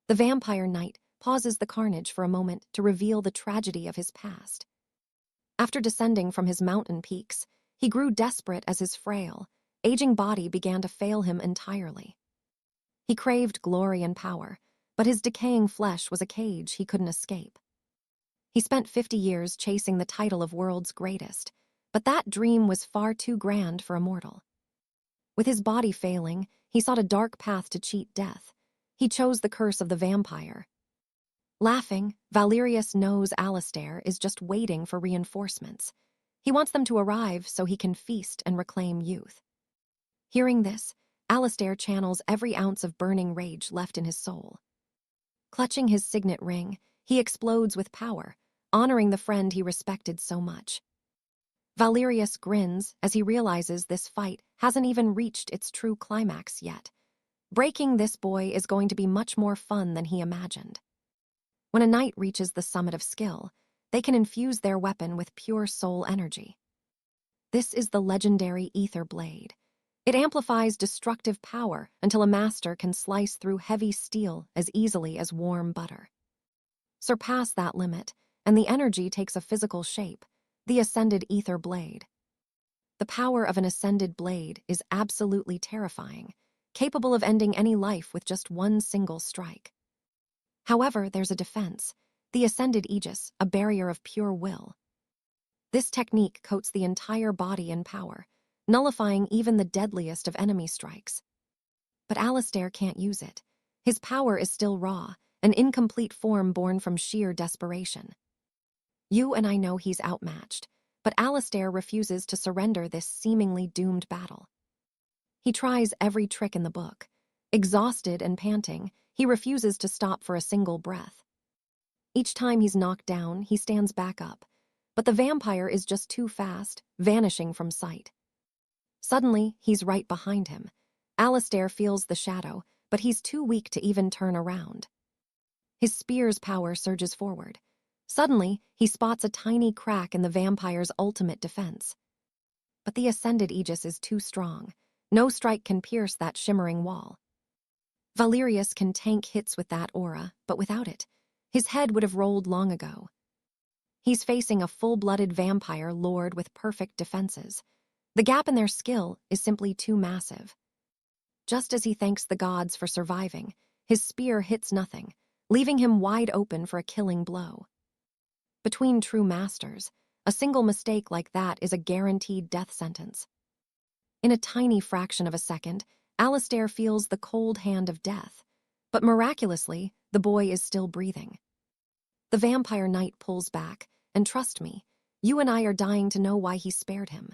The vampire knight pauses the carnage for a moment to reveal the tragedy of his past. After descending from his mountain peaks, he grew desperate as his frail, aging body began to fail him entirely. He craved glory and power, but his decaying flesh was a cage he couldn't escape. He spent 50 years chasing the title of world's greatest, but that dream was far too grand for a mortal. With his body failing, he sought a dark path to cheat death. He chose the curse of the vampire. Laughing, Valerius knows Alistair is just waiting for reinforcements. He wants them to arrive so he can feast and reclaim youth. Hearing this, Alistair channels every ounce of burning rage left in his soul. Clutching his signet ring, he explodes with power, honoring the friend he respected so much. Valerius grins as he realizes this fight hasn't even reached its true climax yet. Breaking this boy is going to be much more fun than he imagined. When a knight reaches the summit of skill, they can infuse their weapon with pure soul energy. This is the legendary Ether Blade. It amplifies destructive power until a master can slice through heavy steel as easily as warm butter. Surpass that limit, and the energy takes a physical shape, the Ascended Ether Blade. The power of an Ascended Blade is absolutely terrifying, capable of ending any life with just one single strike. However, there's a defense, the Ascended Aegis, a barrier of pure will. This technique coats the entire body in power, nullifying even the deadliest of enemy strikes. But Alistair can't use it. His power is still raw, an incomplete form born from sheer desperation. You and I know he's outmatched, but Alistair refuses to surrender this seemingly doomed battle. He tries every trick in the book. Exhausted and panting, he refuses to stop for a single breath. Each time he's knocked down, he stands back up, but the vampire is just too fast, vanishing from sight. Suddenly, he's right behind him. Alistair feels the shadow, but he's too weak to even turn around. His spear's power surges forward. Suddenly, he spots a tiny crack in the vampire's ultimate defense. But the Ascended Aegis is too strong. No strike can pierce that shimmering wall. Valerius can tank hits with that aura, but without it, his head would have rolled long ago. He's facing a full-blooded vampire lord with perfect defenses. The gap in their skill is simply too massive. Just as he thanks the gods for surviving, his spear hits nothing, leaving him wide open for a killing blow. Between true masters, a single mistake like that is a guaranteed death sentence. In a tiny fraction of a second, Alistair feels the cold hand of death, but miraculously, the boy is still breathing. The vampire knight pulls back, and trust me, you and I are dying to know why he spared him.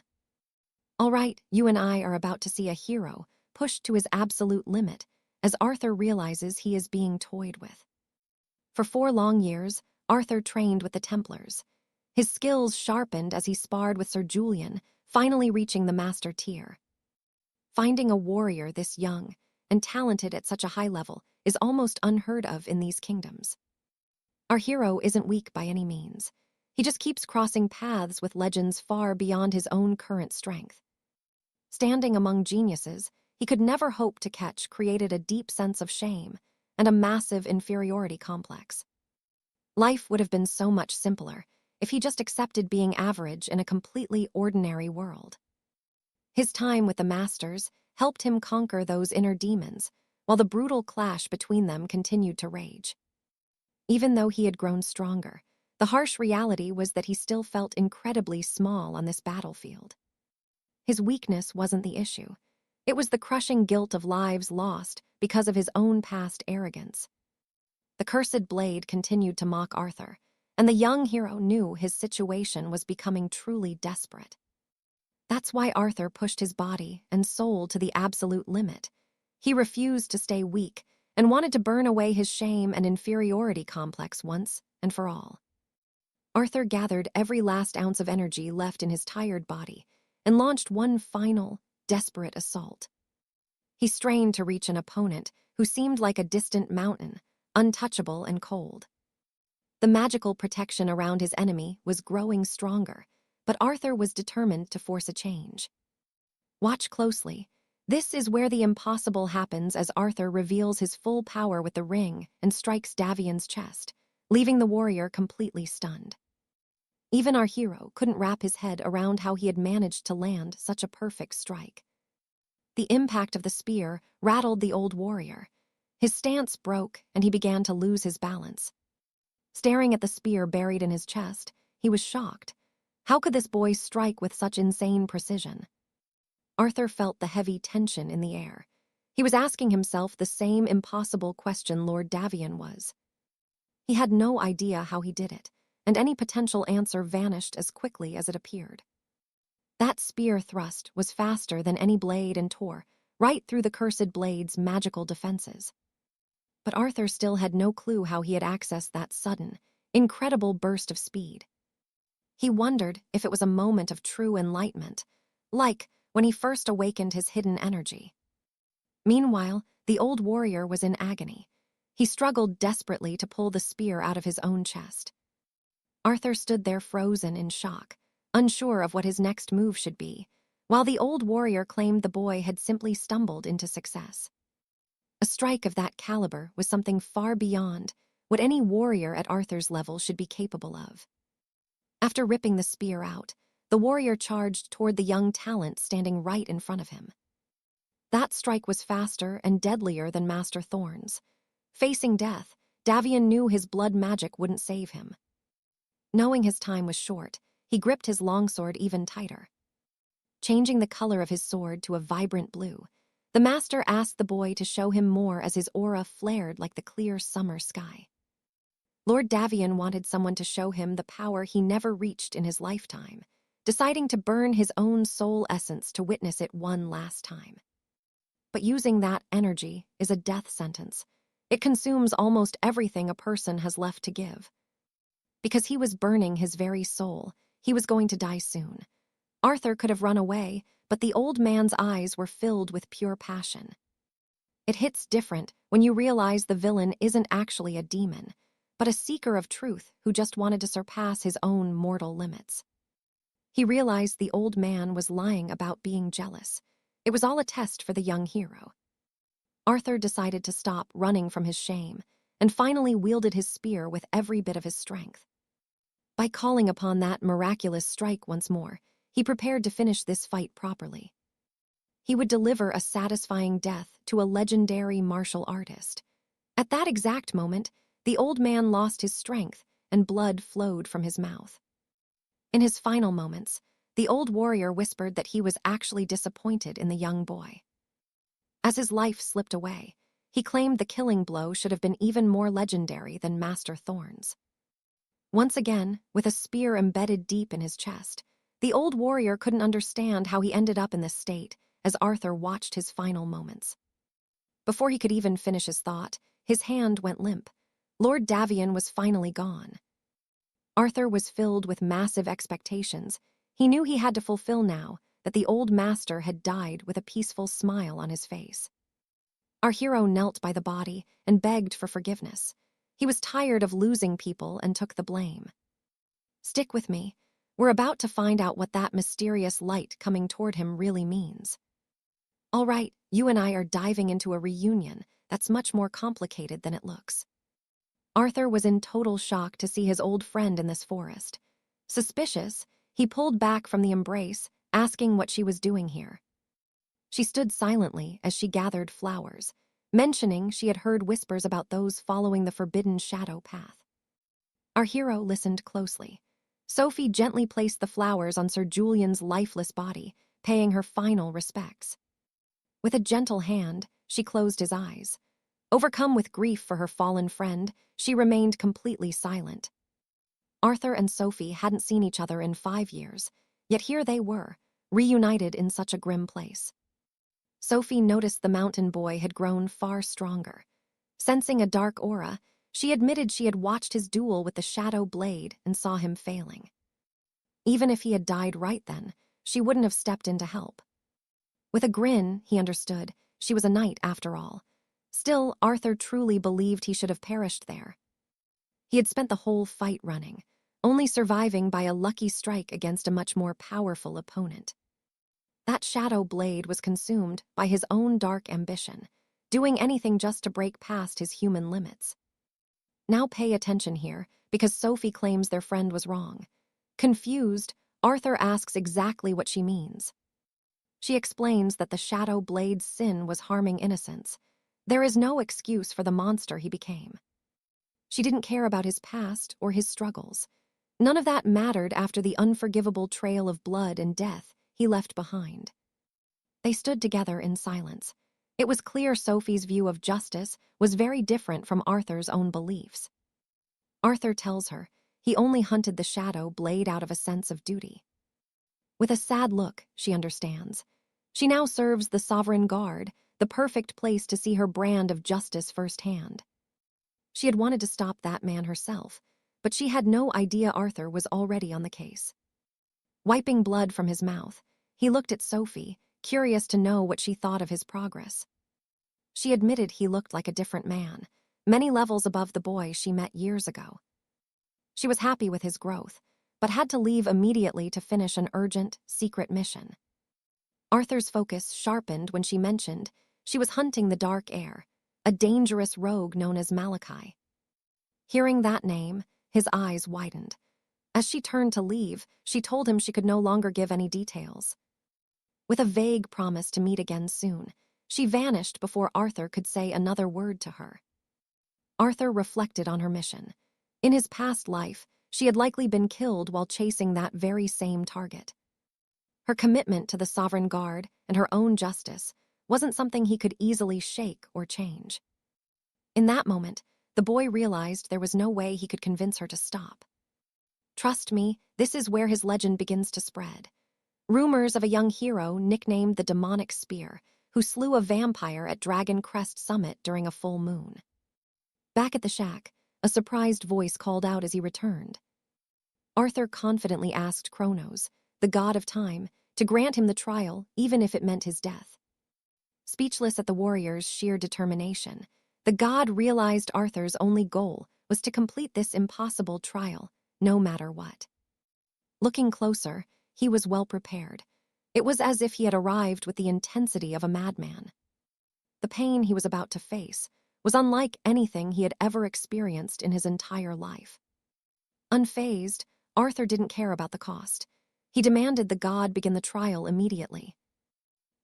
All right, you and I are about to see a hero pushed to his absolute limit as Arthur realizes he is being toyed with. For 4 long years, Arthur trained with the Templars. His skills sharpened as he sparred with Sir Julian, finally reaching the master tier. Finding a warrior this young and talented at such a high level is almost unheard of in these kingdoms. Our hero isn't weak by any means. He just keeps crossing paths with legends far beyond his own current strength. Standing among geniuses he could never hope to catch created a deep sense of shame and a massive inferiority complex. Life would have been so much simpler if he just accepted being average in a completely ordinary world. His time with the Masters helped him conquer those inner demons, while the brutal clash between them continued to rage. Even though he had grown stronger, The harsh reality was that he still felt incredibly small on this battlefield. His weakness wasn't the issue. It was the crushing guilt of lives lost because of his own past arrogance. The cursed blade continued to mock Arthur, and the young hero knew his situation was becoming truly desperate. That's why Arthur pushed his body and soul to the absolute limit. He refused to stay weak and wanted to burn away his shame and inferiority complex once and for all. Arthur gathered every last ounce of energy left in his tired body and launched one final, desperate assault. He strained to reach an opponent who seemed like a distant mountain, untouchable and cold. The magical protection around his enemy was growing stronger, but Arthur was determined to force a change. Watch closely. This is where the impossible happens as Arthur reveals his full power with the ring and strikes Davian's chest, leaving the warrior completely stunned. Even our hero couldn't wrap his head around how he had managed to land such a perfect strike. The impact of the spear rattled the old warrior. His stance broke, and he began to lose his balance. Staring at the spear buried in his chest, he was shocked. How could this boy strike with such insane precision? Arthur felt the heavy tension in the air. He was asking himself the same impossible question Lord Davian was. He had no idea how he did it, and any potential answer vanished as quickly as it appeared. That spear thrust was faster than any blade and tore right through the cursed blade's magical defenses. But Arthur still had no clue how he had accessed that sudden, incredible burst of speed. He wondered if it was a moment of true enlightenment, like when he first awakened his hidden energy. Meanwhile, the old warrior was in agony. He struggled desperately to pull the spear out of his own chest. Arthur stood there frozen in shock, unsure of what his next move should be, while the old warrior claimed the boy had simply stumbled into success. A strike of that caliber was something far beyond what any warrior at Arthur's level should be capable of. After ripping the spear out, the warrior charged toward the young talent standing right in front of him. That strike was faster and deadlier than Master Thorn's. Facing death, Davian knew his blood magic wouldn't save him. Knowing his time was short, he gripped his longsword even tighter. Changing the color of his sword to a vibrant blue, the master asked the boy to show him more as his aura flared like the clear summer sky. Lord Davian wanted someone to show him the power he never reached in his lifetime, deciding to burn his own soul essence to witness it one last time. But using that energy is a death sentence. It consumes almost everything a person has left to give. Because he was burning his very soul, he was going to die soon. Arthur could have run away, but the old man's eyes were filled with pure passion. It hits different when you realize the villain isn't actually a demon, but a seeker of truth who just wanted to surpass his own mortal limits. He realized the old man was lying about being jealous. It was all a test for the young hero. Arthur decided to stop running from his shame and finally wielded his spear with every bit of his strength. By calling upon that miraculous strike once more, he prepared to finish this fight properly. He would deliver a satisfying death to a legendary martial artist. At that exact moment, the old man lost his strength and blood flowed from his mouth. In his final moments, the old warrior whispered that he was actually disappointed in the young boy. As his life slipped away, he claimed the killing blow should have been even more legendary than Master Thorn's. Once again, with a spear embedded deep in his chest, the old warrior couldn't understand how he ended up in this state as Arthur watched his final moments. Before he could even finish his thought, his hand went limp. Lord Davian was finally gone. Arthur was filled with massive expectations. He knew he had to fulfill now that the old master had died with a peaceful smile on his face. Our hero knelt by the body and begged for forgiveness. He was tired of losing people and took the blame. Stick with me. We're about to find out what that mysterious light coming toward him really means. All right, you and I are diving into a reunion that's much more complicated than it looks. Arthur was in total shock to see his old friend in this forest. Suspicious, he pulled back from the embrace, asking what she was doing here. She stood silently as she gathered flowers, mentioning she had heard whispers about those following the forbidden shadow path. Our hero listened closely. Sophie gently placed the flowers on Sir Julian's lifeless body, paying her final respects. With a gentle hand, she closed his eyes. Overcome with grief for her fallen friend, she remained completely silent. Arthur and Sophie hadn't seen each other in 5 years, yet here they were, reunited in such a grim place. Sophie noticed the mountain boy had grown far stronger. Sensing a dark aura, she admitted she had watched his duel with the shadow blade and saw him failing. Even if he had died right then, she wouldn't have stepped in to help. With a grin, he understood, she was a knight after all. Still, Arthur truly believed he should have perished there. He had spent the whole fight running, only surviving by a lucky strike against a much more powerful opponent. That shadow blade was consumed by his own dark ambition, doing anything just to break past his human limits. Now pay attention here, because Sophie claims their friend was wrong. Confused, Arthur asks exactly what she means. She explains that the shadow blade's sin was harming innocents. There is no excuse for the monster he became. She didn't care about his past or his struggles. None of that mattered after the unforgivable trail of blood and death he left behind. They stood together in silence. It was clear Sophie's view of justice was very different from Arthur's own beliefs. Arthur tells her he only hunted the shadow blade out of a sense of duty. With a sad look, she understands. She now serves the sovereign guard, the perfect place to see her brand of justice firsthand. She had wanted to stop that man herself, but she had no idea Arthur was already on the case. Wiping blood from his mouth, he looked at Sophie, curious to know what she thought of his progress. She admitted he looked like a different man, many levels above the boy she met years ago. She was happy with his growth, but had to leave immediately to finish an urgent, secret mission. Arthur's focus sharpened when she mentioned she was hunting the dark heir, a dangerous rogue known as Malachi. Hearing that name, his eyes widened. As she turned to leave, she told him she could no longer give any details. With a vague promise to meet again soon, she vanished before Arthur could say another word to her. Arthur reflected on her mission. In his past life, she had likely been killed while chasing that very same target. Her commitment to the sovereign guard and her own justice wasn't something he could easily shake or change. In that moment, the boy realized there was no way he could convince her to stop. Trust me, this is where his legend begins to spread. Rumors of a young hero nicknamed the Demonic Spear, who slew a vampire at Dragon Crest Summit during a full moon. Back at the shack, a surprised voice called out as he returned. Arthur confidently asked Kronos, the god of time, to grant him the trial, even if it meant his death. Speechless at the warrior's sheer determination, the god realized Arthur's only goal was to complete this impossible trial, no matter what. Looking closer, he was well prepared. It was as if he had arrived with the intensity of a madman. The pain he was about to face was unlike anything he had ever experienced in his entire life. Unfazed, Arthur didn't care about the cost. He demanded the god begin the trial immediately.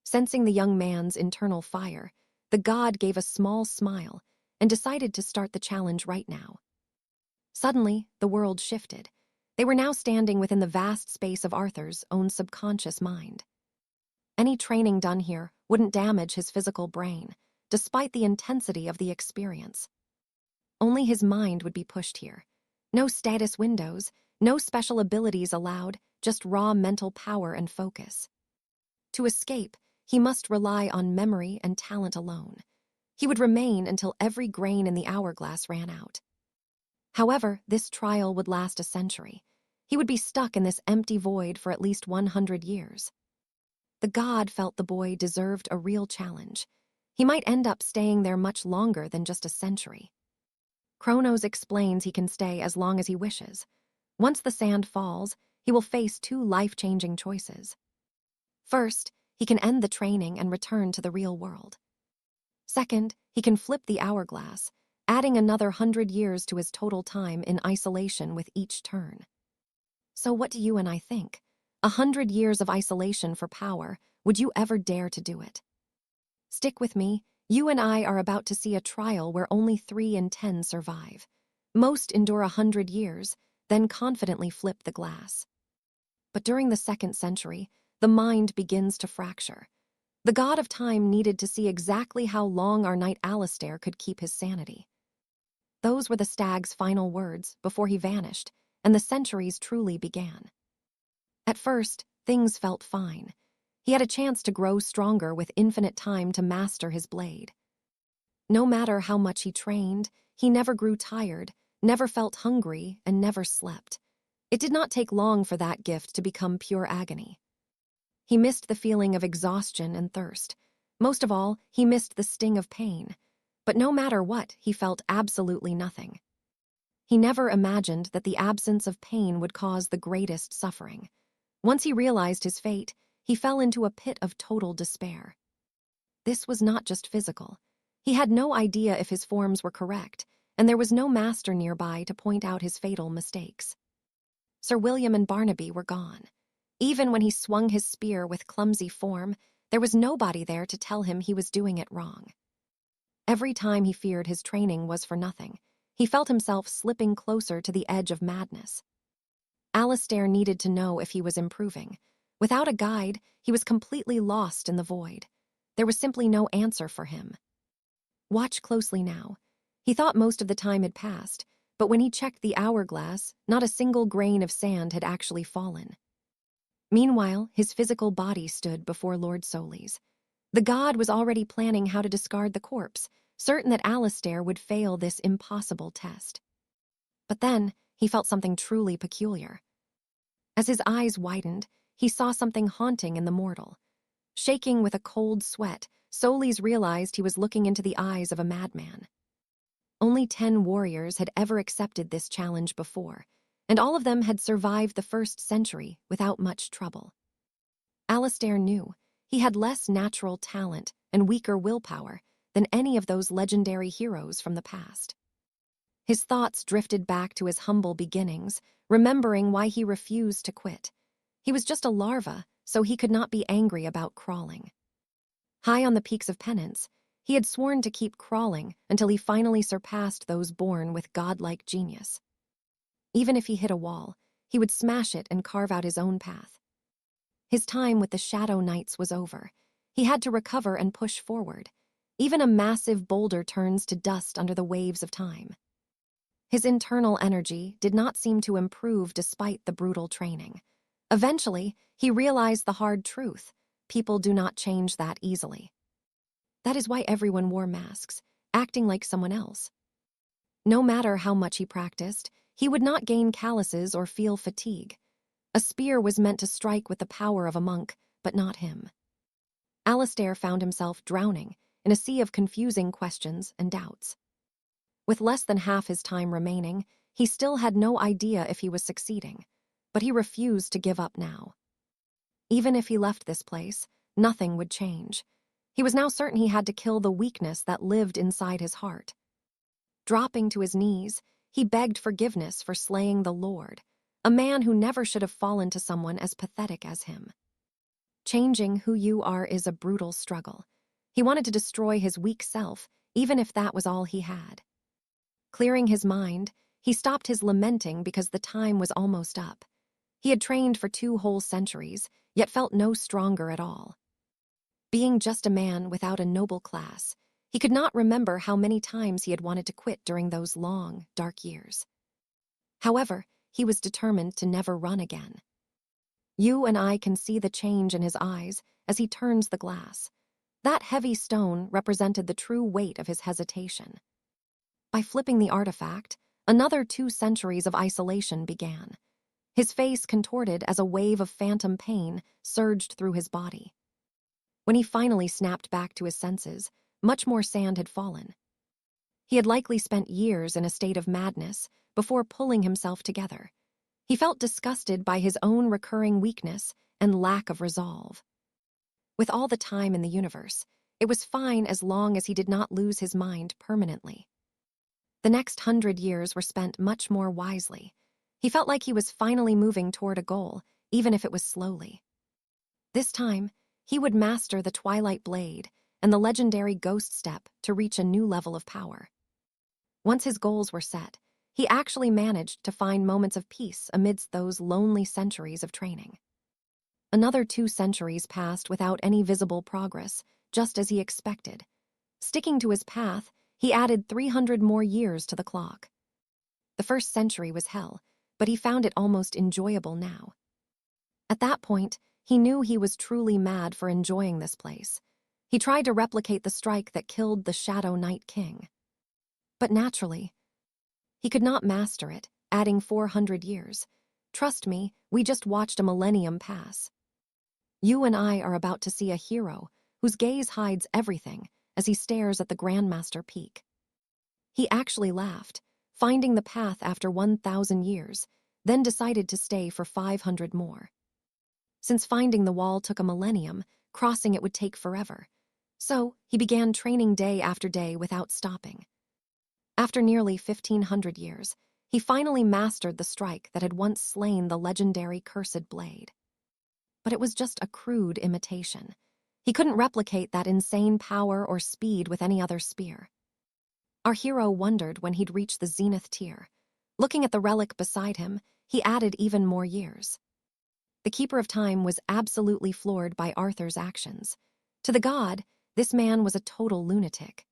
Sensing the young man's internal fire, the god gave a small smile and decided to start the challenge right now. Suddenly, the world shifted. They were now standing within the vast space of Arthur's own subconscious mind. Any training done here wouldn't damage his physical brain, despite the intensity of the experience. Only his mind would be pushed here. No status windows, no special abilities allowed, just raw mental power and focus. To escape, he must rely on memory and talent alone. He would remain until every grain in the hourglass ran out. However, this trial would last a century. He would be stuck in this empty void for at least 100 years. The god felt the boy deserved a real challenge. He might end up staying there much longer than just a century. Kronos explains he can stay as long as he wishes. Once the sand falls, he will face 2 life-changing choices. First, he can end the training and return to the real world. Second, he can flip the hourglass, adding another 100 years to his total time in isolation with each turn. So what do you and I think? 100 years of isolation for power, would you ever dare to do it? Stick with me, you and I are about to see a trial where only 3 in 10 survive. Most endure 100 years, then confidently flip the glass. But during the 2nd century, the mind begins to fracture. The god of time needed to see exactly how long our knight 𝒖𝒕𝒉𝒍𝒆𝒔𝒔 could keep his sanity. Those were the stag's final words before he vanished, and the centuries truly began. At first, things felt fine. He had a chance to grow stronger with infinite time to master his blade. No matter how much he trained, he never grew tired, never felt hungry, and never slept. It did not take long for that gift to become pure agony. He missed the feeling of exhaustion and thirst. Most of all, he missed the sting of pain. But no matter what, he felt absolutely nothing. He never imagined that the absence of pain would cause the greatest suffering. Once he realized his fate, he fell into a pit of total despair. This was not just physical. He had no idea if his forms were correct, and there was no master nearby to point out his fatal mistakes. Sir William and Barnaby were gone. Even when he swung his spear with clumsy form, there was nobody there to tell him he was doing it wrong. Every time he feared his training was for nothing, he felt himself slipping closer to the edge of madness. 𝒖𝒕𝒉𝒍𝒆𝒔𝒅 needed to know if he was improving. Without a guide, he was completely lost in the void. There was simply no answer for him. Watch closely now. He thought most of the time had passed, but when he checked the hourglass, not a single grain of sand had actually fallen. Meanwhile, his physical body stood before Lord Soulis. The god was already planning how to discard the corpse, certain that 𝒖𝒕𝒉𝒍𝒆𝒔𝒅 would fail this impossible test. But then, he felt something truly peculiar. As his eyes widened, he saw something haunting in the mortal. Shaking with a cold sweat, Soulis realized he was looking into the eyes of a madman. Only 10 warriors had ever accepted this challenge before, and all of them had survived the 1st century without much trouble. 𝒖𝒕𝒉𝒍𝒆𝒔𝒅 knew he had less natural talent and weaker willpower than any of those legendary heroes from the past. His thoughts drifted back to his humble beginnings, remembering why he refused to quit. He was just a larva, so he could not be angry about crawling. High on the peaks of penance, he had sworn to keep crawling until he finally surpassed those born with godlike genius. Even if he hit a wall, he would smash it and carve out his own path. His time with the Shadow Knights was over. He had to recover and push forward. Even a massive boulder turns to dust under the waves of time. His internal energy did not seem to improve despite the brutal training. Eventually, he realized the hard truth: people do not change that easily. That is why everyone wore masks, acting like someone else. No matter how much he practiced, he would not gain calluses or feel fatigue. A spear was meant to strike with the power of a monk, but not him. 𝒖𝒕𝒉𝒍𝒆𝒔𝒅 found himself drowning in a sea of confusing questions and doubts. With less than half his time remaining, he still had no idea if he was succeeding, but he refused to give up now. Even if he left this place, nothing would change. He was now certain he had to kill the weakness that lived inside his heart. Dropping to his knees, he begged forgiveness for slaying the Lord, a man who never should have fallen to someone as pathetic as him. Changing who you are is a brutal struggle. He wanted to destroy his weak self, even if that was all he had. Clearing his mind, he stopped his lamenting because the time was almost up. He had trained for 2 whole centuries, yet felt no stronger at all. Being just a man without a noble class, he could not remember how many times he had wanted to quit during those long, dark years. However, he was determined to never run again. You and I can see the change in his eyes as he turns the glass. That heavy stone represented the true weight of his hesitation. By flipping the artifact, another 2 centuries of isolation began. His face contorted as a wave of phantom pain surged through his body. When he finally snapped back to his senses, much more sand had fallen. He had likely spent years in a state of madness before pulling himself together. He felt disgusted by his own recurring weakness and lack of resolve. With all the time in the universe, it was fine as long as he did not lose his mind permanently. The next 100 years were spent much more wisely. He felt like he was finally moving toward a goal, even if it was slowly. This time, he would master the Twilight Blade and the legendary Ghost Step to reach a new level of power. Once his goals were set, he actually managed to find moments of peace amidst those lonely centuries of training. Another 2 centuries passed without any visible progress, just as he expected. Sticking to his path, he added 300 more years to the clock. The first century was hell, but he found it almost enjoyable now. At that point, he knew he was truly mad for enjoying this place. He tried to replicate the strike that killed the Shadow Knight King. But naturally, he could not master it, adding 400 years. Trust me, we just watched a millennium pass. You and I are about to see a hero whose gaze hides everything as he stares at the Grandmaster peak. He actually laughed, finding the path after 1,000 years, then decided to stay for 500 more. Since finding the wall took a millennium, crossing it would take forever. So, he began training day after day without stopping. After nearly 1,500 years, he finally mastered the strike that had once slain the legendary cursed blade. But it was just a crude imitation. He couldn't replicate that insane power or speed with any other spear. Our hero wondered when he'd reach the zenith tier. Looking at the relic beside him, he added even more years. The Keeper of Time was absolutely floored by Arthur's actions. To the god, this man was a total lunatic.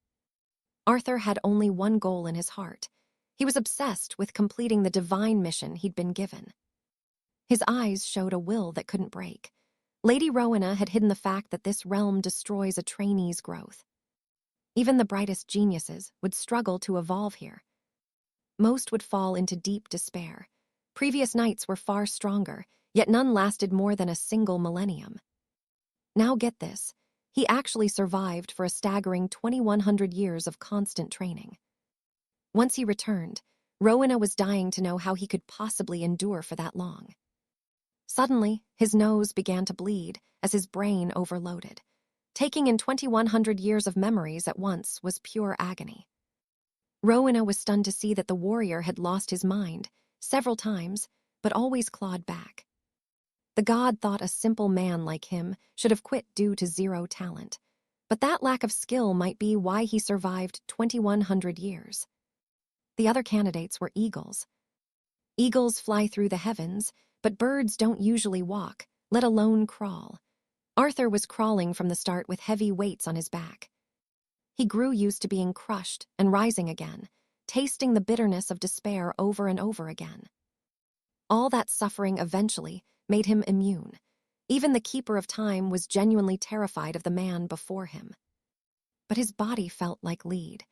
Arthur had only one goal in his heart. He was obsessed with completing the divine mission he'd been given. His eyes showed a will that couldn't break. Lady Rowena had hidden the fact that this realm destroys a trainee's growth. Even the brightest geniuses would struggle to evolve here. Most would fall into deep despair. Previous knights were far stronger, yet none lasted more than a single millennium. Now get this, he actually survived for a staggering 2,100 years of constant training. Once he returned, Rowena was dying to know how he could possibly endure for that long. Suddenly, his nose began to bleed as his brain overloaded. Taking in 2,100 years of memories at once was pure agony. Rowena was stunned to see that the warrior had lost his mind several times, but always clawed back. The god thought a simple man like him should have quit due to zero talent, but that lack of skill might be why he survived 2,100 years. The other candidates were eagles. Eagles fly through the heavens, but birds don't usually walk, let alone crawl. Arthur was crawling from the start with heavy weights on his back. He grew used to being crushed and rising again, tasting the bitterness of despair over and over again. All that suffering eventually made him immune. Even the Keeper of Time was genuinely terrified of the man before him. But his body felt like lead.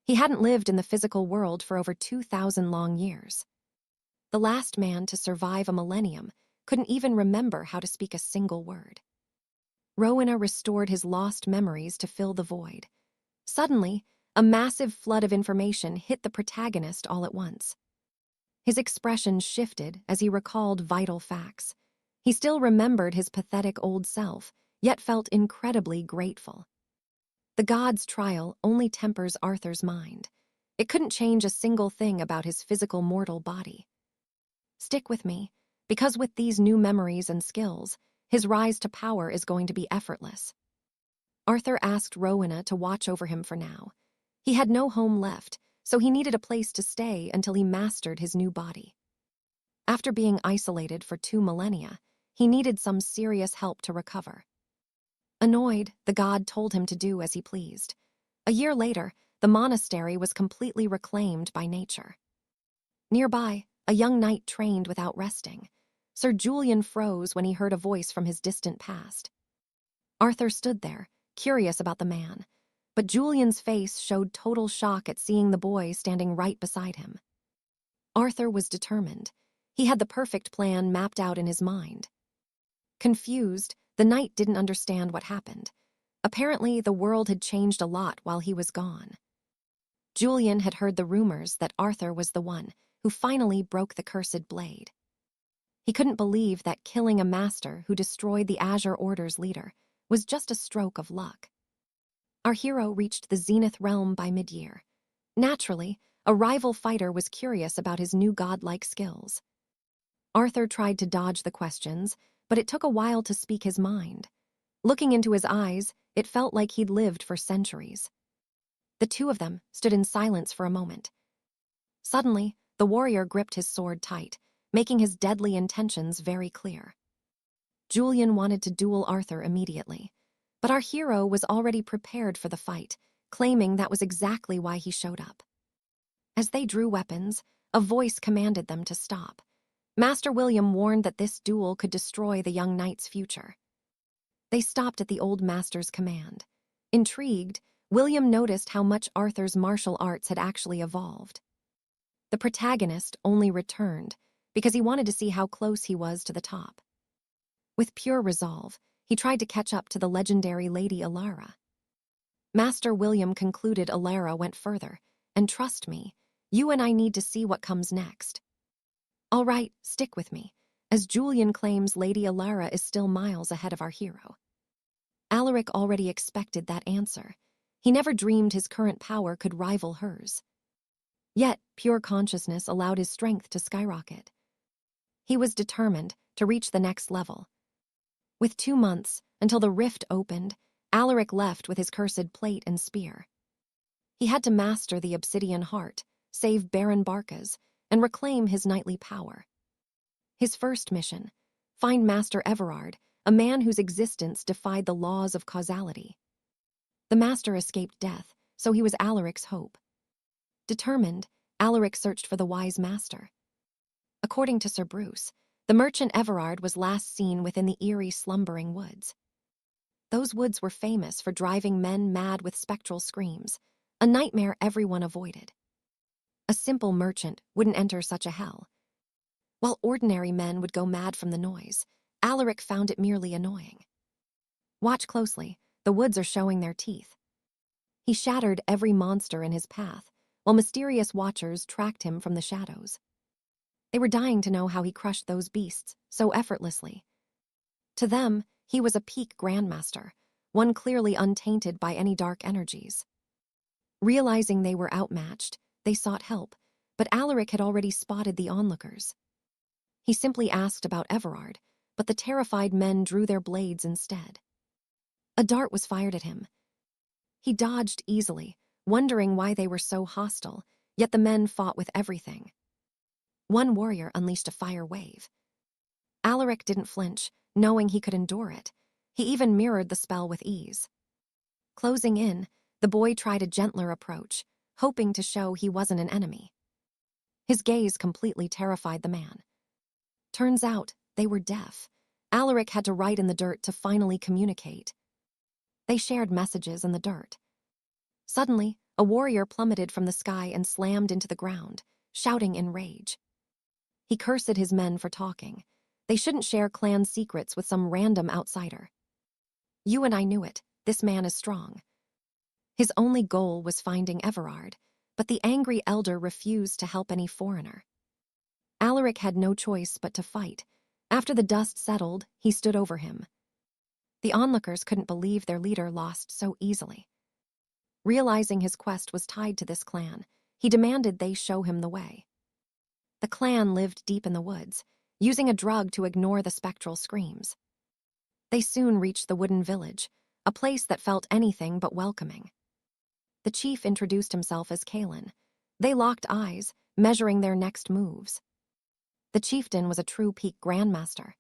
He hadn't lived in the physical world for over 2,000 long years. The last man to survive a millennium couldn't even remember how to speak a single word. Rowena restored his lost memories to fill the void. Suddenly, a massive flood of information hit the protagonist all at once. His expression shifted as he recalled vital facts. He still remembered his pathetic old self, yet felt incredibly grateful. The god's trial only tempers Arthur's mind. It couldn't change a single thing about his physical mortal body. Stick with me, because with these new memories and skills, his rise to power is going to be effortless. Arthur asked Rowena to watch over him for now. He had no home left, so he needed a place to stay until he mastered his new body. After being isolated for 2 millennia, he needed some serious help to recover. Annoyed, the god told him to do as he pleased. A year later, the monastery was completely reclaimed by nature. Nearby, a young knight trained without resting. Sir Julian froze when he heard a voice from his distant past. Arthur stood there, curious about the man, but Julian's face showed total shock at seeing the boy standing right beside him. Arthur was determined. He had the perfect plan mapped out in his mind. Confused, the knight didn't understand what happened. Apparently, the world had changed a lot while he was gone. Julian had heard the rumors that Arthur was the one who finally broke the cursed blade. He couldn't believe that killing a master who destroyed the Azure Order's leader was just a stroke of luck. Our hero reached the Zenith realm by mid-year. Naturally, a rival fighter was curious about his new godlike skills. Arthur tried to dodge the questions, but it took a while to speak his mind. Looking into his eyes, it felt like he'd lived for centuries. The two of them stood in silence for a moment. Suddenly, the warrior gripped his sword tight, making his deadly intentions very clear. Julian wanted to duel Arthur immediately, but our hero was already prepared for the fight, claiming that was exactly why he showed up. As they drew weapons, a voice commanded them to stop. Master William warned that this duel could destroy the young knight's future. They stopped at the old master's command. Intrigued, William noticed how much Arthur's martial arts had actually evolved. The protagonist only returned because he wanted to see how close he was to the top. With pure resolve, he tried to catch up to the legendary Lady Alara. Master William concluded Alara went further, and trust me, you and I need to see what comes next. All right, stick with me, as Julian claims Lady Alara is still miles ahead of our hero. Alaric already expected that answer. He never dreamed his current power could rival hers. Yet, pure consciousness allowed his strength to skyrocket. He was determined to reach the next level. With 2 months until the rift opened, Alaric left with his cursed plate and spear. He had to master the obsidian heart, save Baron Barkas, and reclaim his knightly power. His first mission: find Master Everard, a man whose existence defied the laws of causality. The master escaped death, so he was Alaric's hope. Determined, Alaric searched for the wise master. According to Sir Bruce, the merchant Everard was last seen within the eerie slumbering woods. Those woods were famous for driving men mad with spectral screams, a nightmare everyone avoided. A simple merchant wouldn't enter such a hell. While ordinary men would go mad from the noise, Alaric found it merely annoying. Watch closely, the woods are showing their teeth. He shattered every monster in his path, while mysterious watchers tracked him from the shadows. They were dying to know how he crushed those beasts so effortlessly. To them, he was a peak grandmaster, one clearly untainted by any dark energies. Realizing they were outmatched, they sought help, but Alaric had already spotted the onlookers. He simply asked about Everard, but the terrified men drew their blades instead. A dart was fired at him. He dodged easily, wondering why they were so hostile, yet the men fought with everything. One warrior unleashed a fire wave. Alaric didn't flinch, knowing he could endure it. He even mirrored the spell with ease. Closing in, the boy tried a gentler approach, hoping to show he wasn't an enemy. His gaze completely terrified the man. Turns out, they were deaf. Alaric had to write in the dirt to finally communicate. They shared messages in the dirt. Suddenly, a warrior plummeted from the sky and slammed into the ground, shouting in rage. He cursed his men for talking. They shouldn't share clan secrets with some random outsider. You and I knew it. This man is strong. His only goal was finding Everard, but the angry elder refused to help any foreigner. Alaric had no choice but to fight. After the dust settled, he stood over him. The onlookers couldn't believe their leader lost so easily. Realizing his quest was tied to this clan, he demanded they show him the way. The clan lived deep in the woods, using a drug to ignore the spectral screams. They soon reached the wooden village, a place that felt anything but welcoming. The chief introduced himself as Kalin. They locked eyes, measuring their next moves. The chieftain was a true peak grandmaster.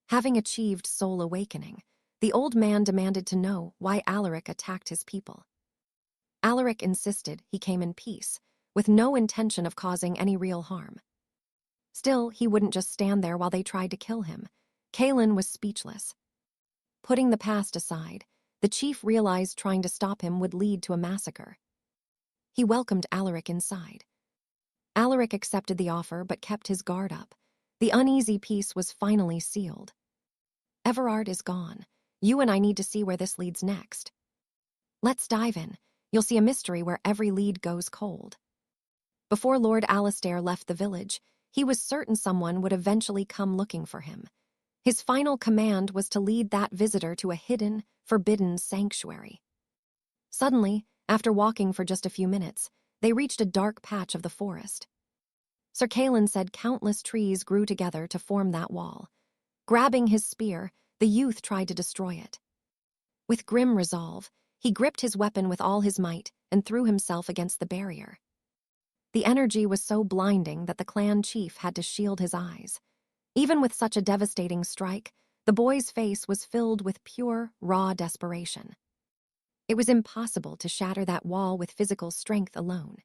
Having achieved soul awakening, the old man demanded to know why Alaric attacked his people. Alaric insisted he came in peace, with no intention of causing any real harm. Still, he wouldn't just stand there while they tried to kill him. Kalin was speechless. Putting the past aside, the chief realized trying to stop him would lead to a massacre. He welcomed Alaric inside. Alaric accepted the offer but kept his guard up. The uneasy peace was finally sealed. Everard is gone. You and I need to see where this leads next. Let's dive in. You'll see a mystery where every lead goes cold. Before Lord Alistair left the village, he was certain someone would eventually come looking for him. His final command was to lead that visitor to a hidden, forbidden sanctuary. Suddenly, after walking for just a few minutes, they reached a dark patch of the forest. Sir Kalin said countless trees grew together to form that wall. Grabbing his spear, the youth tried to destroy it. With grim resolve, he gripped his weapon with all his might and threw himself against the barrier. The energy was so blinding that the clan chief had to shield his eyes. Even with such a devastating strike, the boy's face was filled with pure, raw desperation. It was impossible to shatter that wall with physical strength alone.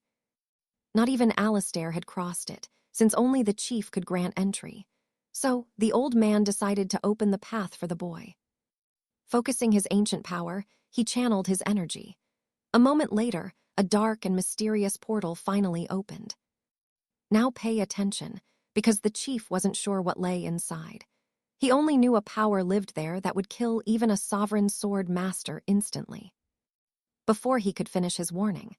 Not even 𝒖𝒕𝒉𝒍𝒆𝒔𝒔 had crossed it, since only the chief could grant entry. So, the old man decided to open the path for the boy. Focusing his ancient power, he channeled his energy. A moment later, a dark and mysterious portal finally opened. Now pay attention, because the chief wasn't sure what lay inside. He only knew a power lived there that would kill even a sovereign sword master instantly. Before he could finish his warning,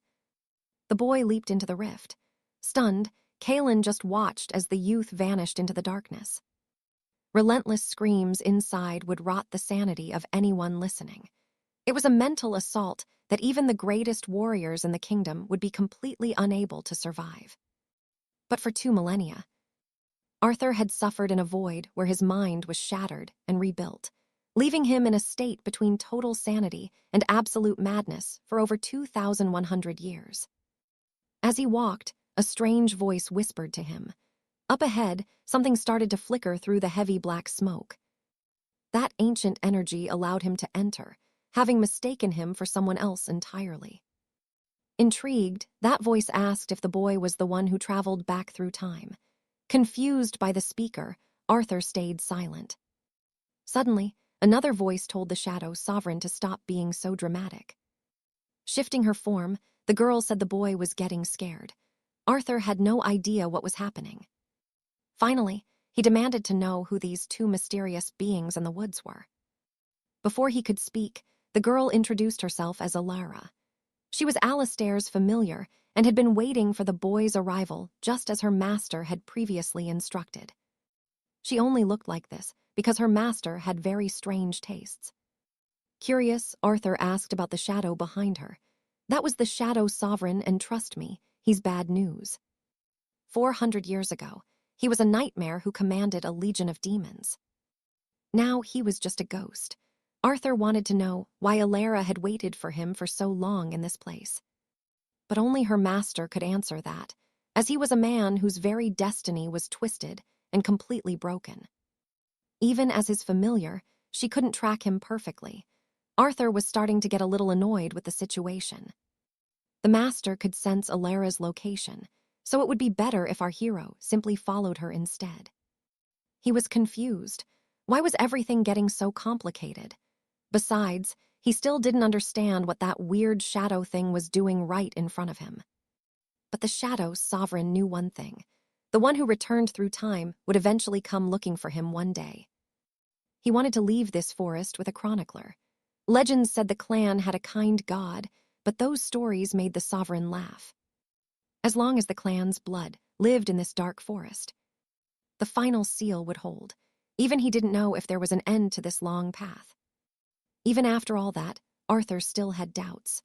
the boy leaped into the rift. Stunned, Kalen just watched as the youth vanished into the darkness. Relentless screams inside would rot the sanity of anyone listening. It was a mental assault that even the greatest warriors in the kingdom would be completely unable to survive. But for 2 millennia, Arthur had suffered in a void where his mind was shattered and rebuilt, leaving him in a state between total sanity and absolute madness for over 2,100 years. As he walked, a strange voice whispered to him. Up ahead, something started to flicker through the heavy black smoke. That ancient energy allowed him to enter, having mistaken him for someone else entirely. Intrigued, that voice asked if the boy was the one who traveled back through time. Confused by the speaker, Arthur stayed silent. Suddenly, another voice told the shadow sovereign to stop being so dramatic. Shifting her form, the girl said the boy was getting scared. Arthur had no idea what was happening. Finally, he demanded to know who these 2 mysterious beings in the woods were. Before he could speak, the girl introduced herself as 𝒖𝒕𝒉𝒍𝒆𝒔𝒔. She was 𝒖𝒕𝒉𝒍𝒆𝒂's familiar and had been waiting for the boy's arrival just as her master had previously instructed. She only looked like this because her master had very strange tastes. Curious, Arthur asked about the shadow behind her. That was the shadow sovereign, and trust me, he's bad news. 400 years ago, he was a nightmare who commanded a legion of demons. Now he was just a ghost. Arthur wanted to know why 𝒖𝒕𝒉𝒍𝒆𝒔𝒔 had waited for him for so long in this place. But only her master could answer that, as he was a man whose very destiny was twisted and completely broken. Even as his familiar, she couldn't track him perfectly. Arthur was starting to get a little annoyed with the situation. The master could sense 𝒖𝒕𝒉𝒍𝒆𝒔𝒔 location, so it would be better if our hero simply followed her instead. He was confused. Why was everything getting so complicated? Besides, he still didn't understand what that weird shadow thing was doing right in front of him. But the shadow sovereign knew one thing. The one who returned through time would eventually come looking for him one day. He wanted to leave this forest with a chronicler. Legends said the clan had a kind god, but those stories made the sovereign laugh. As long as the clan's blood lived in this dark forest, the final seal would hold. Even he didn't know if there was an end to this long path. Even after all that, Arthur still had doubts.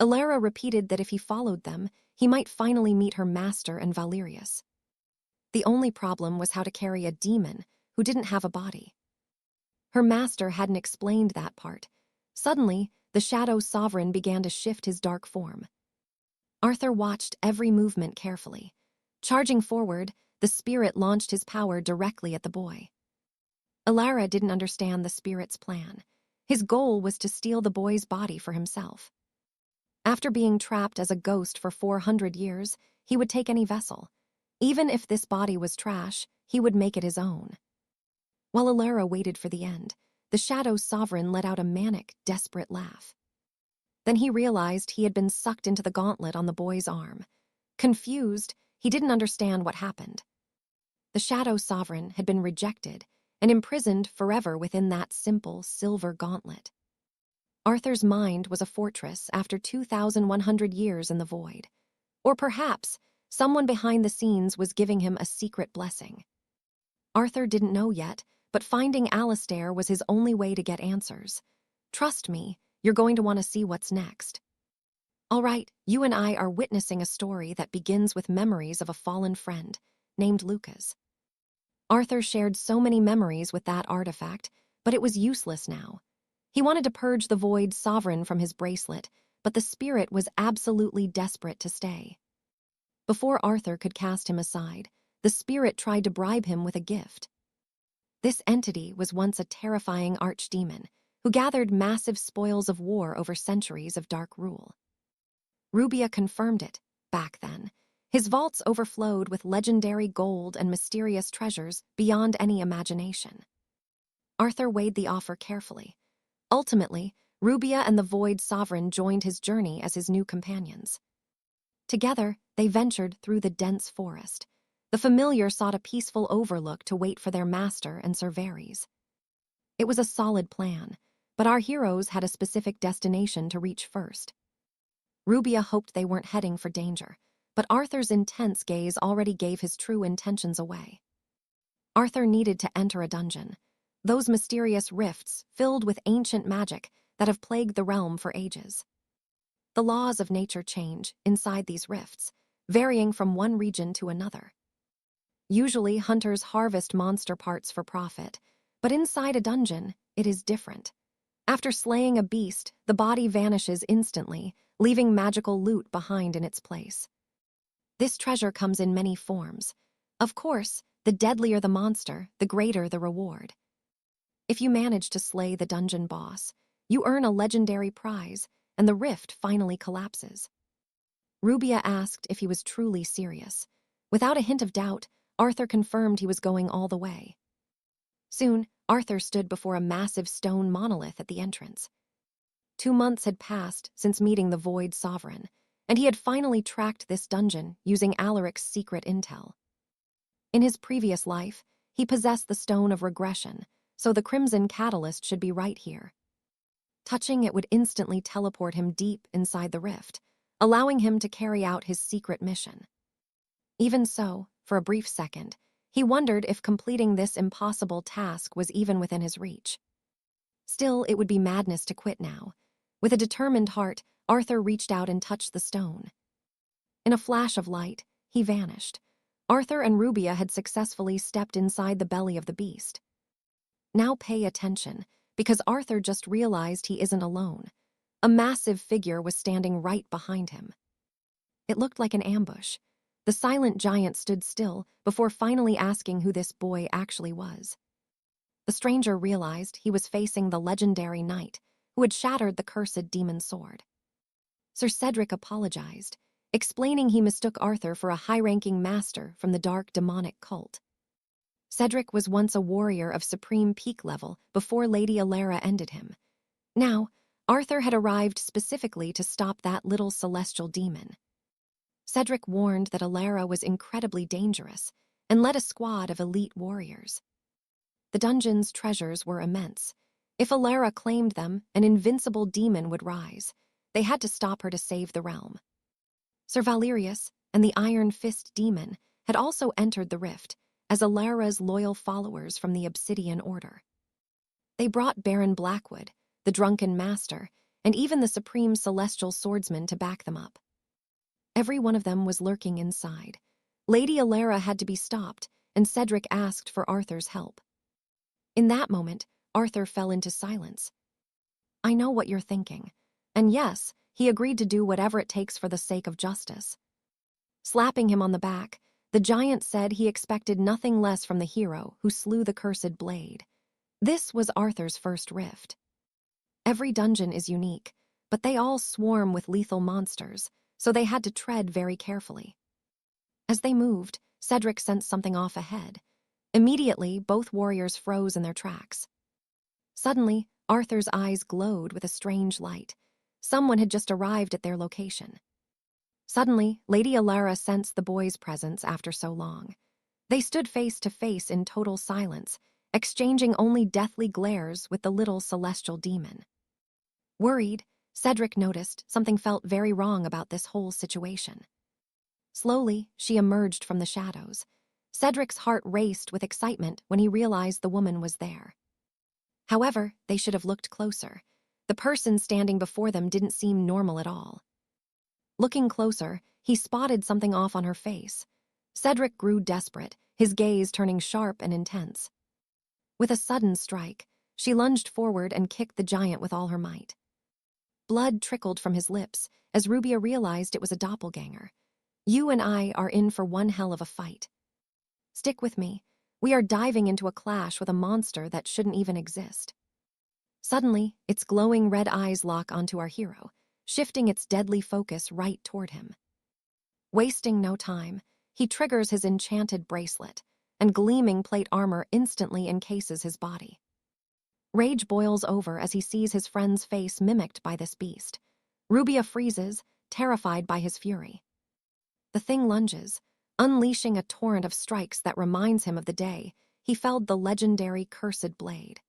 𝒖𝒕𝒉𝒍𝒆𝒔𝒔 repeated that if he followed them, he might finally meet her master and 𝒖𝒕𝒉𝒍𝒆𝒔𝒉𝒍𝒆. The only problem was how to carry a demon who didn't have a body. Her master hadn't explained that part. Suddenly, the shadow sovereign began to shift his dark form. Arthur watched every movement carefully. Charging forward, the spirit launched his power directly at the boy. 𝒖𝒕𝒉𝒍𝒆𝒔𝒔 didn't understand the spirit's plan. His goal was to steal the boy's body for himself. After being trapped as a ghost for 400 years, he would take any vessel. Even if this body was trash, he would make it his own. While 𝒖𝒕𝒉𝒍𝒆𝒔𝒔 waited for the end, the shadow sovereign let out a manic, desperate laugh. Then he realized he had been sucked into the gauntlet on the boy's arm. Confused, he didn't understand what happened. The shadow sovereign had been rejected and imprisoned forever within that simple silver gauntlet. Arthur's mind was a fortress after 2,100 years in the void. Or perhaps someone behind the scenes was giving him a secret blessing. Arthur didn't know yet, but finding 𝒖𝒕𝒉𝒍𝒆𝒔𝒔 was his only way to get answers. Trust me, you're going to want to see what's next. All right, you and I are witnessing a story that begins with memories of a fallen friend named Lucas. Arthur shared so many memories with that artifact, but it was useless now. He wanted to purge the void sovereign from his bracelet, but the spirit was absolutely desperate to stay. Before Arthur could cast him aside, the spirit tried to bribe him with a gift. This entity was once a terrifying archdemon who gathered massive spoils of war over centuries of dark rule. Rubia confirmed it, back then. His vaults overflowed with legendary gold and mysterious treasures beyond any imagination. Arthur weighed the offer carefully. Ultimately, Rubia and the Void Sovereign joined his journey as his new companions. Together, they ventured through the dense forest. The familiar sought a peaceful overlook to wait for their master and 𝒖𝒕𝒉𝒍𝒆. It was a solid plan, but our heroes had a specific destination to reach first. Rubia hoped they weren't heading for danger, but Arthur's intense gaze already gave his true intentions away. Arthur needed to enter a dungeon, those mysterious rifts filled with ancient magic that have plagued the realm for ages. The laws of nature change inside these rifts, varying from one region to another. Usually, hunters harvest monster parts for profit, but inside a dungeon, it is different. After slaying a beast, the body vanishes instantly, leaving magical loot behind in its place. This treasure comes in many forms. Of course, the deadlier the monster, the greater the reward. If you manage to slay the dungeon boss, you earn a legendary prize, and the rift finally collapses. Rubia asked if he was truly serious. Without a hint of doubt, Arthur confirmed he was going all the way. Soon, Arthur stood before a massive stone monolith at the entrance. 2 months had passed since meeting the Void Sovereign, and he had finally tracked this dungeon using Alaric's secret intel. In his previous life, he possessed the Stone of Regression, so the Crimson Catalyst should be right here. Touching it would instantly teleport him deep inside the rift, allowing him to carry out his secret mission. Even so, for a brief second, he wondered if completing this impossible task was even within his reach. Still, it would be madness to quit now. With a determined heart, Arthur reached out and touched the stone. In a flash of light, he vanished. Arthur and Rubia had successfully stepped inside the belly of the beast. Now pay attention, because Arthur just realized he isn't alone. A massive figure was standing right behind him. It looked like an ambush. The silent giant stood still before finally asking who this boy actually was. The stranger realized he was facing the legendary knight who had shattered the cursed demon sword. Sir Cedric apologized, explaining he mistook Arthur for a high-ranking master from the dark demonic cult. Cedric was once a warrior of supreme peak level before Lady Alara ended him. Now, Arthur had arrived specifically to stop that little celestial demon. Cedric warned that Alara was incredibly dangerous and led a squad of elite warriors. The dungeon's treasures were immense. If Alara claimed them, an invincible demon would rise. They had to stop her to save the realm. Sir Valerius and the Iron Fist demon had also entered the rift as Alara's loyal followers from the Obsidian Order. They brought Baron Blackwood, the drunken master, and even the supreme celestial swordsman to back them up. Every one of them was lurking inside. Lady Alara had to be stopped, and Cedric asked for Arthur's help. In that moment, Arthur fell into silence. I know what you're thinking. And yes, he agreed to do whatever it takes for the sake of justice. Slapping him on the back, the giant said he expected nothing less from the hero who slew the cursed blade. This was Arthur's first rift. Every dungeon is unique, but they all swarm with lethal monsters, so they had to tread very carefully. As they moved, Cedric sensed something off ahead. Immediately, both warriors froze in their tracks. Suddenly, Arthur's eyes glowed with a strange light. Someone had just arrived at their location. Suddenly, Lady Alara sensed the boy's presence after so long. They stood face to face in total silence, exchanging only deathly glares with the little celestial demon. Worried, Cedric noticed something felt very wrong about this whole situation. Slowly, she emerged from the shadows. Cedric's heart raced with excitement when he realized the woman was there. However, they should have looked closer. The person standing before them didn't seem normal at all. Looking closer, he spotted something off on her face. Cedric grew desperate, his gaze turning sharp and intense. With a sudden strike, she lunged forward and kicked the giant with all her might. Blood trickled from his lips as Rubia realized it was a doppelganger. You and I are in for one hell of a fight. Stick with me. We are diving into a clash with a monster that shouldn't even exist. Suddenly, its glowing red eyes lock onto our hero, shifting its deadly focus right toward him. Wasting no time, he triggers his enchanted bracelet, and gleaming plate armor instantly encases his body. Rage boils over as he sees his friend's face mimicked by this beast. Rubia freezes, terrified by his fury. The thing lunges, unleashing a torrent of strikes that reminds him of the day he felled the legendary cursed blade.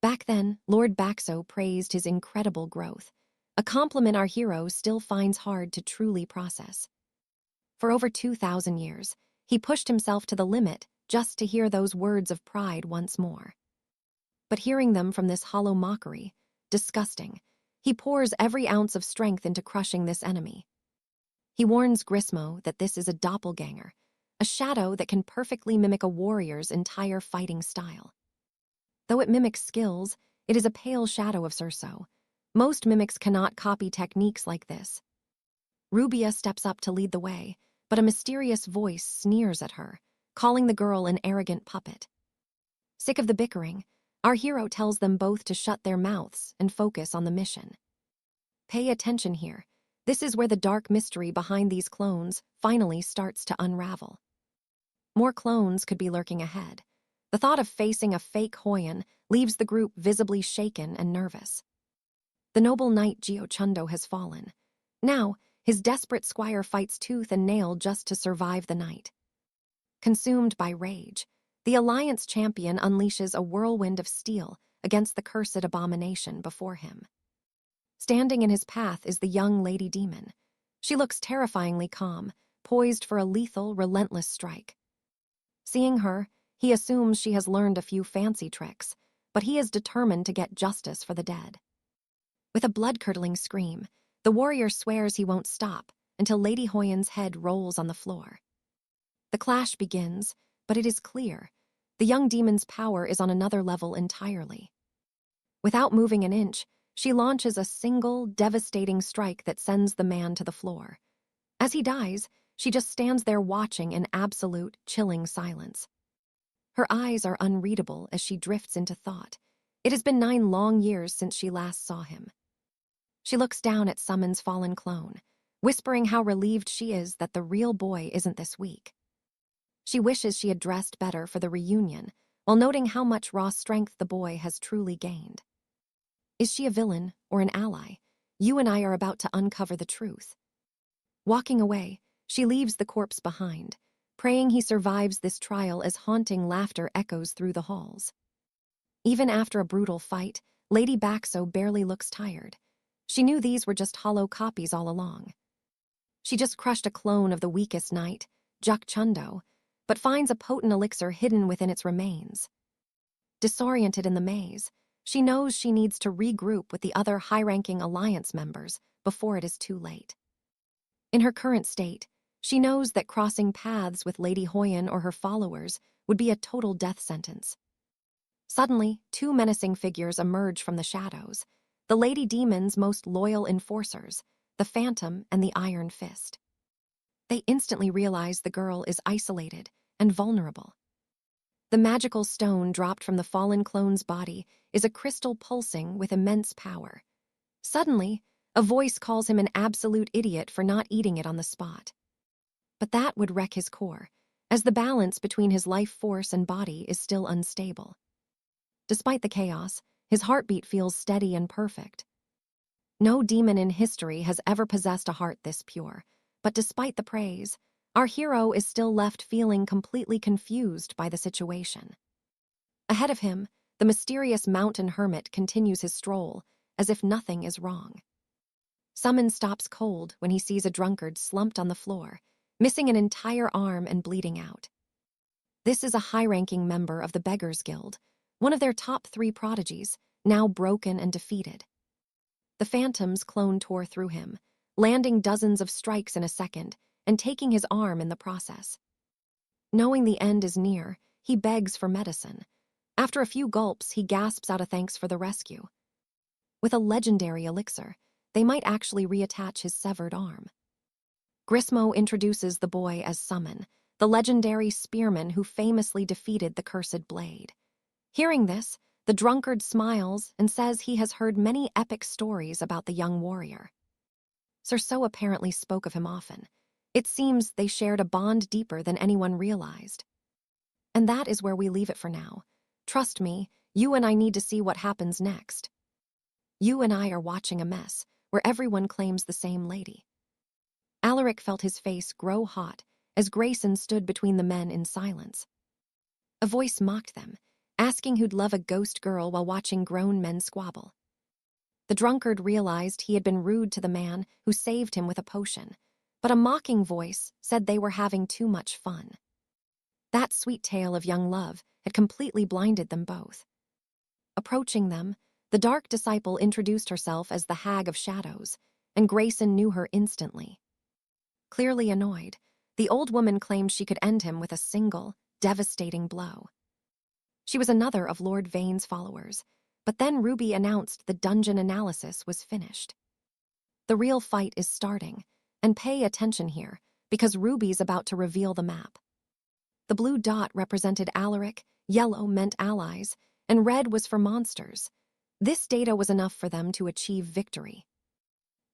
Back then, Lord Baxo praised his incredible growth, a compliment our hero still finds hard to truly process. For over 2,000 years, he pushed himself to the limit just to hear those words of pride once more. But hearing them from this hollow mockery, disgusting, he pours every ounce of strength into crushing this enemy. He warns Grismo that this is a doppelganger, a shadow that can perfectly mimic a warrior's entire fighting style. Though it mimics skills, it is a pale shadow of Cerso. Most mimics cannot copy techniques like this. Rubia steps up to lead the way, but a mysterious voice sneers at her, calling the girl an arrogant puppet. Sick of the bickering, our hero tells them both to shut their mouths and focus on the mission. Pay attention here. This is where the dark mystery behind these clones finally starts to unravel. More clones could be lurking ahead. The thought of facing a fake Hoyan leaves the group visibly shaken and nervous. The noble knight Giochundo has fallen. Now, his desperate squire fights tooth and nail just to survive the night. Consumed by rage, the Alliance champion unleashes a whirlwind of steel against the cursed abomination before him. Standing in his path is the young lady demon. She looks terrifyingly calm, poised for a lethal, relentless strike. Seeing her, he assumes she has learned a few fancy tricks, but he is determined to get justice for the dead. With a blood-curdling scream, the warrior swears he won't stop until Lady Hoyan's head rolls on the floor. The clash begins, but it is clear. The young demon's power is on another level entirely. Without moving an inch, she launches a single, devastating strike that sends the man to the floor. As he dies, she just stands there watching in absolute, chilling silence. Her eyes are unreadable as she drifts into thought. It has been 9 long years since she last saw him. She looks down at Summon's fallen clone, whispering how relieved she is that the real boy isn't this weak. She wishes she had dressed better for the reunion, while noting how much raw strength the boy has truly gained. Is she a villain or an ally? You and I are about to uncover the truth. Walking away, she leaves the corpse behind, praying he survives this trial as haunting laughter echoes through the halls. Even after a brutal fight, Lady Baxo barely looks tired. She knew these were just hollow copies all along. She just crushed a clone of the weakest knight, Giochundo, but finds a potent elixir hidden within its remains. Disoriented in the maze, she knows she needs to regroup with the other high-ranking Alliance members before it is too late. In her current state, she knows that crossing paths with Lady Hoyan or her followers would be a total death sentence. Suddenly, 2 menacing figures emerge from the shadows, the Lady Demon's most loyal enforcers, the Phantom and the Iron Fist. They instantly realize the girl is isolated and vulnerable. The magical stone dropped from the fallen clone's body is a crystal pulsing with immense power. Suddenly, a voice calls him an absolute idiot for not eating it on the spot. But that would wreck his core, as the balance between his life force and body is still unstable. Despite the chaos, his heartbeat feels steady and perfect. No demon in history has ever possessed a heart this pure, but despite the praise, our hero is still left feeling completely confused by the situation. Ahead of him, the mysterious mountain hermit continues his stroll, as if nothing is wrong. Summon stops cold when he sees a drunkard slumped on the floor, missing an entire arm and bleeding out. This is a high-ranking member of the Beggars Guild, one of their top 3 prodigies, now broken and defeated. The Phantom's clone tore through him, landing dozens of strikes in a second and taking his arm in the process. Knowing the end is near, he begs for medicine. After a few gulps, he gasps out a thanks for the rescue. With a legendary elixir, they might actually reattach his severed arm. Grismo introduces the boy as Summon, the legendary spearman who famously defeated the cursed blade. Hearing this, the drunkard smiles and says he has heard many epic stories about the young warrior. Cerceau apparently spoke of him often. It seems they shared a bond deeper than anyone realized. And that is where we leave it for now. Trust me, you and I need to see what happens next. You and I are watching a mess where everyone claims the same lady. Alaric felt his face grow hot as Grayson stood between the men in silence. A voice mocked them, asking who'd love a ghost girl while watching grown men squabble. The drunkard realized he had been rude to the man who saved him with a potion, but a mocking voice said they were having too much fun. That sweet tale of young love had completely blinded them both. Approaching them, the dark disciple introduced herself as the Hag of Shadows, and Grayson knew her instantly. Clearly annoyed, the old woman claimed she could end him with a single, devastating blow. She was another of Lord Vayne's followers, but then Ruby announced the dungeon analysis was finished. The real fight is starting, and pay attention here, because Ruby's about to reveal the map. The blue dot represented Alaric, yellow meant allies, and red was for monsters. This data was enough for them to achieve victory.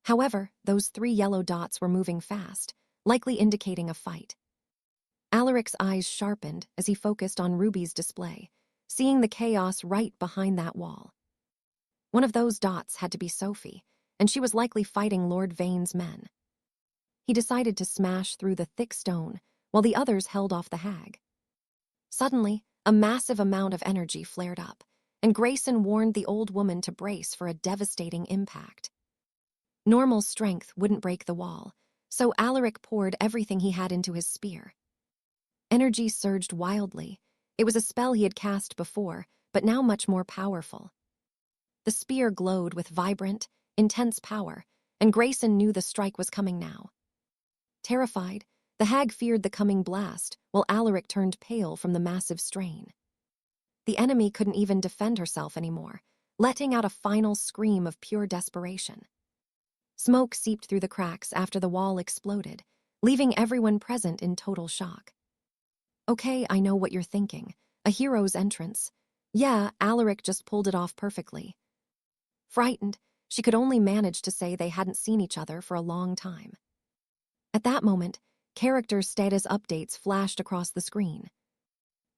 However, those 3 yellow dots were moving fast, likely indicating a fight. Alaric's eyes sharpened as he focused on Ruby's display, seeing the chaos right behind that wall. One of those dots had to be Sophie, and she was likely fighting Lord Vayne's men. He decided to smash through the thick stone, while the others held off the hag. Suddenly, a massive amount of energy flared up, and Grayson warned the old woman to brace for a devastating impact. Normal strength wouldn't break the wall, so Alaric poured everything he had into his spear. Energy surged wildly. It was a spell he had cast before, but now much more powerful. The spear glowed with vibrant, intense power, and Grayson knew the strike was coming now. Terrified, the hag feared the coming blast, while Alaric turned pale from the massive strain. The enemy couldn't even defend herself anymore, letting out a final scream of pure desperation. Smoke seeped through the cracks after the wall exploded, leaving everyone present in total shock. Okay, I know what you're thinking. A hero's entrance. Yeah, Alaric just pulled it off perfectly. Frightened, she could only manage to say they hadn't seen each other for a long time. At that moment, character status updates flashed across the screen.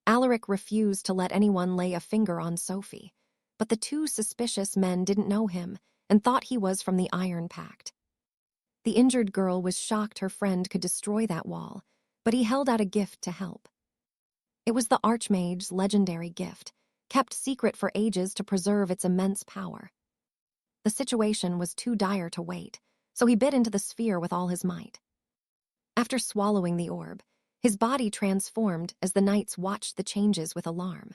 Alaric refused to let anyone lay a finger on Sophie, but the 2 suspicious men didn't know him and thought he was from the Iron Pact. The injured girl was shocked her friend could destroy that wall, but he held out a gift to help. It was the Archmage's legendary gift, kept secret for ages to preserve its immense power. The situation was too dire to wait, so he bit into the sphere with all his might. After swallowing the orb, his body transformed as the knights watched the changes with alarm.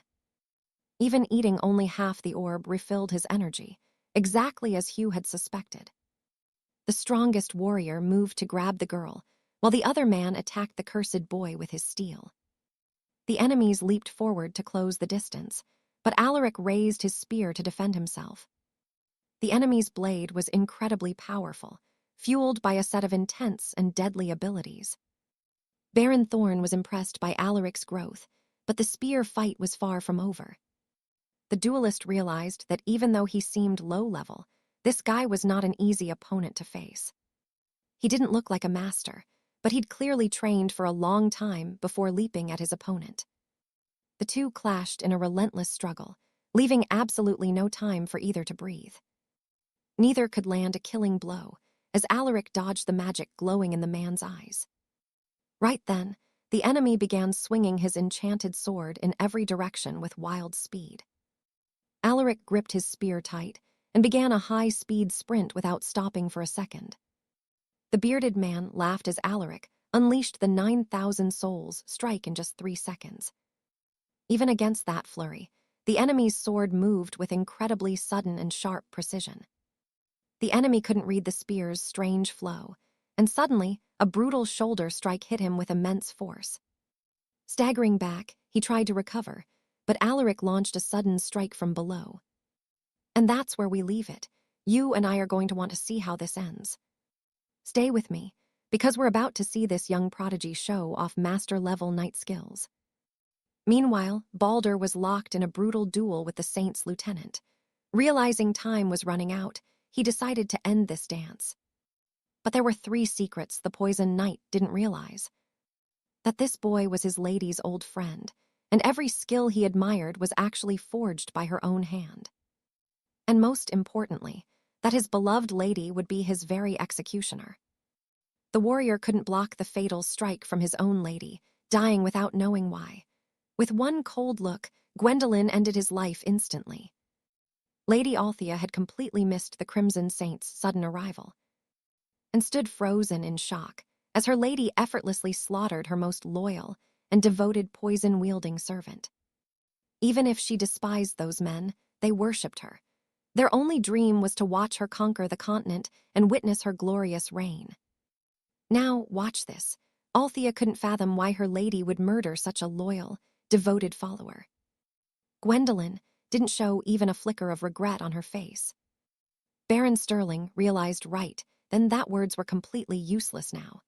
Even eating only half the orb refilled his energy, exactly as Hugh had suspected. The strongest warrior moved to grab the girl, while the other man attacked the cursed boy with his steel. The enemies leaped forward to close the distance, but Alaric raised his spear to defend himself. The enemy's blade was incredibly powerful, fueled by a set of intense and deadly abilities. Baron Thorn was impressed by Alaric's growth, but the spear fight was far from over. The duelist realized that even though he seemed low-level, this guy was not an easy opponent to face. He didn't look like a master, but he'd clearly trained for a long time before leaping at his opponent. The 2 clashed in a relentless struggle, leaving absolutely no time for either to breathe. Neither could land a killing blow, as Alaric dodged the magic glowing in the man's eyes. Right then, the enemy began swinging his enchanted sword in every direction with wild speed. Alaric gripped his spear tight and began a high-speed sprint without stopping for a second. The bearded man laughed as Alaric unleashed the 9,000 souls strike in just 3 seconds. Even against that flurry, the enemy's sword moved with incredibly sudden and sharp precision. The enemy couldn't read the spear's strange flow, and suddenly, a brutal shoulder strike hit him with immense force. Staggering back, he tried to recover, but Alaric launched a sudden strike from below. And that's where we leave it. You and I are going to want to see how this ends. Stay with me, because we're about to see this young prodigy show off master-level knight skills. Meanwhile, Balder was locked in a brutal duel with the Saint's lieutenant. Realizing time was running out, he decided to end this dance. But there were 3 secrets the poisoned knight didn't realize. That this boy was his lady's old friend, and every skill he admired was actually forged by her own hand. And most importantly, that his beloved lady would be his very executioner. The warrior couldn't block the fatal strike from his own lady, dying without knowing why. With one cold look, Gwendolen ended his life instantly. Lady Althea had completely missed the Crimson Saint's sudden arrival, and stood frozen in shock as her lady effortlessly slaughtered her most loyal and devoted poison-wielding servant. Even if she despised those men, they worshipped her. Their only dream was to watch her conquer the continent and witness her glorious reign. Now, watch this. Althea couldn't fathom why her lady would murder such a loyal, devoted follower. Gwendolen didn't show even a flicker of regret on her face. Baron Sterling realized right then that words were completely useless now.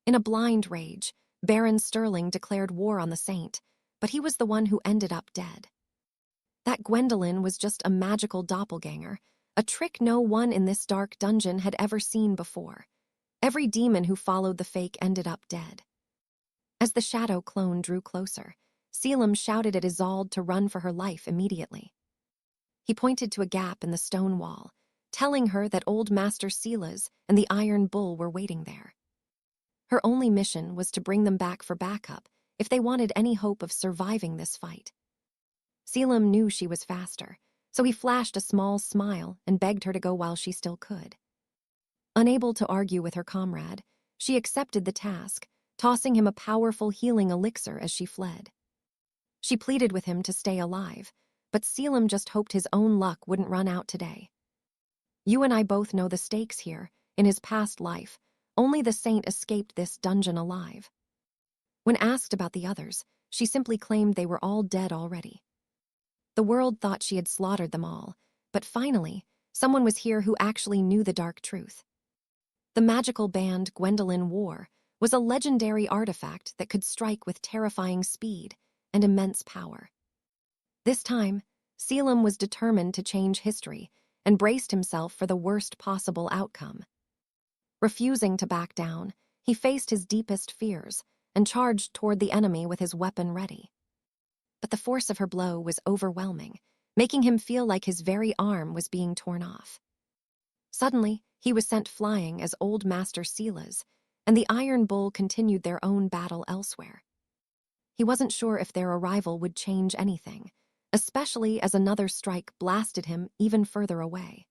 In a blind rage, Baron Sterling declared war on the Saint, but he was the one who ended up dead. That Gwendolen was just a magical doppelganger, a trick no one in this dark dungeon had ever seen before. Every demon who followed the fake ended up dead. As the shadow clone drew closer, 𝒖𝒉𝒍𝒆𝒔𝒔 shouted at Isolde to run for her life immediately. He pointed to a gap in the stone wall, telling her that old Master Silas and the Iron Bull were waiting there. Her only mission was to bring them back for backup if they wanted any hope of surviving this fight. 𝒖𝒉𝒍𝒆𝒔𝒔 knew she was faster, so he flashed a small smile and begged her to go while she still could. Unable to argue with her comrade, she accepted the task, tossing him a powerful healing elixir as she fled. She pleaded with him to stay alive, but 𝒖𝒉𝒍𝒆𝒔𝒔 just hoped his own luck wouldn't run out today. You and I both know the stakes here. In his past life, only the Saint escaped this dungeon alive. When asked about the others, she simply claimed they were all dead already. The world thought she had slaughtered them all, but finally, someone was here who actually knew the dark truth. The magical band Gwendolen wore was a legendary artifact that could strike with terrifying speed and immense power. This time, 𝒖𝒉𝒍𝒆𝒔𝒔 was determined to change history and braced himself for the worst possible outcome. Refusing to back down, he faced his deepest fears and charged toward the enemy with his weapon ready. But the force of her blow was overwhelming, making him feel like his very arm was being torn off. Suddenly, he was sent flying as old Master Silas, and the Iron Bull continued their own battle elsewhere. He wasn't sure if their arrival would change anything, especially as another strike blasted him even further away.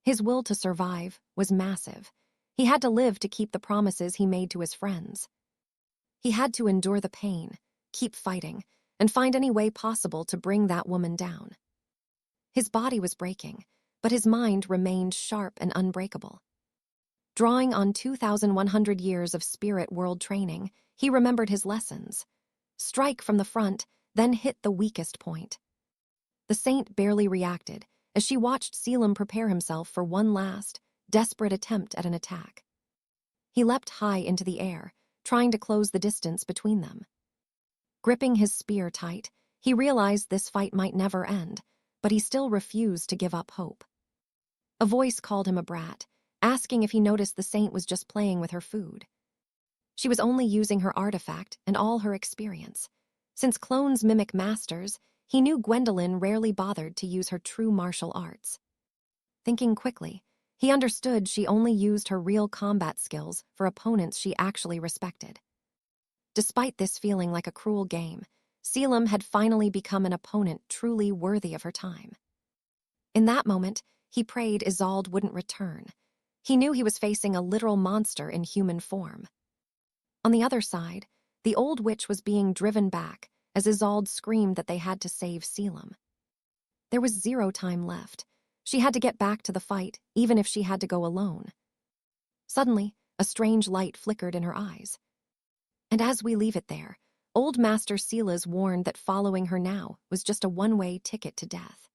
His will to survive was massive. He had to live to keep the promises he made to his friends. He had to endure the pain, keep fighting, and find any way possible to bring that woman down. His body was breaking, but his mind remained sharp and unbreakable. Drawing on 2,100 years of spirit world training, he remembered his lessons. Strike from the front, then hit the weakest point. The Saint barely reacted as she watched 𝒖𝒉𝒍𝒆𝒔𝒔 prepare himself for one last, desperate attempt at an attack. He leapt high into the air, trying to close the distance between them. Gripping his spear tight, he realized this fight might never end, but he still refused to give up hope. A voice called him a brat, asking if he noticed the Saint was just playing with her food. She was only using her artifact and all her experience. Since clones mimic masters, he knew Gwendolen rarely bothered to use her true martial arts. Thinking quickly, he understood she only used her real combat skills for opponents she actually respected. Despite this feeling like a cruel game, 𝒖𝒉𝒍𝒆𝒔𝒔 had finally become an opponent truly worthy of her time. In that moment, he prayed Isolde wouldn't return. He knew he was facing a literal monster in human form. On the other side, the old witch was being driven back as Isolde screamed that they had to save 𝒖𝒉𝒍𝒆𝒔𝒉𝒍𝒆. There was 0 time left. She had to get back to the fight, even if she had to go alone. Suddenly, a strange light flickered in her eyes. And as we leave it there, old Master Silas warned that following her now was just a one-way ticket to death.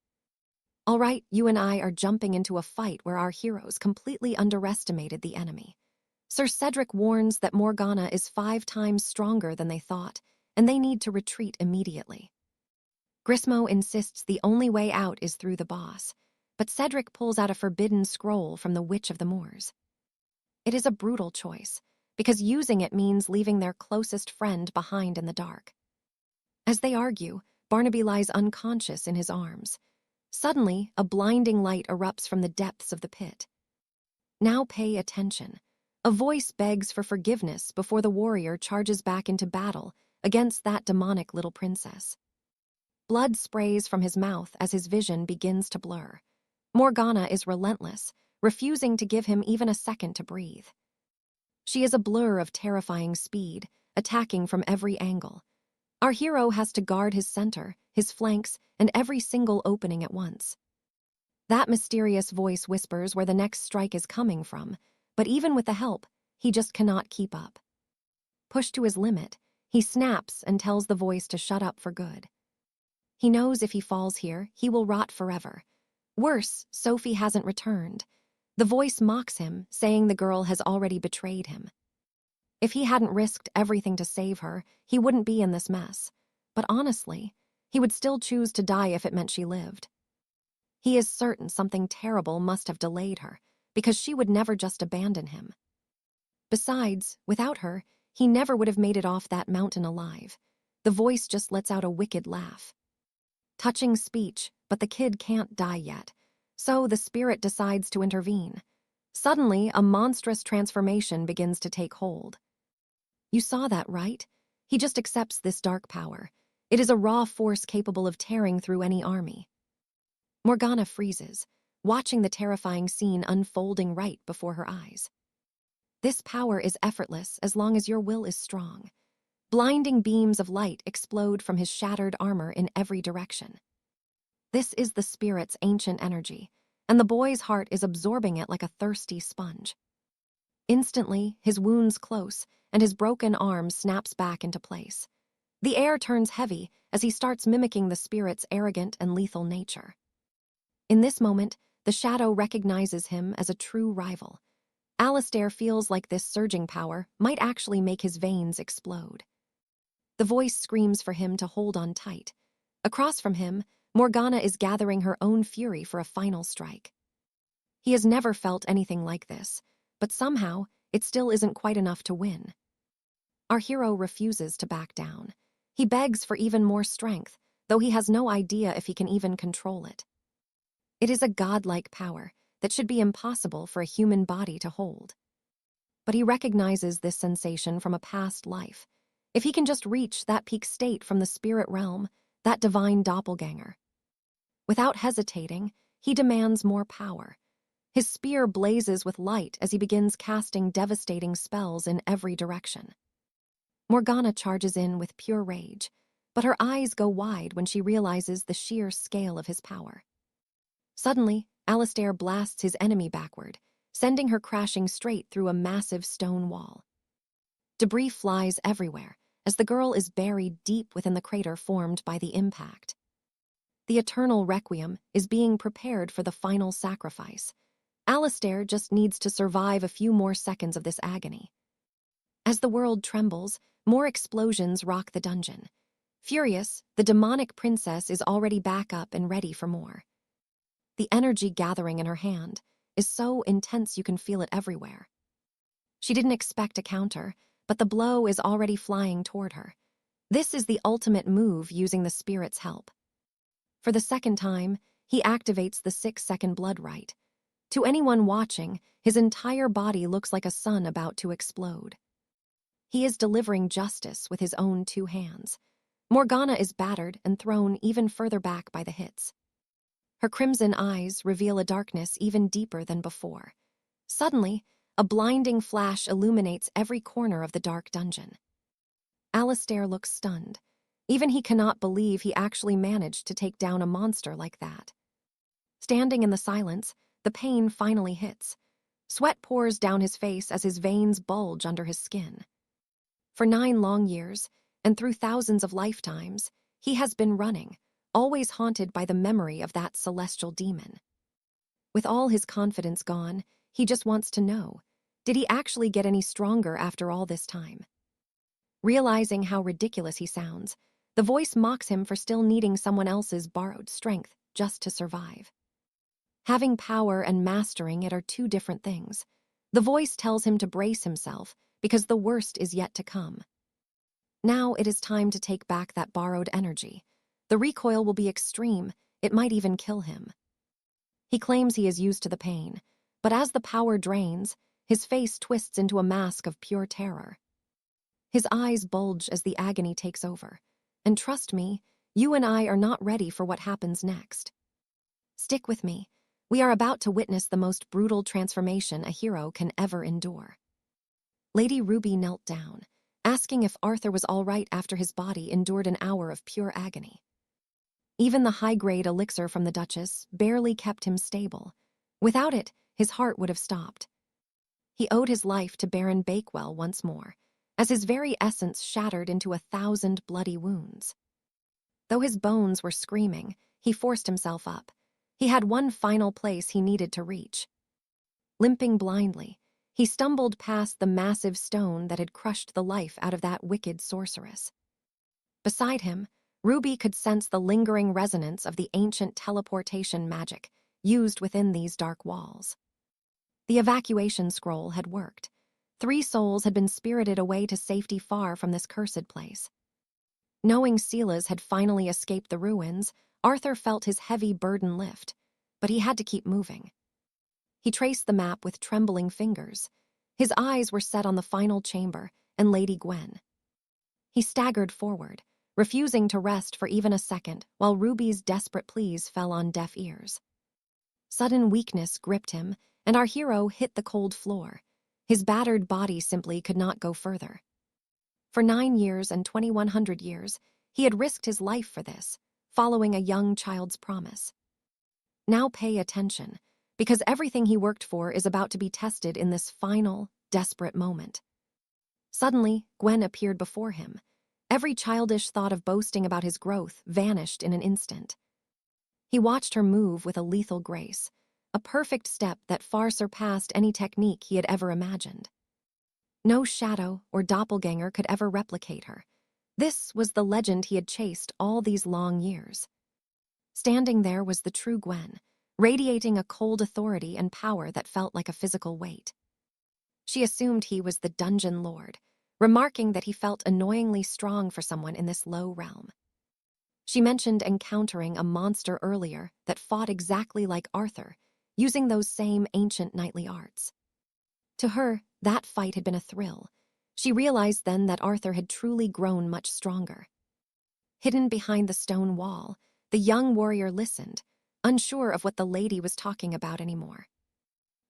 All right, you and I are jumping into a fight where our heroes completely underestimated the enemy. Sir Cedric warns that Morgana is 5 times stronger than they thought, and they need to retreat immediately. Grismo insists the only way out is through the boss, but Cedric pulls out a forbidden scroll from the Witch of the Moors. It is a brutal choice, because using it means leaving their closest friend behind in the dark. As they argue, Barnaby lies unconscious in his arms. Suddenly, a blinding light erupts from the depths of the pit. Now pay attention. A voice begs for forgiveness before the warrior charges back into battle against that demonic little princess. Blood sprays from his mouth as his vision begins to blur. Morgana is relentless, refusing to give him even a second to breathe. She is a blur of terrifying speed, attacking from every angle. Our hero has to guard his center, his flanks, and every single opening at once. That mysterious voice whispers where the next strike is coming from, but even with the help, he just cannot keep up. Pushed to his limit, he snaps and tells the voice to shut up for good. He knows if he falls here, he will rot forever. Worse, Sophie hasn't returned. The voice mocks him, saying the girl has already betrayed him. If he hadn't risked everything to save her, he wouldn't be in this mess. But honestly, he would still choose to die if it meant she lived. He is certain something terrible must have delayed her, because she would never just abandon him. Besides, without her, he never would have made it off that mountain alive. The voice just lets out a wicked laugh. Touching speech, but the kid can't die yet, so the spirit decides to intervene. Suddenly, a monstrous transformation begins to take hold. You saw that, right? He just accepts this dark power. It is a raw force capable of tearing through any army. Morgana freezes, watching the terrifying scene unfolding right before her eyes. This power is effortless as long as your will is strong. Blinding beams of light explode from his shattered armor in every direction. This is the spirit's ancient energy, and the boy's heart is absorbing it like a thirsty sponge. Instantly, his wounds close, and his broken arm snaps back into place. The air turns heavy as he starts mimicking the spirit's arrogant and lethal nature. In this moment, the shadow recognizes him as a true rival. Alistair feels like this surging power might actually make his veins explode. The voice screams for him to hold on tight. Across from him, Morgana is gathering her own fury for a final strike. He has never felt anything like this, but somehow, it still isn't quite enough to win. Our hero refuses to back down. He begs for even more strength, though he has no idea if he can even control it. It is a godlike power that should be impossible for a human body to hold. But he recognizes this sensation from a past life. If he can just reach that peak state from the spirit realm, that divine doppelganger. Without hesitating, he demands more power. His spear blazes with light as he begins casting devastating spells in every direction. Morgana charges in with pure rage, but her eyes go wide when she realizes the sheer scale of his power. Suddenly, Alistair blasts his enemy backward, sending her crashing straight through a massive stone wall. Debris flies everywhere, as the girl is buried deep within the crater formed by the impact. The eternal requiem is being prepared for the final sacrifice. Alistair just needs to survive a few more seconds of this agony. As the world trembles, more explosions rock the dungeon. Furious, the demonic princess is already back up and ready for more. The energy gathering in her hand is so intense you can feel it everywhere. She didn't expect a counter, but the blow is already flying toward her. This is the ultimate move using the spirit's help. For the second time, he activates the 6-second blood rite. To anyone watching, his entire body looks like a sun about to explode. He is delivering justice with his own 2 hands. Morgana is battered and thrown even further back by the hits. Her crimson eyes reveal a darkness even deeper than before. Suddenly, a blinding flash illuminates every corner of the dark dungeon. Alistair looks stunned. Even he cannot believe he actually managed to take down a monster like that. Standing in the silence, the pain finally hits. Sweat pours down his face as his veins bulge under his skin. For 9 long years, and through thousands of lifetimes, he has been running, always haunted by the memory of that celestial demon. With all his confidence gone, he just wants to know, Did he actually get any stronger after all this time? Realizing how ridiculous he sounds, the voice mocks him for still needing someone else's borrowed strength just to survive. Having power and mastering it are two different things. The voice tells him to brace himself because the worst is yet to come. Now it is time to take back that borrowed energy. The recoil will be extreme, it might even kill him. He claims he is used to the pain, but as the power drains, his face twists into a mask of pure terror. His eyes bulge as the agony takes over. And trust me, you and I are not ready for what happens next. Stick with me. We are about to witness the most brutal transformation a hero can ever endure. Lady Ruby knelt down, asking if Arthur was all right after his body endured an hour of pure agony. Even the high-grade elixir from the Duchess barely kept him stable. Without it, his heart would have stopped. He owed his life to Baron Bakewell once more, as his very essence shattered into 1,000 bloody wounds. Though his bones were screaming, he forced himself up. He had one final place he needed to reach. Limping blindly, he stumbled past the massive stone that had crushed the life out of that wicked sorceress. Beside him, Ruby could sense the lingering resonance of the ancient teleportation magic used within these dark walls. The evacuation scroll had worked. 3 souls had been spirited away to safety far from this cursed place. Knowing Silas had finally escaped the ruins, Arthur felt his heavy burden lift, but he had to keep moving. He traced the map with trembling fingers. His eyes were set on the final chamber and Lady Gwen. He staggered forward, refusing to rest for even a second while Ruby's desperate pleas fell on deaf ears. Sudden weakness gripped him, and our hero hit the cold floor. His battered body simply could not go further. For 9 years and 2,100 years, he had risked his life for this, following a young child's promise. Now pay attention, because everything he worked for is about to be tested in this final, desperate moment. Suddenly, Gwen appeared before him. Every childish thought of boasting about his growth vanished in an instant. He watched her move with a lethal grace, a perfect step that far surpassed any technique he had ever imagined. No shadow or doppelganger could ever replicate her. This was the legend he had chased all these long years. Standing there was the true Gwen, radiating a cold authority and power that felt like a physical weight. She assumed he was the dungeon lord, remarking that he felt annoyingly strong for someone in this low realm. She mentioned encountering a monster earlier that fought exactly like Arthur, using those same ancient knightly arts. To her, that fight had been a thrill. She realized then that Arthur had truly grown much stronger. Hidden behind the stone wall, the young warrior listened, unsure of what the lady was talking about anymore.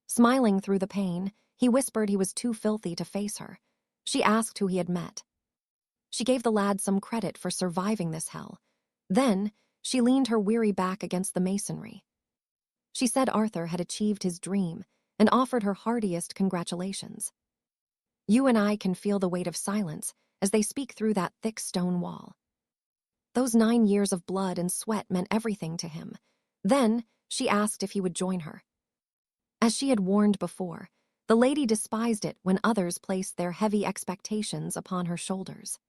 Smiling through the pain, he whispered he was too filthy to face her. She asked who he had met. She gave the lad some credit for surviving this hell. Then, she leaned her weary back against the masonry. She said Arthur had achieved his dream and offered her heartiest congratulations. You and I can feel the weight of silence as they speak through that thick stone wall. Those 9 years of blood and sweat meant everything to him. Then, she asked if he would join her. As she had warned before, the lady despised it when others placed their heavy expectations upon her shoulders.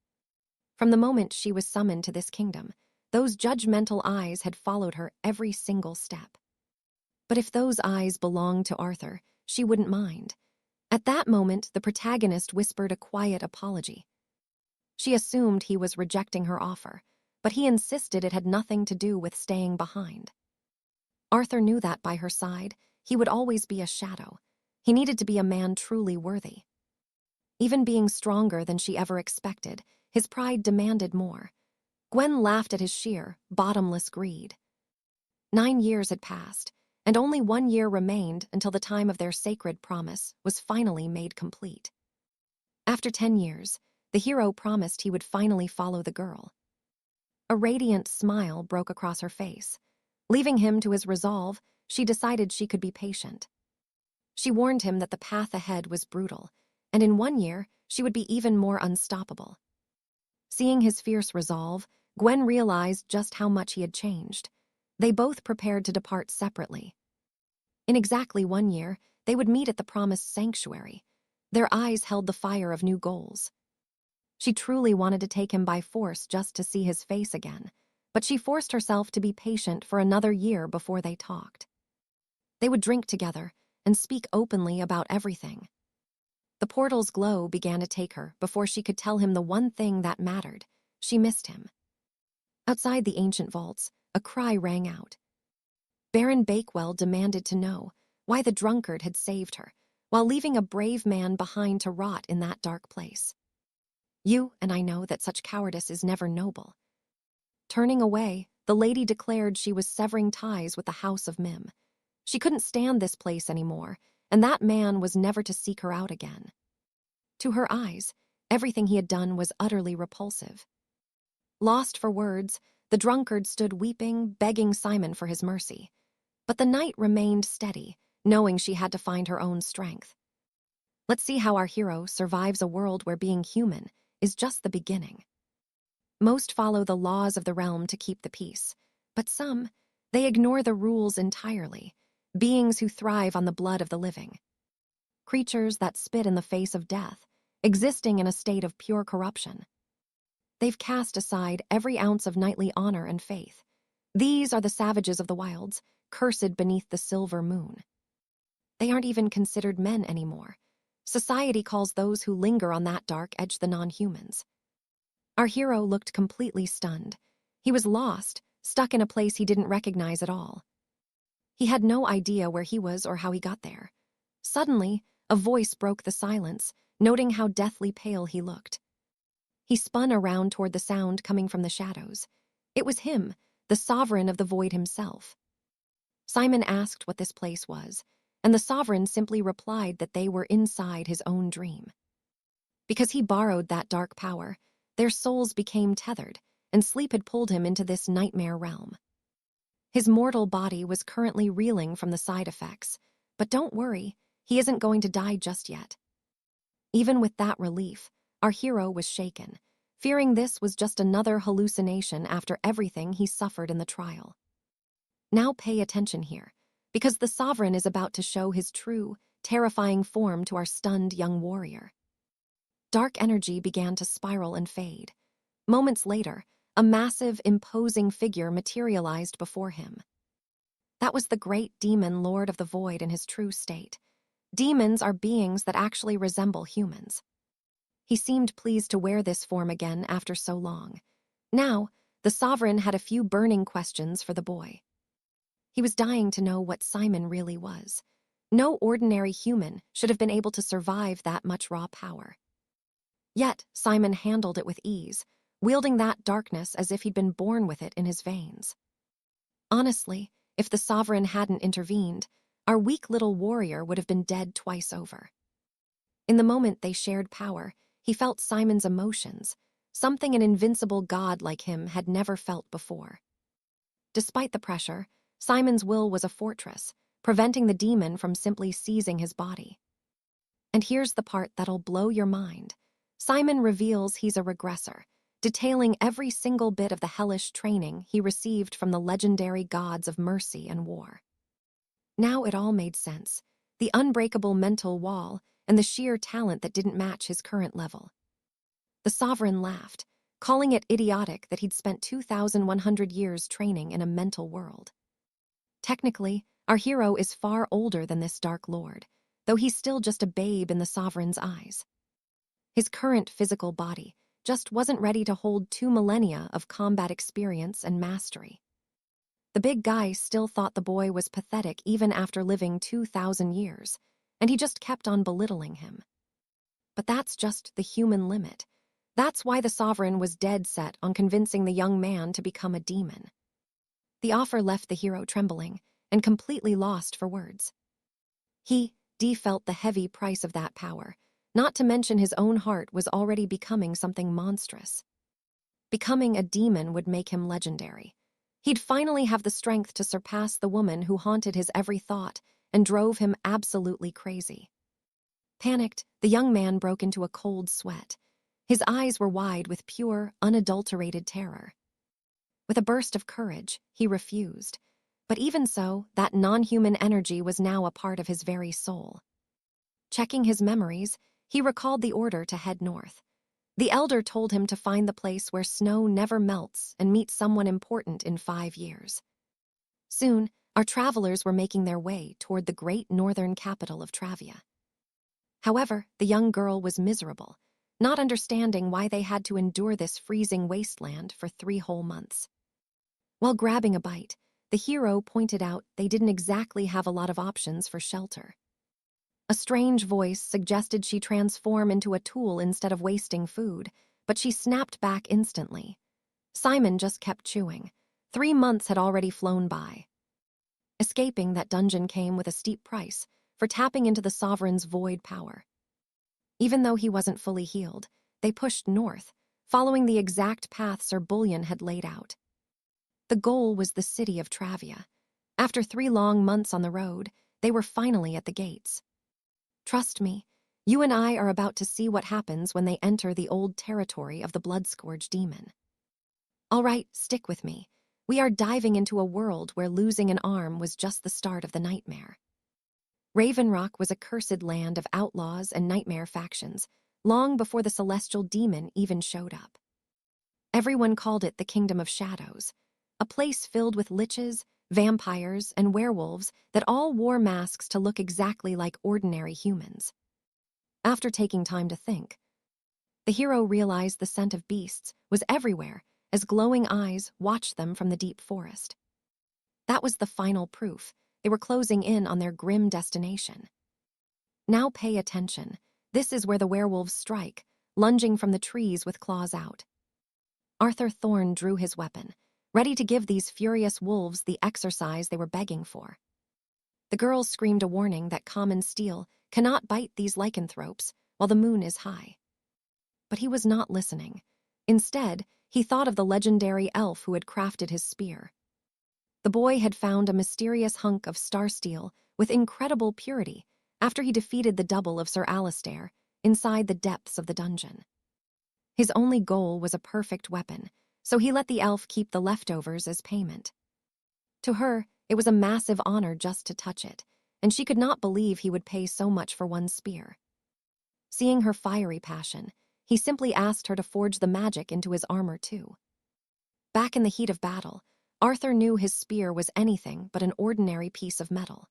From the moment she was summoned to this kingdom, those judgmental eyes had followed her every single step. But if those eyes belonged to Arthur, she wouldn't mind. At that moment, the protagonist whispered a quiet apology. She assumed he was rejecting her offer, but he insisted it had nothing to do with staying behind. Arthur knew that by her side, he would always be a shadow. He needed to be a man truly worthy. Even being stronger than she ever expected, his pride demanded more. Gwen laughed at his sheer, bottomless greed. 9 years had passed, and only 1 year remained until the time of their sacred promise was finally made complete. After 10 years, the hero promised he would finally follow the girl. A radiant smile broke across her face. Leaving him to his resolve, she decided she could be patient. She warned him that the path ahead was brutal, and in 1 year, she would be even more unstoppable. Seeing his fierce resolve, Gwen realized just how much he had changed. They both prepared to depart separately. In exactly 1 year, they would meet at the promised sanctuary, Their eyes held the fire of new goals. She truly wanted to take him by force just to see his face again, but she forced herself to be patient for another year before they talked. They would drink together and speak openly about everything. The portal's glow began to take her before she could tell him the one thing that mattered. She missed him. Outside the ancient vaults, a cry rang out. Baron Bakewell demanded to know why the drunkard had saved her, while leaving a brave man behind to rot in that dark place. You and I know that such cowardice is never noble. Turning away, the lady declared she was severing ties with the House of Mim. She couldn't stand this place anymore, and that man was never to seek her out again. To her eyes, everything he had done was utterly repulsive. Lost for words, the drunkard stood weeping, begging Simon for his mercy. But the knight remained steady, knowing she had to find her own strength. Let's see how our hero survives a world where being human is just the beginning. Most follow the laws of the realm to keep the peace, but some, they ignore the rules entirely, beings who thrive on the blood of the living. Creatures that spit in the face of death, existing in a state of pure corruption. They've cast aside every ounce of knightly honor and faith. These are the savages of the wilds, cursed beneath the silver moon. They aren't even considered men anymore. Society calls those who linger on that dark edge the non-humans. Our hero looked completely stunned. He was lost, stuck in a place he didn't recognize at all. He had no idea where he was or how he got there. Suddenly, a voice broke the silence, noting how deathly pale he looked. He spun around toward the sound coming from the shadows. It was him, the sovereign of the void himself. Simon asked what this place was, and the sovereign simply replied that they were inside his own dream. Because he borrowed that dark power, their souls became tethered, and sleep had pulled him into this nightmare realm. His mortal body was currently reeling from the side effects, but don't worry, he isn't going to die just yet. Even with that relief, our hero was shaken, fearing this was just another hallucination after everything he suffered in the trial. Now pay attention here, because the sovereign is about to show his true, terrifying form to our stunned young warrior. Dark energy began to spiral and fade. Moments later, a massive, imposing figure materialized before him. That was the great demon Lord of the Void in his true state. Demons are beings that actually resemble humans. He seemed pleased to wear this form again after so long. Now, the sovereign had a few burning questions for the boy. He was dying to know what Simon really was. No ordinary human should have been able to survive that much raw power. Yet, Simon handled it with ease, wielding that darkness as if he'd been born with it in his veins. Honestly, if the sovereign hadn't intervened, our weak little warrior would have been dead twice over. In the moment they shared power, he felt Simon's emotions, something an invincible god like him had never felt before. Despite the pressure, Simon's will was a fortress, preventing the demon from simply seizing his body. And here's the part that'll blow your mind. Simon reveals he's a regressor, detailing every single bit of the hellish training he received from the legendary gods of mercy and war. Now it all made sense, the unbreakable mental wall and the sheer talent that didn't match his current level. The sovereign laughed, calling it idiotic that he'd spent 2,100 years training in a mental world. Technically, our hero is far older than this dark lord, though he's still just a babe in the sovereign's eyes. His current physical body just wasn't ready to hold 2 millennia of combat experience and mastery. The big guy still thought the boy was pathetic even after living 2,000 years, and he just kept on belittling him. But that's just the human limit. That's why the sovereign was dead set on convincing the young man to become a demon. The offer left the hero trembling and completely lost for words. He felt the heavy price of that power, not to mention his own heart was already becoming something monstrous. Becoming a demon would make him legendary. He'd finally have the strength to surpass the woman who haunted his every thought and drove him absolutely crazy. Panicked, the young man broke into a cold sweat. His eyes were wide with pure, unadulterated terror. With a burst of courage, he refused. But even so, that non-human energy was now a part of his very soul. Checking his memories, He recalled the order to head north. The elder told him to find the place where snow never melts and meet someone important in 5 years. Soon, our travelers were making their way toward the great northern capital of Travia. However, the young girl was miserable, not understanding why they had to endure this freezing wasteland for 3 whole months. While grabbing a bite, the hero pointed out they didn't exactly have a lot of options for shelter. A strange voice suggested she transform into a tool instead of wasting food, but she snapped back instantly. Simon just kept chewing. 3 months had already flown by. Escaping that dungeon came with a steep price for tapping into the sovereign's void power. Even though he wasn't fully healed, they pushed north, following the exact path Sir Bullion had laid out. The goal was the city of Travia. After 3 long months on the road, they were finally at the gates. Trust me, you and I are about to see what happens when they enter the old territory of the Bloodscourge demon. All right, stick with me. We are diving into a world where losing an arm was just the start of the nightmare. Raven Rock was a cursed land of outlaws and nightmare factions, long before the celestial demon even showed up. Everyone called it the Kingdom of Shadows, a place filled with liches, vampires, and werewolves that all wore masks to look exactly like ordinary humans. After taking time to think, the hero realized the scent of beasts was everywhere as glowing eyes watched them from the deep forest. That was the final proof. They were closing in on their grim destination. Now pay attention. This is where the werewolves strike, lunging from the trees with claws out. Arthur Thorne drew his weapon, ready to give these furious wolves the exercise they were begging for. The girls screamed a warning that common steel cannot bite these lycanthropes while the moon is high. But he was not listening. Instead, he thought of the legendary elf who had crafted his spear. The boy had found a mysterious hunk of star steel with incredible purity after he defeated the double of Sir Alistair inside the depths of the dungeon. His only goal was a perfect weapon, so he let the elf keep the leftovers as payment. To her, it was a massive honor just to touch it, and she could not believe he would pay so much for one spear. Seeing her fiery passion, he simply asked her to forge the magic into his armor too. Back in the heat of battle, Arthur knew his spear was anything but an ordinary piece of metal.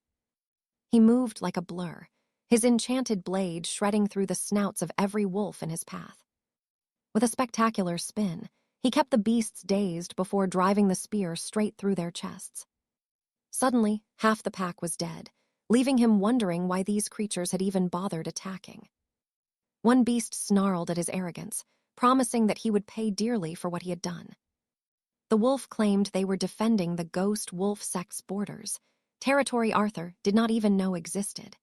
He moved like a blur, his enchanted blade shredding through the snouts of every wolf in his path. With a spectacular spin, he kept the beasts dazed before driving the spear straight through their chests. Suddenly, half the pack was dead, leaving him wondering why these creatures had even bothered attacking. One beast snarled at his arrogance, promising that he would pay dearly for what he had done. The wolf claimed they were defending the ghost wolf sect's borders, territory Arthur did not even know existed.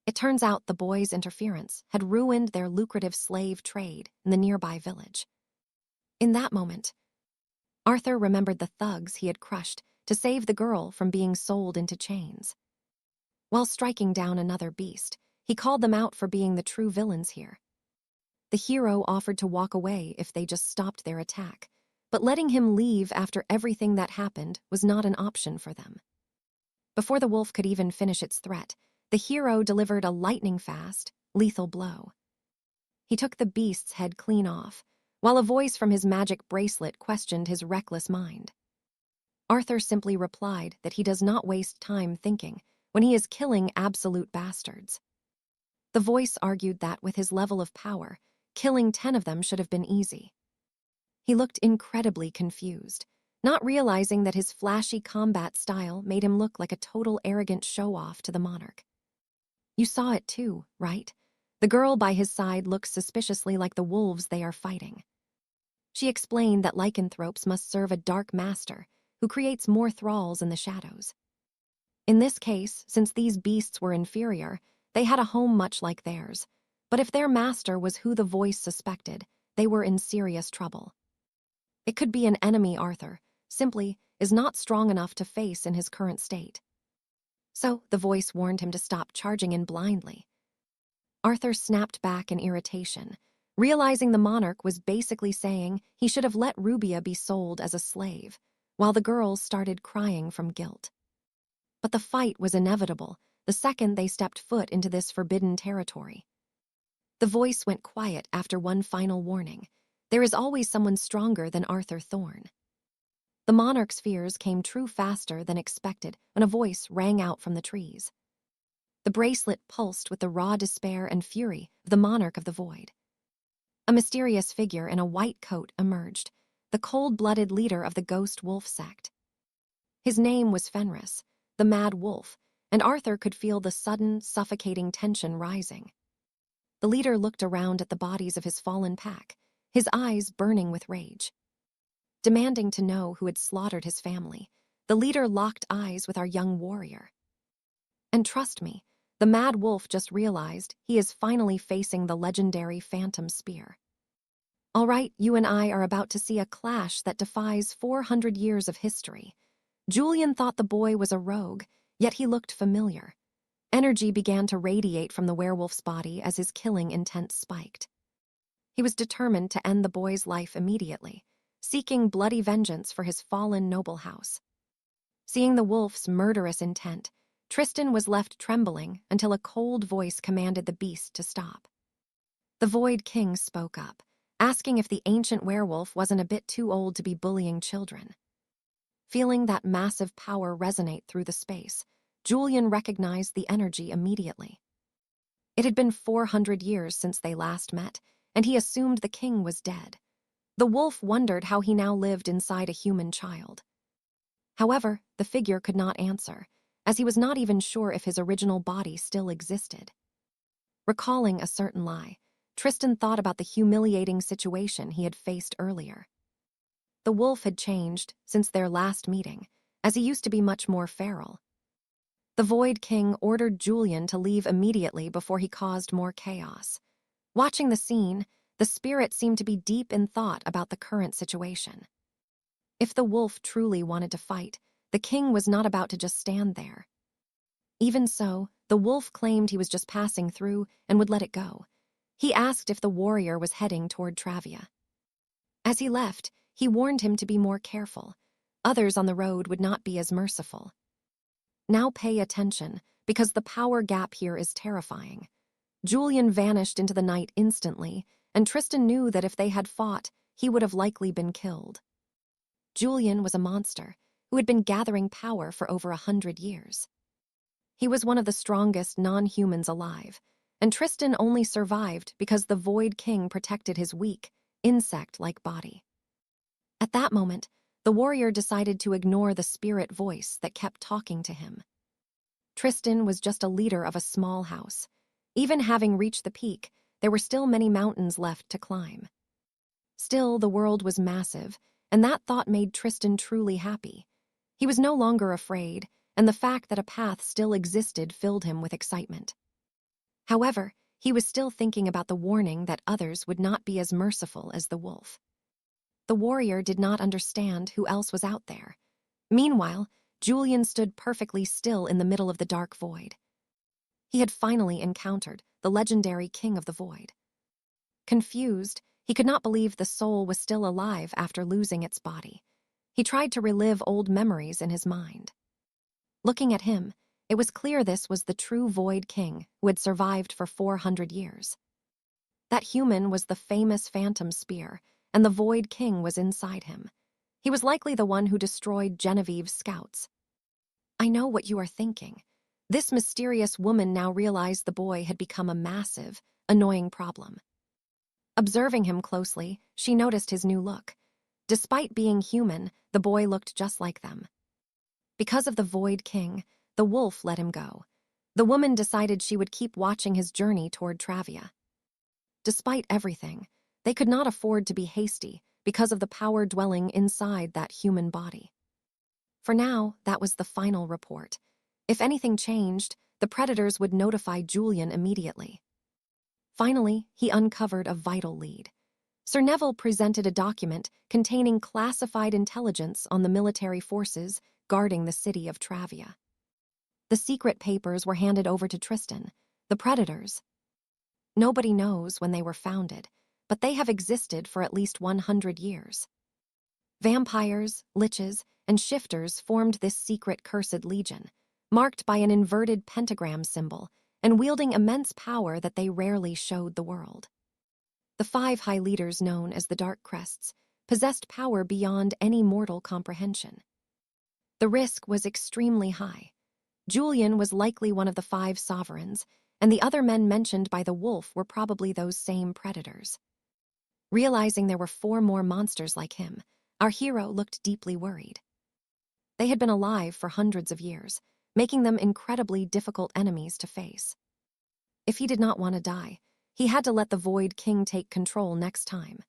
It turns out the boy's interference had ruined their lucrative slave trade in the nearby village. In that moment, Arthur remembered the thugs he had crushed to save the girl from being sold into chains. While striking down another beast, he called them out for being the true villains here. The hero offered to walk away if they just stopped their attack, but letting him leave after everything that happened was not an option for them. Before the wolf could even finish its threat, the hero delivered a lightning-fast, lethal blow. He took the beast's head clean off, while a voice from his magic bracelet questioned his reckless mind. Arthur simply replied that he does not waste time thinking when he is killing absolute bastards. The voice argued that with his level of power, killing 10 of them should have been easy. He looked incredibly confused, not realizing that his flashy combat style made him look like a total arrogant show-off to the monarch. You saw it too, right? The girl by his side looks suspiciously like the wolves they are fighting. She explained that lycanthropes must serve a dark master who creates more thralls in the shadows. In this case, since these beasts were inferior, they had a home much like theirs, but if their master was who the voice suspected, they were in serious trouble. It could be an enemy Arthur simply is not strong enough to face in his current state. So the voice warned him to stop charging in blindly. Arthur snapped back in irritation, realizing the monarch was basically saying he should have let Rubia be sold as a slave, while the girls started crying from guilt. But the fight was inevitable the second they stepped foot into this forbidden territory. The voice went quiet after one final warning. There is always someone stronger than Arthur Thorne. The monarch's fears came true faster than expected when a voice rang out from the trees. The bracelet pulsed with the raw despair and fury of the monarch of the void. A mysterious figure in a white coat emerged, the cold-blooded leader of the ghost wolf sect. His name was Fenris, the mad wolf, and Arthur could feel the sudden, suffocating tension rising. The leader looked around at the bodies of his fallen pack, his eyes burning with rage. Demanding to know who had slaughtered his family, the leader locked eyes with our young warrior. And trust me, the mad wolf just realized he is finally facing the legendary phantom spear. All right, you and I are about to see a clash that defies 400 years of history. Julian thought the boy was a rogue, yet he looked familiar. Energy began to radiate from the werewolf's body as his killing intent spiked. He was determined to end the boy's life immediately, seeking bloody vengeance for his fallen noble house. Seeing the wolf's murderous intent, Tristan was left trembling until a cold voice commanded the beast to stop. The Void King spoke up, asking if the ancient werewolf wasn't a bit too old to be bullying children. Feeling that massive power resonate through the space, Julian recognized the energy immediately. It had been 400 years since they last met, and he assumed the king was dead. The wolf wondered how he now lived inside a human child. However, the figure could not answer, as he was not even sure if his original body still existed. Recalling a certain lie, Tristan thought about the humiliating situation he had faced earlier. The wolf had changed since their last meeting, as he used to be much more feral. The Void King ordered Julian to leave immediately before he caused more chaos. Watching the scene, the spirit seemed to be deep in thought about the current situation. If the wolf truly wanted to fight, the king was not about to just stand there. Even so, the wolf claimed he was just passing through and would let it go. He asked if the warrior was heading toward Travia. As he left, he warned him to be more careful. Others on the road would not be as merciful. Now pay attention, because the power gap here is terrifying. Julian vanished into the night instantly, and Tristan knew that if they had fought, he would have likely been killed. Julian was a monster who had been gathering power for over 100 years. He was one of the strongest non-humans alive, and Tristan only survived because the Void King protected his weak, insect-like body. At that moment, the warrior decided to ignore the spirit voice that kept talking to him. Tristan was just a leader of a small house. Even having reached the peak, there were still many mountains left to climb. Still, the world was massive, and that thought made Tristan truly happy. He was no longer afraid, and the fact that a path still existed filled him with excitement. However, he was still thinking about the warning that others would not be as merciful as the wolf. The warrior did not understand who else was out there. Meanwhile, Julian stood perfectly still in the middle of the dark void. He had finally encountered the legendary King of the Void. Confused, he could not believe the soul was still alive after losing its body. He tried to relive old memories in his mind. Looking at him, it was clear this was the true Void King who had survived for 400 years. That human was the famous Phantom Spear, and the Void King was inside him. He was likely the one who destroyed Genevieve's scouts. I know what you are thinking. This mysterious woman now realized the boy had become a massive, annoying problem. Observing him closely, she noticed his new look. Despite being human, the boy looked just like them. Because of the Void King, the wolf let him go. The woman decided she would keep watching his journey toward Travia. Despite everything, they could not afford to be hasty because of the power dwelling inside that human body. For now, that was the final report. If anything changed, the predators would notify Julian immediately. Finally, he uncovered a vital lead. Sir Neville presented a document containing classified intelligence on the military forces guarding the city of Travia. The secret papers were handed over to Tristan, the predators. Nobody knows when they were founded, but they have existed for at least 100 years. Vampires, liches, and shifters formed this secret cursed legion, marked by an inverted pentagram symbol and wielding immense power that they rarely showed the world. The 5 high leaders known as the Dark Crests possessed power beyond any mortal comprehension. The risk was extremely high. Julian was likely one of the 5 sovereigns, and the other men mentioned by the wolf were probably those same predators. Realizing there were 4 more monsters like him, our hero looked deeply worried. They had been alive for hundreds of years, making them incredibly difficult enemies to face. If he did not want to die, he had to let the Void King take control next time.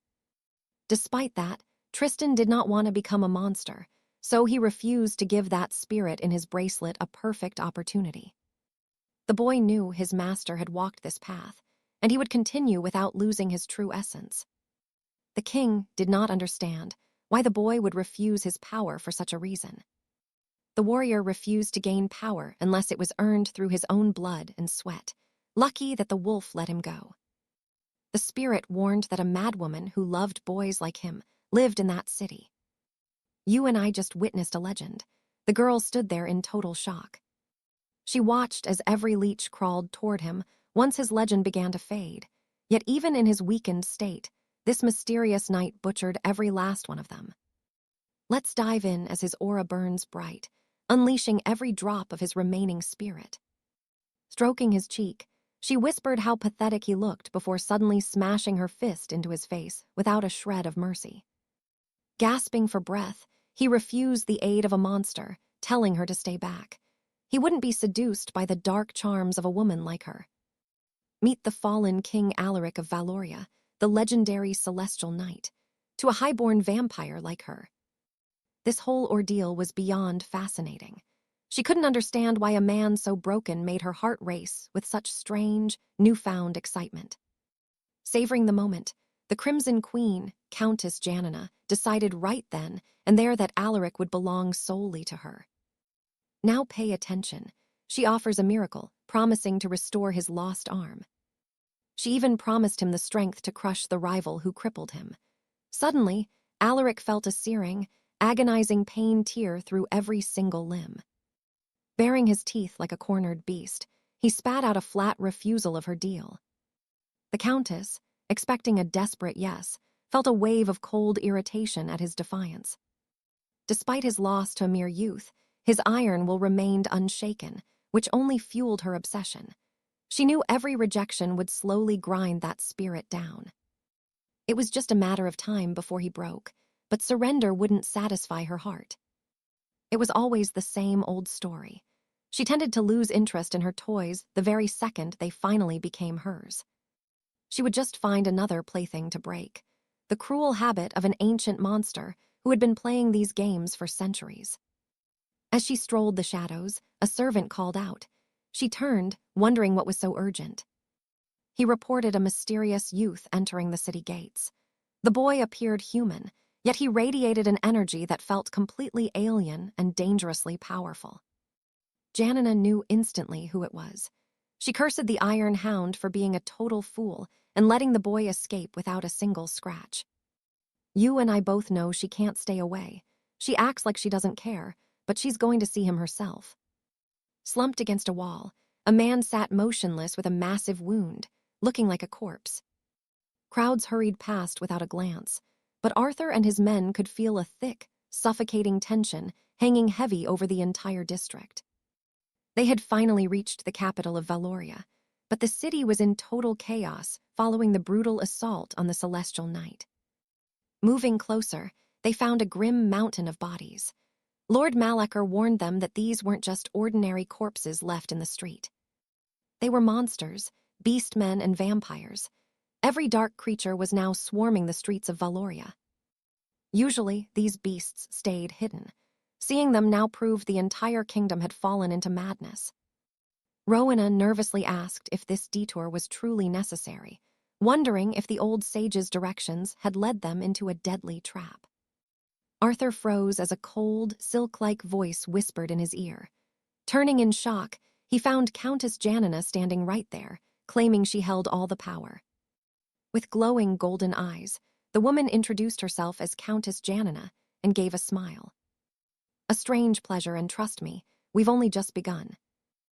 Despite that, Tristan did not want to become a monster, so he refused to give that spirit in his bracelet a perfect opportunity. The boy knew his master had walked this path, and he would continue without losing his true essence. The king did not understand why the boy would refuse his power for such a reason. The warrior refused to gain power unless it was earned through his own blood and sweat. Lucky that the wolf let him go. The spirit warned that a madwoman who loved boys like him lived in that city. You and I just witnessed a legend. The girl stood there in total shock. She watched as every leech crawled toward him once his legend began to fade. Yet even in his weakened state, this mysterious knight butchered every last one of them. Let's dive in as his aura burns bright, unleashing every drop of his remaining spirit. Stroking his cheek, she whispered how pathetic he looked before suddenly smashing her fist into his face without a shred of mercy. Gasping for breath, he refused the aid of a monster, telling her to stay back. He wouldn't be seduced by the dark charms of a woman like her. Meet the fallen King 𝒖𝒕𝒉𝒍𝒆𝒔𝒔, the legendary celestial knight, to a highborn vampire like her. This whole ordeal was beyond fascinating. She couldn't understand why a man so broken made her heart race with such strange, newfound excitement. Savoring the moment, the Crimson Queen, Countess Janina, decided right then and there that Alaric would belong solely to her. Now pay attention. She offers a miracle, promising to restore his lost arm. She even promised him the strength to crush the rival who crippled him. Suddenly, Alaric felt a searing, agonizing pain tear through every single limb. Baring his teeth like a cornered beast, he spat out a flat refusal of her deal. The Countess, expecting a desperate yes, felt a wave of cold irritation at his defiance. Despite his loss to a mere youth, his iron will remained unshaken, which only fueled her obsession. She knew every rejection would slowly grind that spirit down. It was just a matter of time before he broke, but surrender wouldn't satisfy her heart. It was always the same old story. She tended to lose interest in her toys the very second they finally became hers. She would just find another plaything to break, the cruel habit of an ancient monster who had been playing these games for centuries. As she strolled the shadows, a servant called out. She turned, wondering what was so urgent. He reported a mysterious youth entering the city gates. The boy appeared human, yet he radiated an energy that felt completely alien and dangerously powerful. Janina knew instantly who it was. She cursed the Iron Hound for being a total fool and letting the boy escape without a single scratch. You and I both know she can't stay away. She acts like she doesn't care, but she's going to see him herself. Slumped against a wall, a man sat motionless with a massive wound, looking like a corpse. Crowds hurried past without a glance, but Arthur and his men could feel a thick, suffocating tension hanging heavy over the entire district. They had finally reached the capital of Valoria, but the city was in total chaos following the brutal assault on the Celestial Knight. Moving closer, they found a grim mountain of bodies. Lord Malacher warned them that these weren't just ordinary corpses left in the street. They were monsters, beastmen and vampires. Every dark creature was now swarming the streets of Valoria. Usually, these beasts stayed hidden. Seeing them now proved the entire kingdom had fallen into madness. Rowena nervously asked if this detour was truly necessary, wondering if the old sage's directions had led them into a deadly trap. Arthur froze as a cold, silk-like voice whispered in his ear. Turning in shock, he found Countess Janina standing right there, claiming she held all the power. With glowing golden eyes, the woman introduced herself as Countess Janina and gave a smile. A strange pleasure, and trust me, we've only just begun.